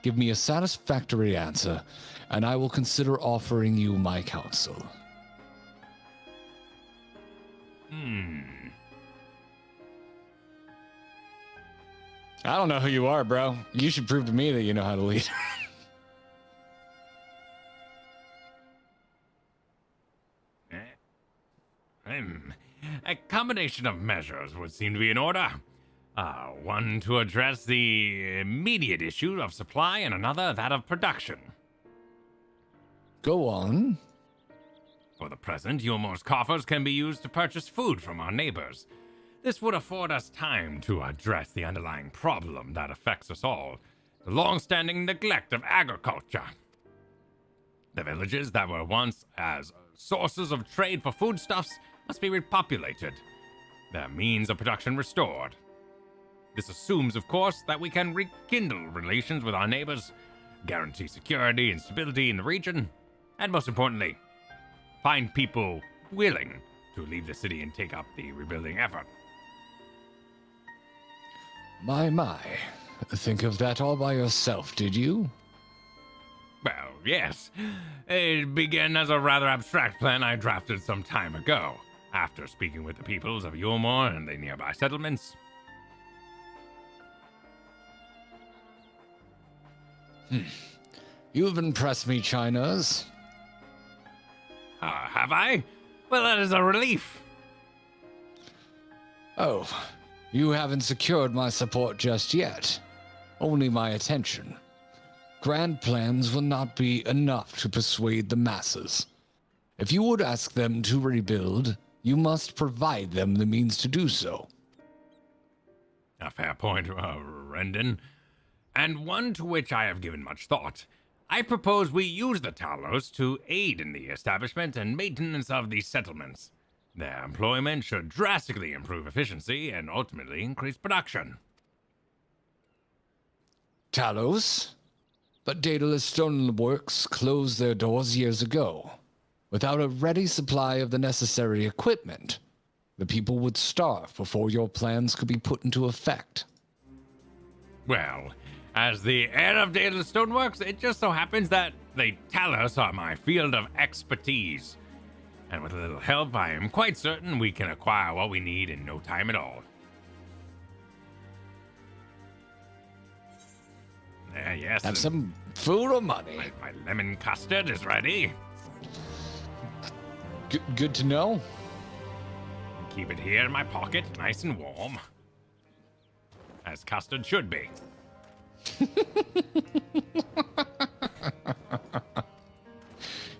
Give me a satisfactory answer, and I will consider offering you my counsel. I don't know who you are, bro. You should prove to me that you know how to lead. A combination of measures would seem to be in order. One to address the immediate issue of supply, and another that of production. Go on. For the present, Yulmore's coffers can be used to purchase food from our neighbors. This would afford us time to address the underlying problem that affects us all, the long-standing neglect of agriculture. The villages that were once as sources of trade for foodstuffs must be repopulated, their means of production restored. This assumes, of course, that we can rekindle relations with our neighbors guarantee security and stability in the region, and most importantly, find people willing to leave the city and take up the rebuilding effort. My. Think of that all by yourself, did you? Well, yes. It began as a rather abstract plan I drafted some time ago, after speaking with the peoples of Yulmore and the nearby settlements. You've impressed me, Chinas. Have I? Well, that is a relief. Oh, you haven't secured my support just yet. Only my attention. Grand plans will not be enough to persuade the masses. If you would ask them to rebuild, you must provide them the means to do so. A fair point, Rendon. And one to which I have given much thought. I propose we use the Talos to aid in the establishment and maintenance of these settlements. Their employment should drastically improve efficiency and ultimately increase production. Talos? But Daedalus Stoneworks closed their doors years ago. Without a ready supply of the necessary equipment, the people would starve before your plans could be put into effect. Well, as the heir of Daedalus Stoneworks, it just so happens that the Talos are my field of expertise. And with a little help, I am quite certain we can acquire what we need in no time at all. Yes. Have some food or money? My lemon custard is ready. Good to know. Keep it here in my pocket, nice and warm. As custard should be. You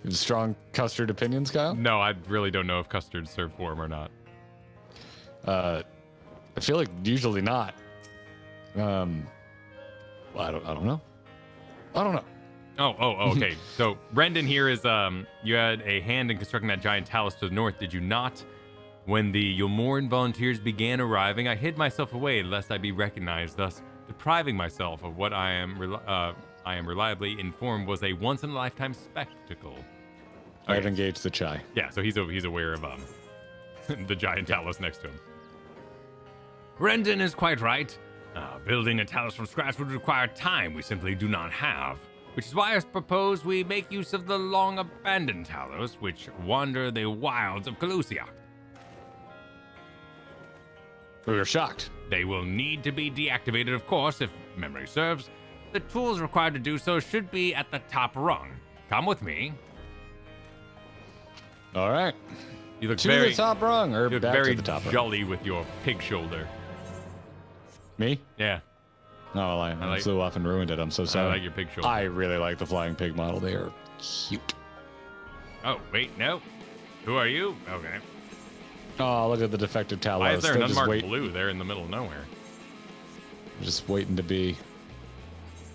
have strong custard opinions, Kyle? No, I really don't know if custards serve warm or not. I feel like usually not. Well, I don't know. Oh, okay. So Rendon here is you had a hand in constructing that giant talus to the north, did you not? When the Yulmoran volunteers began arriving, I hid myself away lest I be recognized, thus depriving myself of what I am reliably informed was a once-in-a-lifetime spectacle. I've engaged the chai. Yeah, so he's aware of the giant talus next to him. Rendon is quite right. Building a talus from scratch would require time we simply do not have, which is why I propose we make use of the long-abandoned talos which wander the wilds of Calusia. We were shocked. They will need to be deactivated, of course, if memory serves. The tools required to do so should be at the top rung. Come with me. All right. You look to very the top rung, or you look back very to the top rung. jolly with your pig shoulder. Me? Yeah. No, well, I flew off and ruined it. I'm so sorry. I like your pig shoulder. I really like the flying pig model. They are cute. Oh, wait, no. Who are you? Okay. Oh, look at the defective Talos. Why is there an They're just unmarked blue there in the middle of nowhere? I'm just waiting to be.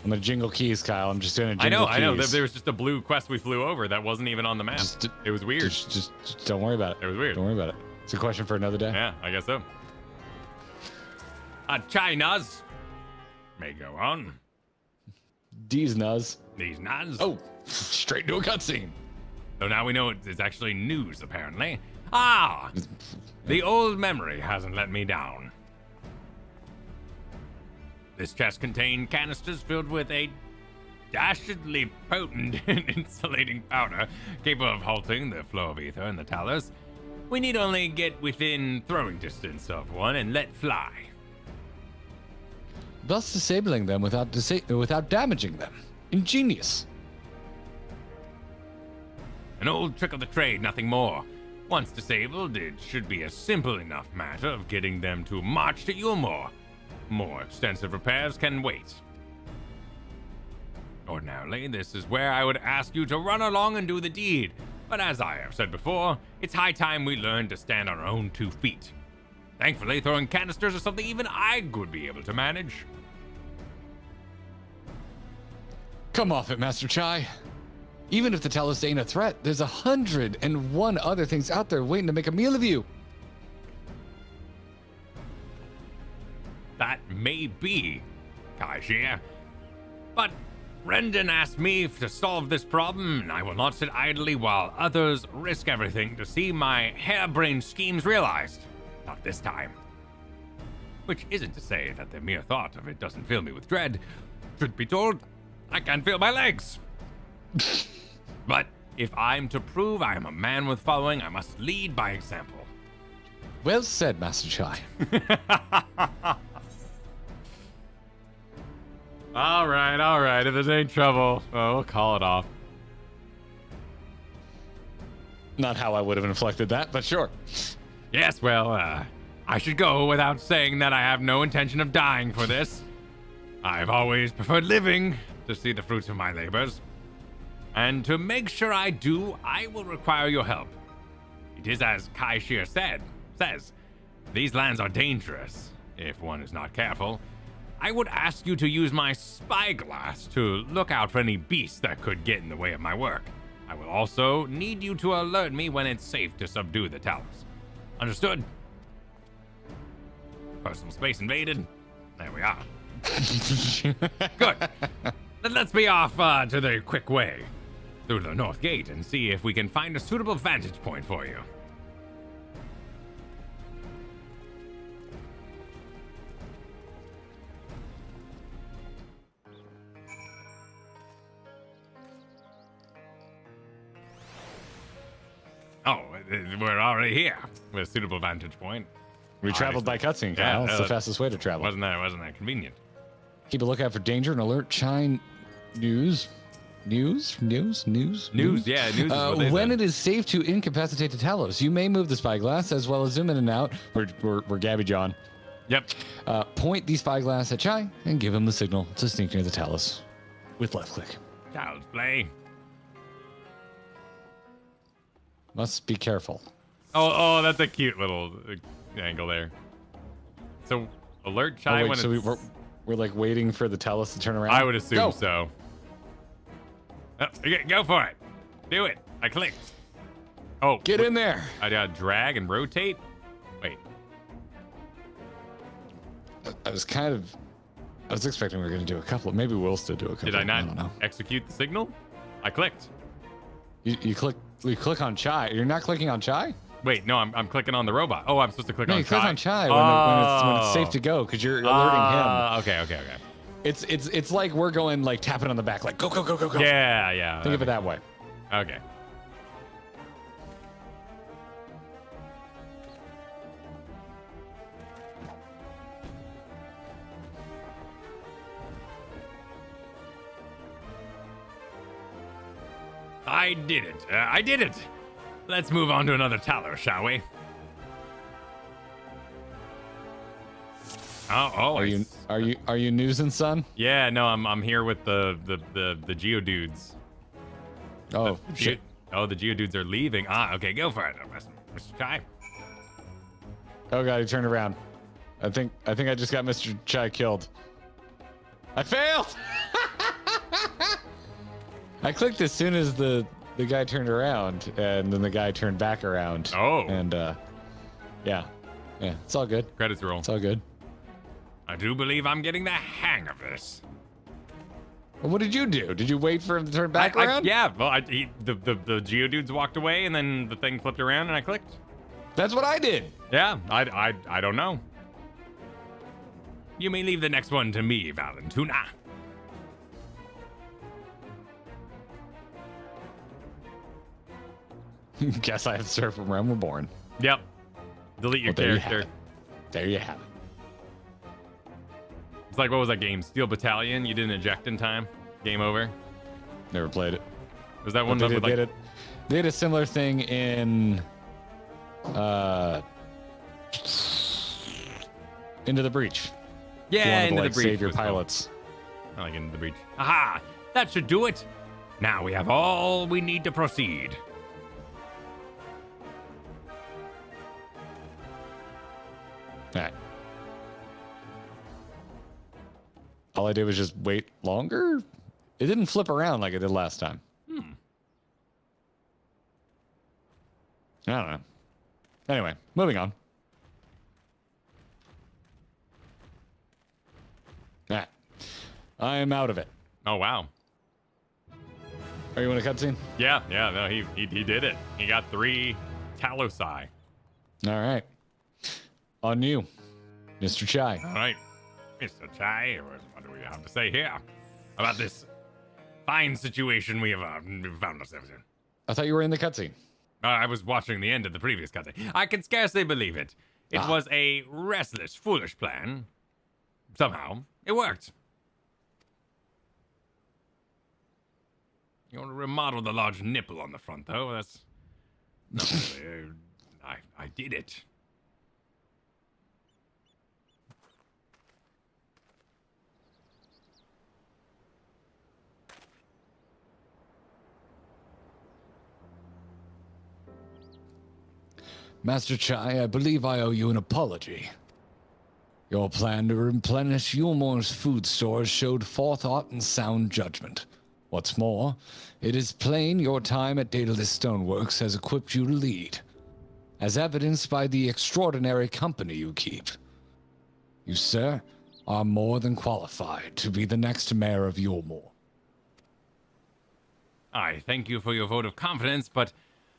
I'm gonna jingle keys, Kyle. I'm just gonna I jingle keys. know. There was just a blue quest we flew over that wasn't even on the map. It was weird. Just don't worry about it. It was weird. Don't worry about it. It's a question for another day. Yeah, I guess so. China's may go on. These nuz. These nuz. Oh, straight to a cutscene. So now we know it's actually news, apparently. Ah! The old memory hasn't let me down. This chest contained canisters filled with a dastardly potent insulating powder capable of halting the flow of ether in the Talos. We need only get within throwing distance of one and let fly. Thus disabling them without damaging them. Ingenious. An old trick of the trade, nothing more. Once disabled, it should be a simple enough matter of getting them to march to Yulmore. More extensive repairs can wait. Ordinarily, this is where I would ask you to run along and do the deed. But as I have said before, it's high time we learn to stand on our own 2 feet. Thankfully, throwing canisters is something even I would be able to manage. Come off it, Master Chai. Even if the Talos ain't a threat, there's 101 other things out there waiting to make a meal of you. That may be, Kaishir. But Rendon asked me to solve this problem, and I will not sit idly while others risk everything to see my harebrained schemes realized. Not this time. Which isn't to say that the mere thought of it doesn't fill me with dread. Truth be told, I can't feel my legs. But if I'm to prove I am a man with following, I must lead by example. Well said, Master Chai. All right. If there's any trouble, we'll call it off. Not how I would have inflected that, but sure. Yes, well, I should go without saying that I have no intention of dying for this. I've always preferred living to see the fruits of my labors. And to make sure I do, I will require your help. It is as Kai Shir says, these lands are dangerous, if one is not careful. I would ask you to use my spyglass to look out for any beasts that could get in the way of my work. I will also need you to alert me when it's safe to subdue the Talos. Understood? Personal space invaded. There we are. Good. Then let's be off to the quick way through the north gate and see if we can find a suitable vantage point for you. Oh, we're already here with a suitable vantage point. We traveled by cutscene, Kyle. It's the fastest way to travel. Wasn't that convenient? Keep a lookout for danger and alert Chai news. News. Yeah, news is what they when said. it is safe to incapacitate the Talos, you may move the spyglass as well as zoom in and out. We're Gabby John. Yep. Point the spyglass at Chai and give him the signal to sneak near the Talos with left click. Child's play. Must be careful. Oh, that's a cute little angle there. So, alert Chai when so it's... we're like waiting for the Talos to turn around? I would assume so. Oh, go for it. Do it. I clicked. Oh. Get in there. I got drag and rotate. Wait. I was expecting we were going to do a couple. Maybe we'll still do a couple. Did I not don't know. execute the signal? I clicked. You click on Chai. You're not clicking on Chai? Wait, no, I'm clicking on the robot. Oh, I'm supposed to click on you Chai. click on Chai when it's safe to go because you're alerting him. Okay. It's like we're going like tapping on the back, like go. Yeah. Think of it that way. Okay. I did it. Let's move on to another Talos, shall we? Oh, are you newsing, son? Yeah, no, I'm here with the Geodudes. Oh, shit. Oh, the Geodudes are leaving. Okay, go for it, Mr. Chai. Oh god, he turned around. I think I just got Mr. Chai killed. I failed. I clicked as soon as the guy turned around, and then the guy turned back around. Oh. And yeah, it's all good. Credits roll. It's all good. I do believe I'm getting the hang of this. Well, what did you do? Did you wait for him to turn back around? Yeah, well, the Geodudes walked away, and then the thing flipped around, and I clicked. That's what I did. Yeah, I don't know. You may leave the next one to me, Valentuna. Guess I have served from Realm Reborn. Yep. Delete your character. There you have it. It's like, what was that game? Steel Battalion? You didn't eject in time? Game over? Never played it. Was that one with like... They did a similar thing in Into the Breach. Yeah, Into the Breach. Save your pilots. I like Into the Breach. Aha! That should do it. Now we have all we need to proceed. All right. All I did was just wait longer. It didn't flip around like it did last time. I don't know. Anyway, moving on. All right. I am out of it. Oh, wow. Are you in a cutscene? Yeah, no, he did it. He got 3 Talosai. All right. On you, Mr. Chai. All right, Mr. Chai, what do we have to say here about this fine situation we have found ourselves in? I thought you were in the cutscene. I was watching the end of the previous cutscene. I can scarcely believe it. It was a restless, foolish plan. Somehow, it worked. You want to remodel the large nipple on the front, though? That's not really. I did it. Master Chai, I believe I owe you an apology. Your plan to replenish Yulmor's food stores showed forethought and sound judgment. What's more, it is plain your time at Daedalus Stoneworks has equipped you to lead, as evidenced by the extraordinary company you keep. You, sir, are more than qualified to be the next mayor of Yulmor. I thank you for your vote of confidence, but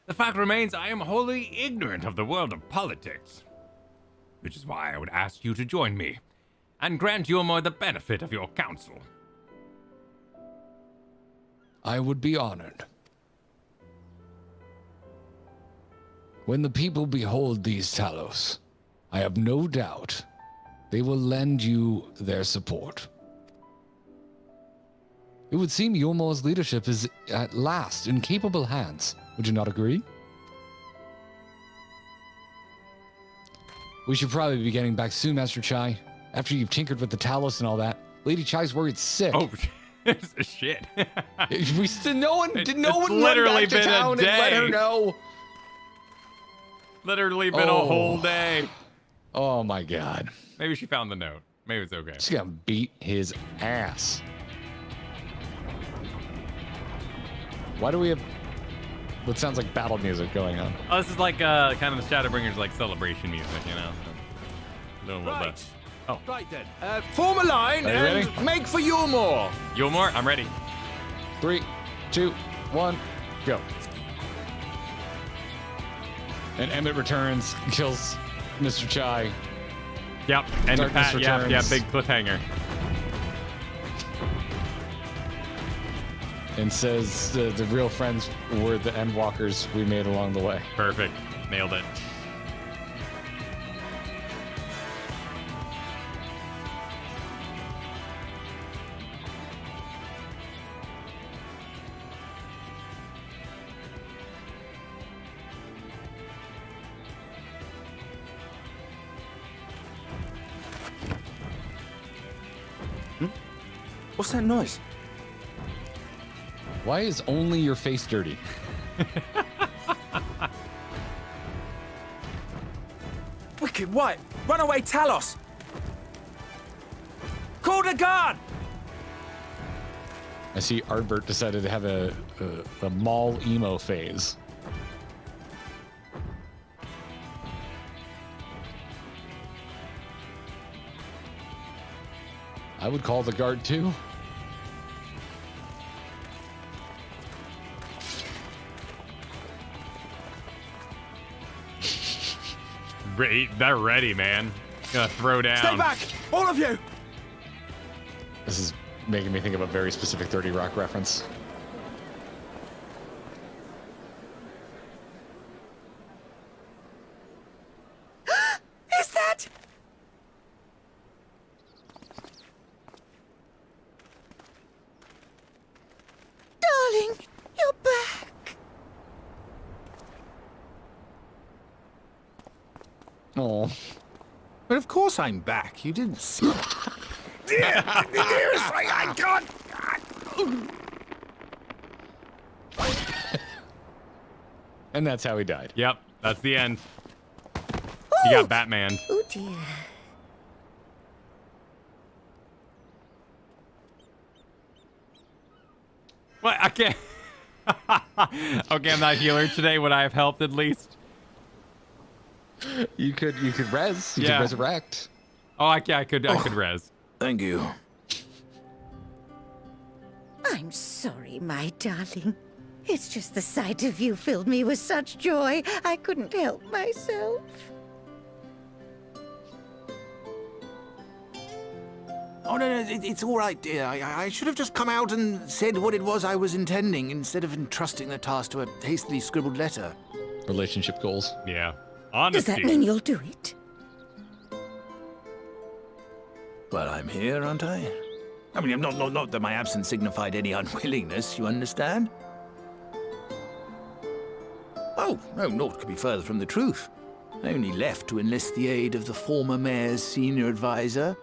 the fact remains I am wholly ignorant of the world of politics. Which is why I would ask you to join me, and grant Yulmor the benefit of your counsel. I would be honored. When the people behold these Talos, I have no doubt they will lend you their support. It would seem Yulmor's leadership is at last in capable hands. Would you not agree? We should probably be getting back soon, Master Chai. After you've tinkered with the Talos and all that, Lady Chai's worried sick. Oh, shit. No one literally run back to town and let her know. Literally been a whole day. Oh my God. Maybe she found the note. Maybe it's okay. She's gonna beat his ass. Why do we have what sounds like battle music going on? Oh, this is like kind of the Shadowbringers like celebration music, you know? So, doing a little bit. Oh. Right then. Form a line and ready? make for Yulmor. Yulmor, I'm ready. 3, 2, 1, go. And Emmett returns, kills Mr. Chai. Yep, and Darkness returns. yeah, big cliffhanger. And says the real friends were the endwalkers we made along the way. Perfect. Nailed it. What's that noise? Why is only your face dirty? Wicked white! Runaway Talos! Call the guard! I see Artbert decided to have a mall emo phase. I would call the guard too. They're ready, man. Gonna throw down. Stay back! All of you! This is making me think of a very specific 30 Rock reference. Is that? Darling, you're back. Oh. But of course I'm back. You didn't see. Yeah, seriously, I can't. And that's how he died. Yep, that's the end. You got Batman. Oh dear. What? I can't. Okay, I'm not healer today. Would I have helped at least? You could res. You could resurrect. Oh, I could res. Thank you. I'm sorry, my darling. It's just the sight of you filled me with such joy, I couldn't help myself. Oh, no, it's all right, dear. I should have just come out and said what it was I was intending instead of entrusting the task to a hastily scribbled letter. Relationship goals. Yeah. Does that mean you'll do it? Well, I'm here, aren't I? I mean, not that my absence signified any unwillingness, you understand? Oh, no, naught could be further from the truth. I only left to enlist the aid of the former mayor's senior advisor.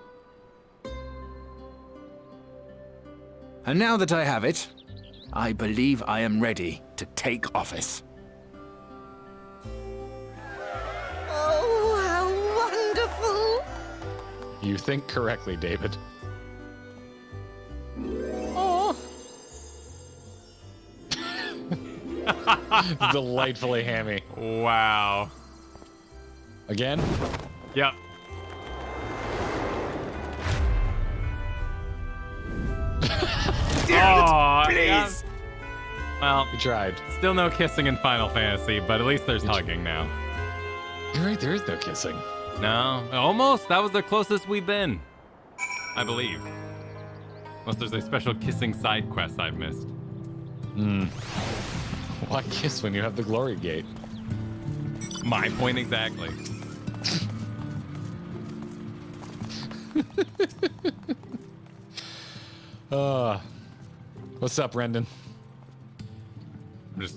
And now that I have it, I believe I am ready to take office. Oh, how wonderful! You think correctly, David. Oh. Delightfully hammy. Wow. Again? Yep. Oh, please. Yeah. Well, you tried. Still no kissing in Final Fantasy, but at least there's hugging now. You're right, there is no kissing. No, almost. That was the closest we've been, I believe. Unless there's a special kissing side quest I've missed. Why kiss when you have the glory gate? My point exactly. What's up, Rendon?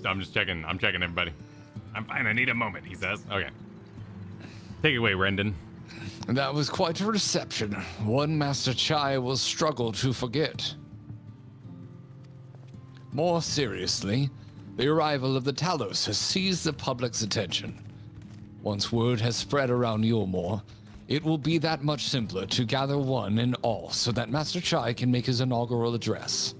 I'm just checking. I'm checking everybody. I'm fine. I need a moment, he says. Okay. Take it away, Rendon. That was quite a reception. One Master Chai will struggle to forget. More seriously, the arrival of the Talos has seized the public's attention. Once word has spread around Yulmore, it will be that much simpler to gather one and all so that Master Chai can make his inaugural address.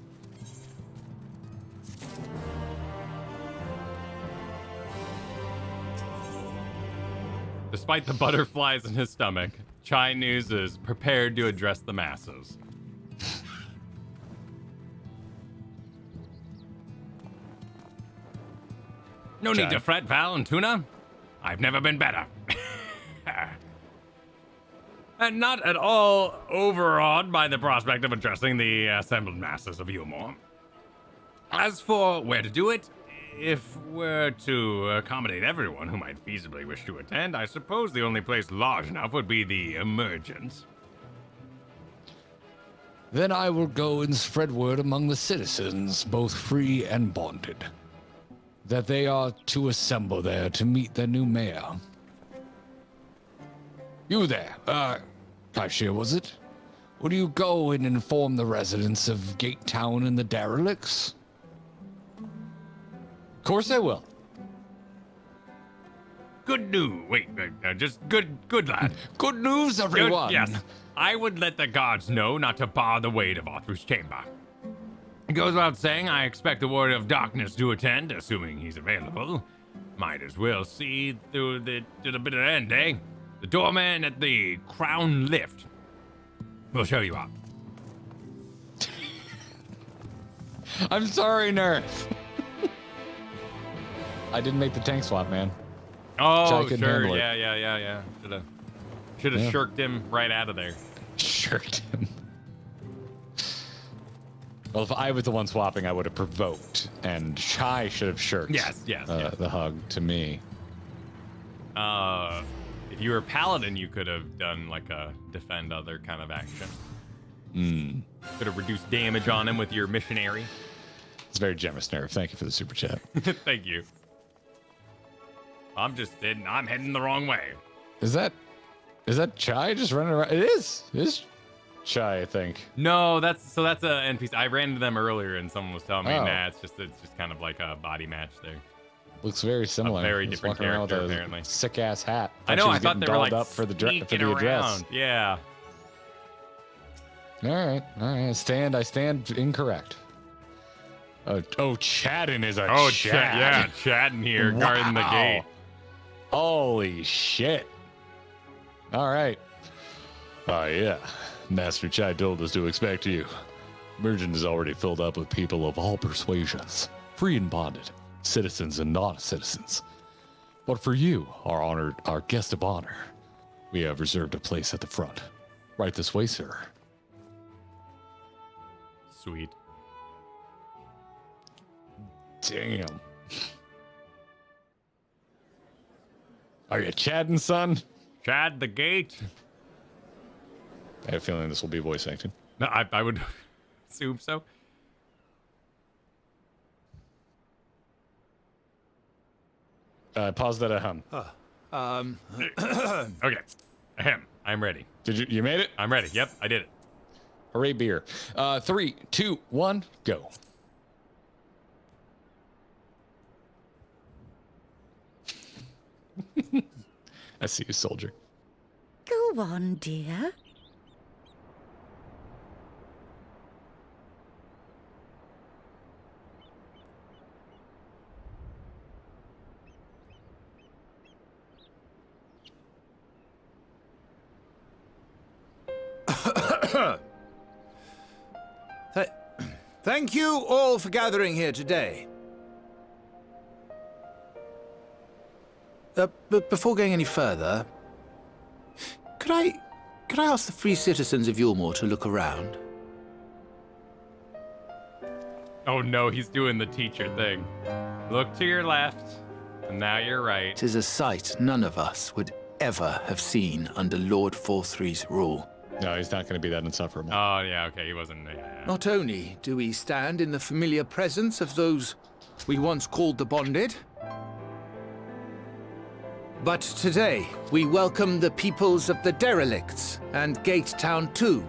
Despite the butterflies in his stomach, Chai News is prepared to address the masses. No need to fret, Val and Tuna. I've never been better. And not at all overawed by the prospect of addressing the assembled masses of Yulmore. As for where to do it, if we're to accommodate everyone who might feasibly wish to attend, I suppose the only place large enough would be the Emergence. Then I will go and spread word among the citizens, both free and bonded, that they are to assemble there to meet their new mayor. You there, Kaishir, was it? Will you go and inform the residents of Gate Town and the derelicts? Of course I will. Good news. Wait, just good lad. Good news, everyone. Yes, I would let the guards know not to bar the way to Arthur's chamber. It goes without saying, I expect the Warrior of Darkness to attend, assuming he's available. Might as well see to the bitter end, eh? The doorman at the Crown Lift. We'll show you up. I'm sorry, Nerf. I didn't make the tank swap, man. Oh, sure. Yeah. Should have shirked him right out of there. Shirked him. Well, if I was the one swapping, I would have provoked, and Chai should have shirked. Yes. The hug to me. If you were a paladin, you could have done like a defend other kind of action. Could have reduced damage on him with your missionary. It's very generous, Nerf. Thank you for the super chat. Thank you. I'm heading the wrong way. Is that Chai just running around? It is Chai, I think. No, that's a NPC. I ran into them earlier, and someone was telling me, nah, it's just kind of like a body match there. Looks very similar. A very different character, apparently. Sick ass hat. I know. I thought they were like up for the address. Around. Yeah. All right. I stand incorrect. Chadden is a Chad. Chadden here guarding the gate. Holy shit. All right. Yeah. Master Chai told us to expect you. Emergence is already filled up with people of all persuasions. free and bonded, citizens and non-citizens. But for you, our guest of honor, we have reserved a place at the front. Right this way, sir. Sweet. Damn. Are you Chadding, son? Chad the gate. I have a feeling this will be voice acted. No, I would assume so. Pause that ahem. Okay. Ahem. I'm ready. You made it? I'm ready. Yep, I did it. Hooray, beer. 3, 2, 1, go. I see you, soldier. Go on, dear. Thank you all for gathering here today. But before going any further, could I ask the free citizens of Yulmore to look around? Oh no, he's doing the teacher thing. Look to your left, and now you're right. 'Tis a sight none of us would ever have seen under Lord Forthree's rule. No, he's not going to be that insufferable. Oh, yeah, okay, he wasn't. Yeah. Not only do we stand in the familiar presence of those we once called the Bonded, but today we welcome the peoples of the Derelicts and Gate Town too.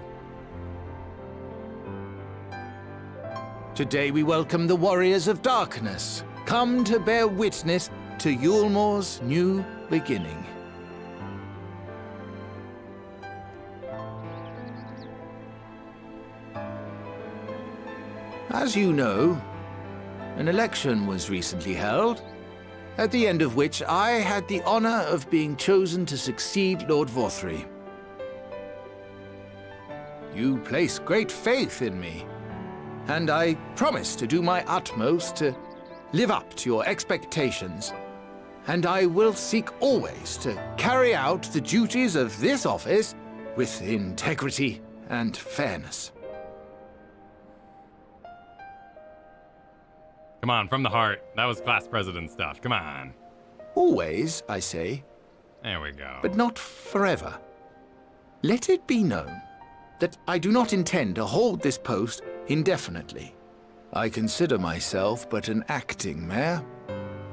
Today we welcome the Warriors of Darkness, come to bear witness to Yulmore's new beginning. As you know, an election was recently held, at the end of which I had the honor of being chosen to succeed Lord Forthree. You place great faith in me, and I promise to do my utmost to live up to your expectations, and I will seek always to carry out the duties of this office with integrity and fairness. Come on, from the heart. That was class president stuff. Come on. Always, I say. There we go. But not forever. Let it be known that I do not intend to hold this post indefinitely. I consider myself but an acting mayor,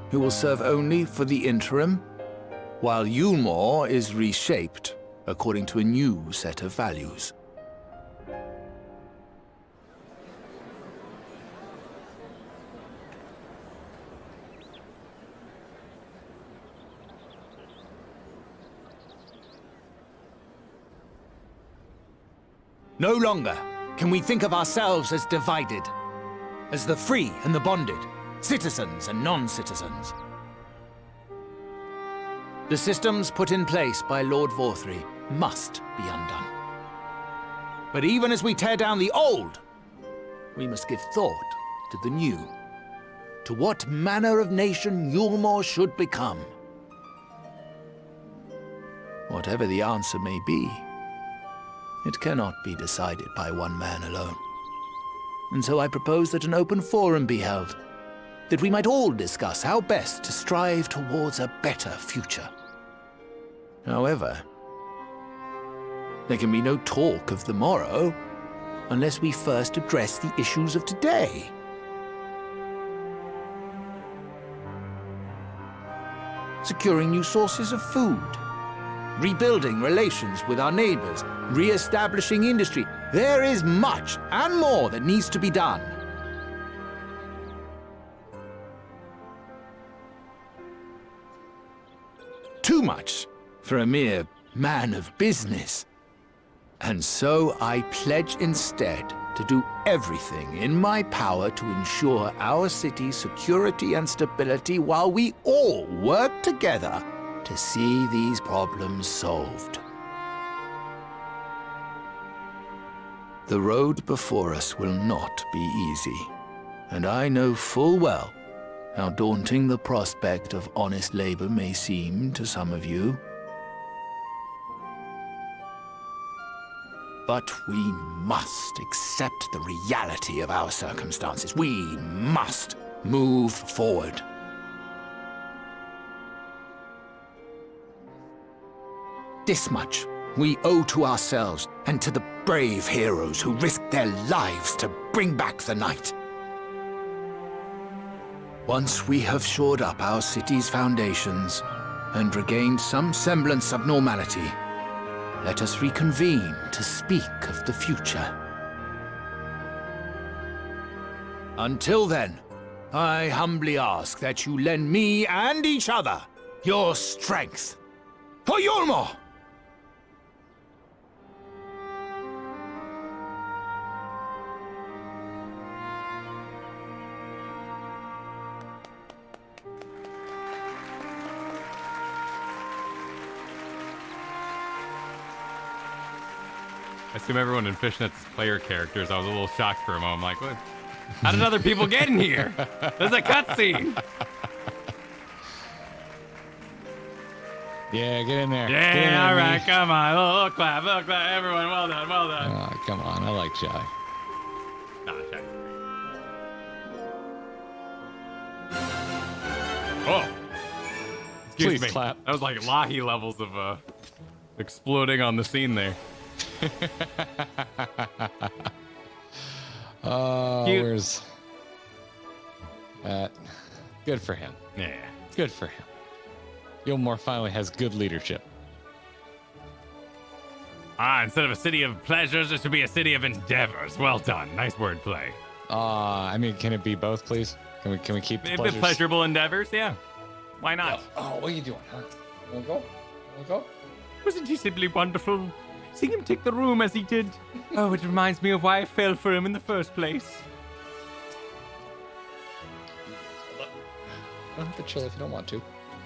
who will serve only for the interim, while Yulmore is reshaped according to a new set of values. No longer can we think of ourselves as divided, as the free and the bonded, citizens and non-citizens. The systems put in place by Lord Forthree must be undone. But even as we tear down the old, we must give thought to the new, to what manner of nation Yulmore should become. Whatever the answer may be, it cannot be decided by one man alone. And so I propose that an open forum be held, that we might all discuss how best to strive towards a better future. However, there can be no talk of the morrow unless we first address the issues of today. Securing new sources of food, rebuilding relations with our neighbors, re-establishing industry. There is much and more that needs to be done. Too much for a mere man of business. And so I pledge instead to do everything in my power to ensure our city's security and stability while we all work together to see these problems solved. The road before us will not be easy, and I know full well how daunting the prospect of honest labor may seem to some of you. But we must accept the reality of our circumstances. We must move forward. This much we owe to ourselves and to the brave heroes who risked their lives to bring back the night. Once we have shored up our city's foundations and regained some semblance of normality, let us reconvene to speak of the future. Until then, I humbly ask that you lend me and each other your strength. For Yulmore! I assume everyone in Fishnet's player characters. I was a little shocked for a moment. I'm like, what? How did other people get in here? There's a cutscene. Yeah, get in there. Yeah, Get in there, all right, me. come on. Little clap, everyone. Well done, well done. Oh, come on, I like Shy. Nah, Shy's great. Oh. Excuse Please me. clap. That was like Lahi levels of exploding on the scene there. Cute. Where's that? Good for him. Yeah. Good for him. Yulmore finally has good leadership. Instead of a city of pleasures, it should be a city of endeavors. Well done. Nice wordplay. I mean, can it be both, please? Can we keep the pleasures? Pleasurable endeavors, yeah. Why not? Oh, what are you doing, huh? Wanna go? Wasn't he simply wonderful? Seeing him take the room as he did. Oh, it reminds me of why I fell for him in the first place. You don't have to chill if you don't want to.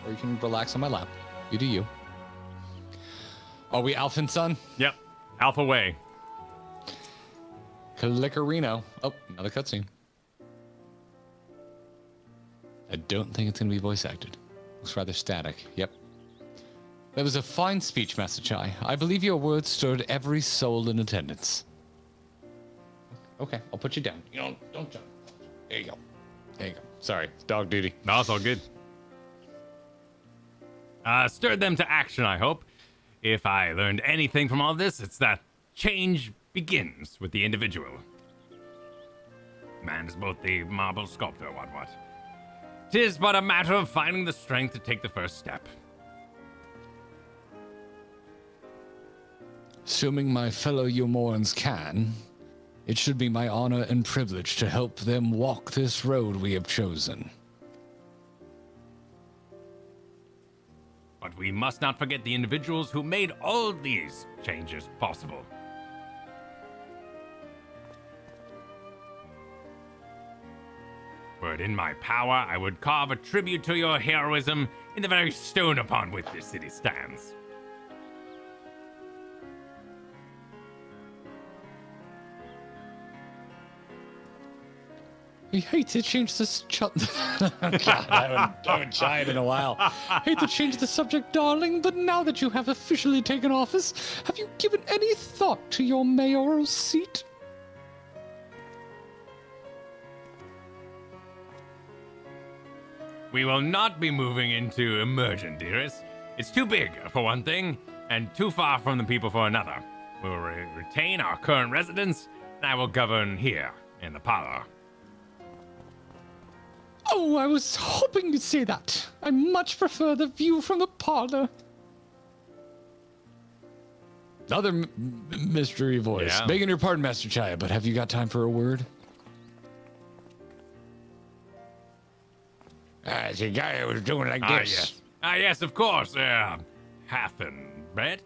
Or you can relax on my lap. You do you. Are we Alpha and Son? Yep. Alpha Way. Clickerino. Oh, another cutscene. I don't think it's going to be voice acted. Looks rather static. Yep. That was a fine speech, Master Chai. I believe your words stirred every soul in attendance. Okay, I'll put you down. You don't jump. There you go. There you go. Sorry, dog duty. No, it's all good. Stirred them to action, I hope. If I learned anything from all this, it's that change begins with the individual. Man is both the marble sculptor, what. 'Tis but a matter of finding the strength to take the first step. Assuming my fellow Yulmorans can, it should be my honor and privilege to help them walk this road we have chosen. But we must not forget the individuals who made all these changes possible. Were it in my power, I would carve a tribute to your heroism in the very stone upon which this city stands. I hate to change this. God, I haven't tried in a while. Hate to change the subject, darling, but now that you have officially taken office, have you given any thought to your mayoral seat? We will not be moving into Immersion, dearest. It's too big, for one thing, and too far from the people for another. We will retain our current residence, and I will govern here, in the parlor. Oh, I was hoping you'd say that. I much prefer the view from the parlor. Another mystery voice. Yeah. Begging your pardon, Master Chaya, but have you got time for a word? The guy was doing like this. Yes, of course. Hafen, bet.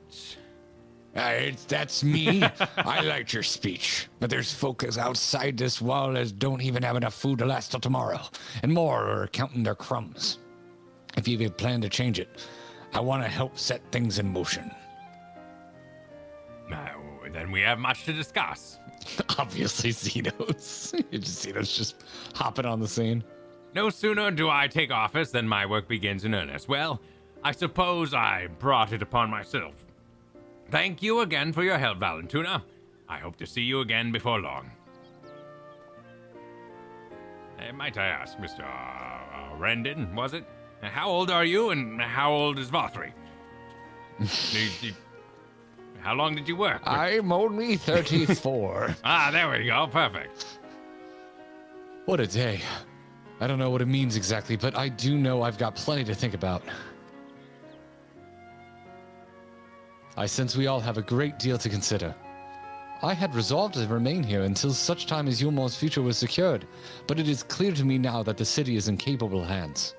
That's me. I liked your speech. But there's folk outside this wall as don't even have enough food to last till tomorrow. And more are counting their crumbs. If you have a plan to change it, I want to help set things in motion. Now, then we have much to discuss. Obviously, Xenos. Xenos just hopping on the scene. No sooner do I take office than my work begins in earnest. Well, I suppose I brought it upon myself. Thank you again for your help, Valentuna. I hope to see you again before long. Might I ask, Mr. Rendon, was it? How old are you, and how old is Vothri? How long did you work? I'm only 34. There we go. Perfect. What a day. I don't know what it means exactly, but I do know I've got plenty to think about. I sense we all have a great deal to consider. I had resolved to remain here until such time as Yulmor's future was secured, but it is clear to me now that the city is in capable hands.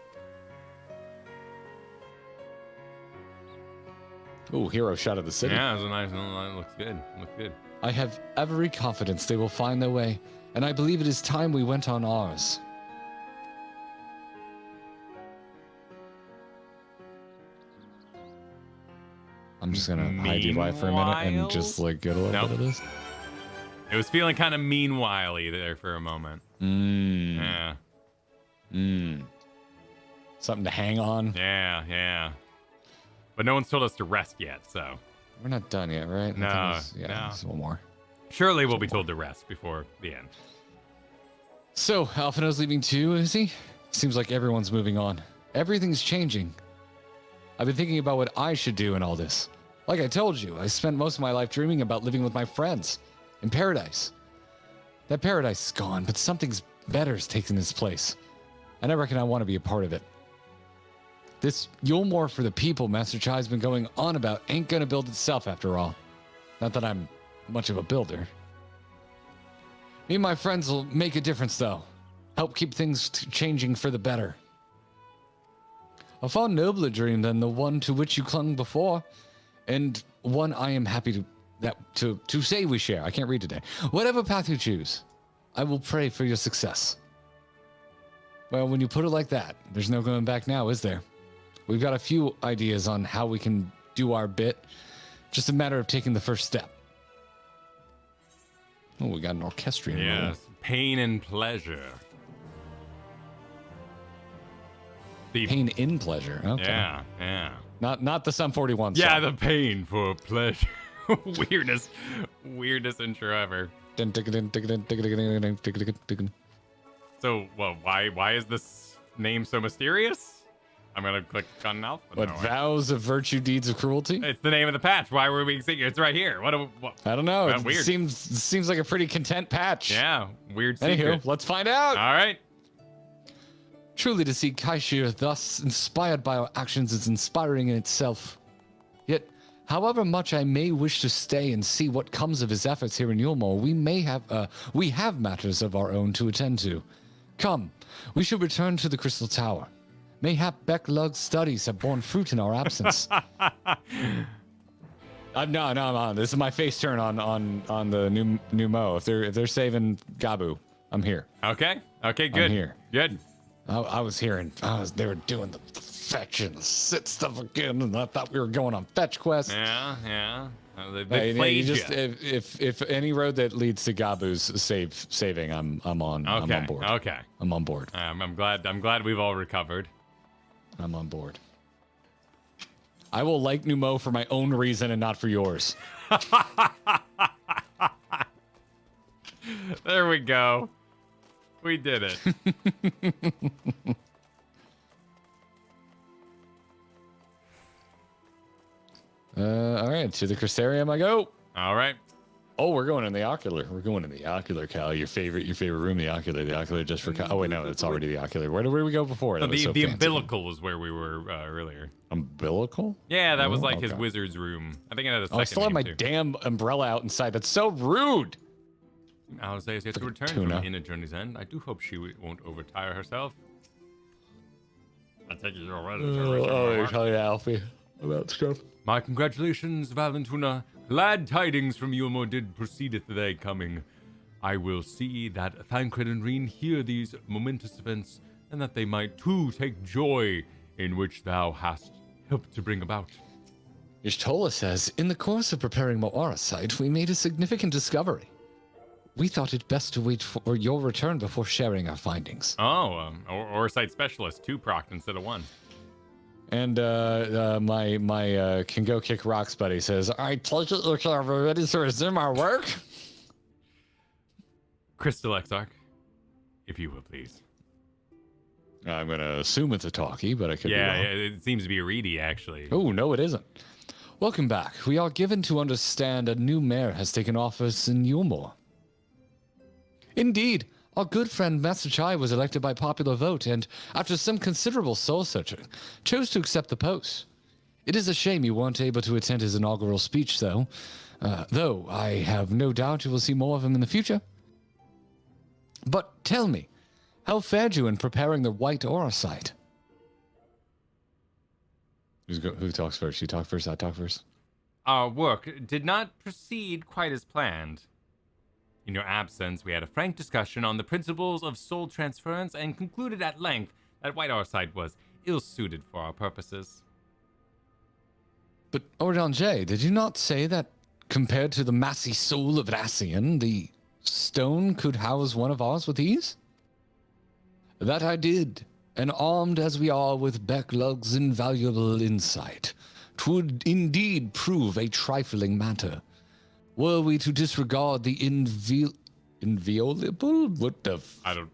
Ooh, hero shot of the city. Yeah, it was a nice one. Looks good. Looks good. I have every confidence they will find their way, and I believe it is time we went on ours. I'm just gonna hide your wife for a minute and just like get a little bit of this. It was feeling kind of meanwhile-y there for a moment. Yeah. Something to hang on. Yeah. But no one's told us to rest yet, so. We're not done yet, right? No. There's one more. Surely we'll be told to rest before the end. So, Alphinaud's leaving too, is he? Seems like everyone's moving on. Everything's changing. I've been thinking about what I should do in all this. Like I told you, I spent most of my life dreaming about living with my friends in paradise. That paradise is gone, but something's better's taken its place. And I reckon I want to be a part of it. This Yulmor for the people Master Chai's been going on about ain't gonna build itself after all. Not that I'm much of a builder. Me and my friends will make a difference though. Help keep things changing for the better. A far nobler dream than the one to which you clung before, and one I am happy to say we share. I can't read today. Whatever path you choose, I will pray for your success. Well, when you put it like that, there's no going back now, is there? We've got a few ideas on how we can do our bit. Just a matter of taking the first step. Oh, we got an orchestrion. Yes, pain and pleasure. Pain in pleasure. Okay. Yeah. Not the Sum 41 Yeah, song. the pain for pleasure. Weirdest intro ever. So, well, why is this name so mysterious? I'm gonna click on Alpha. What, Vows of Virtue, Deeds of Cruelty? It's the name of the patch. Why were we singing? It's right here. What? I don't know. It weird. seems like a pretty content patch. Yeah, weird Anywho, secret. let's find out. All right. Truly, to see Kaishir thus inspired by our actions is inspiring in itself. Yet, however much I may wish to stay and see what comes of his efforts here in Yulmor, we have matters of our own to attend to. Come, we should return to the Crystal Tower. Mayhap Becklug's studies have borne fruit in our absence. No. This is my face turn on the new Mo. If they're saving Gabu, I'm here. Okay, good. I'm here. Good. I was hearing they were doing the fetch and sit stuff again, and I thought we were going on fetch quests. Yeah. They played you. If any road that leads to Gabu's saving, I'm on. Okay. I'm on board. Okay. I'm on board. I'm glad we've all recovered. I'm on board. I will like Numo for my own reason and not for yours. There we go. We did it. All right, to the Crystarium I go. All right. Oh, we're going in the ocular. We're going in the ocular, Cal. Your favorite room, the ocular. The ocular just for Cal. Oh wait, no, it's already the ocular. Where did we go before? No, the umbilical was where we were earlier. Umbilical? Yeah, that was like his wizard's room. I think it had a second I still have my name, too. damn umbrella out inside. That's so rude. I'll say as yet to return from in a journey's end. I do hope she won't overtire herself. I take it you're ready to tell you, Alfie, about stuff. My congratulations, Valentuna. Glad tidings from Yulmor did proceedeth thy coming. I will see that Thancred and Reen hear these momentous events, and that they might too take joy in which thou hast helped to bring about. Ishtola says, in the course of preparing Mo'ara's site, we made a significant discovery. We thought it best to wait for your return before sharing our findings. Oh, Oversight Specialist, 2 procced instead of 1. And my can go kick rocks buddy says, I take it you are ready to resume our work? Crystal Exarch, if you will, please. I'm going to assume it's a talkie, but I could be wrong. Yeah, it seems to be a reedy, actually. Oh, no, it isn't. Welcome back. We are given to understand a new mayor has taken office in Yulmore. Indeed, our good friend Master Chai was elected by popular vote and, after some considerable soul-searching, chose to accept the post. It is a shame you weren't able to attend his inaugural speech, though I have no doubt you will see more of him in the future. But tell me, how fared you in preparing the White Aura site? Who talks first? You talk first, I talk first? Our work did not proceed quite as planned. In your absence, we had a frank discussion on the principles of soul transference and concluded at length that White Aura site was ill-suited for our purposes. But, Ordon J, did you not say that, compared to the massy soul of Rassian, the stone could house one of ours with ease? That I did, and armed as we are with Becklug's invaluable insight, 'twould indeed prove a trifling matter. Were we to disregard the inviolable? What the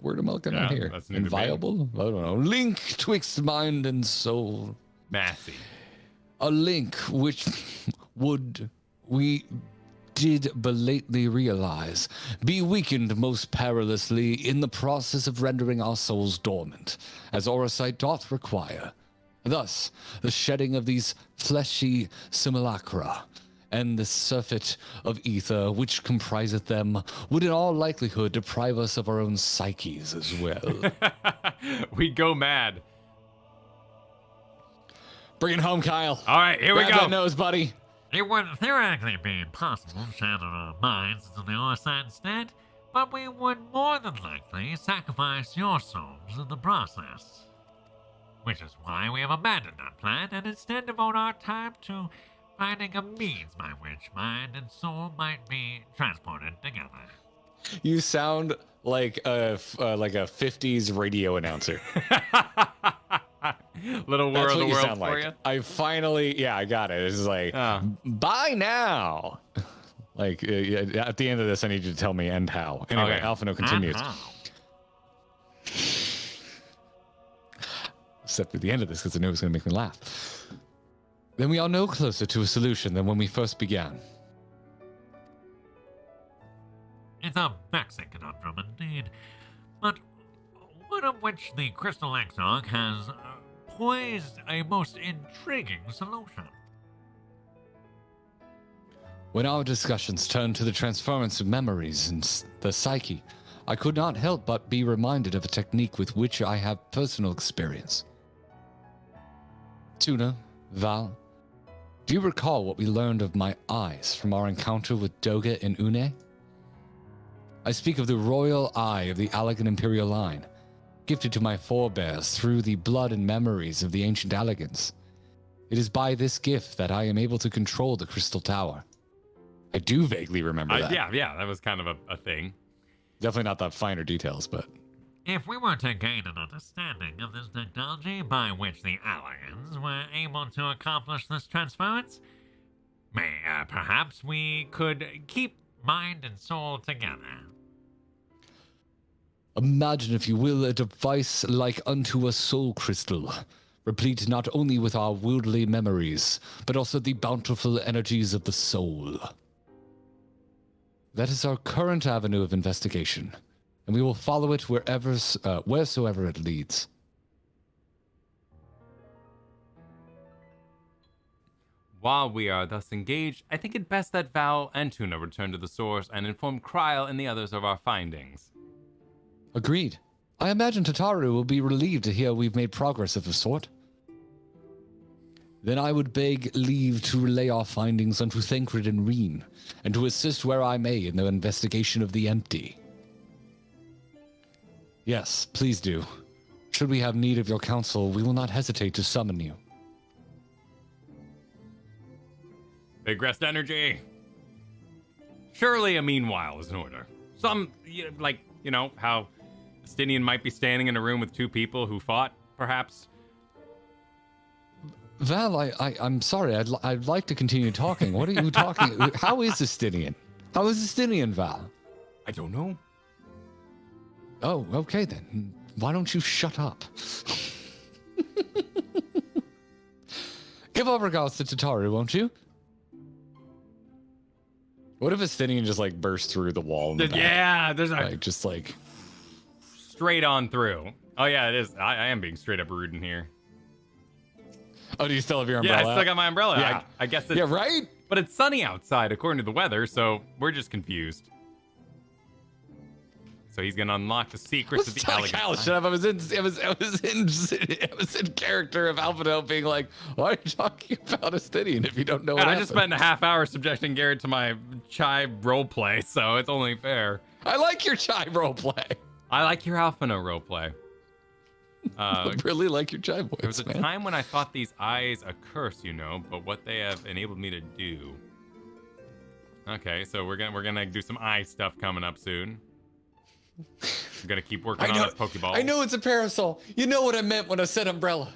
word am I looking at here? Inviolable? I don't know. Link twixt mind and soul. Massy. A link which we did belatedly realize, be weakened most perilously in the process of rendering our souls dormant, as Oracite doth require. Thus, the shedding of these fleshy simulacra, and the surfeit of ether which compriseth them, would in all likelihood deprive us of our own psyches as well. We'd go mad. Bring it home, Kyle. All right, here we go. Grab that nose, buddy. It would theoretically be possible to shatter our minds into the Orsite instead, but we would more than likely sacrifice your souls in the process. Which is why we have abandoned that plan and instead devote our time to finding a means by which mind and soul might be transported together. You sound like a 50s radio announcer. Little That's world what of you world sound for like. you. I finally, I got it. It's like, bye now. Like, at the end of this, I need you to tell me and how. Anyway, Okay. Alphino continues. Except at the end of this, because I knew it was going to make me laugh. Then we are no closer to a solution than when we first began. It's a vexing conundrum indeed, but one of which the Crystal Exarch has poised a most intriguing solution. When our discussions turned to the transference of memories and the psyche, I could not help but be reminded of a technique with which I have personal experience. Tuna, Val, do you recall what we learned of my eyes from our encounter with Doga and Une? I speak of the royal eye of the Allegan Imperial line, gifted to my forebears through the blood and memories of the ancient Allegans. It is by this gift that I am able to control the Crystal Tower. I do vaguely remember that. Yeah, that was kind of a thing. Definitely not the finer details, but... If we were to gain an understanding of this technology by which the Allegans were able to accomplish this transference, perhaps we could keep mind and soul together. Imagine, if you will, a device like unto a soul crystal, replete not only with our worldly memories, but also the bountiful energies of the soul. That is our current avenue of investigation, and we will follow it wheresoever it leads. While we are thus engaged, I think it best that Val and Tuna return to the source and inform Coeurl and the others of our findings. Agreed. I imagine Tataru will be relieved to hear we've made progress of the sort. Then I would beg leave to relay our findings unto Thancred and Reen, and to assist where I may in the investigation of the empty. Yes, please do. Should we have need of your counsel, we will not hesitate to summon you. Big rest energy. Surely a meanwhile is in order. Some, like, how Stinian might be standing in a room with two people who fought, perhaps. Val, I'm sorry. I'd like to continue talking. What are you talking? How is Stinian? How is Stinian, Val? I don't know. Oh, okay then. Why don't you shut up? Give our regards to Tataru, won't you? What if Stinian just like burst through the wall? In the back? Yeah, there's just like straight on through. Oh yeah, it is. I am being straight up rude in here. Oh, do you still have your umbrella? Yeah, I still got my umbrella. Yeah. I guess it's... Yeah, right? But it's sunny outside, according to the weather, so we're just confused. So he's gonna unlock the secrets of the alligator. Kyle, shut up! I was in character of Alphado being like, "Why are you talking about Stinian if you don't know what I happened?" just spent a half hour subjecting Garrett to my chai roleplay, so it's only fair. I like your chai roleplay. I like your Alphano roleplay. I really like your chai voice. There was a time when I thought these eyes a curse, but what they have enabled me to do. Okay, so we're gonna do some eye stuff coming up soon. I'm gonna keep working on this Pokeball. I know it's a parasol. You know what I meant when I said umbrella.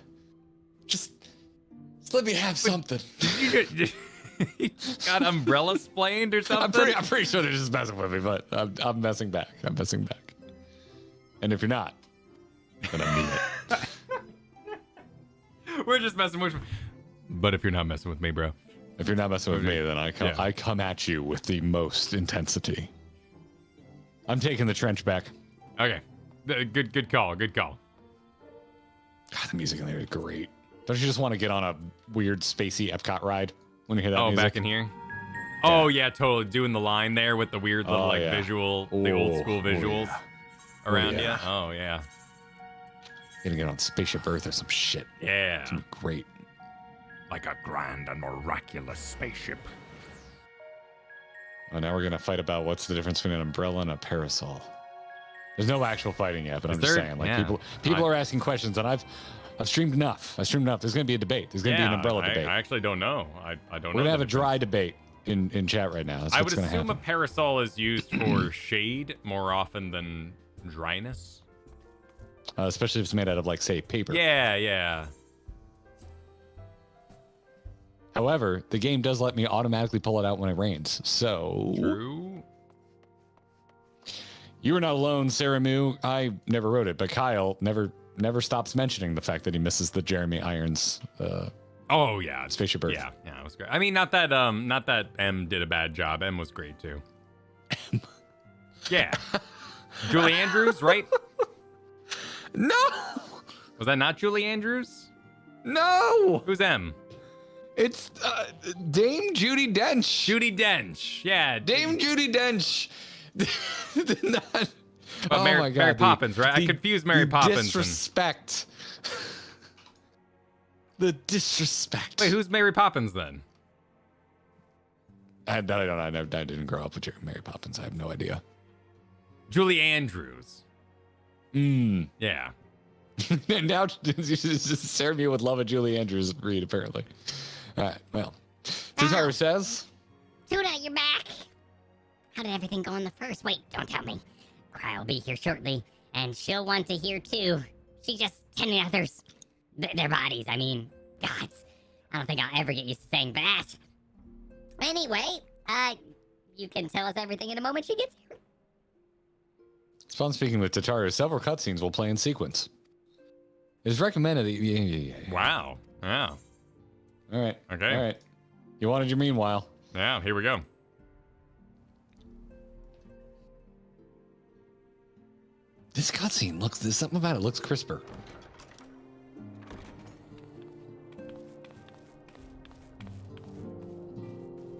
Just let me have something. You got umbrella splained or something? I'm pretty sure they're just messing with me, but I'm messing back. I'm messing back. And if you're not, then I mean it. We're just messing with you. But if you're not messing with me, bro. If you're not messing with me, then I come at you with the most intensity. I'm taking the trench back. Okay. Good call. Good call. God, the music in there is great. Don't you just want to get on a weird spacey Epcot ride when you hear that music? Back in here? Yeah. Oh, yeah, totally. Doing the line there with the weird little visual, the old school visuals around you. Oh, yeah. Gonna get on Spaceship Earth or some shit. Yeah. It's gonna be great. Like a grand and miraculous spaceship. Oh, now we're gonna fight about what's the difference between an umbrella and a parasol. There's no actual fighting yet, but I'm just saying, like people are asking questions, and I've streamed enough. There's gonna be a debate. There's gonna be an umbrella debate. I actually don't know. I don't know. We're gonna have a dry debate in chat right now. That's I what's would gonna assume happen. a parasol is used for shade more often than dryness. Especially if it's made out of, like, say, paper. Yeah. However, the game does let me automatically pull it out when it rains, so... True. You were not alone, Saramu. I never wrote it, but Kyle never stops mentioning the fact that he misses the Jeremy Irons oh, yeah. Spaceship Earth. Yeah, it was great. I mean, not that M did a bad job. M was great, too. M? Yeah. Julie Andrews, right? No! Was that not Julie Andrews? No! Who's M? It's Dame Judi Dench. Judi Dench, yeah. Dame Judi Dench. Mary, God, Mary Poppins, right? I confused Mary Poppins. Disrespect. The disrespect. Wait, who's Mary Poppins then? I don't know. I didn't grow up with Mary Poppins. I have no idea. Julie Andrews. Yeah. And now Sarah would love a Julie Andrews read, apparently. All right, well. Tataru says... Tuna, you're back! How did everything go in the first? Wait, don't tell me. Cry will be here shortly, and she'll want to hear too. She's just tending others. Their bodies, I mean. Gods. I don't think I'll ever get used to saying that. Anyway, you can tell us everything in a moment she gets here. It's fun speaking with Tataru. Several cutscenes will play in sequence. It's recommended. Yeah. Wow. Yeah. All right. Okay. All right. You wanted your meanwhile. Yeah, here we go. This cutscene there's something about it looks crisper.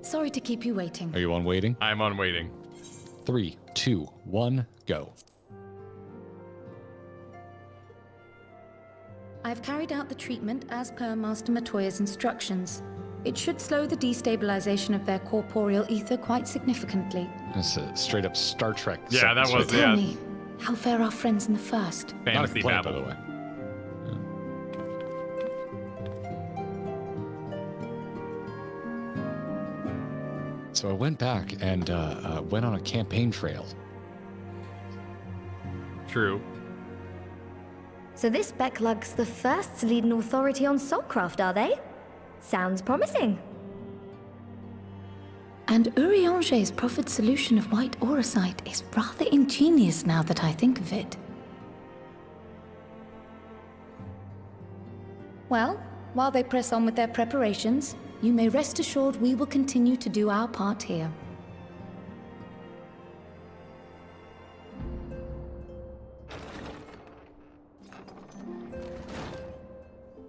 Sorry to keep you waiting. Are you on waiting? I'm on waiting. 3, 2, 1, go. I've carried out the treatment as per Master Matoya's instructions. It should slow the destabilization of their corporeal ether quite significantly. That's a straight up Star Trek. Yeah, that was, Tell me, how fare our friends in the first? Fantasy Not a complaint, babble. by the way. So I went back and went on a campaign trail true. So this Becklug's the first to lead an authority on soulcraft, are they? Sounds promising. And Urianger's proffered solution of white auracite is rather ingenious now that I think of it. Well, while they press on with their preparations, you may rest assured we will continue to do our part here.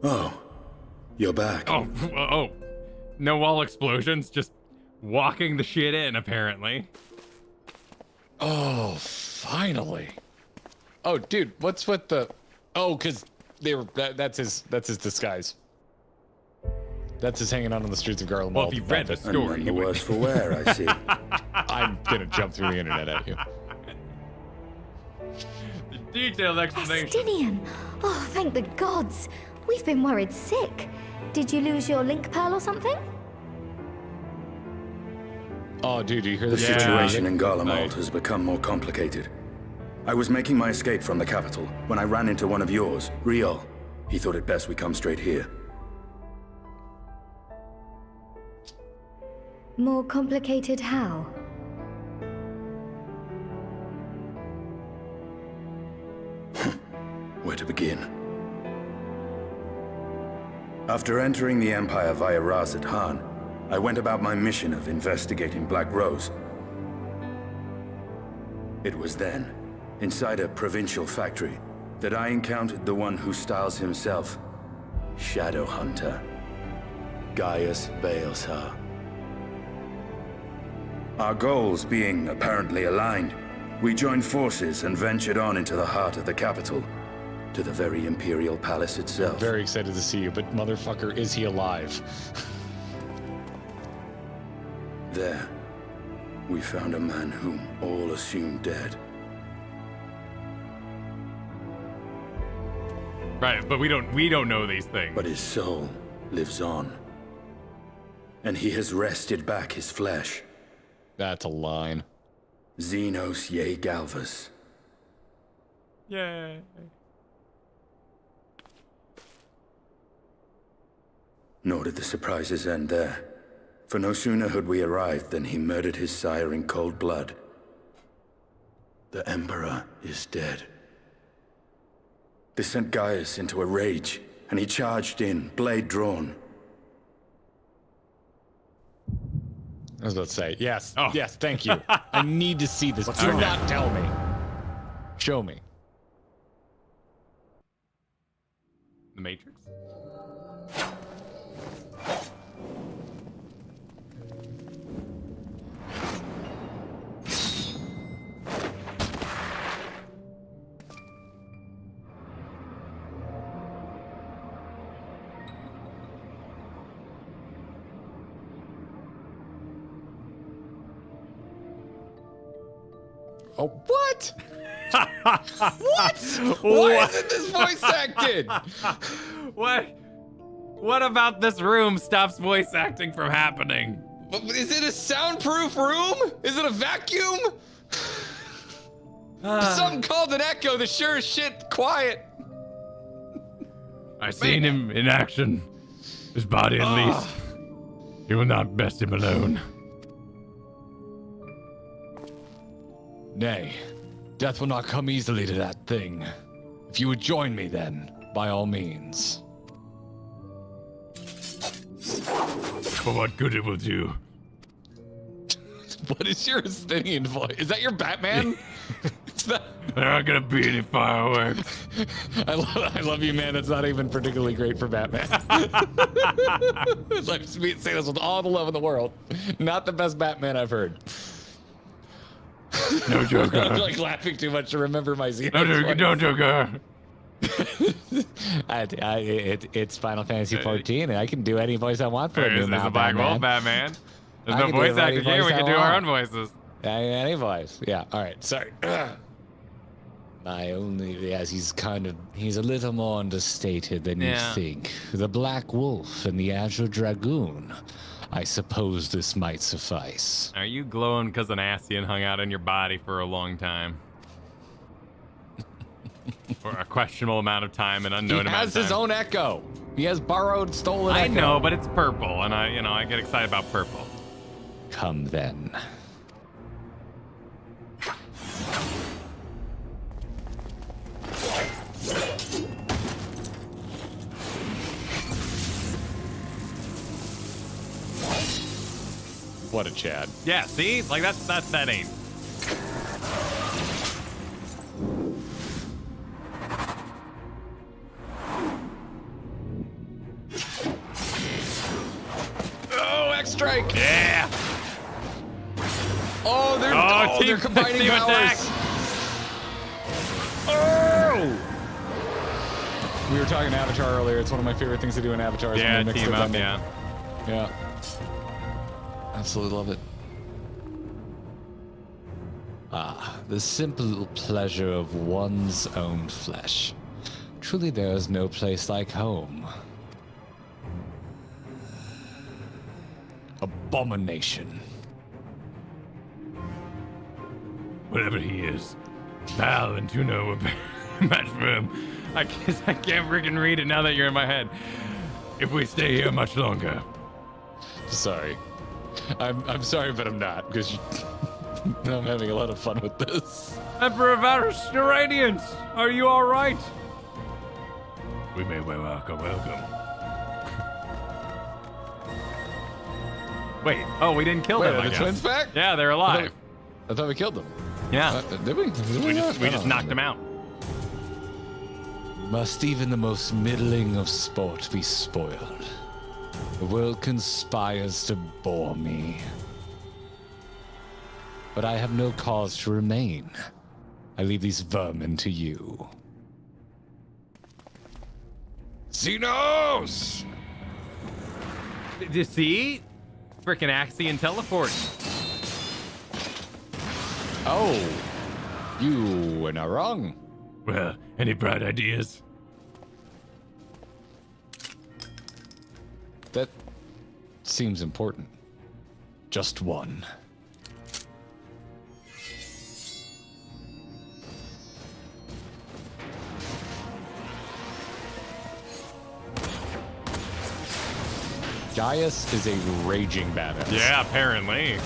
Oh, you're back. Oh, no wall explosions, just walking the shit in, apparently. Oh, finally. Oh, dude, what's with the... Oh, because they were... That's his disguise. That's his hanging out on the streets of Garland. Well, if you read the story... And the worse for wear, I see. I'm gonna jump through the internet at you. The detailed explanation. Estinian! Oh, thank the gods! We've been worried sick. Did you lose your link pearl or something? Oh, dude, do you hear The this? situation in Garlemald has become more complicated. I was making my escape from the capital when I ran into one of yours, Riol. He thought it best we come straight here. More complicated how? Where to begin? After entering the Empire via Razat Han, I went about my mission of investigating Black Rose. It was then, inside a provincial factory, that I encountered the one who styles himself Shadow Hunter, Gaius Balesar. Our goals being apparently aligned, we joined forces and ventured on into the heart of the capital, to the very Imperial Palace itself. Very excited to see you, but motherfucker, is he alive? There, we found a man whom all assumed dead. Right, but we don't know these things. But his soul lives on. And he has wrested back his flesh. That's a line. Xenos Ye Galvas. Yay. Nor did the surprises end there. For no sooner had we arrived than he murdered his sire in cold blood. The Emperor is dead. This sent Gaius into a rage, and he charged in, blade drawn. I was about to say, yes, yes, thank you. I need to see this. Do not tell me. Show me. The Matrix? Oh, what? What? Why isn't this voice acted? What about this room stops voice acting from happening? Is it a soundproof room? Is it a vacuum? Something called an echo. The sure as shit quiet. I've seen him in action. His body at least. You will not best him alone. Nay, death will not come easily to that thing. If you would join me then, by all means. For what good it will do. What is your Estinian voice? Is that your Batman? There aren't gonna be any fireworks. I love you, man. That's not even particularly great for Batman. Let me say this with all the love in the world. Not the best Batman I've heard. No Joker. I'm like laughing too much to remember my Xenos. No Joker. It's Final Fantasy 14, and I can do any voice I want for a new There's a Black Wolf Batman. There's no voice actor here. We can do our own voices. Any voice. Yeah. All right. Sorry. He's a little more understated than you think. The Black Wolf and the Azure Dragoon. I suppose this might suffice. Are you glowing because an Ascian hung out in your body for a long time? For a questionable amount of time and unknown He amount has of time. his own echo. He has borrowed, stolen I echo. know, but it's purple, and I get excited about purple. Come then. What a Chad. Yeah, see? Like, that ain't. Oh, X-Strike! Yeah! Oh, they're combining team attack. powers. Oh! We were talking Avatar earlier. It's one of my favorite things to do in Avatar. Is Yeah, when they mix team their up, bundle. yeah. Yeah. Absolutely love it. Ah, the simple pleasure of one's own flesh. Truly there is no place like home. Abomination. Whatever he is, Val and Juno were matched for him. I guess I can't freaking read it now that you're in my head. If we stay here much longer. Sorry. I'm sorry, but I'm not, because I'm having a lot of fun with this. Emperor Varus, the Radiant, are you all right? We may welcome. Wait, oh, we didn't kill them, Are I the guess. twins back? Yeah, they're alive. I thought we killed them. Yeah. Did we? We just knocked them out. Must even the most middling of sport be spoiled? The world conspires to bore me. But I have no cause to remain. I leave these vermin to you. Xenos! You see? Frickin' Axion teleport. Oh, you were not wrong. Well, any bright ideas? That seems important. Just one. Gaius is a raging badass. Yeah, apparently.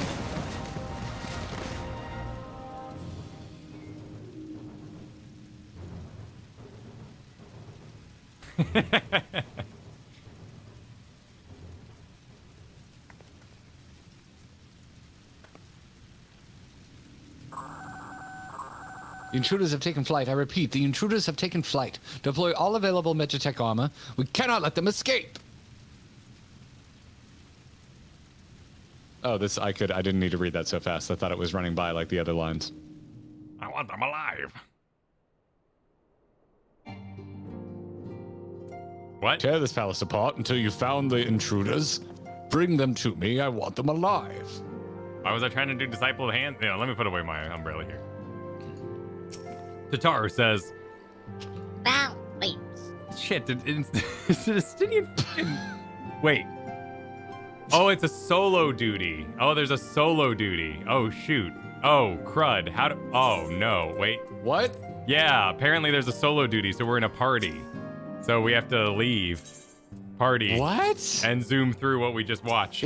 The intruders have taken flight. I repeat, the intruders have taken flight. Deploy all available Megatech armor. We cannot let them escape. Oh, I didn't need to read that so fast. I thought it was running by like the other lines. I want them alive. What? Tear this palace apart until you found the intruders. Bring them to me. I want them alive. Why was I trying to do Disciple of the Hand? Yeah, let me put away my umbrella here. Tataru says... Val, wait. Shit, it's a Justinian... Wait. Oh, it's a solo duty. Oh, there's a solo duty. Oh, shoot. Oh, crud. Oh, no. Wait. What? Yeah, apparently there's a solo duty, so we're in a party. So we have to leave party. What? And zoom through what we just watched.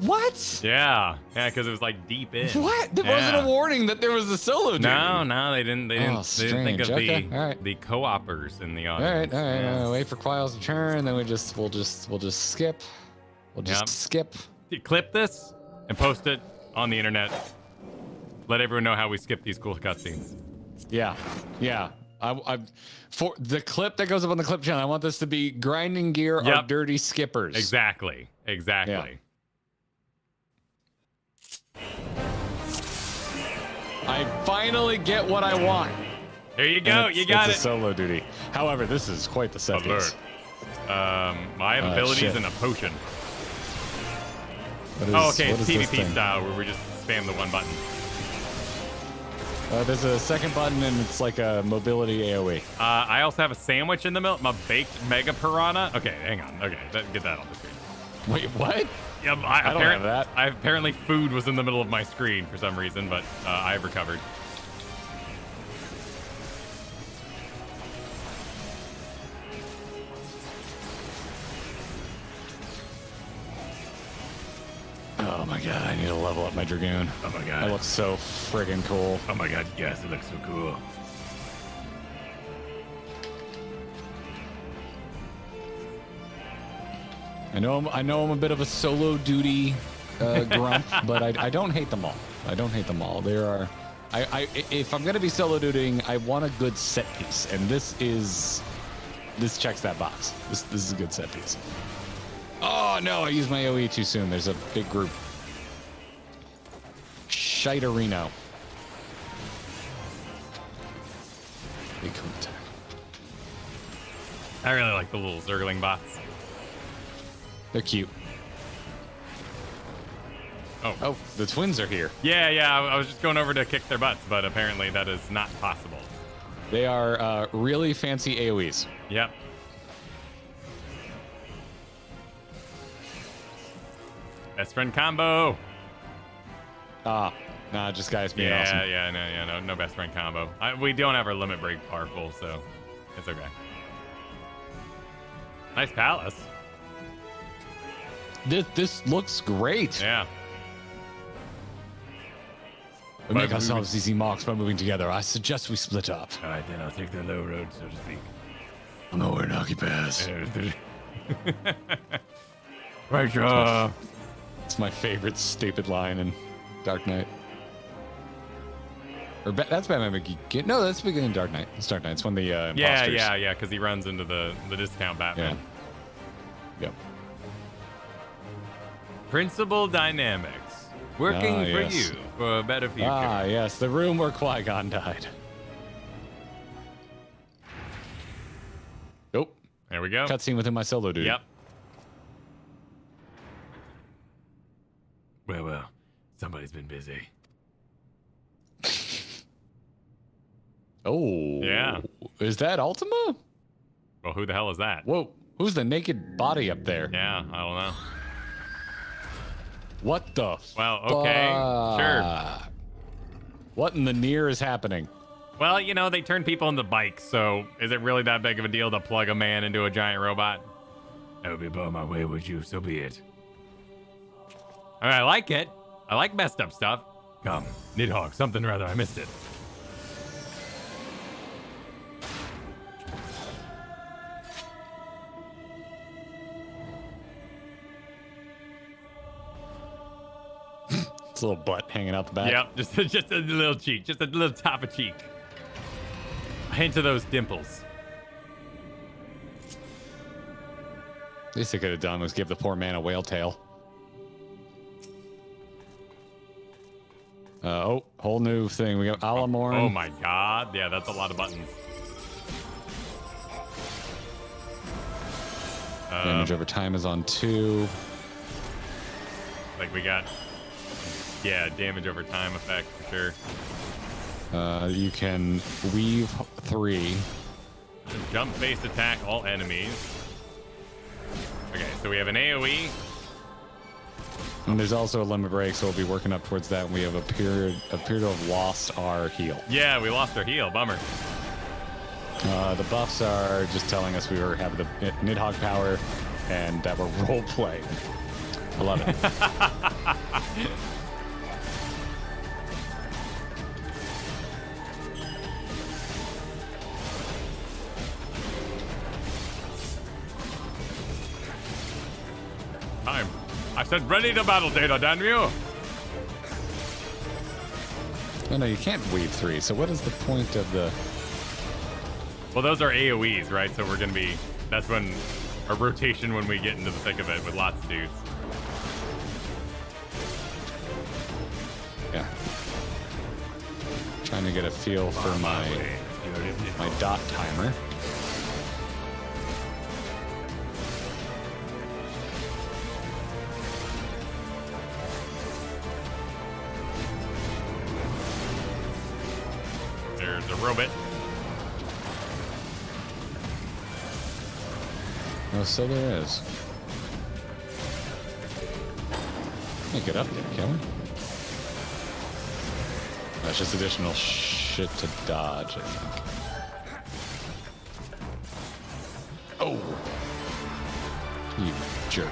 What? Yeah, because it was like deep in. What? There wasn't a warning that there was a solo duty. No, they didn't. They didn't think of Okay, all right. the co-opers in the All audience. right. Wait for Quiles to turn, then we'll just skip. We'll just skip. You clip this and post it on the internet. Let everyone know how we skip these cool cutscenes. Yeah. For the clip that goes up on the clip channel, I want this to be grinding gear or dirty skippers. Exactly. Yeah. I finally get what I want. There you go. You got it. It's a solo duty. However, this is quite the set. Alert. I have abilities and a potion. Okay, it's PvP style where we just spam the one button. There's a second button and it's like a mobility AoE. I also have a sandwich in the middle. My baked mega piranha. Okay, hang on. Okay, get that on the screen. Wait, what? Yeah, I don't have that. Apparently food was in the middle of my screen for some reason, but I've recovered. my Dragoon. Oh my god. That looks so friggin' cool. Oh my god, yes, it looks so cool. I know I'm a bit of a solo duty grump, but I don't hate them all. I don't hate them all. There are, if I'm gonna be solo dutying, I want a good set piece, and this checks that box. This is a good set piece. Oh no, I used my AoE too soon. There's a big group. Shiderino. Big attack. I really like the little Zergling bots. They're cute. Oh, the twins are here. Yeah, I was just going over to kick their butts, but apparently that is not possible. They are really fancy AoEs. Yep. Best friend combo. Nah, just guys being awesome. Yeah, no best friend combo. We don't have our limit break powerful, so it's okay. Nice palace. This looks great. Yeah. We make ourselves easy marks by moving together. I suggest we split up. All right, then I'll take the low road, so to speak. I'm nowhere in Hockey Pass. Right, job. It's my favorite stupid line in Dark Knight. Or that's Batman McGee. No, that's the beginning of Dark Knight. It's Dark Knight. It's when the imposters. Yeah, because he runs into the discount Batman. Yeah. Yep. Principal Dynamics. Working for you for a better future. Ah, yes, the room where Qui-Gon died. Nope. There we go. Cutscene within my solo dude. Yep. Well, somebody's been busy. Oh. Yeah. Is that Ultima? Well, who the hell is that? Whoa. Who's the naked body up there? Yeah, I don't know. What the Well, okay. Sure. What in the near is happening? Well, they turn people into bikes, so is it really that big of a deal to plug a man into a giant robot? I would be above my way, would you? So be it. All right, I like it. I like messed up stuff. Come, Nidhogg, something or other. I missed it. It's a little butt hanging out the back. Yep, just a little cheek, just a little top of cheek. A hint of those dimples. Least they could have done was give the poor man a whale tail. Whole new thing. We got Alamorn. Oh my god. Yeah, that's a lot of buttons. Damage over time is on 2. Like we got, damage over time effect for sure. You can weave 3. Jump face attack all enemies. Okay, so we have an AoE. And there's also a limit break, so we'll be working up towards that. We have a period to have lost our heal. Yeah, we lost our heal. Bummer. The buffs are just telling us we have the Nidhogg power and that we're role playing. I love it. Time. I said ready to battle, Data, damn you! Oh, no, you can't weave 3, so what is the point of the... Well, those are AoEs, right? So we're going to be... That's when... Our rotation when we get into the thick of it with lots of dudes. Yeah. Trying to get a feel for my dot timer. There's a robot. Oh, so there is. Make it up there, can we? That's just additional shit to dodge, I think. Oh! You jerk.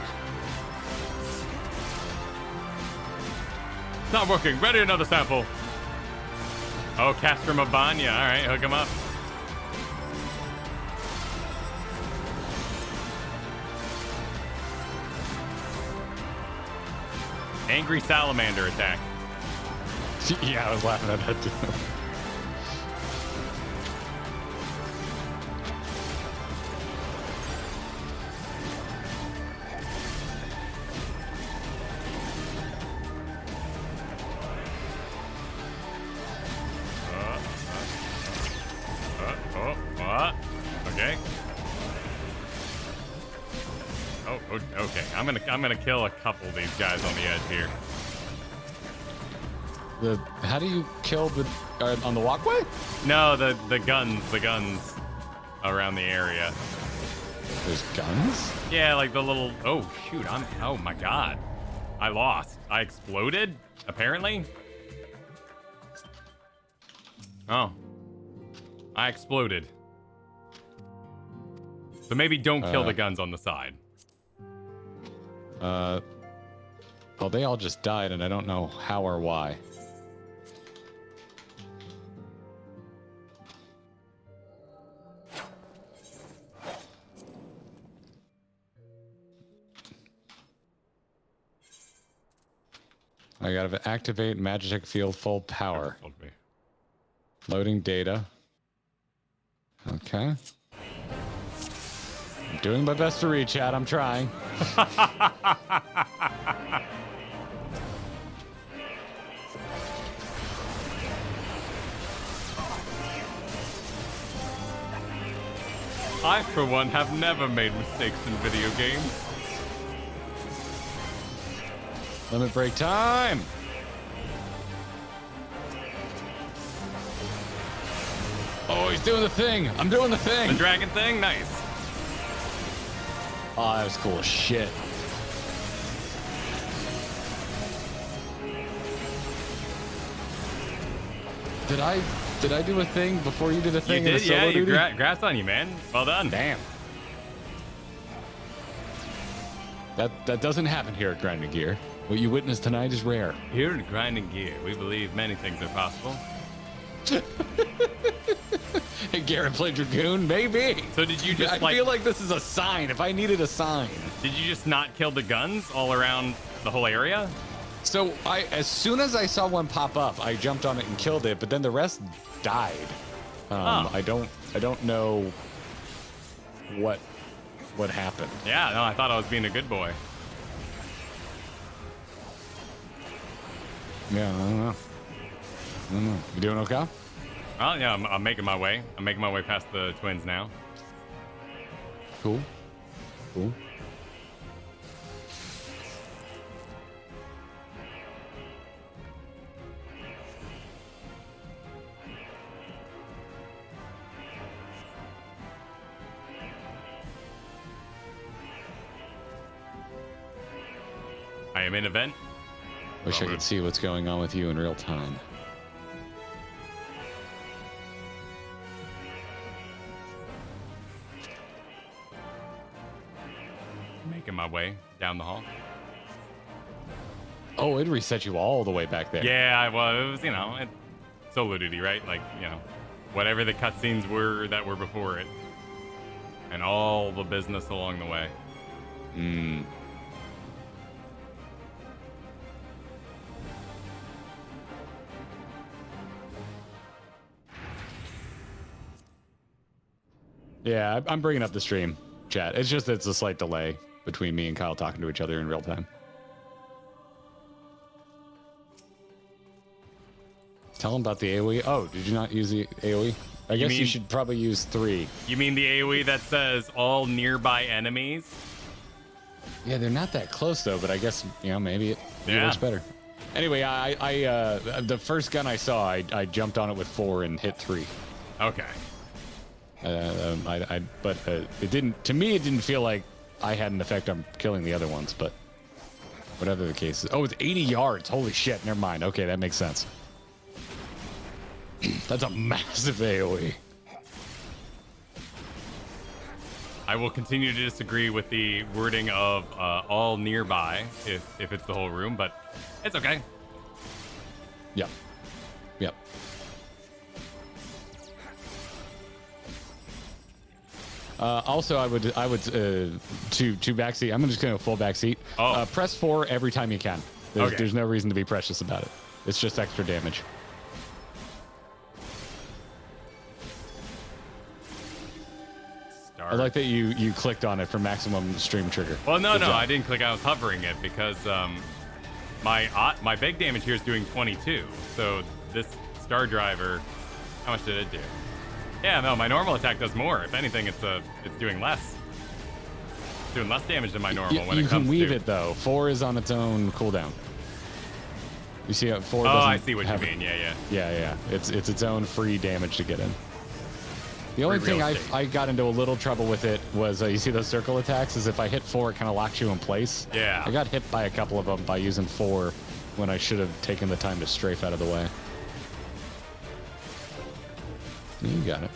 It's not working. Ready another sample. Oh, Castor Mabanya. All right, hook him up. Angry salamander attack. Yeah, I was laughing at that too. Okay. Oh, okay. I'm gonna kill a couple of these guys on the edge here. How do you kill the on the walkway? No, the guns around the area. There's guns? Yeah, like the little. Oh shoot! Oh my god! I lost. I exploded. Apparently. Oh. I exploded. So maybe don't kill the guns on the side. Well, they all just died, and I don't know how or why. I gotta activate Magic Field full power. Loading data. Okay. I'm doing my best to read, chat. I'm trying. I, for one, have never made mistakes in video games. Limit break time. Oh, he's doing the thing. I'm doing the thing. The dragon thing? Nice. Oh, that was cool as shit. Did I do a thing before you did a thing? You did, yeah. Duty? Congrats on you, man. Well done. Damn. That doesn't happen here at Grinding Gear. What you witnessed tonight is rare. Here at Grinding Gear, we believe many things are possible. Hey, Garrett played Dragoon? Maybe. So did you just I feel like this is a sign. If I needed a sign. Did you just not kill the guns all around the whole area? So as soon as I saw one pop up, I jumped on it and killed it, but then the rest died. I don't know what happened. Yeah, no, I thought I was being a good boy. Yeah, I don't know. You doing okay? Well, yeah, I'm making my way. I'm making my way past the twins now. Cool. I am in event. Wish I could see what's going on with you in real time. Making my way down the hall. Oh, it reset you all the way back there. Yeah, it was, solo duty, right? Like, whatever the cutscenes were that were before it. And all the business along the way. Yeah, I'm bringing up the stream, chat. It's just it's a slight delay between me and Kyle talking to each other in real time. Tell him about the AoE. Oh, did you not use the AoE? I guess you should probably use 3. You mean the AoE that says all nearby enemies? Yeah, they're not that close though, but I guess maybe it works better. Anyway, I the first gun I saw, I jumped on it with 4 and hit 3. Okay. But it didn't. To me, it didn't feel like I had an effect on killing the other ones. But whatever the case is. Oh, it's 80 yards. Holy shit! Never mind. Okay, that makes sense. That's a massive AoE. I will continue to disagree with the wording of all nearby if it's the whole room, but it's okay. Yep. Yep. Also, I would to backseat. I'm just going to full backseat. Press 4 every time you can. There's no reason to be precious about it. It's just extra damage. I like that you clicked on it for maximum stream trigger. Well, no, I didn't click. I was hovering it because my big damage here is doing 22. So this Star Driver, how much did it do? Yeah, no, my normal attack does more. If anything, it's doing less. It's doing less damage than my normal when it comes to... You can weave it, though. 4 is on its own cooldown. You see how 4 doesn't... Oh, I see what you mean. Yeah. It's its own free damage to get in. The only thing I got into a little trouble with it was, you see those circle attacks? Is if I hit 4, it kind of locks you in place. Yeah. I got hit by a couple of them by using 4 when I should have taken the time to strafe out of the way. You got it.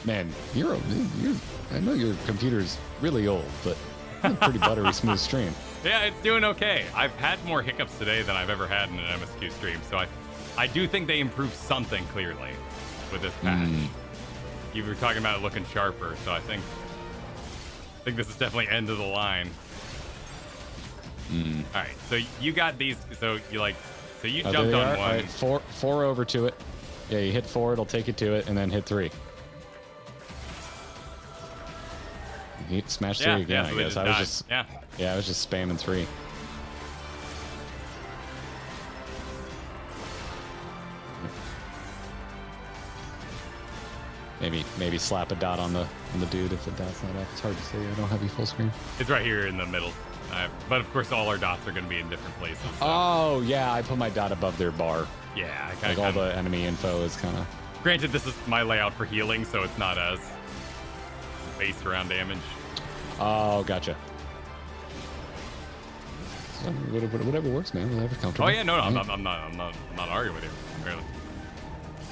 Man, I know your computer's really old, but it's a pretty buttery smooth stream. Yeah, it's doing okay. I've had more hiccups today than I've ever had in an MSQ stream, so I do think they improved something clearly with this patch. You were talking about it looking sharper, so I think this is definitely end of the line. All right, so you got these. So you jumped on one. All right, 4 over to it. Yeah, you hit 4, it'll take you to it, and then hit 3. You smash 3 again, I guess. I was just spamming 3. Maybe slap a dot on the dude if the dot's not up. It's hard to say. I don't have you full screen. It's right here in the middle. But of course, all our dots are going to be in different places. So. Oh yeah, I put my dot above their bar. Yeah, all the enemy info is kind of. Granted, this is my layout for healing, so it's not as based around damage. Oh, gotcha. So, whatever works, man. Whatever comfortable. Oh yeah, no, I'm not arguing with you. Really.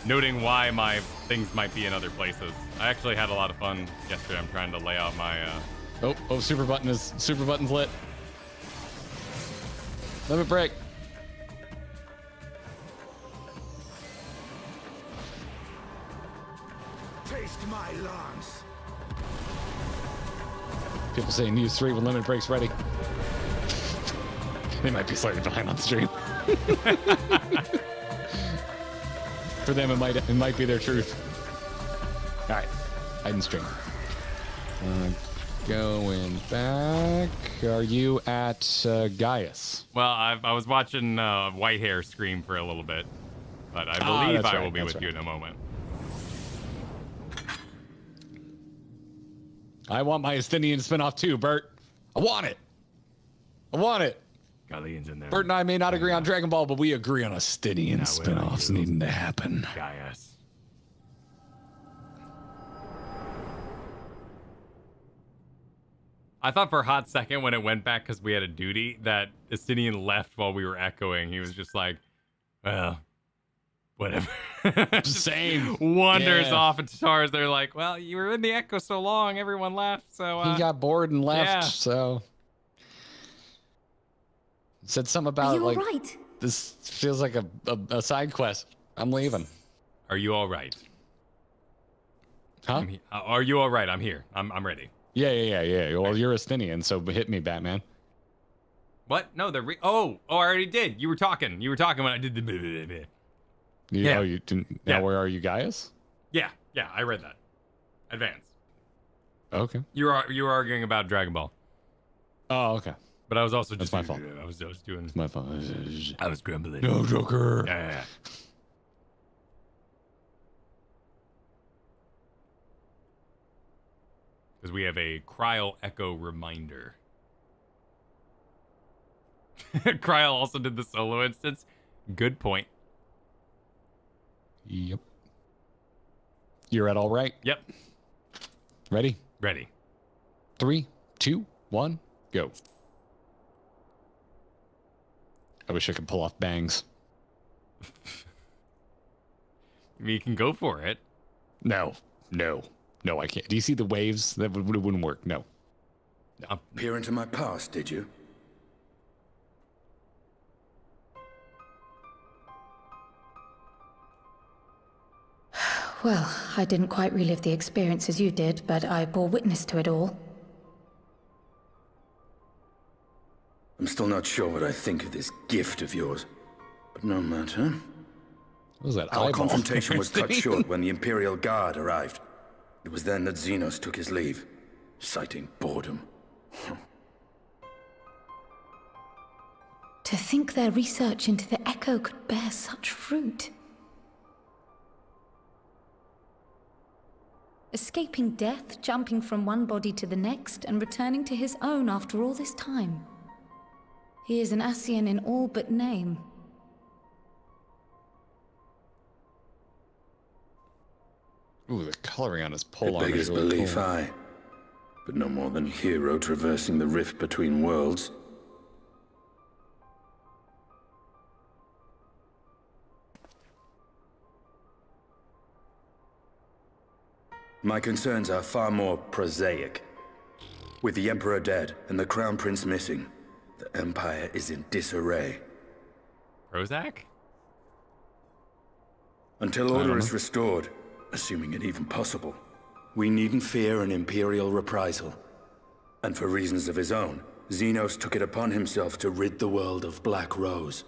Noting why my things might be in other places. I actually had a lot of fun yesterday. I'm trying to lay out my. Super button's lit. Limit break. Taste my lance. People saying use 3 when limit breaks ready. They might be slightly behind on stream. For them, it might be their truth. All right, hiding stream. Going back. Are you at Gaius? Well, I was watching Whitehair stream for a little bit, but I believe I will be with you in a moment. I want my Estinian spinoff too, Bert. I want it. Galleon's in there. Bert and I may not agree on Dragon Ball, but we agree on Estinian spinoffs needing to happen. Gaius. I thought for a hot second when it went back because we had a duty that Estinian left while we were echoing. He was just like, well, whatever. Same. Wanders off into stars. They're like, well, you were in the echo so long, everyone left. So he got bored and left. So said something about like right? This feels like a side quest. I'm leaving. Are you all right? Huh? Are you all right? I'm here. I'm ready. Yeah. Well, you're Estinian, so hit me, Batman. What? No, I already did. You were talking when I did the. Oh, you didn't. Now, where are you, Gaius? Yeah, I read that. Advance. Okay. You were arguing about Dragon Ball. Oh, okay. But I was also just. That's my fault. I was doing. It's my fault. I was grumbling. No, Joker. Yeah. Because we have a Cryl Echo reminder. Cryl also did the solo instance. Good point. Yep. You're at all right? Yep. Ready? Ready. 3, 2, 1, go. I wish I could pull off bangs. You can go for it. No, I can't. Do you see the waves? That wouldn't work. No. Peer into my past, did you? Well, I didn't quite relive the experience as you did, but I bore witness to it all. I'm still not sure what I think of this gift of yours. But no matter. What was that Our eyeball? confrontation was cut short when the Imperial Guard arrived. It was then that Xenos took his leave, citing boredom. To think their research into the Echo could bear such fruit. Escaping death, jumping from one body to the next, and returning to his own after all this time. He is an Ascian in all but name. Ooh, the coloring on his pole It armor beggars is really belief, cool. aye. But no more than a hero traversing the rift between worlds. My concerns are far more prosaic. With the Emperor dead and the Crown Prince missing, the Empire is in disarray. Prozac? Until order is restored, assuming it even possible, we needn't fear an Imperial reprisal. And for reasons of his own, Xenos took it upon himself to rid the world of Black Rose.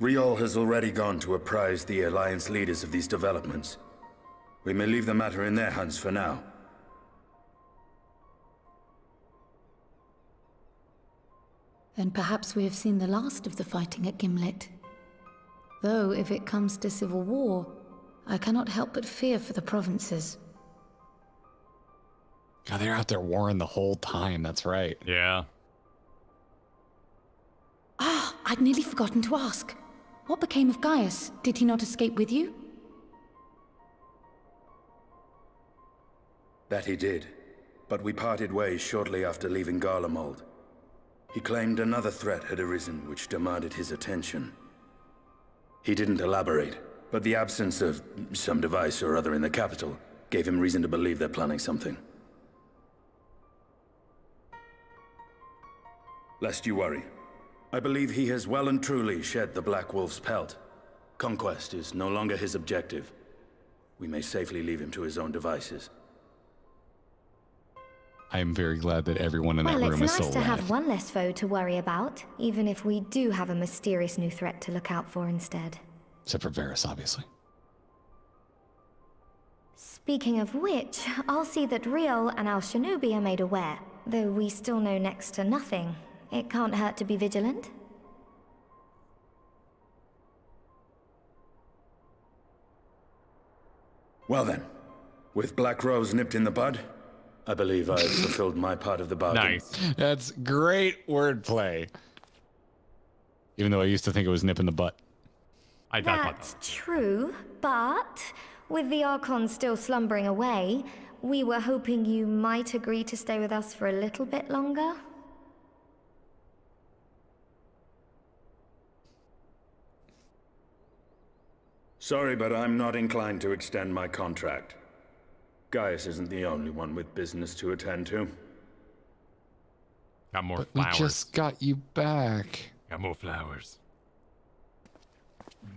Riol has already gone to apprise the Alliance leaders of these developments. We may leave the matter in their hands for now. Then perhaps we have seen the last of the fighting at Gimlet. Though, if it comes to civil war, I cannot help but fear for the provinces. God, they're out there warring the whole time, that's right. Yeah. Ah, I'd nearly forgotten to ask. What became of Gaius? Did he not escape with you? That he did, but we parted ways shortly after leaving Garlemald. He claimed another threat had arisen which demanded his attention. He didn't elaborate, but the absence of some device or other in the capital gave him reason to believe they're planning something. Lest you worry, I believe he has well and truly shed the Black Wolf's pelt. Conquest is no longer his objective. We may safely leave him to his own devices. I am very glad that everyone in that Well, room it's is nice still to alive. have one less foe to worry about, even if we do have a mysterious new threat to look out for instead. Except for Varys, obviously. Speaking of which, I'll see that Riol and Al Shinobi are made aware. Though we still know next to nothing, it can't hurt to be vigilant. Well then, with Black Rose nipped in the bud, I believe I've fulfilled my part of the bargain. Nice. That's great wordplay. Even though I used to think it was nip in the butt. That's true, but with the Archon still slumbering away, we were hoping you might agree to stay with us for a little bit longer. Sorry, but I'm not inclined to extend my contract. Gaius isn't the only one with business to attend to. Got more But flowers. we just got you back. Got more flowers.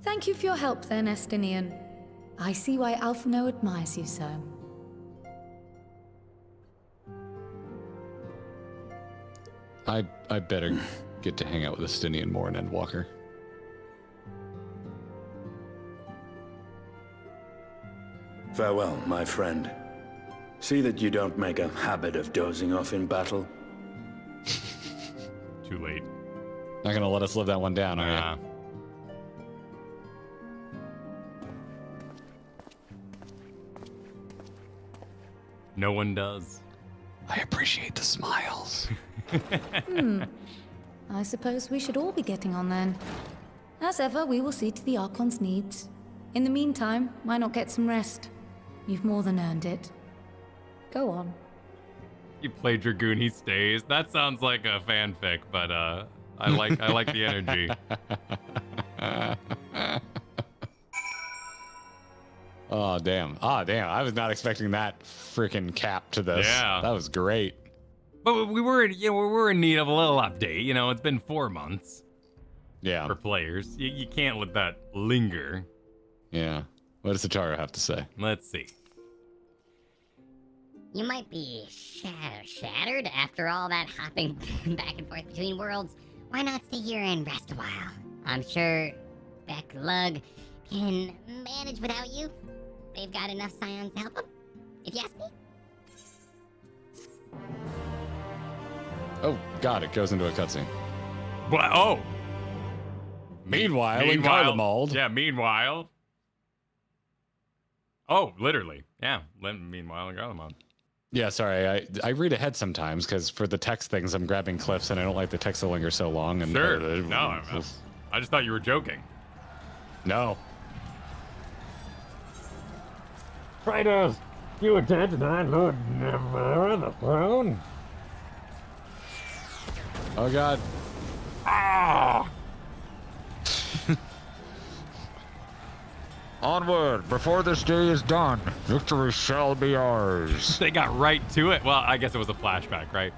Thank you for your help then, Estinian. I see why Alphino admires you so. I better get to hang out with Estinian more and Endwalker. Farewell, my friend. See that you don't make a habit of dozing off in battle. Too late. Not gonna let us live that one down, are you? No one does. I appreciate the smiles. I suppose we should all be getting on then. As ever, we will see to the Archon's needs. In the meantime, why not get some rest? You've more than earned it. Go on. You play Dragoon, he stays. That sounds like a fanfic, but I like the energy. Oh damn! I was not expecting that freaking cap to this. Yeah, that was great. But we were in need of a little update. You know, it's been 4 months. Yeah. For players, you can't let that linger. Yeah. What does Satara have to say? Let's see. You might be shattered after all that hopping back and forth between worlds. Why not stay here and rest a while? I'm sure Beck Lug can manage without you. They've got enough scions to help them, if you ask me. Oh, God, it goes into a cutscene. What? Oh. Meanwhile, in Garlemald. Yeah, meanwhile. Oh, literally. Yeah, meanwhile in Garlemald. Yeah, sorry. I read ahead sometimes because for the text things, I'm grabbing clips and I don't like the text to linger so long. And Sure. No, I just thought you were joking. No. Traitors! You intend to deny Lord Never on the throne? Oh, God. Ah! Onward, before this day is done, victory shall be ours. They got right to it. Well, I guess it was a flashback, right?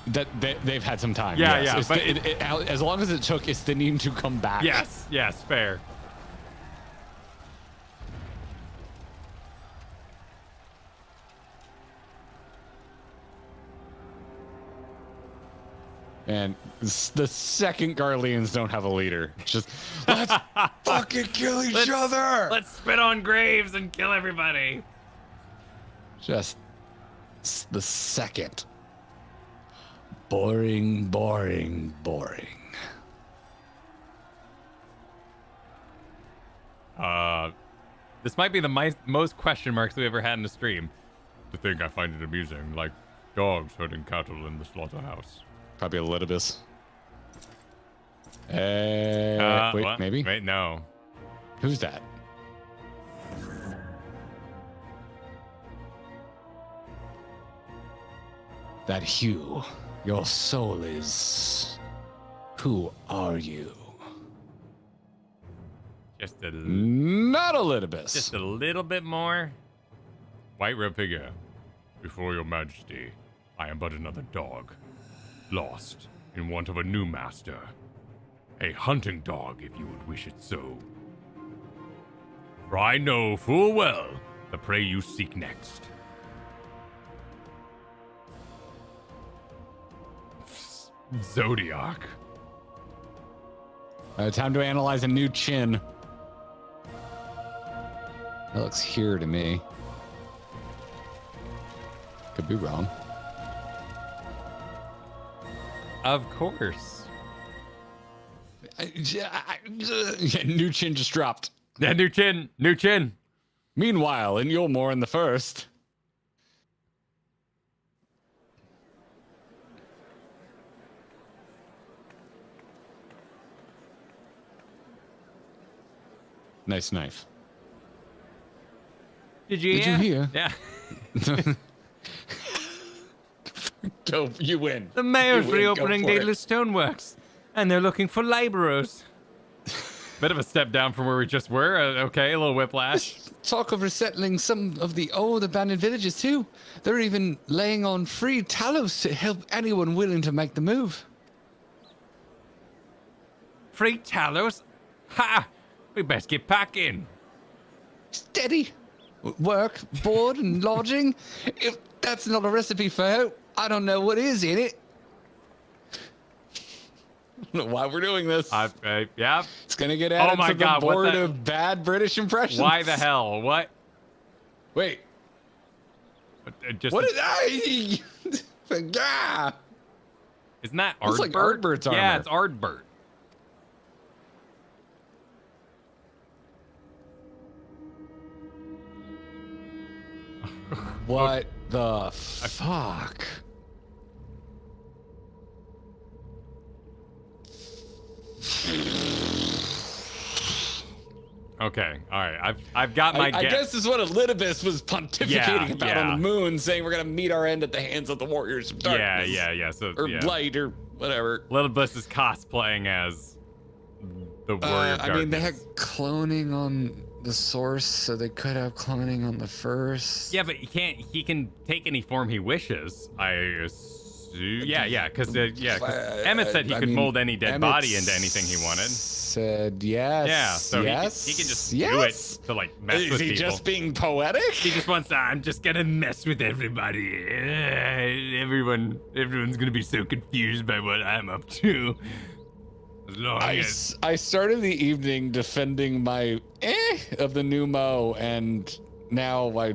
They've had some time. Yeah, yes. yeah. But as long as it took Istinian to come back. Yes, fair. And the second Garleans don't have a leader, just let's fucking kill each other. Let's spit on graves and kill everybody. Just the second. Boring, boring, boring. This might be the most question marks we've ever had in the stream. To think I find it amusing, like dogs herding cattle in the slaughterhouse. Probably a Litibus. Wait, what? maybe? Wait, no. Who's that? That Hugh. Your soul is... Who are you? Just a... Not a Litibus. Just a little bit more. White robe figure. Before your majesty, I am but another dog. Lost in want of a new master. A hunting dog, if you would wish it so. For I know full well the prey you seek next. Zodiac. Time to analyze a new chin. That looks here to me. Could be wrong. Of course. New chin just dropped. Yeah, new chin. New chin. Meanwhile, in Yulmore in the first. Nice knife. Did you hear? Yeah. Dope, you win. The mayor's You win, reopening go for it. Daedalus Stoneworks, and they're looking for laborers. Bit of a step down from where we just were. Okay, a little whiplash. Talk of resettling some of the old abandoned villages too. They're even laying on free talos to help anyone willing to make the move. Free talos? Ha! We best get packing. Steady. Work, board, and lodging. If that's not a recipe for hope, I don't know what is in it. I don't know why we're doing this. Yeah. It's gonna get added my to God, the what board the- of bad British impressions. Why the hell? What? Wait. Just What did I? Yeah. Isn't that Ardbert? Looks like Ardbert's armor. Yeah, it's Ardbert. What the fuck? Okay, all right. I've got my I guess this is what Elidibus was pontificating about on the moon, saying we're gonna meet our end at the hands of the warriors of darkness. Yeah. So or yeah. light or whatever. Little Bliss is cosplaying as the warrior of I mean, they darkness. had cloning on the source, so they could have cloning on the first. Yeah, but he can take any form he wishes, I assume. Yeah, because Emmett said he could mold any dead body into anything he wanted. Said yes. Yeah, so he can just do it to like mess with people. Is he just being poetic? He just wants to, I'm just gonna mess with everybody. Everyone's gonna be so confused by what I'm up to. I started the evening defending my of the new Mo, and now I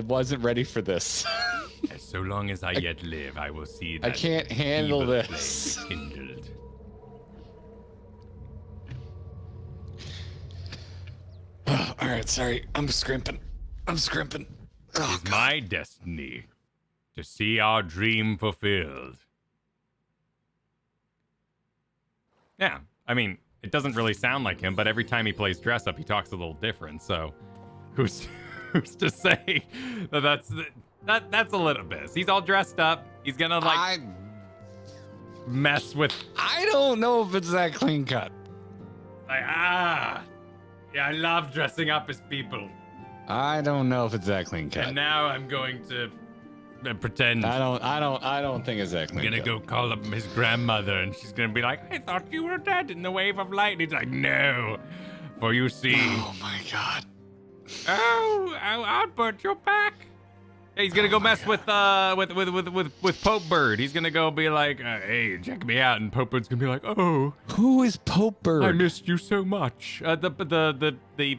wasn't ready for this. So long as I yet live, I will see that I can't handle this. All right, sorry. I'm scrimping. It's my destiny to see our dream fulfilled. Yeah, I mean, it doesn't really sound like him, but every time he plays dress up, he talks a little different. So, who's to say that's a little bit? He's all dressed up. He's gonna like mess with. I don't know if it's that clean cut. Like yeah, I love dressing up as people. I don't know if it's that clean cut. And now I'm going to pretend. I don't think it's that clean. I'm gonna go call up his grandmother, and she's gonna be like, "I thought you were dead in the wave of light." And he's like, "No, for you see." Oh my god. Oh, Albert, you're back. Yeah, he's gonna go mess with Pope Bird. He's gonna go be like, "Hey, check me out," and Pope Bird's gonna be like, "Oh, who is Pope Bird? I missed you so much." The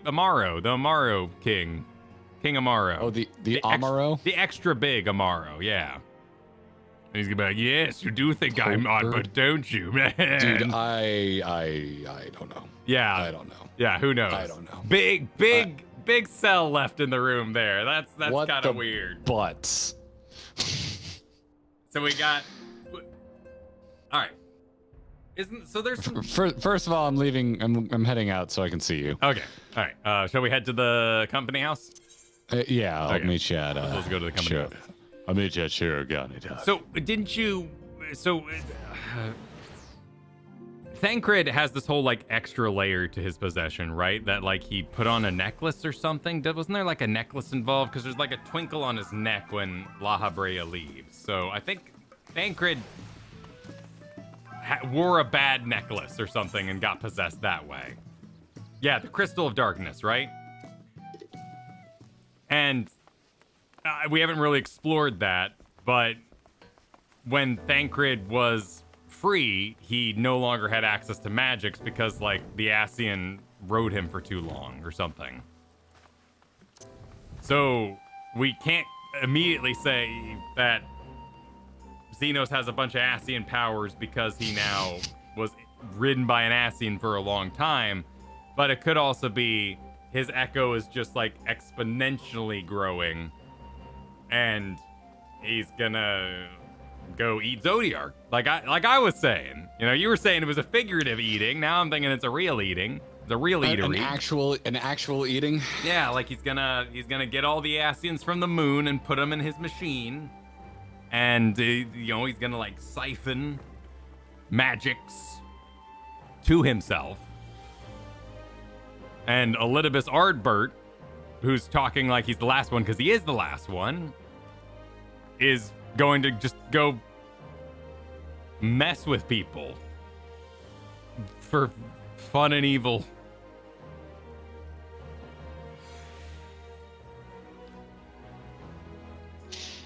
Amaro, the Amaro King. King Amaro. Oh, the Amaro? The extra big Amaro, yeah. And he's gonna be like, "Yes, you do think I'm odd, but don't you, man?" Dude, I don't know. Yeah. I don't know. Yeah, who knows? I don't know. Big cell left in the room there. That's kind of weird. Butts. So we got. All right. There's some... First of all, I'm leaving. I'm heading out so I can see you. Okay. All right. Shall we head to the company house? Yeah, I'll meet you at. Let's go to the company house. I'll meet you at Shirogane. So didn't you? Thancred has this whole like extra layer to his possession, right? That like he put on a necklace or something. Wasn't there like a necklace involved? Because there's like a twinkle on his neck when La Habrea leaves. So I think Thancred wore a bad necklace or something and got possessed that way. Yeah, the Crystal of Darkness, right? And we haven't really explored that, but when Thancred was free, he no longer had access to magics because, like, the Ascian rode him for too long or something. So we can't immediately say that Xenos has a bunch of Ascian powers because he now was ridden by an Ascian for a long time, but it could also be his echo is just like exponentially growing and he's gonna go eat Zodiark. Like I was saying, you were saying it was a figurative eating. Now I'm thinking it's a real eating. It's a real eatery. An actual eating. Yeah, like he's gonna get all the Ascians from the moon and put them in his machine, and he's gonna like siphon magics to himself. And Elidibus Ardbert, who's talking like he's the last one because he is the last one, is going to just go mess with people for fun and evil.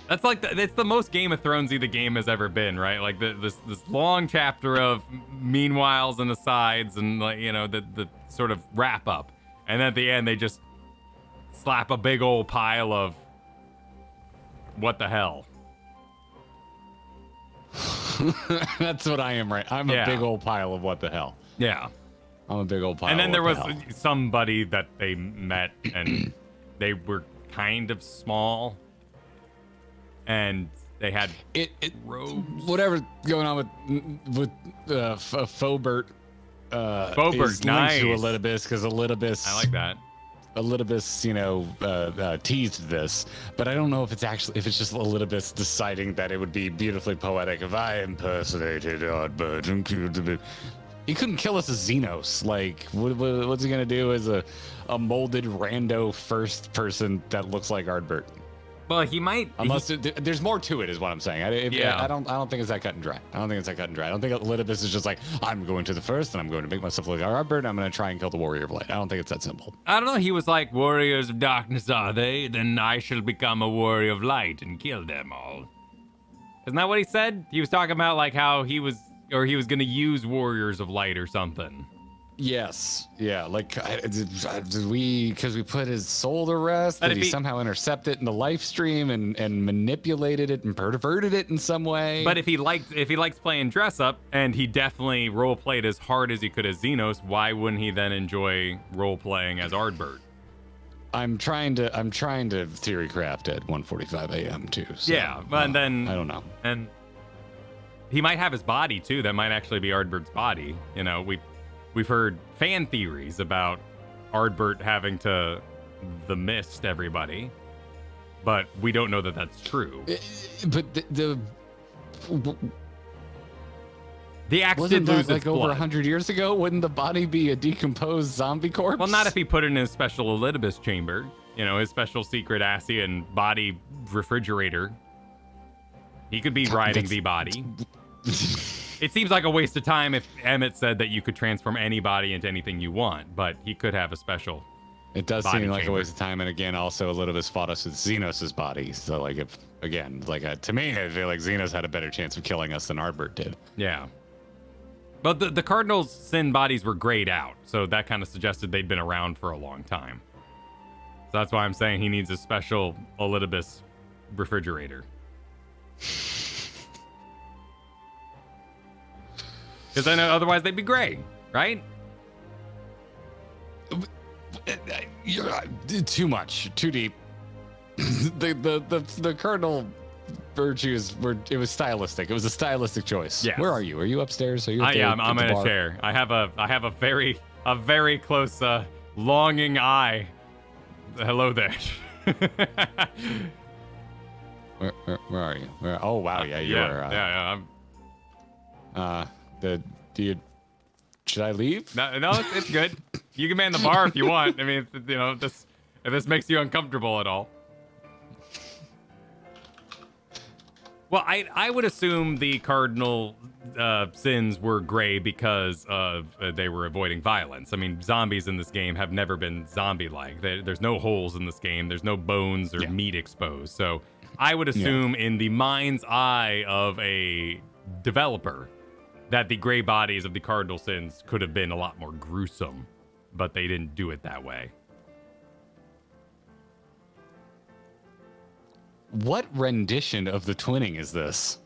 That's like it's the most Game of Thronesy the game has ever been, right? Like this long chapter of meanwhiles and asides and like the sort of wrap up, and then at the end they just slap a big old pile of what the hell. That's what I am, right? I'm a big old pile of what the hell. Yeah. I'm a big old pile. And then of there was what the hell. somebody that they met and they were kind of small. And they had robes. Whatever's going on with Fobert. Fobert, nice. To Elidibus because Elidibus. I like that. Elidibus, teased this, but I don't know if it's just Elidibus deciding that it would be beautifully poetic if I impersonated Ardbert and killed him. He couldn't kill us as Xenos. Like, what's he gonna do as a molded rando first person that looks like Ardbert? Well, he might. Unless there's more to it, is what I'm saying. I don't think it's that cut and dry. I don't think Elidibus is just like, I'm going to the first, and I'm going to make myself look like Arbor, and I'm going to try and kill the Warrior of Light. I don't think it's that simple. I don't know. He was like, warriors of darkness are they? Then I shall become a warrior of light and kill them all. Isn't that what he said? He was talking about like how he was going to use warriors of light or something. Yes. Yeah. Like, because we put his soul to rest, did he somehow intercept it in the life stream and manipulated it and perverted it in some way? But if he likes playing dress up, and he definitely role played as hard as he could as Xenos, why wouldn't he then enjoy role playing as Ardbert? I'm trying to theory craft at 1:45 a.m. too. So, yeah, and then I don't know. And he might have his body too. That might actually be Ardbert's body. You know, We've heard fan theories about Ardbert having to the mist everybody, but we don't know that that's true. But the axe wasn't did that lose like its over blood. 100 years ago? Wouldn't the body be a decomposed zombie corpse? Well, not if he put it in his special Elidibus chamber. You know, his special secret Asian body refrigerator. He could be riding the body. It seems like a waste of time if Emmett said that you could transform anybody into anything you want, but he could have a special. It does seem like chamber. a waste of time, and again, also Elidibus fought us with Xenos' body. So, like, if again, like to me, I feel like Xenos had a better chance of killing us than Ardbert did. Yeah. But the Cardinals' sin bodies were grayed out, so that kind of suggested they'd been around for a long time. So that's why I'm saying he needs a special Elidibus refrigerator. Because then otherwise they'd be gray, right? Too much, too deep. the cardinal virtues it was stylistic. It was a stylistic choice. Yes. Where are you? Are you upstairs? Are you? Yeah, I'm in a chair. I have a very close longing eye. Hello there. Where are you? Oh wow, yeah, you are. Should I leave? No, it's good. You can man the bar if you want. I mean, if this makes you uncomfortable at all. Well, I would assume the cardinal sins were gray because they were avoiding violence. I mean, zombies in this game have never been zombie-like. There's no holes in this game. There's no bones or meat exposed. So I would assume in the mind's eye of a developer that the gray bodies of the cardinal sins could have been a lot more gruesome, but they didn't do it that way. What rendition of the twinning is this?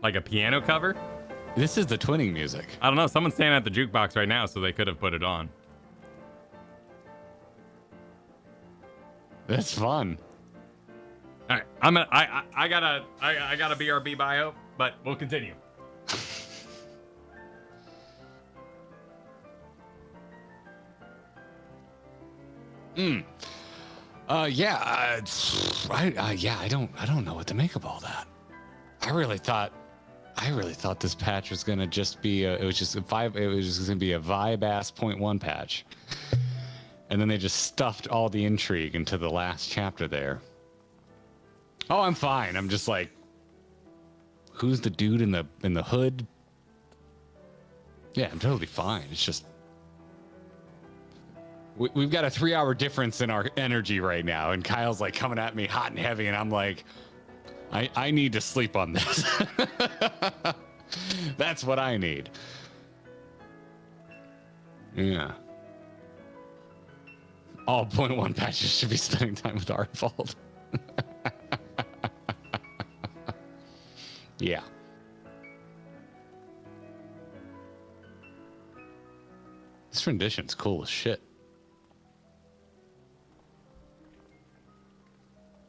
Like a piano cover? This is the twinning music. I don't know. Someone's standing at the jukebox right now, so they could have put it on. That's fun. All right, I got a BRB bio, but we'll continue. I don't know what to make of all that. I really thought this patch was gonna just be it was just gonna be a vibe ass 0.1 patch, and then they just stuffed all the intrigue into the last chapter there. Oh, I'm fine. I'm just like, who's the dude in the hood? Yeah, I'm totally fine. It's just we've got a 3-hour difference in our energy right now, and Kyle's like coming at me hot and heavy, and I'm like, I need to sleep on this. That's what I need. Yeah. All 0.1 patches should be spending time with Artfold. Yeah. This rendition's cool as shit.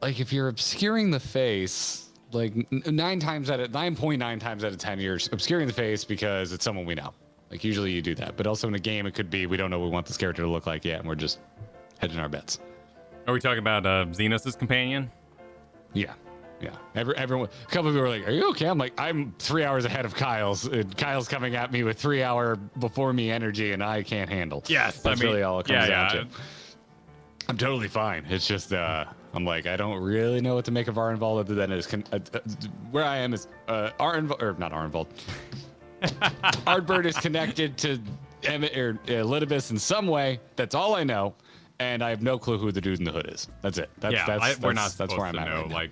Like, if you're obscuring the face, like 9.9 times out of 10, you're obscuring the face because it's someone we know. Like, usually you do that. But also in a game, it could be we don't know what we want this character to look like yet, and we're just hedging our bets. Are we talking about Xenos' companion? Yeah. Yeah. Everyone, a couple of people were like, "Are you okay?" I'm like, "I'm 3 hours ahead of Kyle's. Kyle's coming at me with 3 hour before me energy, and I can't handle." Yes, that's really all it comes down to. Yeah. I'm totally fine. It's just, I'm like, I don't really know what to make of Arenvald other than where I am is Arenvald, or not Arenvald. Ardbird is connected to Elidibus in some way. That's all I know, and I have no clue who the dude in the hood is. That's it. We're not supposed where I'm to at know. right now. Like,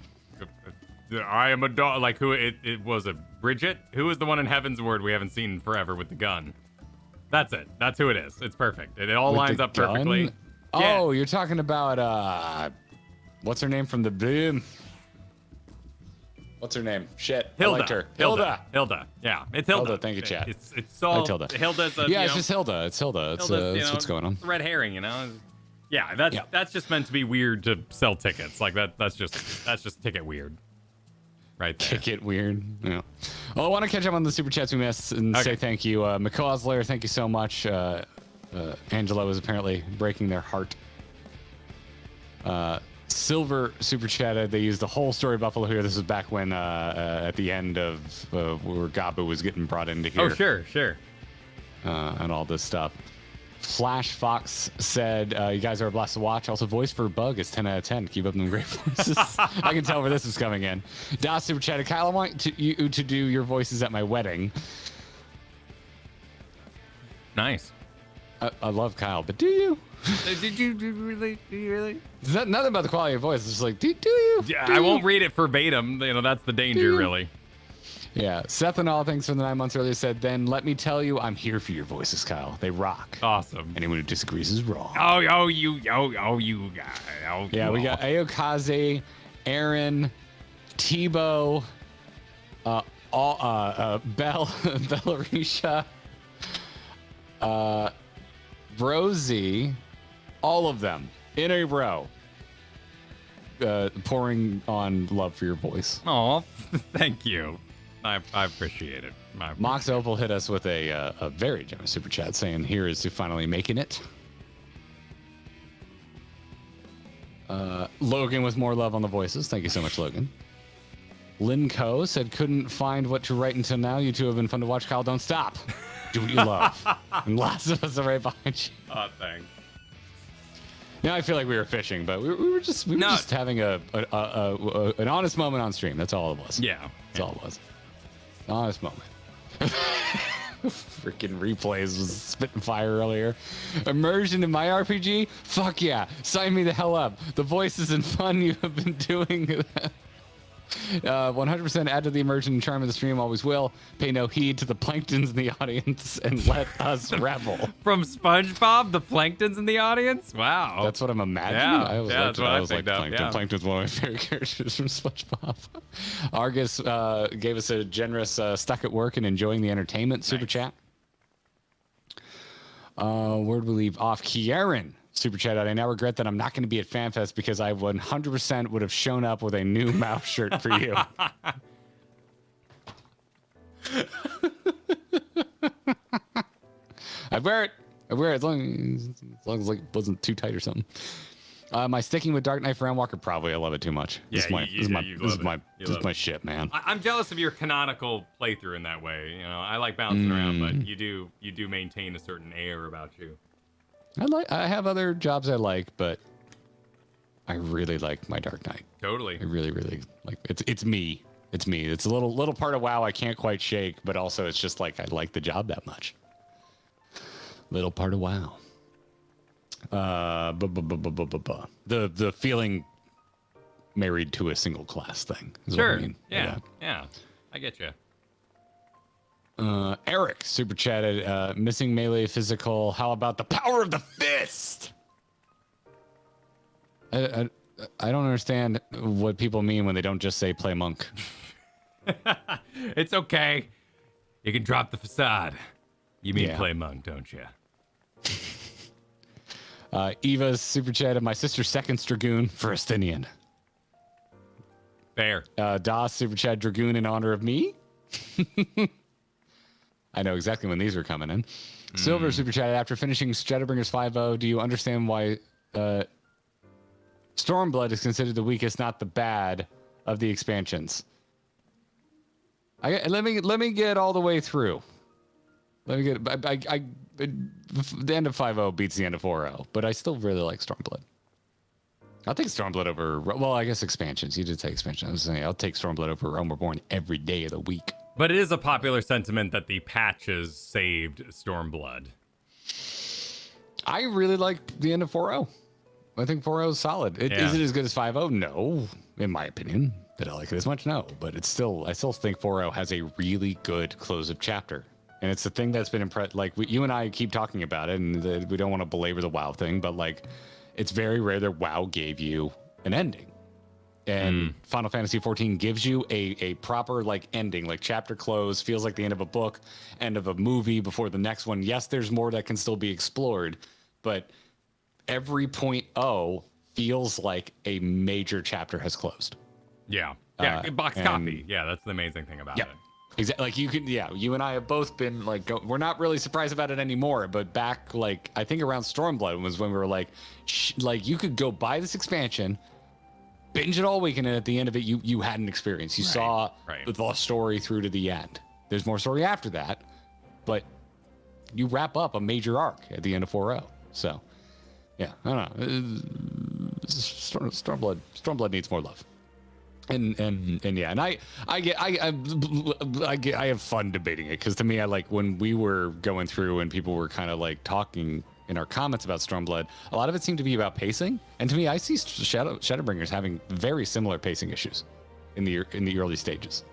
I am a dog. Like, who it was a Bridget? Who is the one in Heaven's Word we haven't seen in forever with the gun? That's it. That's who it is. It's perfect. It all With lines the up perfectly. gun? Oh, you're talking about what's her name from the boom? What's her name? Shit. Hilda. I liked her. Hilda. Yeah, it's Hilda. Hilda, thank you, chat. It's all Hilda. Hilda's a, Yeah, it's just Hilda. It's Hilda. It's Hilda's, what's going on. Red herring, Yeah, that's just meant to be weird to sell tickets. Like that's just ticket weird. Right there. Ticket weird. Yeah. Well, I want to catch up on the super chats we missed and say thank you. McCausler, thank you so much. Angela was apparently breaking their heart. Silver super chatted. They used the whole story of Buffalo here. This was back when at the end of where Gabu was getting brought into here. Oh, sure. And all this stuff. Flash Fox said, you guys are a blast to watch. Also, voice for Bug is 10 out of 10. Keep up them great voices. I can tell where this is coming in. Das super chatted, Kyle, I want you to do your voices at my wedding. Nice. I love Kyle, but do you? Did you really? Do you really? It's nothing about the quality of voice. It's just like, do you? Yeah, Do I you? won't read it verbatim. That's the danger, really. Yeah. Seth and all, thanks for the 9 months earlier, said, then let me tell you, I'm here for your voices, Kyle. They rock. Awesome. Anyone who disagrees is wrong. You guy. Yeah, we got Aokaze, Aaron, Tebow, Bellarisha, Rosie, all of them in a row, pouring on love for your voice. Oh, thank you. I appreciate it. Mox Opal hit us with a very generous super chat saying, here is to finally making it. Logan with more love on the voices. Thank you so much, Logan. Lynn Coe said, couldn't find what to write until now. You two have been fun to watch. Kyle, don't stop. Do what you love. And lots of us are right behind you. Oh, thanks. Now I feel like we were fishing, but we were just having an honest moment on stream. That's all it was. Yeah. That's all it was. An honest moment. Freaking replays was spitting fire earlier. Immersion in my RPG? Fuck yeah. Sign me the hell up. The voices and fun you have been doing. 100% add to the immersion and charm of the stream. Always will. Pay no heed to the planktons in the audience and let us revel. From SpongeBob, the planktons in the audience? Wow. That's what I'm imagining. Yeah, that's what I like picked up, Plankton. yeah. Plankton's one of my favorite characters from SpongeBob. Argus gave us a generous stuck at work and enjoying the entertainment super chat. Where'd we leave off? Kieran super chat out. I now regret that I'm not going to be at FanFest because I 100% would have shown up with a new mouse shirt for you. I'd wear it as long as like it wasn't too tight or something. Am I sticking with Dark Knight for Endwalker? Probably. I love it too much. Yeah, This is my shit, man. I'm jealous of your canonical playthrough in that way. I like bouncing around, but you do maintain a certain air about you. I have other jobs I like, but I really like my Dark Knight. Totally. I really, really like it's me. It's me. It's a little part of WoW I can't quite shake, but also it's just like I like the job that much. Little part of WoW. The feeling married to a single class thing. Is Sure. What I mean. Yeah. I get you. Eric super chatted, missing melee physical. How about the power of the fist? I don't understand what people mean when they don't just say play monk. It's okay. You can drop the facade. You mean play monk, don't you? Eva's super chatted, my sister's second Dragoon for Estinian. Fair. Das super chat, Dragoon in honor of me. I know exactly when these are coming in. Silver super chatted, after finishing Shadowbringers 5.0, do you understand why Stormblood is considered the weakest, not the bad, of the expansions? Let me get all the way through. Let me get. The end of 5.0 beats the end of 4.0, but I still really like Stormblood. I'll take Stormblood over. Well, I guess expansions. You did say expansion. I was saying I'll take Stormblood over Realm Reborn every day of the week. But it is a popular sentiment that the patches saved Stormblood. I really like the end of 4.0. I think 4.0 is solid. Is it as good as 5.0? No, in my opinion. Did I like it as much? No, but I still think 4.0 has a really good close of chapter. And it's the thing that's been impressed. Like, you and I keep talking about it, and we don't want to belabor the WoW thing, but like, it's very rare that WoW gave you an ending. And Final Fantasy XIV gives you a proper like ending, like chapter close, feels like the end of a book, end of a movie before the next one. Yes, there's more that can still be explored, but every 0.0 feels like a major chapter has closed. Yeah. Yeah, box copy. Yeah, that's the amazing thing about it. Exactly. Like you and I have both been like, we're not really surprised about it anymore. But back, like, I think around Stormblood was when we were like, like you could go buy this expansion, binge it all weekend, and at the end of it, you had an experience. You saw the story through to the end. There's more story after that, but you wrap up a major arc at the end of 4.0. So, yeah, I don't know. Stormblood needs more love. And yeah, and I have fun debating it, because to me, I like when we were going through and people were kind of like talking in our comments about Stormblood, a lot of it seemed to be about pacing, and to me, I see Shadowbringers having very similar pacing issues in the early stages.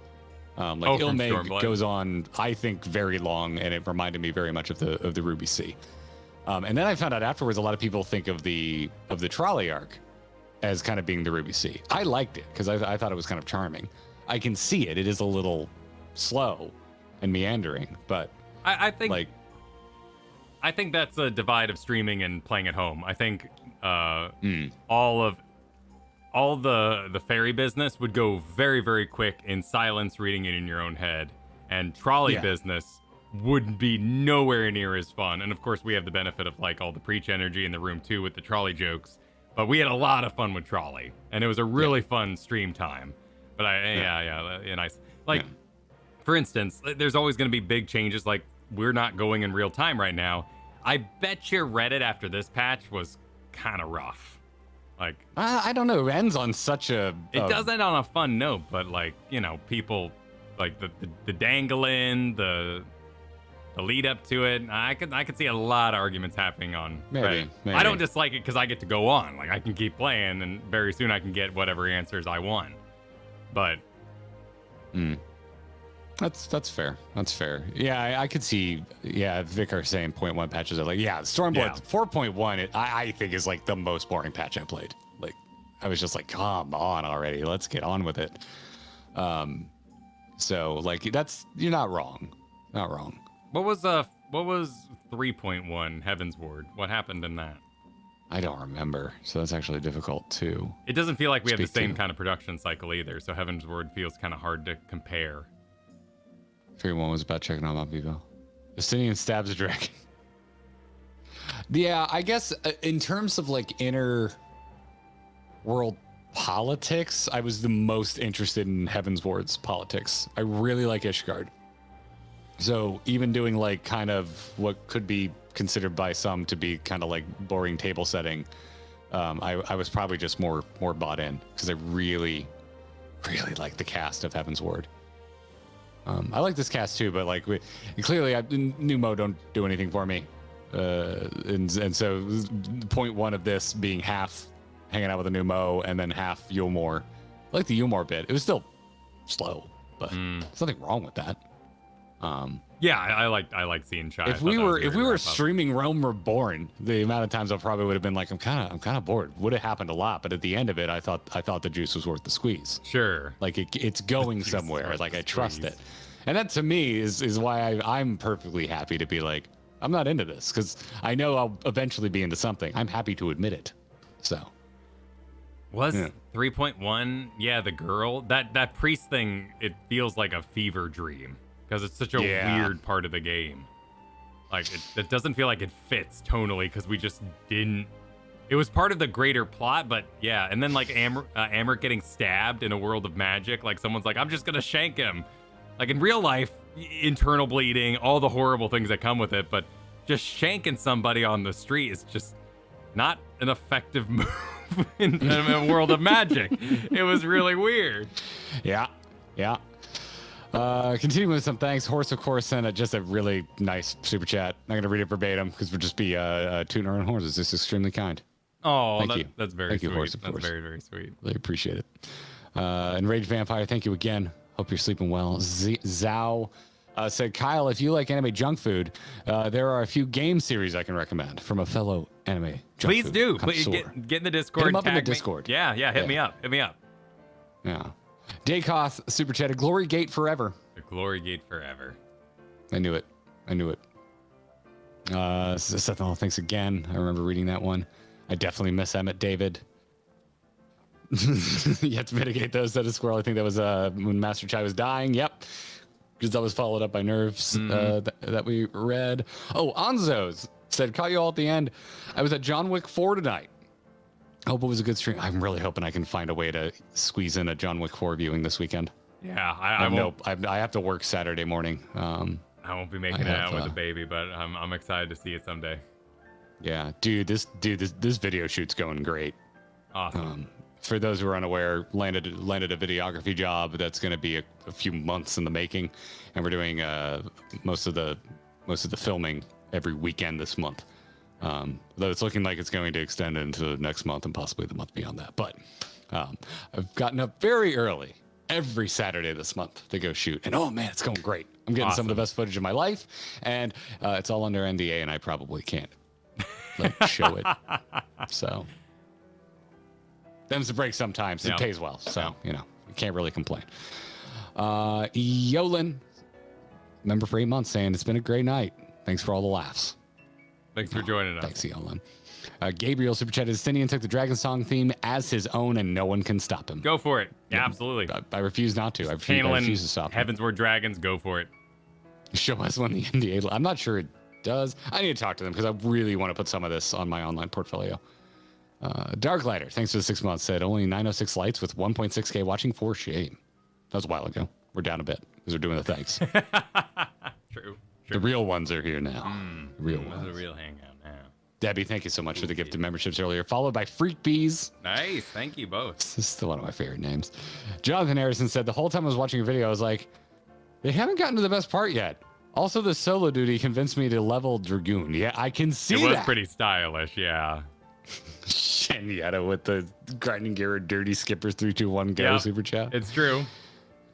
Like Ilmeg goes on, I think, very long, and it reminded me very much of the Ruby Sea. And then I found out afterwards, a lot of people think of the trolley arc as kind of being the Ruby Sea. I liked it because I thought it was kind of charming. I can see it. It is a little slow and meandering, but I think that's a divide of streaming and playing at home. I think all the fairy business would go very, very quick in silence, reading it in your own head, and trolley business would be nowhere near as fun. And of course, we have the benefit of like all the preach energy in the room too with the trolley jokes. But we had a lot of fun with Trolley, and it was a really fun stream time. But nice. Like, for instance, there's always going to be big changes. Like, we're not going in real time right now. I bet you Reddit after this patch was kind of rough. Like, I don't know. It ends on such a. It does end on a fun note, but like, you know, people like the dangling, the lead up to it. I could see a lot of arguments happening on Reddit. Maybe. I don't dislike it because I get to go on. Like, I can keep playing, and very soon I can get whatever answers I want. But that's fair. That's fair. Yeah, I could see. Yeah, Vicar saying 0.1 patches are like, Stormblood 4.1. I think is like the most boring patch I played. Like, I was just like, come on already. Let's get on with it. So like you're not wrong. Not wrong. What was 3.1 Heaven's Ward? What happened in that? I don't remember, so that's actually difficult too. It doesn't feel like we have the same kind of production cycle either, so Heaven's Ward feels kind of hard to compare. 3.1 was about checking on my people. Justinian stabs a dragon. Yeah, I guess in terms of like inner world politics, I was the most interested in Heaven's Ward's politics. I really like Ishgard. So even doing like kind of what could be considered by some to be kind of like boring table setting, I was probably just more bought in because I really like the cast of Heaven's Ward. I like this cast too, but like clearly new mode don't do anything for me, and so 0.1 of this being half hanging out with a new Mo and then half Yulmore. I like the Yulmore bit. It was still slow, but there's nothing wrong with that. I like seeing Shy. If we were streaming Realm Reborn, the amount of times I probably would have been like, I'm kind of bored. Would have happened a lot, but at the end of it, I thought the juice was worth the squeeze. Sure, like it's going somewhere. Like I trust it, and that to me is why I'm perfectly happy to be like, I'm not into this because I know I'll eventually be into something. I'm happy to admit it. So. 3.1? Yeah, the girl that priest thing. It feels like a fever dream. Because it's such a weird part of the game. Like, it doesn't feel like it fits tonally because we just didn't... It was part of the greater plot, but yeah. And then, like, Amrit getting stabbed in a world of magic. Like, someone's like, I'm just going to shank him. Like, in real life, internal bleeding, all the horrible things that come with it. But just shanking somebody on the street is just not an effective move in a world of magic. It was really weird. Yeah. Continuing with some thanks. Horse, of course, sent just a really nice super chat. I'm going to read it verbatim because we'll just be tooting our own horns. It's just extremely kind. Oh, thank you. That's very thank sweet. You, Horse, of that's course. very, very sweet. Really appreciate it. And Rage Vampire, thank you again. Hope you're sleeping well. Zhao said, Kyle, if you like anime junk food, there are a few game series I can recommend from a fellow anime junk Please food do. connoisseur. Please get in the Discord. Hit him up in the tag me. Discord. Yeah. Hit me up. Yeah. Daykoth super chatted, Glory Gate forever. The Glory Gate forever. I knew it. Seth, thanks again. I remember reading that one. I definitely miss Emmett David. You have to mitigate those, said a squirrel. I think that was when Master Chai was dying. Yep. Because that was followed up by Nerves that we read. Oh, Anzo's said, caught you all at the end. I was at John Wick 4 tonight. I hope it was a good stream. I'm really hoping I can find a way to squeeze in a John Wick 4 viewing this weekend. Yeah, I have to work Saturday morning. I won't be making it out with the baby, but I'm excited to see it someday. Yeah, this video shoot's going great. Awesome. For those who are unaware, landed a videography job that's going to be a few months in the making, and we're doing most of the filming every weekend this month. Though it's looking like it's going to extend into next month and possibly the month beyond that. But I've gotten up very early every Saturday this month to go shoot, and oh man, it's going great. I'm getting some of the best footage of my life, and it's all under NDA, and I probably can't show it. So them's the break sometimes. It pays well, so you can't really complain. Yolin, member for 8 months, saying it's been a great night. Thanks for all the laughs. Thanks for joining us. Thanks, Yolin. Gabriel super chatted, Stinian took the Dragon Song theme as his own, and no one can stop him. Go for it. Yeah, absolutely. I refuse not to. I refuse to stop him. Heavens Were Dragons. Go for it. Show us when the NDA. I'm not sure it does. I need to talk to them because I really want to put some of this on my online portfolio. Darklighter, thanks for the 6 months, said only 906 lights with 1.6K watching, for shame. That was a while ago. We're down a bit because we're doing the thanks. True. The real ones are here now. Real ones. It's a real hangout now. Debbie, thank you so much for the gifted memberships earlier, followed by Freak Bees. Nice. Thank you both. This is still one of my favorite names. Jonathan Harrison said, the whole time I was watching your video, I was like, they haven't gotten to the best part yet. Also, the solo duty convinced me to level Dragoon. Yeah, I can see that. It was pretty stylish, yeah. Shenyatta with the grinding Garrett dirty skippers 321 go super chat. It's true.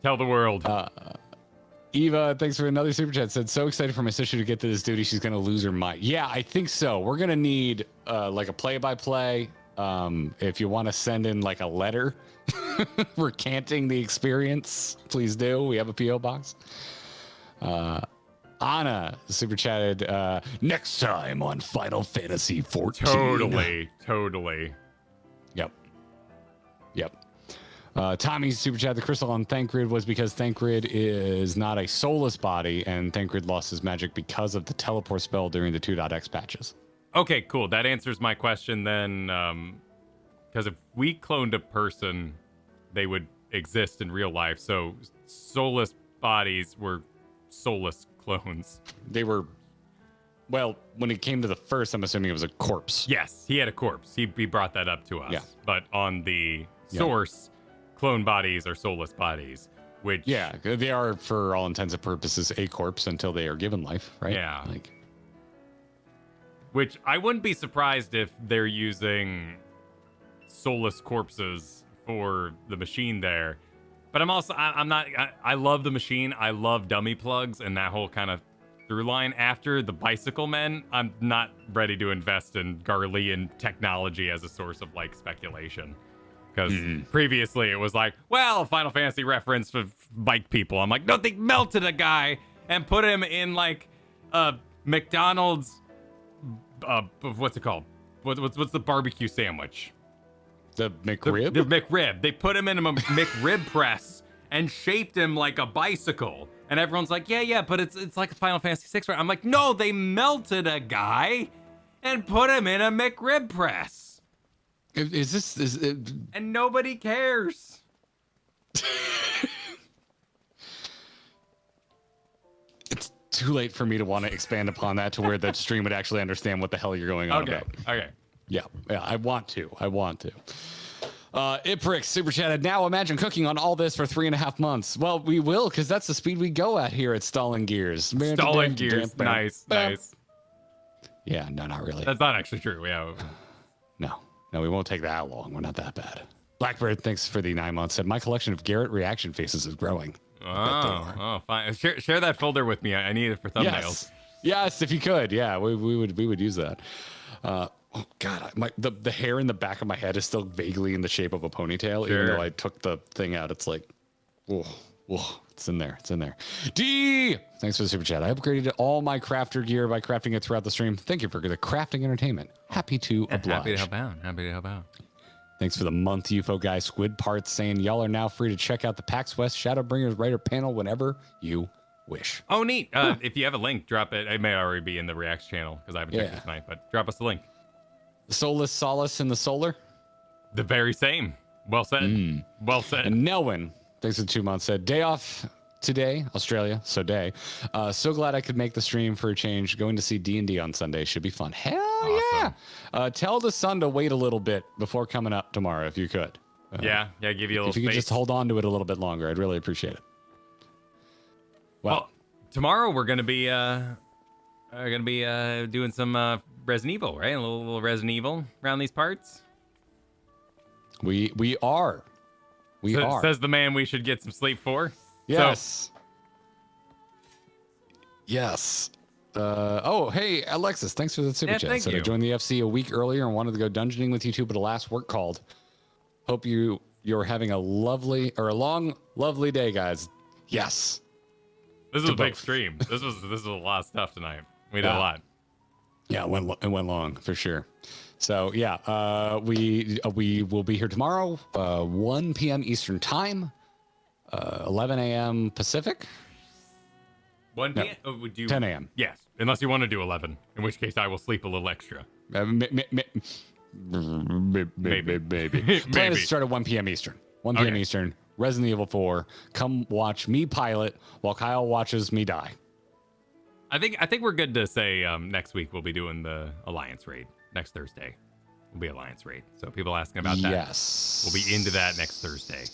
Tell the world. Eva, thanks for another super chat. Said, so excited for my sister to get to this duty. She's going to lose her mind. Yeah, I think so. We're going to need like a play-by-play. If you want to send in like a letter recanting the experience, please do. We have a P.O. box. Anna super chatted, next time on Final Fantasy 14. Totally. Yep. Tommy's super chat, the crystal on Thancred was because Thancred is not a soulless body, and Thancred lost his magic because of the teleport spell during the 2.x patches. Okay, cool. That answers my question then. Because if we cloned a person, they would exist in real life. So soulless bodies were soulless clones. They were, well, when it came to the first, I'm assuming it was a corpse. Yes, he had a corpse. He brought that up to us. Yeah. But on the source, clone bodies are soulless bodies, which... Yeah, they are, for all intents and purposes, a corpse until they are given life, right? Yeah. Which I wouldn't be surprised if they're using soulless corpses for the machine there. But I love the machine. I love dummy plugs and that whole kind of through line. After the bicycle men, I'm not ready to invest in Garlean technology as a source of like speculation. Because previously it was like, well, Final Fantasy reference for bike people. I'm like, no, they melted a guy and put him in like a McDonald's, what's it called? What's the barbecue sandwich? The McRib? The McRib. They put him in a McRib press and shaped him like a bicycle. And everyone's like, yeah, but it's like a Final Fantasy 6. I'm like, no, they melted a guy and put him in a McRib press. And nobody cares. It's too late for me to want to expand upon that to where the stream would actually understand what the hell you're going on about. Okay. Yeah, I want to. Iprix super chatted. Now imagine cooking on all this for 3.5 months. Well, we will, because that's the speed we go at here at Stalling Gears. Stalling Gears. Nice. Yeah, no, not really. That's not actually true. Yeah. No, we won't take that long. We're not that bad. Blackbird, thanks for the 9 months. Said my collection of Garrett reaction faces is growing. Oh, fine. Share that folder with me. I need it for thumbnails. Yes, if you could. Yeah, we would use that. Oh God, the hair in the back of my head is still vaguely in the shape of a ponytail, even though I took the thing out. It's like, it's in there. D, thanks for the super chat. I upgraded all my crafter gear by crafting it throughout the stream. Thank you for the crafting entertainment. Happy to oblige. Happy to help out. Thanks for the month, UFO guy. Squid Parts saying y'all are now free to check out the PAX West Shadowbringers writer panel whenever you wish. Oh, neat. If you have a link, drop it. It may already be in the Reacts channel because I haven't checked it tonight, but drop us the link. The Soulless Solace in the Solar? The very same. Well said. Well said. And Nelwyn, thanks for the 2 months, said, day off today, Australia, so day. So glad I could make the stream for a change. Going to see D&D on Sunday should be fun. Hell awesome. Yeah. Tell the sun to wait a little bit before coming up tomorrow, if you could. Yeah, give you a little If you could just hold on to it a little bit longer, I'd really appreciate it. Well, tomorrow we're going to be doing some Resident Evil, right? A little Resident Evil around these parts. We are. We are. Says the man we should get some sleep for. Yes. Yes. Oh, hey, Alexis, thanks for the super chat. Thank you. I joined the FC a week earlier and wanted to go dungeoning with you two, but alas, work called. Hope you're having a long, lovely day, guys. Yes. This was a big stream. This was a lot of stuff tonight. We did a lot. Yeah, it went long for sure. So yeah, we will be here tomorrow, 1 p.m. Eastern time, 11 a.m. Pacific. 1 p.m. No, would you 10 a.m. Yes, unless you want to do 11, in which case I will sleep a little extra. Maybe. Plan is to start at 1 p.m. Eastern. 1 p.m. Eastern. Resident Evil 4. Come watch me pilot while Kyle watches me die. I think we're good to say next week we'll be doing the Alliance raid. Next Thursday will be Alliance raid. So people asking about that. Yes. We'll be into that next Thursday.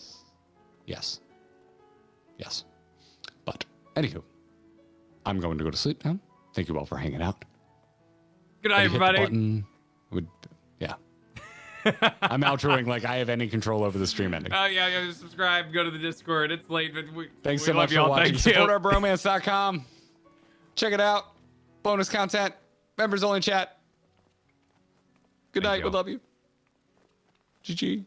Yes. But anywho, I'm going to go to sleep now. Thank you all for hanging out. Good night, everybody. Yeah. I'm outroing like I have any control over the stream ending. Oh, yeah, subscribe, go to the Discord. It's late, but Thanks we so love much y'all. for watching. Thank you. SupportOurBromance.com. Check it out. Bonus content. Members only chat. Good night. We love you. GG.